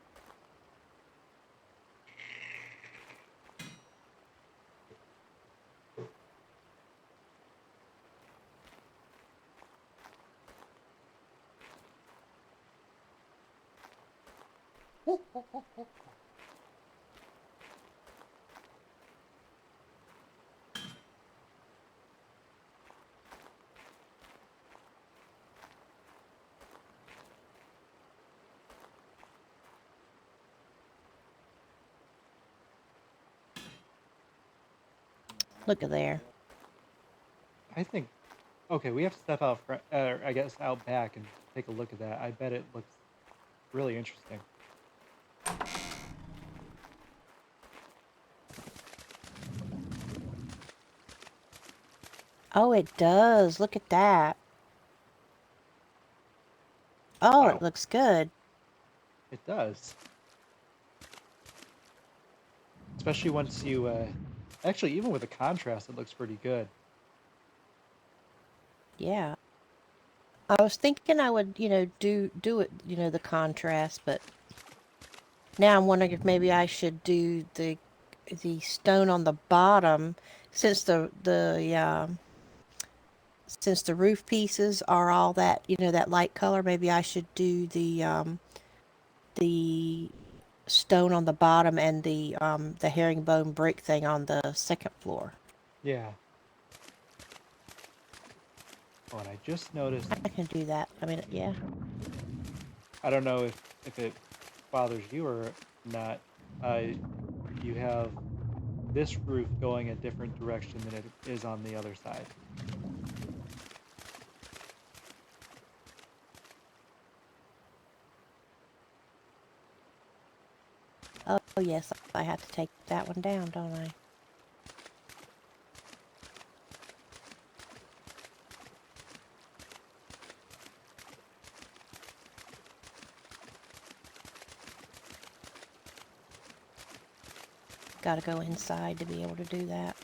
Speaker 6: Look at there.
Speaker 1: I think, okay, we have to step out, I guess out back and take a look at that. I bet it looks really interesting.
Speaker 6: Oh, it does. Look at that. Oh,
Speaker 1: Wow.
Speaker 6: it looks good.
Speaker 1: It does. Especially once you, actually, even with the contrast, it looks pretty good.
Speaker 6: Yeah. I was thinking I would, do it, the contrast, but now I'm wondering if maybe I should do the stone on the bottom, since since the roof pieces are all that, that light color. Maybe I should do the stone on the bottom and the herringbone brick thing on the second floor.
Speaker 1: Yeah. Oh, and I just noticed,
Speaker 6: I can do that. I mean, yeah.
Speaker 1: I don't know if it bothers you or not, you have this roof going a different direction than it is on the other side.
Speaker 6: Oh, yes, I have to take that one down, don't I? Gotta go inside to be able to do that.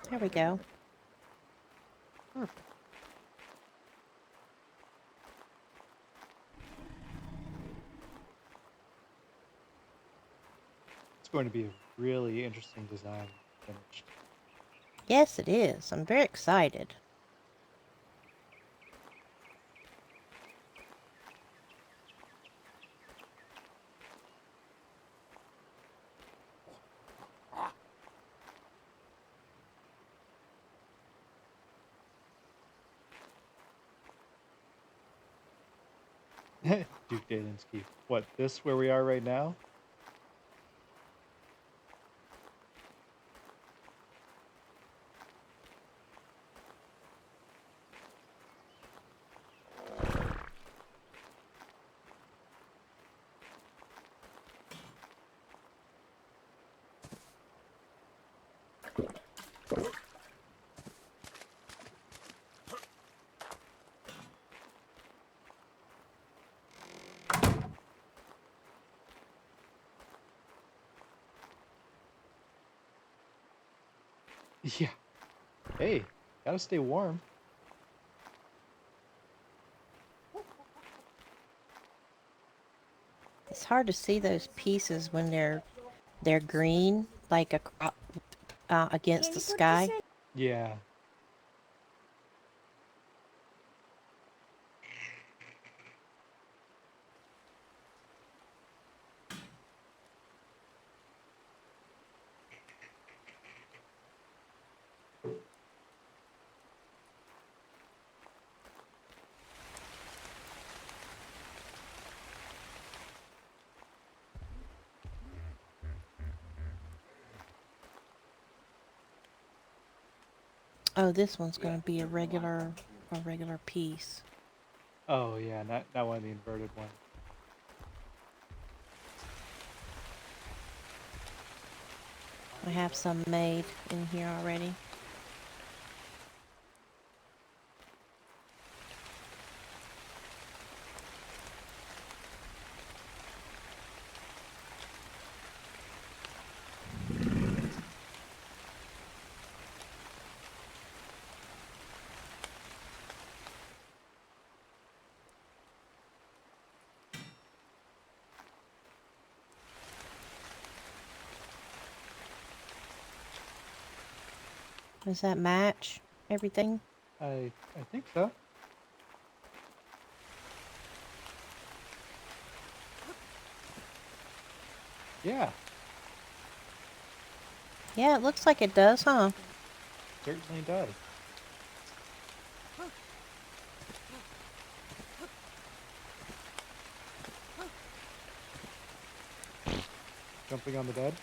Speaker 6: There we go.
Speaker 1: Perfect. It's going to be a really interesting design when finished.
Speaker 6: Yes, it is. I'm very excited.
Speaker 1: Duke Daninsky. What, this where we are right now? Yeah. Hey, gotta stay warm.
Speaker 6: It's hard to see those pieces when they're green, like against the sky.
Speaker 1: Yeah.
Speaker 6: Oh, this one's going to be a regular piece.
Speaker 1: Oh yeah, not one of the inverted ones.
Speaker 6: I have some made in here already. Does that match everything?
Speaker 1: I think so. Yeah,
Speaker 6: Yeah, it looks like it does, huh?
Speaker 1: certainly does. Jumping on the bed.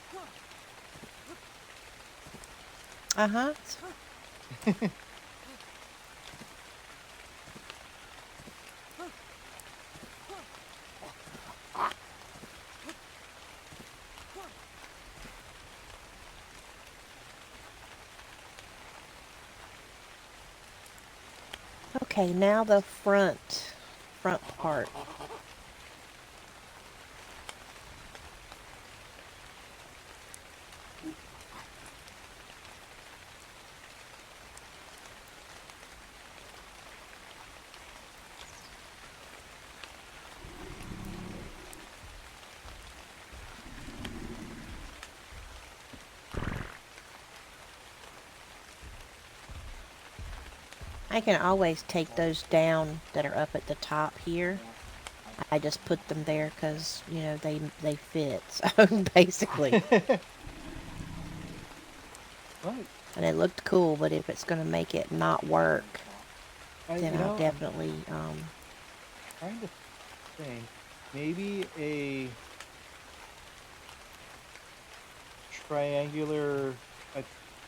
Speaker 6: Uh-huh. Okay, now the front part. I can always take those down that are up at the top here. I just put them there because, you know, they fit, so basically.
Speaker 1: Right.
Speaker 6: And it looked cool, but if it's going to make it not work, then
Speaker 1: You
Speaker 6: I'll
Speaker 1: know,
Speaker 6: definitely,
Speaker 1: trying to think. Maybe a triangular, like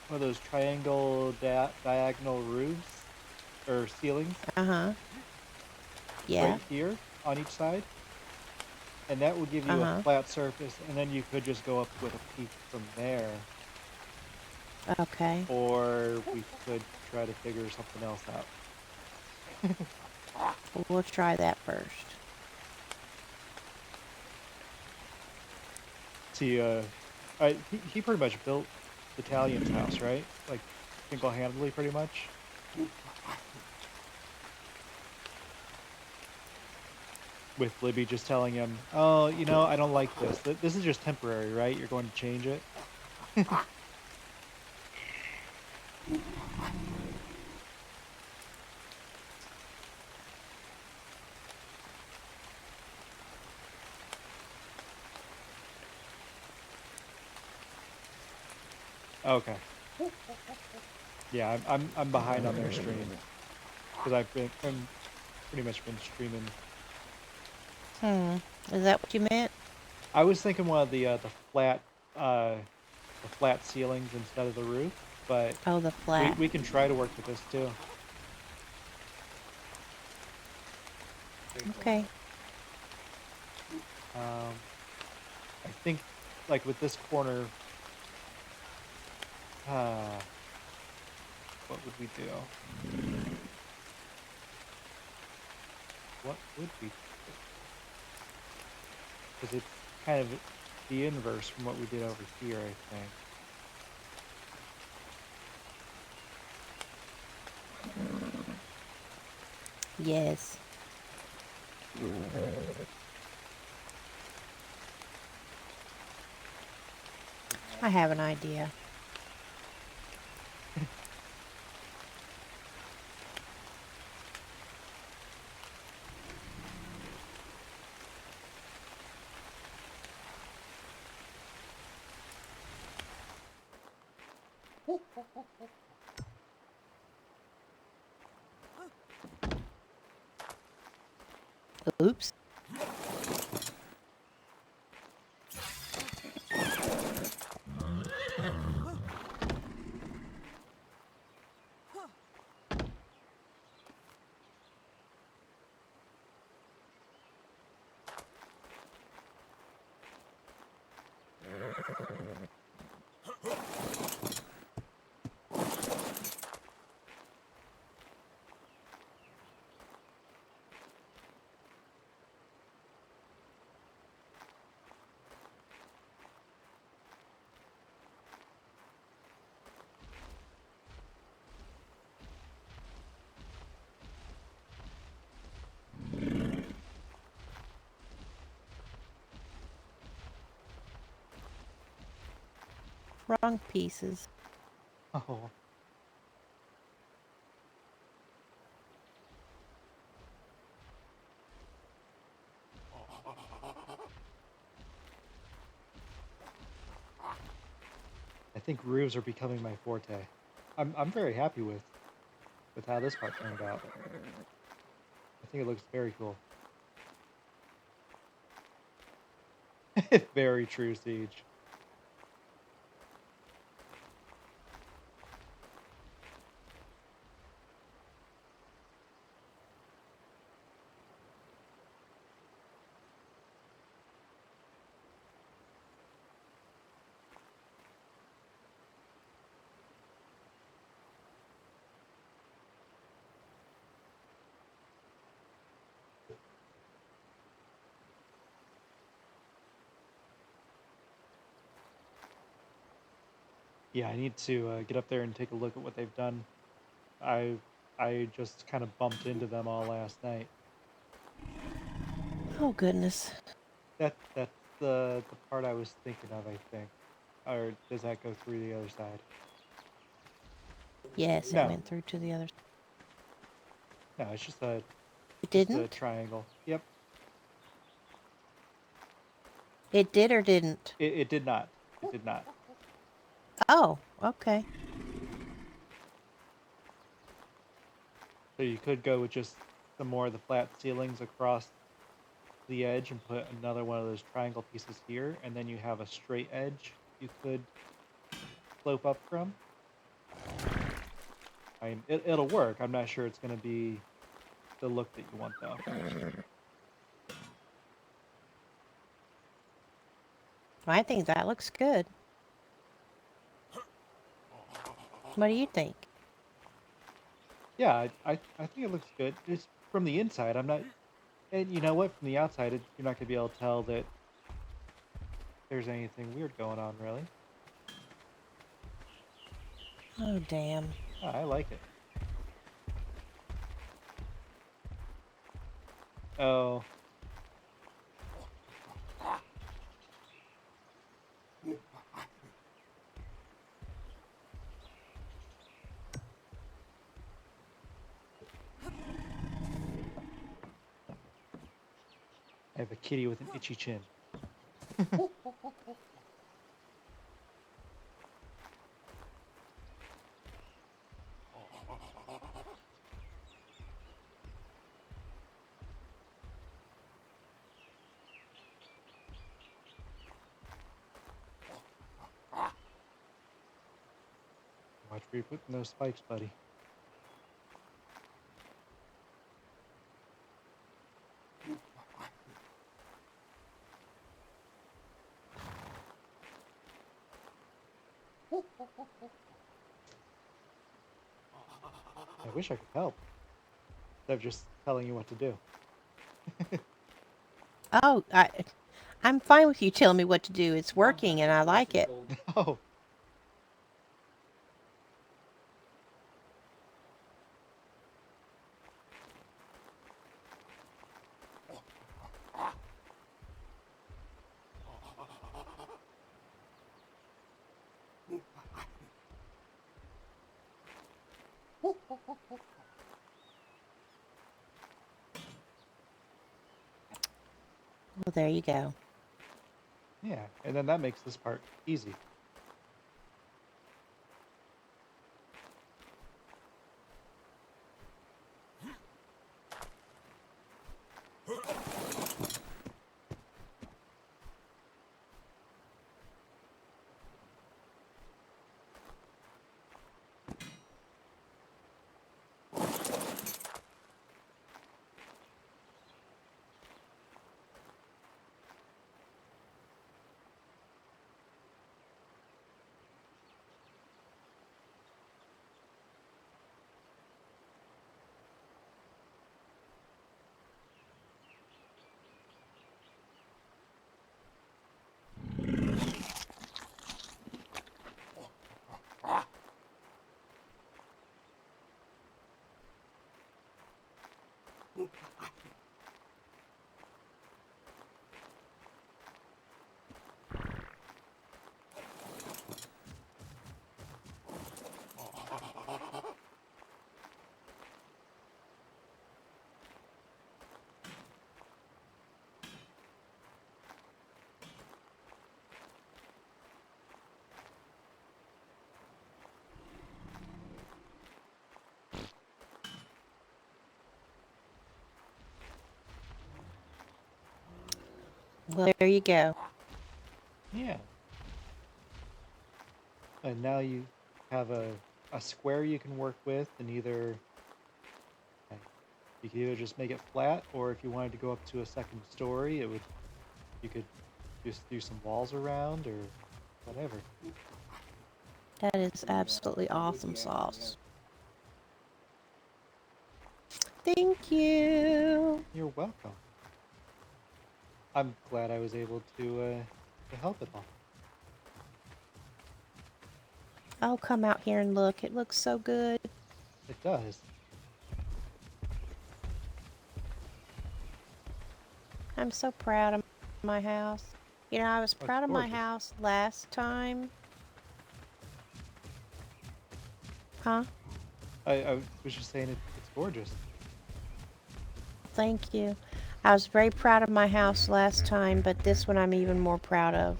Speaker 1: one of those triangle diagonal roofs or ceilings.
Speaker 6: Uh-huh. Yeah.
Speaker 1: Right here on each side. And that will give you a
Speaker 6: Uh-huh.
Speaker 1: flat surface, and then you could just go up with a peak from there.
Speaker 6: Okay.
Speaker 1: Or we could try to figure something else out.
Speaker 6: We'll try that first.
Speaker 1: See, he pretty much built Italian's house, right? Like, single-handedly, pretty much. With Libby just telling him, "Oh, you know, I don't like this. This is just temporary, right? You're going to change it." Okay. Yeah, I'm behind on their stream because I'm pretty much been streaming.
Speaker 6: Is that what you meant?
Speaker 1: I was thinking one of the flat uh the flat ceilings instead of the roof, but
Speaker 6: Oh, the flat.
Speaker 1: we can try to work with this too.
Speaker 6: Okay.
Speaker 1: I think like with this corner, what would we do? What would we do? Because it's kind of the inverse from what we did over here, I think.
Speaker 6: Yes. I have an idea. Oops. Wrong pieces.
Speaker 1: Oh. think roofs are becoming my forte. I'm very happy with how this part turned out. I think it looks very cool. Very true, Siege. Yeah, I need to get up there and take a look at what they've done. I just kind of bumped into them all last night.
Speaker 6: Oh goodness.
Speaker 1: That's the part I was thinking of, I think. Or does that go through the other side?
Speaker 6: Yes, it
Speaker 1: No.
Speaker 6: went through to the other.
Speaker 1: No, it's just a
Speaker 6: It
Speaker 1: just a
Speaker 6: didn't?
Speaker 1: triangle. Yep.
Speaker 6: It did or didn't?
Speaker 1: It did not. It did not.
Speaker 6: Oh, okay.
Speaker 1: So you could go with just some more of the flat ceilings across the edge and put another one of those triangle pieces here, and then you have a straight edge you could slope up from. I mean, it'll work. I'm not sure it's going to be the look that you want, though.
Speaker 6: I think that looks good. What do you think?
Speaker 1: Yeah, I think it looks good. Just from the inside, I'm not... And you know what? From the outside, you're not going to be able to tell that there's anything weird going on, really.
Speaker 6: Oh, damn.
Speaker 1: Oh, I like it. Oh. I have a kitty with an itchy chin. Watch where you're putting those spikes, buddy. I wish I could help. Instead of just telling you what to do.
Speaker 6: Oh, I'm fine with you telling me what to do. It's working and I like it.
Speaker 1: Oh.
Speaker 6: Well, there you go.
Speaker 1: Yeah, and then that makes this part easy.
Speaker 6: Well, there you go.
Speaker 1: Yeah. And now you have a square you can work with, and either you can either just make it flat, or if you wanted to go up to a second story, you could just do some walls around or whatever.
Speaker 6: That is absolutely awesome sauce. Thank you.
Speaker 1: You're welcome. I'm glad I was able to help at all.
Speaker 6: Oh, come out here and look. It looks so good.
Speaker 1: It does.
Speaker 6: I'm so proud of my house. You know, I was proud of my
Speaker 1: gorgeous.
Speaker 6: house last time. Huh?
Speaker 1: I was just saying it's gorgeous.
Speaker 6: Thank you. I was very proud of my house last time, but this one I'm even more proud of.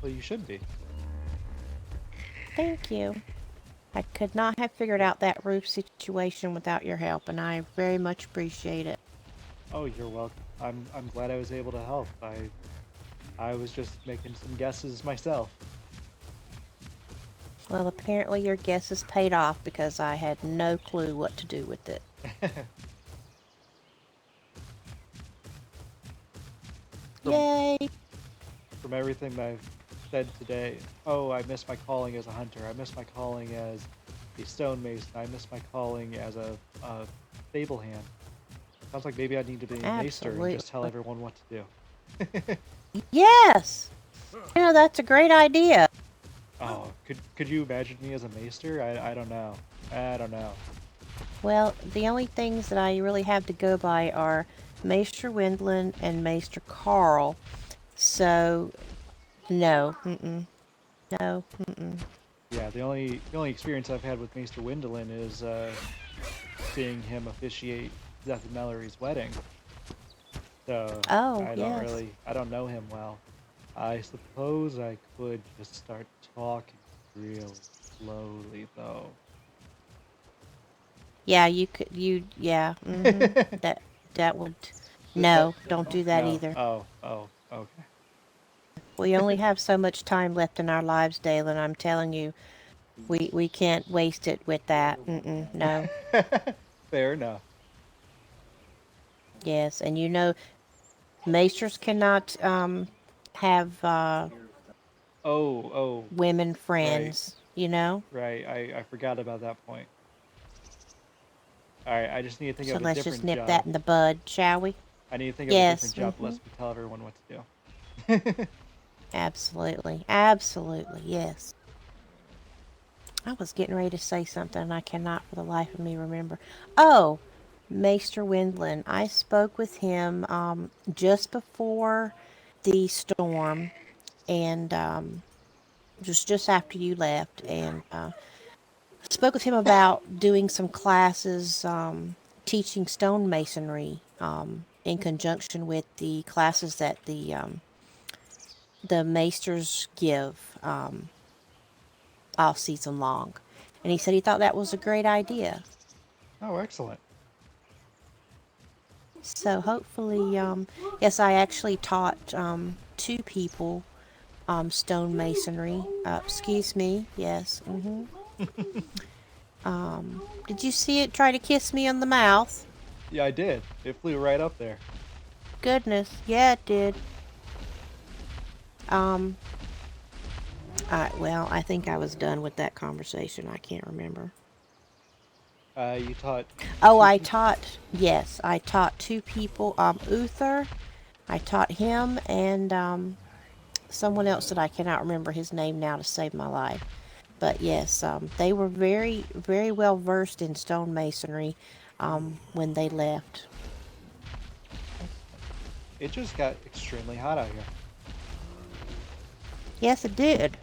Speaker 1: Well, you should be.
Speaker 6: Thank you. I could not have figured out that roof situation without your help, and I very much appreciate it.
Speaker 1: Oh, you're welcome. I'm glad I was able to help. I was just making some guesses myself.
Speaker 6: Well, apparently your guesses paid off because I had no clue what to do with it. Yay!
Speaker 1: From everything that I've said today, oh, I miss my calling as a hunter. I miss my calling as a stonemason. I miss my calling as a stable hand. Sounds like maybe I need to be a maester and just tell everyone what to do.
Speaker 6: Yes! You know, that's a great idea.
Speaker 1: Oh, could you imagine me as a maester? I don't know. I don't know.
Speaker 6: Well, the only things that I really have to go by are Maester Wendland and Maester Carl. So, no. No.
Speaker 1: Yeah, the only experience I've had with Maester Wendland is seeing him officiate Zeth and Mallory's wedding. So I don't know him well. I suppose I could just start talking real slowly though.
Speaker 6: Yeah, you could, yeah, that would, no, don't do that
Speaker 1: No.
Speaker 6: either.
Speaker 1: Oh, okay.
Speaker 6: We only have so much time left in our lives, Dalen. I'm telling you, we can't waste it with that. No.
Speaker 1: Fair enough.
Speaker 6: Yes, and you know, maesters cannot have women friends.
Speaker 1: Right.
Speaker 6: You know.
Speaker 1: Right. I forgot about that point. All right. I just need to think
Speaker 6: So
Speaker 1: of a
Speaker 6: let's
Speaker 1: different
Speaker 6: just nip
Speaker 1: job.
Speaker 6: that in the bud, shall we?
Speaker 1: I need to think of a different job. Lets me tell everyone what to do.
Speaker 6: Absolutely. Absolutely. Yes. I was getting ready to say something and I cannot for the life of me remember. Oh, Maester Wendland. I spoke with him just before the storm and just after you left, and spoke with him about doing some classes teaching stonemasonry in conjunction with the classes that the maesters give all season long. And he said he thought that was a great idea.
Speaker 1: Oh, excellent.
Speaker 6: So hopefully, yes, I actually taught 2 people stonemasonry. Excuse me, yes. Did you see it try to kiss me on the mouth?
Speaker 1: Yeah, I did. It flew right up there.
Speaker 6: Goodness, yeah, it did. Well, I think I was done with that conversation. I can't remember.
Speaker 1: You taught...
Speaker 6: Oh, I taught 2 people. Uther, I taught him, and someone else that I cannot remember his name now to save my life. But yes, they were very, very well versed in stonemasonry when they left.
Speaker 1: It just got extremely hot out here.
Speaker 6: Yes, it did.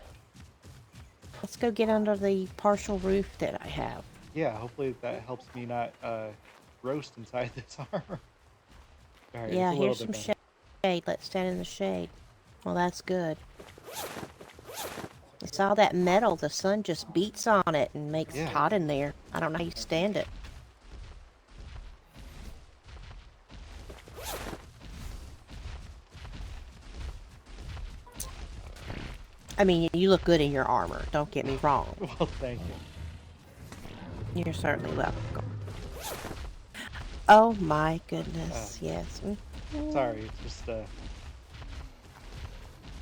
Speaker 6: Let's go get under the partial roof that I have.
Speaker 1: Yeah, hopefully that helps me not roast inside this armor. Right,
Speaker 6: Yeah, here's some shade. Let's stand in the shade. Well, that's good. It's all that metal. The sun just beats on it and makes it hot in there. I don't know how you stand it. I mean, you look good in your armor. Don't get me wrong.
Speaker 1: Well, thank you.
Speaker 6: You're certainly welcome. Oh my goodness, yes.
Speaker 1: Sorry, it's just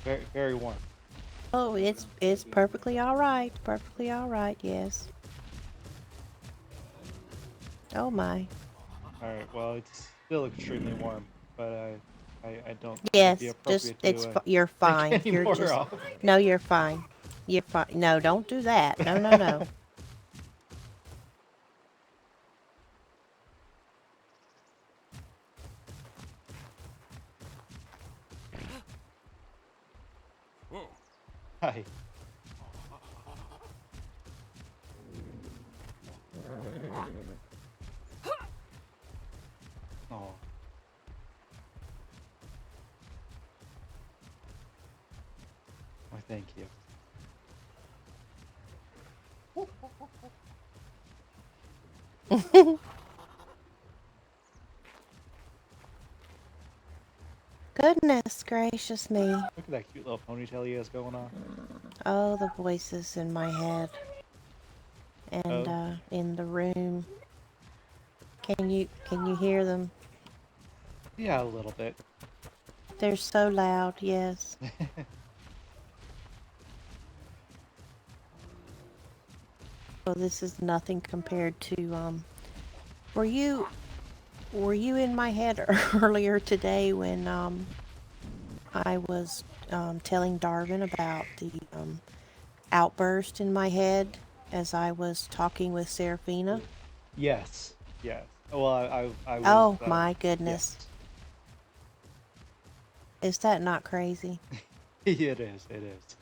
Speaker 1: very very warm.
Speaker 6: Oh, it's perfectly all right. Perfectly all right. Yes. Oh my.
Speaker 1: All right. Well, it's still extremely warm, but I don't think it'd be
Speaker 6: Yes. Just
Speaker 1: appropriate to
Speaker 6: you're
Speaker 1: take
Speaker 6: fine.
Speaker 1: any
Speaker 6: You're
Speaker 1: more
Speaker 6: just
Speaker 1: off.
Speaker 6: no. You're fine. You're fine. No, don't do that. No, no, no.
Speaker 1: Hi. Oh. Why, thank you.
Speaker 6: Goodness gracious me.
Speaker 1: Look at that cute little ponytail he has going on.
Speaker 6: Oh, the voices in my head. And
Speaker 1: Oh.
Speaker 6: in the room. Can you hear them?
Speaker 1: Yeah, a little bit.
Speaker 6: They're so loud, yes. Well, this is nothing compared to were you in my head earlier today when I was telling Darwin about the outburst in my head as I was talking with Serafina?
Speaker 1: Yes. Yes. Well, I was.
Speaker 6: Oh my goodness.
Speaker 1: Yes.
Speaker 6: Is that not crazy?
Speaker 1: It is. It is.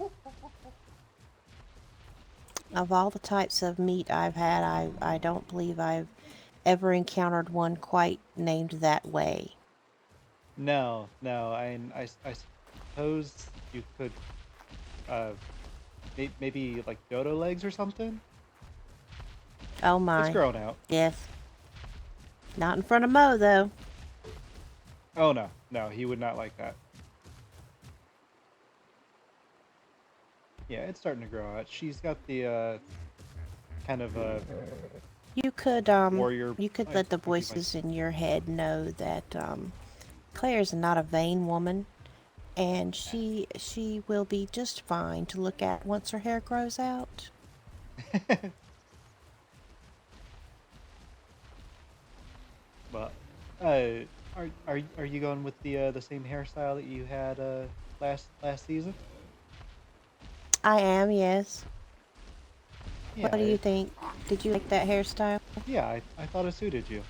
Speaker 6: Of all the types of meat I've had, I don't believe I've ever encountered one quite named that way.
Speaker 1: No, no. I suppose you could, maybe like dodo legs or something.
Speaker 6: Oh my.
Speaker 1: It's grown out.
Speaker 6: Yes. Not in front of Mo, though.
Speaker 1: Oh no, no, he would not like that. Yeah, it's starting to grow out. She's got the kind of
Speaker 6: You could
Speaker 1: warrior.
Speaker 6: you could let the voices in your head know that Claire's not a vain woman, and she will be just fine to look at once her hair grows out.
Speaker 1: Well, are you going with the same hairstyle that you had last season?
Speaker 6: I am, yes.
Speaker 1: Yeah,
Speaker 6: What do you think? Did you like that hairstyle?
Speaker 1: Yeah, I thought it suited you.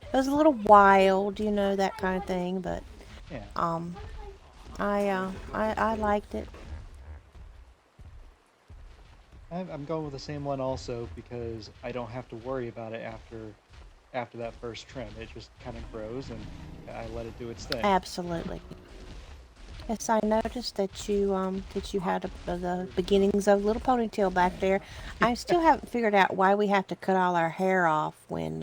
Speaker 6: It was a little wild, you know, that kind of thing, but
Speaker 1: Yeah.
Speaker 6: I liked it.
Speaker 1: I'm going with the same one also because I don't have to worry about it after that first trim. It just kind of grows and I let it do its thing.
Speaker 6: Absolutely. Yes, I noticed that you had the beginnings of a little ponytail back there. I still haven't figured out why we have to cut all our hair off when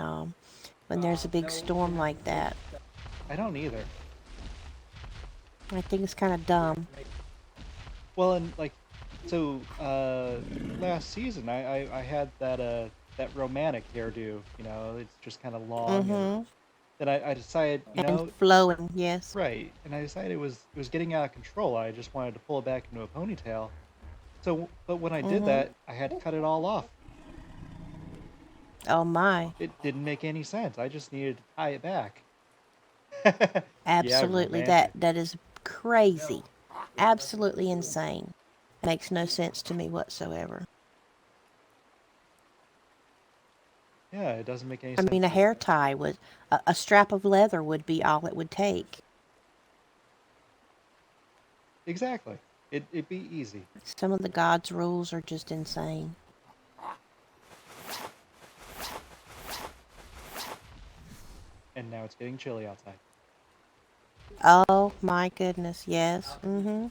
Speaker 6: there's a big storm like that.
Speaker 1: I don't either.
Speaker 6: I think it's kind of dumb.
Speaker 1: Well, and like, so last season I had that romantic hairdo. You know, it's just kind of long.
Speaker 6: Mm-hmm.
Speaker 1: And then I decided, you know,
Speaker 6: flowing, yes.
Speaker 1: Right, and I decided it was getting out of control. I just wanted to pull it back into a ponytail. So, but when I did that, I had to cut it all off.
Speaker 6: Oh my.
Speaker 1: It didn't make any sense. I just needed to tie it back.
Speaker 6: Absolutely,
Speaker 1: yeah,
Speaker 6: that is crazy. Absolutely insane. Makes no sense to me whatsoever.
Speaker 1: Yeah, it doesn't make any
Speaker 6: I
Speaker 1: sense.
Speaker 6: mean, a hair tie would, a strap of leather would be all it would take.
Speaker 1: Exactly. It'd be easy.
Speaker 6: Some of the gods' rules are just insane.
Speaker 1: And now it's getting chilly outside.
Speaker 6: Oh my goodness, yes. Mm-hmm.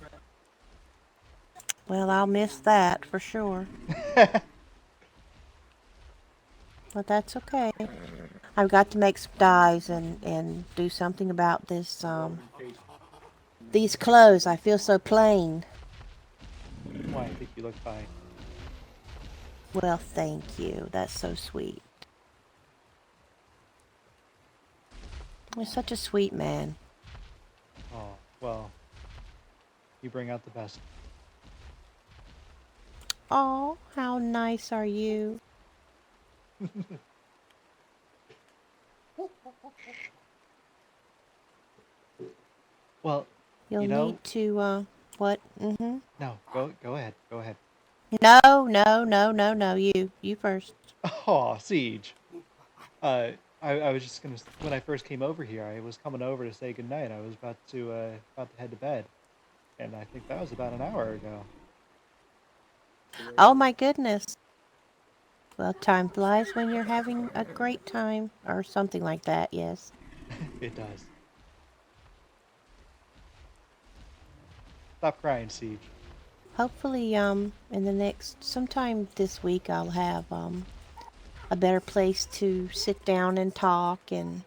Speaker 6: Well, I'll miss that for sure. But that's okay. I've got to make some dyes and do something about this these clothes. I feel so plain.
Speaker 1: You look fine.
Speaker 6: Well, thank you. That's so sweet. You're such a sweet man.
Speaker 1: Oh, well, you bring out the best.
Speaker 6: Oh, how nice are you?
Speaker 1: Well,
Speaker 6: You'll
Speaker 1: you know,
Speaker 6: need to, what? Mm-hmm.
Speaker 1: no, go ahead, go ahead.
Speaker 6: No, you first.
Speaker 1: Oh, Siege. I was just gonna when I first came over here, I was coming over to say goodnight. I was about to head to bed, and I think that was about an hour ago.
Speaker 6: Oh my goodness. Well, time flies when you're having a great time, or something like that, yes.
Speaker 1: It does. Stop crying, Siege.
Speaker 6: Hopefully, in the sometime this week, I'll have, a better place to sit down and talk, and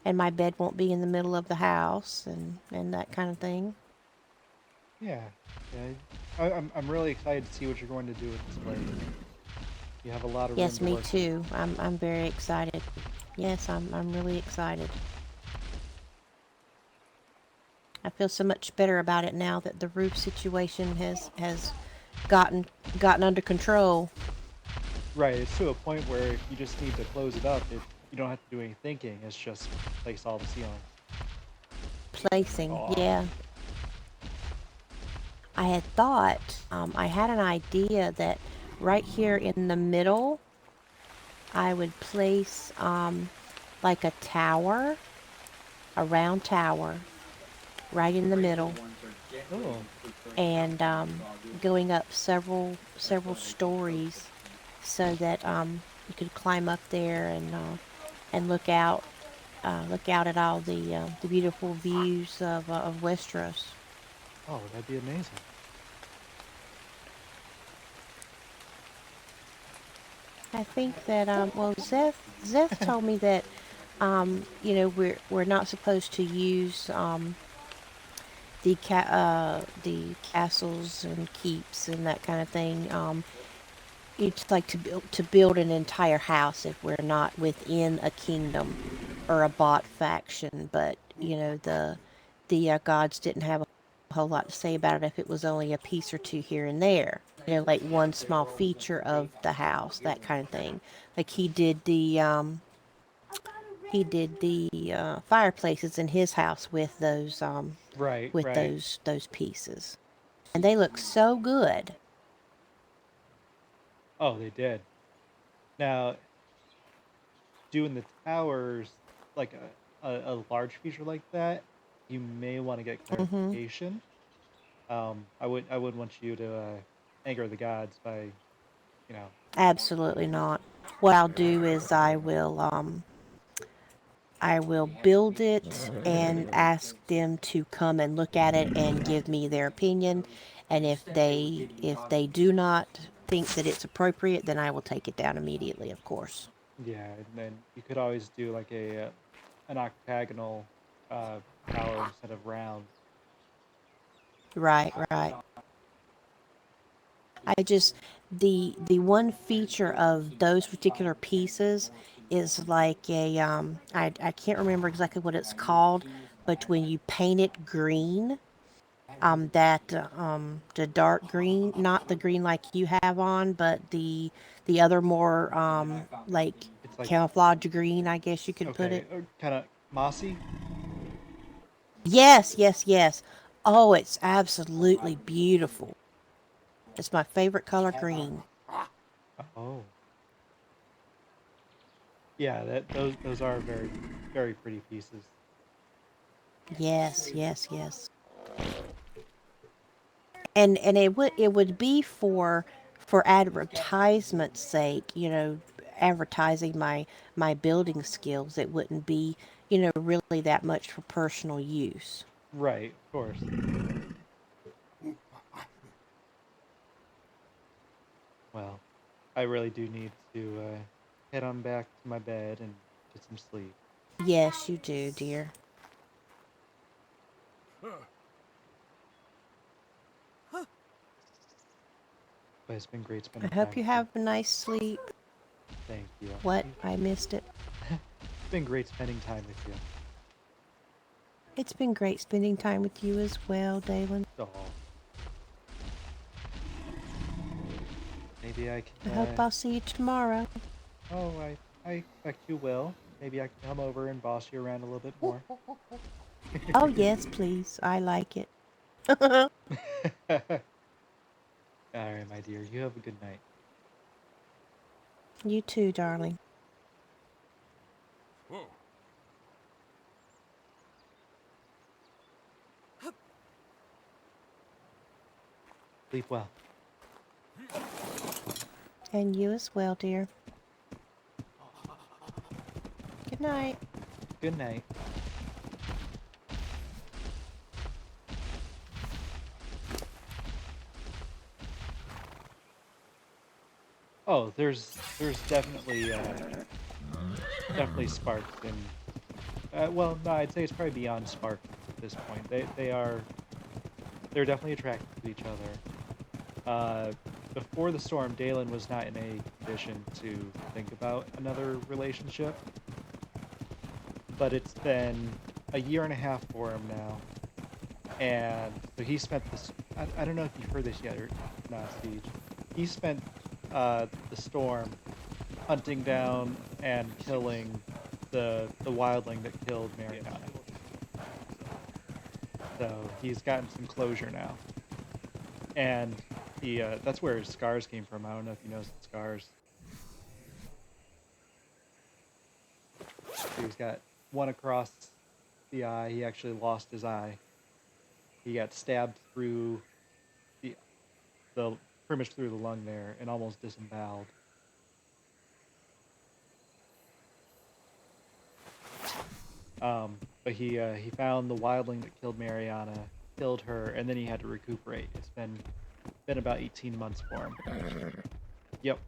Speaker 6: my bed won't be in the middle of the house, and that kind of thing.
Speaker 1: Yeah, yeah. I'm really excited to see what you're going to do with this place. You have a lot of room
Speaker 6: Yes,
Speaker 1: to
Speaker 6: me
Speaker 1: work with.
Speaker 6: too. I'm very excited. Yes, I'm really excited. I feel so much better about it now that the roof situation has gotten under control.
Speaker 1: Right, it's to a point where you just need to close it up. You don't have to do any thinking. It's just place all the ceilings.
Speaker 6: Placing,
Speaker 1: Aw.
Speaker 6: yeah. I had thought, I had an idea that right here in the middle, I would place like a tower, a round tower, right in the middle,
Speaker 1: Oh.
Speaker 6: and going up several stories, so that you could climb up there and look out at all the beautiful views of Westeros.
Speaker 1: Oh, that'd be amazing.
Speaker 6: I think that well, Zeth told me that we're not supposed to use the castles and keeps and that kind of thing. It's like to build an entire house if we're not within a kingdom or a bought faction. But the gods didn't have a whole lot to say about it if it was only a piece or two here and there. Like one small feature of the house, that kind of thing. Like he did the fireplaces in his house with those
Speaker 1: Right,
Speaker 6: with
Speaker 1: right.
Speaker 6: those pieces, and they look so good.
Speaker 1: Oh, they did. Now, doing the towers, like a large feature like that, you may want to get
Speaker 6: Mm-hmm.
Speaker 1: clarification. I wouldn't want you to anger the gods by, you know.
Speaker 6: Absolutely not. What I'll do is I will build it and ask them to come and look at it and give me their opinion. And if they do not think that it's appropriate, then I will take it down immediately, of course.
Speaker 1: Yeah, and then you could always do like an octagonal uh, tower instead of round.
Speaker 6: Right, right. I just the one feature of those particular pieces is like I can't remember exactly what it's called, but when you paint it green, that the dark green, not the green like you have on, but the other more like
Speaker 1: It's like,
Speaker 6: camouflage green, I guess you could put
Speaker 1: okay,
Speaker 6: it.
Speaker 1: kind of mossy.
Speaker 6: Yes. Oh, it's absolutely beautiful. It's my favorite color, green.
Speaker 1: Oh, yeah, those are very very pretty pieces.
Speaker 6: Yes. And it would be for advertisement's sake, advertising my building skills. It wouldn't be, really that much for personal use.
Speaker 1: Right, of course. Well, I really do need to head on back to my bed and get some sleep.
Speaker 6: Yes, you do, dear.
Speaker 1: But it's been great
Speaker 6: I
Speaker 1: spending time
Speaker 6: hope you
Speaker 1: with
Speaker 6: have a nice sleep.
Speaker 1: Thank you.
Speaker 6: What? I missed it.
Speaker 1: It's been great spending time with you.
Speaker 6: It's been great spending time with you as well, Dalen.
Speaker 1: Oh. Maybe I
Speaker 6: I
Speaker 1: can.
Speaker 6: hope I'll see you tomorrow.
Speaker 1: Oh, I expect you will. Maybe I can come over and boss you around a little bit more.
Speaker 6: Oh, yes, please. I like it.
Speaker 1: All right, my dear. You have a good night.
Speaker 6: You too, darling.
Speaker 21: Whoa.
Speaker 1: Sleep well.
Speaker 6: And you as well, dear. Good night.
Speaker 1: Good night. Oh, there's definitely sparks in. Well, no, I'd say it's probably beyond sparks at this point. They're definitely attracted to each other. Before the storm, Dalen was not in a position to think about another relationship, but it's been a year and a half for him now, and so he spent this. I don't know if you've heard this yet or not, Siege. He spent the storm hunting down and killing the wildling that killed Mariana. So he's gotten some closure now, and that's where his scars came from. I don't know if you know the scars. So he's got one across the eye. He actually lost his eye. He got stabbed through the pretty much through the lung there and almost disemboweled. But he found the wildling that killed Mariana, killed her, and then he had to recuperate. It's been about 18 months for him. Yep.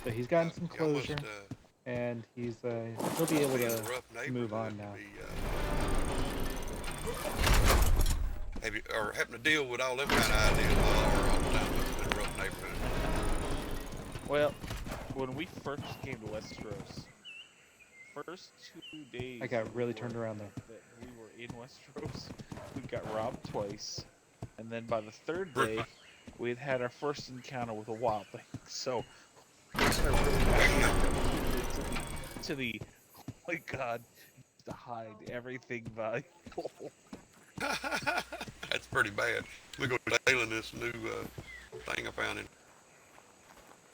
Speaker 1: So he's gotten some closure, and he'll be able to move on now.
Speaker 4: Have you or happen to deal with all them kind of ideas all the time? It's been a rough neighborhood.
Speaker 3: Well, when we first came to Westeros, first 2 days
Speaker 1: I got really turned around there.
Speaker 3: that we were in Westeros, we got robbed twice, and then by the third day, we had our first encounter with a wildling. So, we kind of really got to the oh my god, to hide everything valuable.
Speaker 4: That's pretty bad. We're going to Dalen this new thing I found in.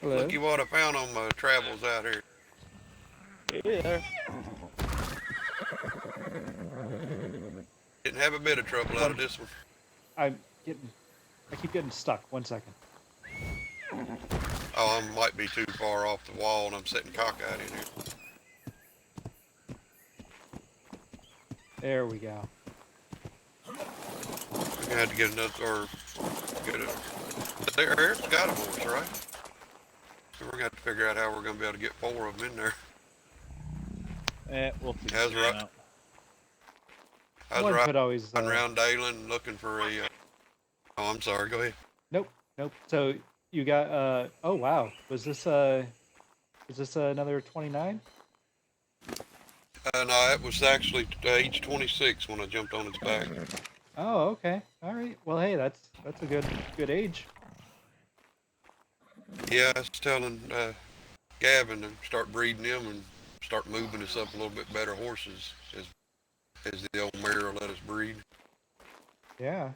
Speaker 1: Hello?
Speaker 4: Looky what I found on my travels out here.
Speaker 3: Yeah.
Speaker 4: Didn't have a bit of trouble out of this one.
Speaker 1: I keep getting stuck. 1 second.
Speaker 4: Oh, I might be too far off the wall and I'm sitting cockeyed in here.
Speaker 1: There we go.
Speaker 4: We're gonna have to get another, or get a. There's got a horse, right? So we're gonna have to figure out how we're gonna be able to get 4 of them in there.
Speaker 3: We'll figure
Speaker 4: How's
Speaker 3: it
Speaker 4: right?
Speaker 3: out.
Speaker 4: I was
Speaker 1: One
Speaker 4: riding
Speaker 1: could always,
Speaker 4: around Dalen looking for a. Oh, I'm sorry. Go ahead.
Speaker 1: Nope. So you got oh wow. Was this another 29?
Speaker 4: No, it was actually age 26 when I jumped on its back.
Speaker 1: Oh, okay. All right. Well, hey, that's a good age.
Speaker 4: Yeah, I was telling Gavin to start breeding them and start moving us up a little bit better horses as the old mare will let us breed.
Speaker 1: Yeah.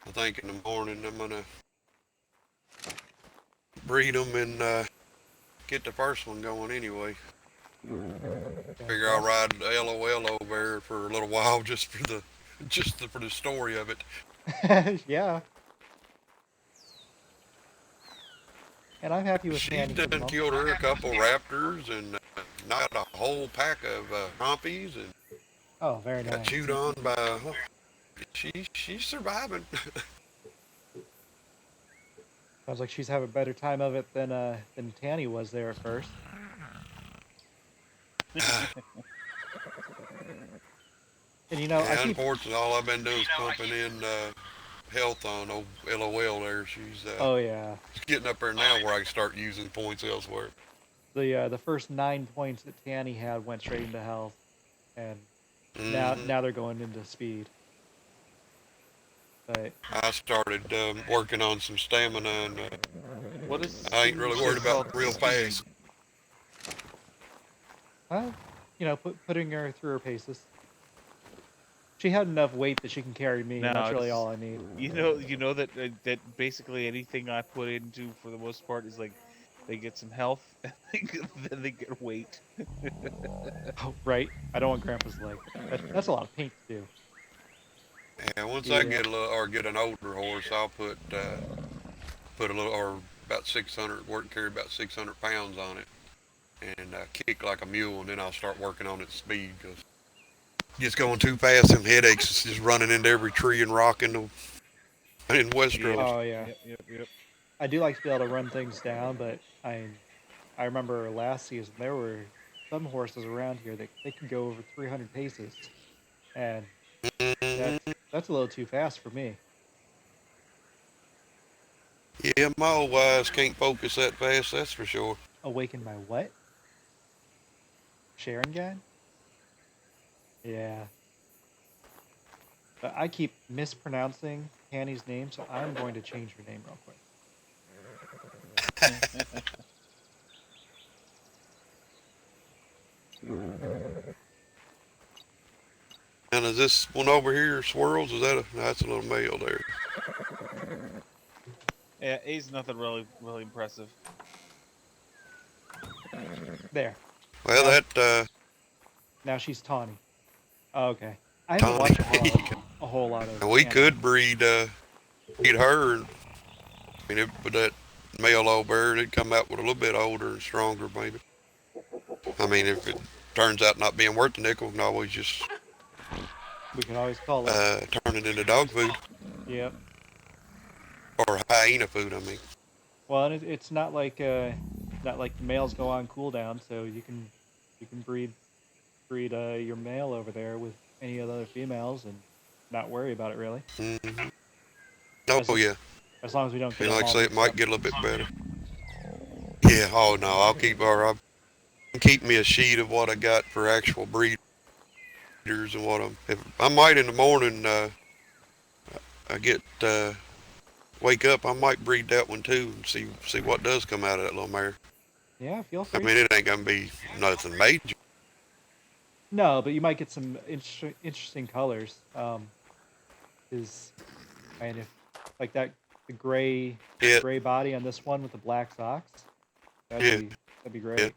Speaker 4: I think in the morning I'm gonna breed them and get the first one going anyway. Figure I'll ride LOL over there for a little while just for the story of it.
Speaker 1: Yeah. And I'm happy with
Speaker 4: She's
Speaker 1: Fanny.
Speaker 4: done killed her a couple raptors and knocked a whole pack of humpies and
Speaker 1: Oh, very
Speaker 4: got
Speaker 1: nice.
Speaker 4: chewed on by. She's surviving.
Speaker 1: Sounds like she's having a better time of it than Tanny was there at first. And you know, I
Speaker 4: Yeah,
Speaker 1: keep
Speaker 4: unfortunately, all I've been doing is pumping in health on old LOL there.
Speaker 1: oh yeah.
Speaker 4: She's getting up there now where I can start using points elsewhere.
Speaker 1: The first 9 points that Tanny had went straight into health, and
Speaker 4: Hmm
Speaker 1: now they're going into speed. But
Speaker 4: I started working on some stamina, and
Speaker 3: What is
Speaker 4: I ain't
Speaker 3: when you
Speaker 4: really
Speaker 3: say
Speaker 4: worried about
Speaker 3: health
Speaker 4: real
Speaker 3: speed?
Speaker 4: fast.
Speaker 1: you know, putting her through her paces. She had enough weight that she can carry me, and that's
Speaker 3: No,
Speaker 1: really
Speaker 3: it's
Speaker 1: all I need.
Speaker 3: you know that that basically anything I put into for the most part is like they get some health and then they get weight.
Speaker 1: Oh, right. I don't want Grandpa's leg. That's a lot of paint to do.
Speaker 4: And once I
Speaker 1: Yeah.
Speaker 4: get get an older horse, I'll put a little or about 600 carry about 600 pounds on it, and kick like a mule, and then I'll start working on its speed because it's going too fast. Them headaches is just running into every tree and rock in Westeros.
Speaker 1: Oh yeah.
Speaker 3: Yep.
Speaker 1: I do like to be able to run things down, but I remember last season there were some horses around here that they can go over 300 paces, and that's a little too fast for me.
Speaker 4: Yeah, my old eyes can't focus that fast, that's for sure.
Speaker 1: Awaken my what? Sharon guide? Yeah. But I keep mispronouncing Tanny's name, so I'm going to change her name real quick.
Speaker 4: And is this one over here swirls? Is that that's a little male there?
Speaker 3: Yeah, he's nothing really impressive.
Speaker 1: There.
Speaker 4: Well,
Speaker 1: now, now she's tawny. Oh, okay. I haven't
Speaker 4: Tawny.
Speaker 1: watched a whole lot of.
Speaker 4: And we
Speaker 1: Tanny.
Speaker 4: could breed her. I mean, with that male old bird, it'd come out with a little bit older and stronger, maybe. I mean, if it turns out not being worth the nickel, we can always just
Speaker 1: We can always call it.
Speaker 4: turn it into dog food.
Speaker 1: Yep.
Speaker 4: Or hyena food, I mean.
Speaker 1: Well, and it's not like the males go on cooldown, so you can breed your male over there with any of the other females and not worry about it really.
Speaker 4: Mm-hmm. Oh yeah.
Speaker 1: As long as we don't get
Speaker 4: And like I
Speaker 1: them all
Speaker 4: say, it
Speaker 1: mixed
Speaker 4: might
Speaker 1: up.
Speaker 4: get a little bit better. Yeah. Oh no, I'll keep me a sheet of what I got for actual breeders and what I might in the morning. I get wake up, I might breed that one too and see what does come out of that little mare.
Speaker 1: Yeah, feel
Speaker 4: I
Speaker 1: free.
Speaker 4: mean, it ain't gonna be nothing major.
Speaker 1: No, but you might get some interesting colors. Is and if like that the gray body on this one with the black socks, that'd be great.
Speaker 4: Yeah.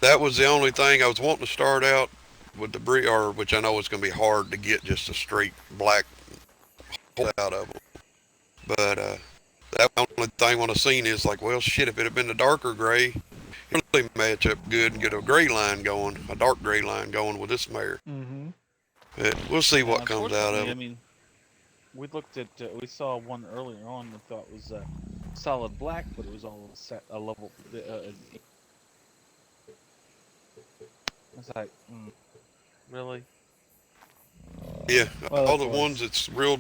Speaker 4: That was the only thing I was wanting to start out with the breed, or which I know it's gonna be hard to get just a straight black out of them. But that only thing when I seen is like, well, shit, if it had been a darker gray, it really match up good and get a gray line going, a dark gray line going with this mare.
Speaker 1: Mm-hmm.
Speaker 4: But we'll see what comes out of it.
Speaker 3: I mean, we looked at we saw one earlier on we thought was solid black, but it was all set a level. I was like, really?
Speaker 4: Yeah,
Speaker 1: well,
Speaker 4: all the ones that's real,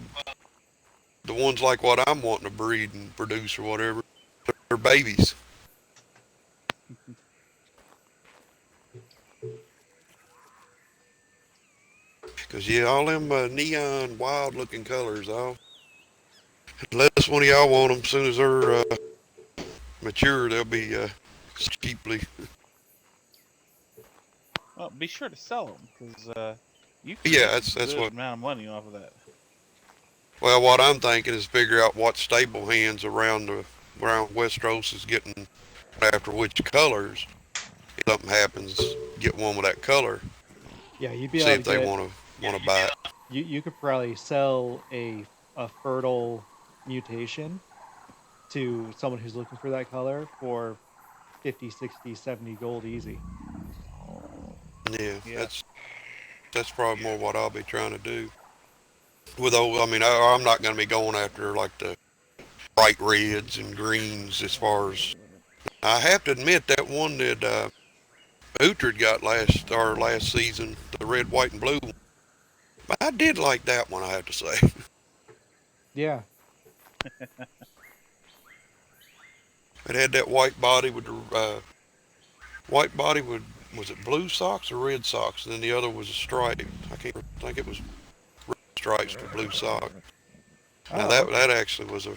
Speaker 4: the ones like what I'm wanting to breed and produce or whatever, they're babies. Cause yeah, all them neon, wild-looking colors, unless one of y'all want them, as soon as they're mature, they'll be cheaply.
Speaker 3: Well, be sure to sell them because you can
Speaker 4: Yeah,
Speaker 3: make
Speaker 4: that's
Speaker 3: a good
Speaker 4: what.
Speaker 3: amount of money off of that.
Speaker 4: Well, what I'm thinking is figure out what stable hands around Westeros is getting after which colors. If something happens, get one with that color.
Speaker 1: Yeah, you'd be
Speaker 4: See
Speaker 1: able
Speaker 4: if
Speaker 1: to
Speaker 4: they
Speaker 1: get.
Speaker 4: want to buy it.
Speaker 1: You could probably sell a fertile mutation to someone who's looking for that color for 50, 60, 70 gold easy.
Speaker 4: Yeah, that's probably more what I'll be trying to do. With those, I mean, I'm not going to be going after like the bright reds and greens as far as. I have to admit that one that Uhtred got last season, the red, white, and blue. I did like that one, I have to say.
Speaker 1: Yeah.
Speaker 4: It had that white body with the white body with, was it blue socks or red socks? And then the other was a stripe. I can't think it was red stripes with blue socks. Now
Speaker 1: Oh, okay.
Speaker 4: that actually was a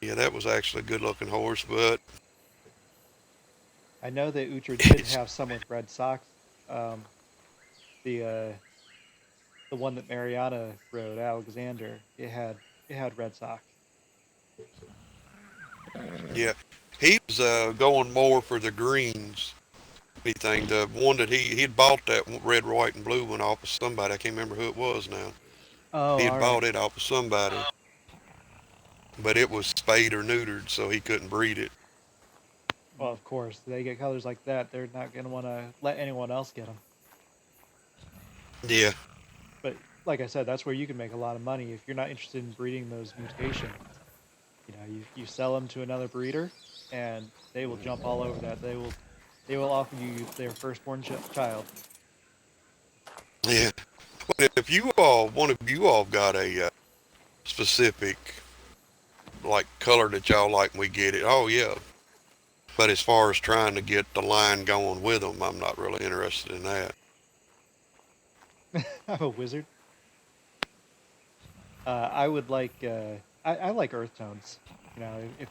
Speaker 4: that was actually a good looking horse, but
Speaker 1: I know that Uhtred did have some with red socks. Um, the one that Mariana rode, Alexander, it had red socks.
Speaker 4: yeah, he was going more for the greens. Anything, the one that he'd bought that red, white, and blue one off of somebody. I can't remember who it was now.
Speaker 1: Oh,
Speaker 4: He
Speaker 1: all
Speaker 4: had
Speaker 1: right.
Speaker 4: bought it off of somebody, but it was spayed or neutered, so he couldn't breed it.
Speaker 1: Well, of course, they get colors like that. They're not going to want to let anyone else get them.
Speaker 4: Yeah.
Speaker 1: But like I said, that's where you can make a lot of money if you're not interested in breeding those mutations. You know, you sell them to another breeder, and they will jump all over that. They will offer you their firstborn child.
Speaker 4: Yeah. Well, if one of you all got a specific like color that y'all like, and we get it. Oh yeah. But as far as trying to get the line going with them, I'm not really interested in that.
Speaker 1: I'm a wizard. I would like. I like earth tones. You know, if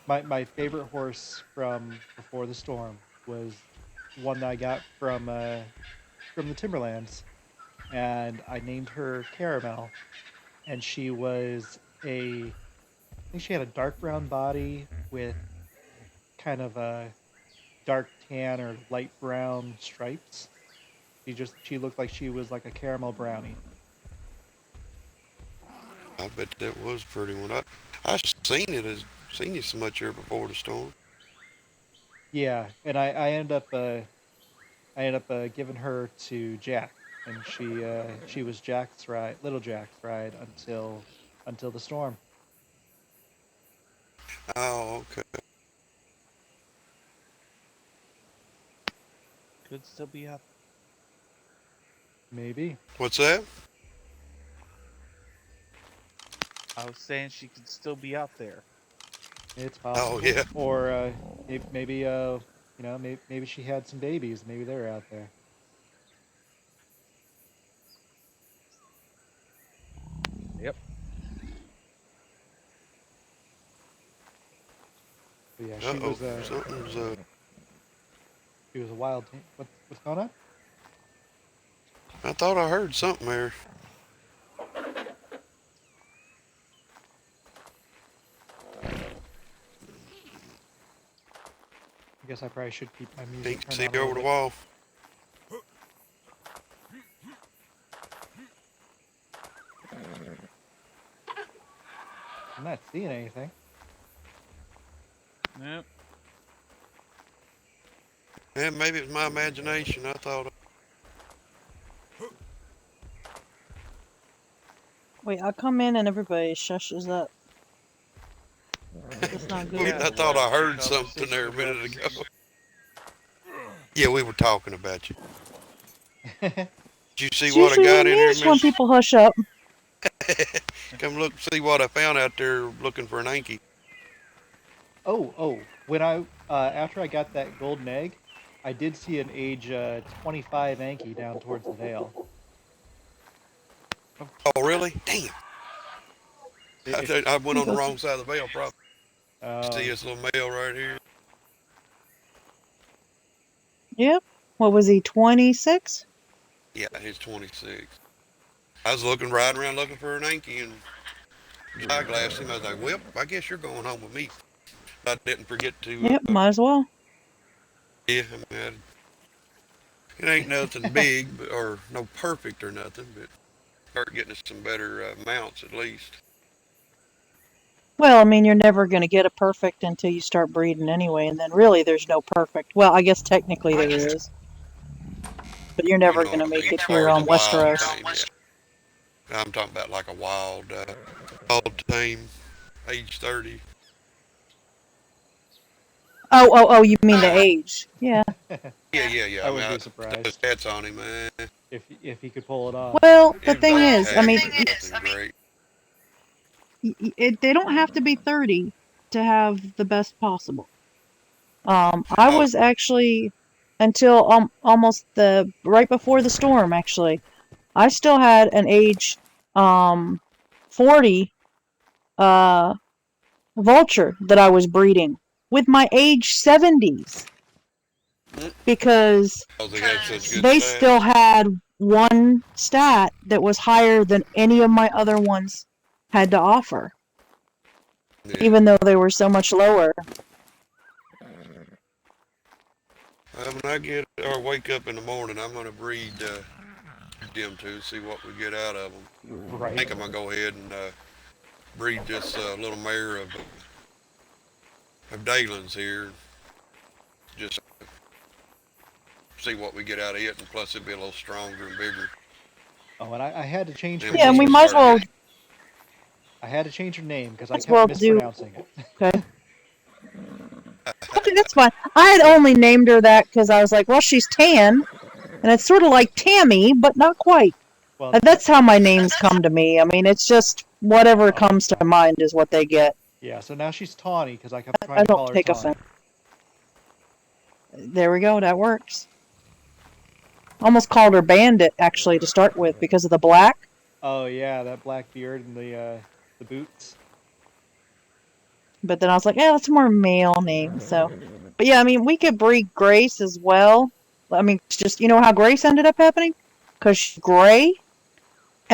Speaker 1: my favorite horse from before the storm was one that I got from the Timberlands, and I named her Caramel, and she was I think she had a dark brown body with kind of a dark tan or light brown stripes. She looked like she was like a caramel brownie.
Speaker 4: I bet that was a pretty one. I seen you so much here before the storm.
Speaker 1: Yeah, and I ended up giving her to Jack, and she was Jack's ride, little Jack's ride until the storm.
Speaker 4: Oh, okay.
Speaker 3: Could still be up.
Speaker 1: Maybe.
Speaker 4: What's that?
Speaker 3: I was saying she could still be out there.
Speaker 1: It's possible.
Speaker 4: Oh yeah.
Speaker 1: Or maybe maybe she had some babies. Maybe they're out there.
Speaker 3: Yep.
Speaker 1: But yeah, she was
Speaker 4: something's
Speaker 1: she was a wild. What's going on?
Speaker 4: I thought I heard something there.
Speaker 1: I guess I probably should keep my music
Speaker 4: Can't
Speaker 1: turned
Speaker 4: see
Speaker 1: on a
Speaker 4: over
Speaker 1: little
Speaker 4: the
Speaker 1: bit.
Speaker 4: wall.
Speaker 1: I'm not seeing anything.
Speaker 3: Yep.
Speaker 4: Yeah, maybe it was my imagination. I thought.
Speaker 2: Wait, I'll come in and everybody shushes up. That's not good.
Speaker 4: I thought I heard something there a minute ago. Yeah, we were talking about you. Did you see
Speaker 2: It's
Speaker 4: what I
Speaker 2: usually
Speaker 4: got in here,
Speaker 2: just when
Speaker 4: Miss?
Speaker 2: people hush up.
Speaker 4: Come look, see what I found out there looking for an Anki.
Speaker 1: Oh, when I after I got that golden egg, I did see an age 25 Anki down towards the Vale.
Speaker 4: Oh, really? Damn. I went on the wrong side of the veil, probably. See this little male right here?
Speaker 2: Yep. What was he, 26?
Speaker 4: Yeah, he's 26. I was riding around looking for an Anki, and I glassed him. I was like, well, I guess you're going home with me. I didn't forget to.
Speaker 2: Yep, might as well.
Speaker 4: Yeah, I mean, it ain't nothing big, or no perfect or nothing, but start getting us some better mounts at least.
Speaker 2: Well, I mean, you're never going to get a perfect until you start breeding anyway, and then really there's no perfect. Well, I guess technically there is. But you're never going to make it here on Westeros.
Speaker 4: Yeah. I'm talking about like a wild tame, age 30.
Speaker 2: Oh, you mean the age? Yeah.
Speaker 4: Yeah.
Speaker 1: I
Speaker 4: I mean,
Speaker 1: wouldn't be
Speaker 4: the
Speaker 1: surprised
Speaker 4: stats on him, man.
Speaker 1: if he could pull it off.
Speaker 2: Well, the
Speaker 4: It's
Speaker 2: thing is, I
Speaker 4: okay,
Speaker 2: mean,
Speaker 4: but nothing great.
Speaker 2: they don't have to be 30 to have the best possible. I
Speaker 4: Oh,
Speaker 2: was actually until almost the right before the storm. Actually, I still had an age 40 vulture that I was breeding with my age 70s because
Speaker 4: they had such good
Speaker 2: they
Speaker 4: stats.
Speaker 2: still had one stat that was higher than any of my other ones had to offer, even though they were so much lower.
Speaker 4: When I get or wake up in the morning, I'm gonna breed them two, see what we get out of them.
Speaker 1: Right.
Speaker 4: I think I'm gonna go ahead and breed this little mare of Dalen's here, just see what we get out of it, and plus it'll be a little stronger and bigger.
Speaker 1: Oh, and I had to change her
Speaker 2: Yeah, and
Speaker 1: name.
Speaker 2: we might as well.
Speaker 1: I had to change her name because I
Speaker 2: Might as
Speaker 1: kept
Speaker 2: well do.
Speaker 1: mispronouncing it.
Speaker 2: Okay. Okay, that's fine. I had only named her that because I was like, well, she's tan, and it's sort of like Tammy, but not quite.
Speaker 1: Well,
Speaker 2: That's how my names come to me. I mean, it's just whatever comes to mind is what they get.
Speaker 1: Yeah, so now she's Tawny because I kept trying
Speaker 2: I
Speaker 1: to call
Speaker 2: don't
Speaker 1: her
Speaker 2: take
Speaker 1: Tawny.
Speaker 2: offense. There we go. That works. Almost called her Bandit actually to start with because of the black.
Speaker 1: Oh yeah, that black beard and the boots.
Speaker 2: But then I was like, yeah, that's a more male name. So, but yeah, I mean, we could breed Grace as well. I mean, it's just you know how Grace ended up happening because she's gray,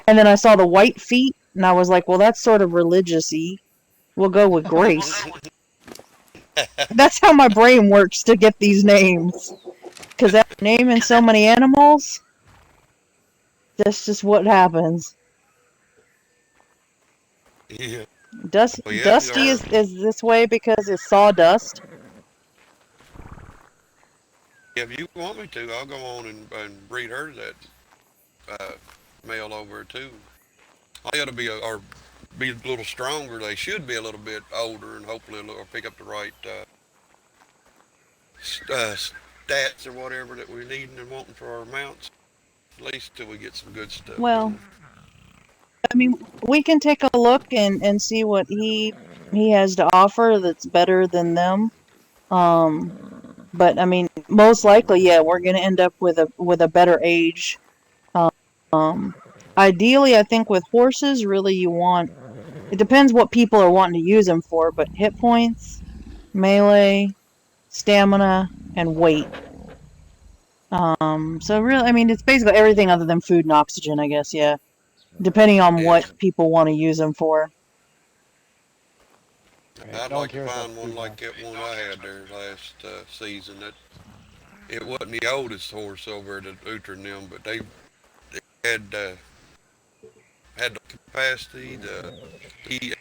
Speaker 2: and then I saw the white feet, and I was like, well, that's sort of religious-y. We'll go with Grace. That's how my brain works to get these names. Because after naming so many animals, that's just what happens.
Speaker 4: Yeah.
Speaker 2: Dusty is this way because it's sawdust.
Speaker 4: If you want me to, I'll go on and breed her that male over too. They ought to be be a little stronger. They should be a little bit older, and hopefully it'll pick up the right stats or whatever that we're needing and wanting for our mounts. At least till we get some good stuff.
Speaker 2: Well, I mean, we can take a look and see what he has to offer that's better than them. But I mean, most likely, yeah, we're gonna end up with a better age. Ideally, I think with horses, really, you want. It depends what people are wanting to use them for, but hit points, melee, stamina, and weight. So really, I mean, it's basically everything other than food and oxygen, I guess. Yeah, depending on what people want to use them for.
Speaker 4: I'd like to find one like that one I had there last season. That it wasn't the oldest horse over at Uter and them, but they had the capacity,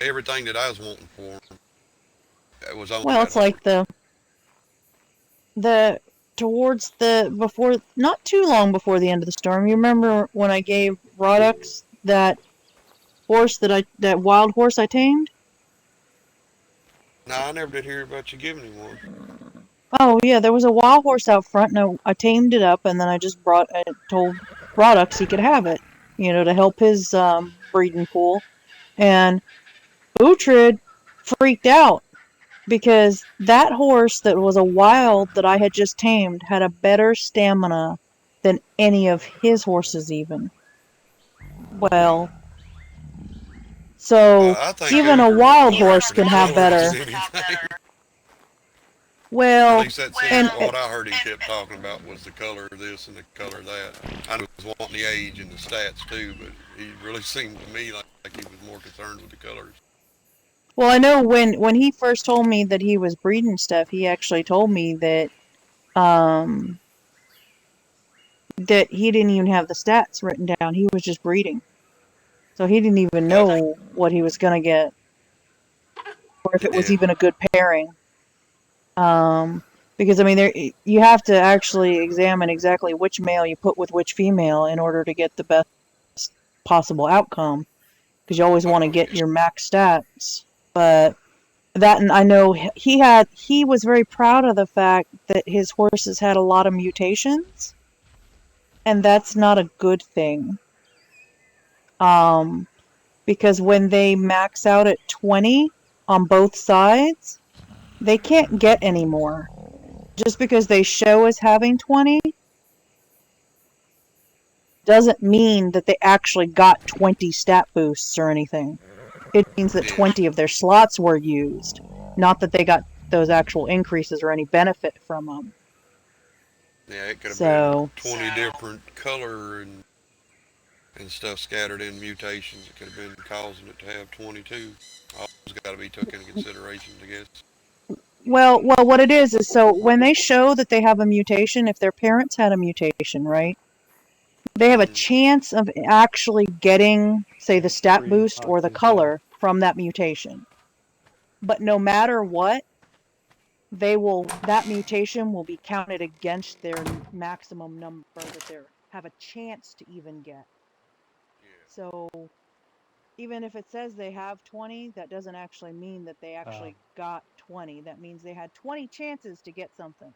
Speaker 4: everything that I was wanting for them. It was on.
Speaker 2: Well, it's like the towards the before, not too long before the end of the storm. You remember when I gave Rodux that horse that wild horse I tamed?
Speaker 4: No, I never did hear about you giving him one.
Speaker 2: Oh yeah, there was a wild horse out front, and I tamed it up, and then I told Rodux he could have it, you know, to help his breeding pool, and Uhtred freaked out because that horse that was a wild that I had just tamed had a better stamina than any of his horses even. Well, so even a wild horse can have better. Well,
Speaker 4: at least that's what I heard he kept talking about was the color of this and the color of that. I knew he was wanting the age and the stats too, but he really seemed to me like he was more concerned with the colors.
Speaker 2: Well, I know when he first told me that he was breeding stuff, he actually told me that that he didn't even have the stats written down. He was just breeding. So he didn't even know what he was going to get or if it was even a good pairing. Because I mean, you have to actually examine exactly which male you put with which female in order to get the best possible outcome. Because you always want to get your max stats, but That, and I know he was very proud of the fact that his horses had a lot of mutations, and that's not a good thing. Because when they max out at 20 on both sides, they can't get any more. Just because they show as having 20 doesn't mean that they actually got 20 stat boosts or anything. It means that 20 of their slots were used, not that they got those actual increases or any benefit from them.
Speaker 4: Yeah, it could have
Speaker 2: So,
Speaker 4: been 20 different color and stuff scattered in mutations. It could have been causing it to have 22. All those got to be taken into consideration, I guess.
Speaker 2: well, what it is so when they show that they have a mutation, if their parents had a mutation, right? They have a chance of actually getting, say, the stat
Speaker 1: Breeding
Speaker 2: boost or the
Speaker 1: foxes, yeah.
Speaker 2: color from that mutation. But no matter what, that mutation will be counted against their maximum number that they have a chance to even get. So even if it says they have 20, that doesn't actually mean that they actually got 20. That means they had 20 chances to get something.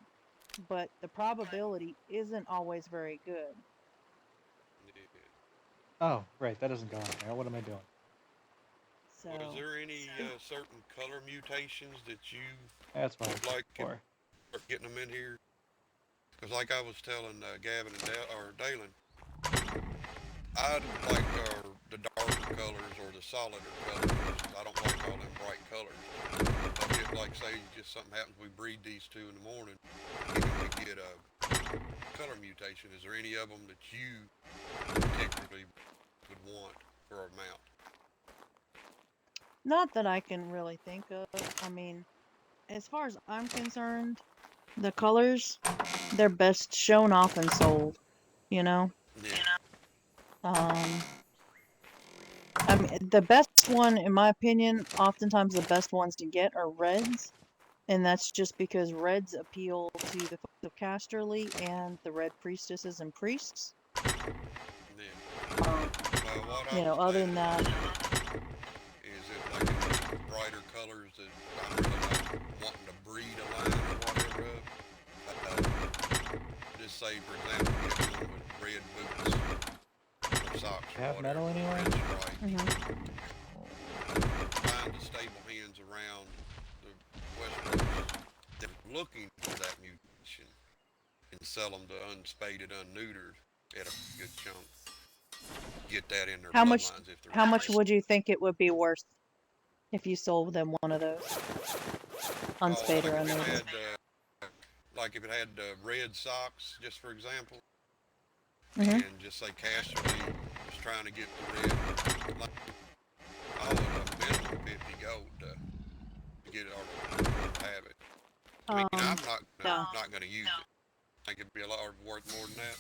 Speaker 2: But the probability isn't always very good.
Speaker 1: Oh, right, that doesn't go on there. What am I doing?
Speaker 2: So,
Speaker 4: well, is there any certain color mutations that you
Speaker 1: That's what I was
Speaker 4: would like to
Speaker 1: for.
Speaker 4: start getting them in here? Because like I was telling Gavin and Dalen, I'd like the darker colors or the solider colors. I don't like all them bright colors. But if, like, say, just something happens, we breed these two in the morning, and we get a color mutation, is there any of them that you particularly would want for a mount?
Speaker 2: not that I can really think of. I mean, as far as I'm concerned, the colors, they're best shown off and sold, you know? I mean, the best one, in my opinion, oftentimes the best ones to get are reds. And that's just because reds appeal to the folks of Casterly and the red priestesses and priests. Other than that,
Speaker 4: is it like brighter colors that I'm really not wanting to breed a line or whatever of? Just say, for example, get one with red boots or socks or
Speaker 1: Have
Speaker 4: whatever.
Speaker 1: metal anywhere?
Speaker 4: Find the stable hands around the West Coast that are looking for that mutation and sell them to unspaded, unneutered at a good chunk. Get that in their bloodlines if they're
Speaker 2: how much would you think it would be worth if you sold them one of those? Unspayed or unneutered.
Speaker 4: Like if it had red socks, just for example,
Speaker 2: Mm-hmm.
Speaker 4: and just say Casterly was trying to get the red, like, all of them minimum 50 gold to get it or to have it. I mean, I'm not going to use it. I think it'd be a lot worth more than that.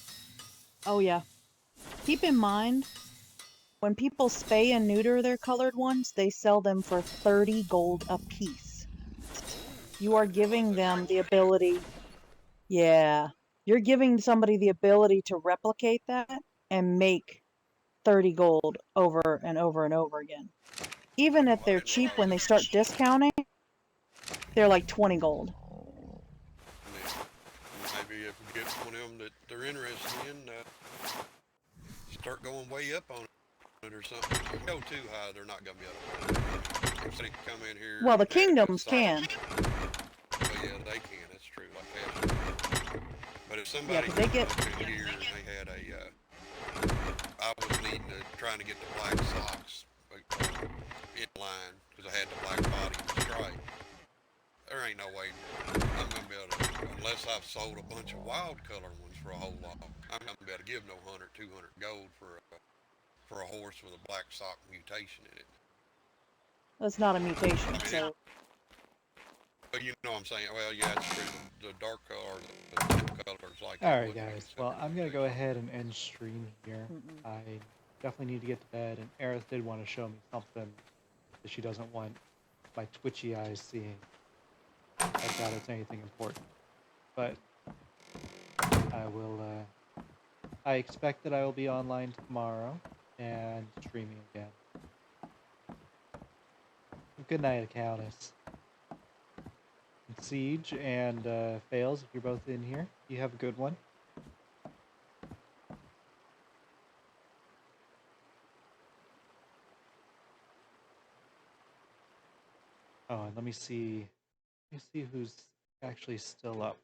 Speaker 2: Oh yeah. Keep in mind, when people spay and neuter their colored ones, they sell them for 30 gold a piece. You are giving them the ability. Yeah. You're giving somebody the ability to replicate that and make 30 gold over and over and over again. Even if they're cheap when they start discounting, they're like 20 gold.
Speaker 4: Maybe if we get one of them that they're interested in, start going way up on it or something. If you go too high, they're not going to be able to hold it. If they come in here.
Speaker 2: Well, the kingdoms can.
Speaker 4: Well, yeah, they can. That's true. Like that. But if somebody
Speaker 2: they get
Speaker 4: up in here and they had a, I was trying to get the black socks in line because I had the black body and stripe. There ain't no way I'm going to be able to, unless I've sold a bunch of wild color ones for a whole lot, I'm not going to be able to give no 100, 200 gold for a horse with a black sock mutation in it.
Speaker 2: That's not a mutation, so.
Speaker 4: But you know what I'm saying? Well, yeah, it's true. The dark color, the colors like that.
Speaker 1: Alright, guys. Well, I'm going to go ahead and end stream here. I definitely need to get to bed, and Aerith did want to show me something that she doesn't want my twitchy eyes seeing. I doubt it's anything important. But I will, I expect that I will be online tomorrow and streaming again. Good night, Countess. Siege and Fails, if you're both in here, you have a good one. Oh, and let me see who's actually still up.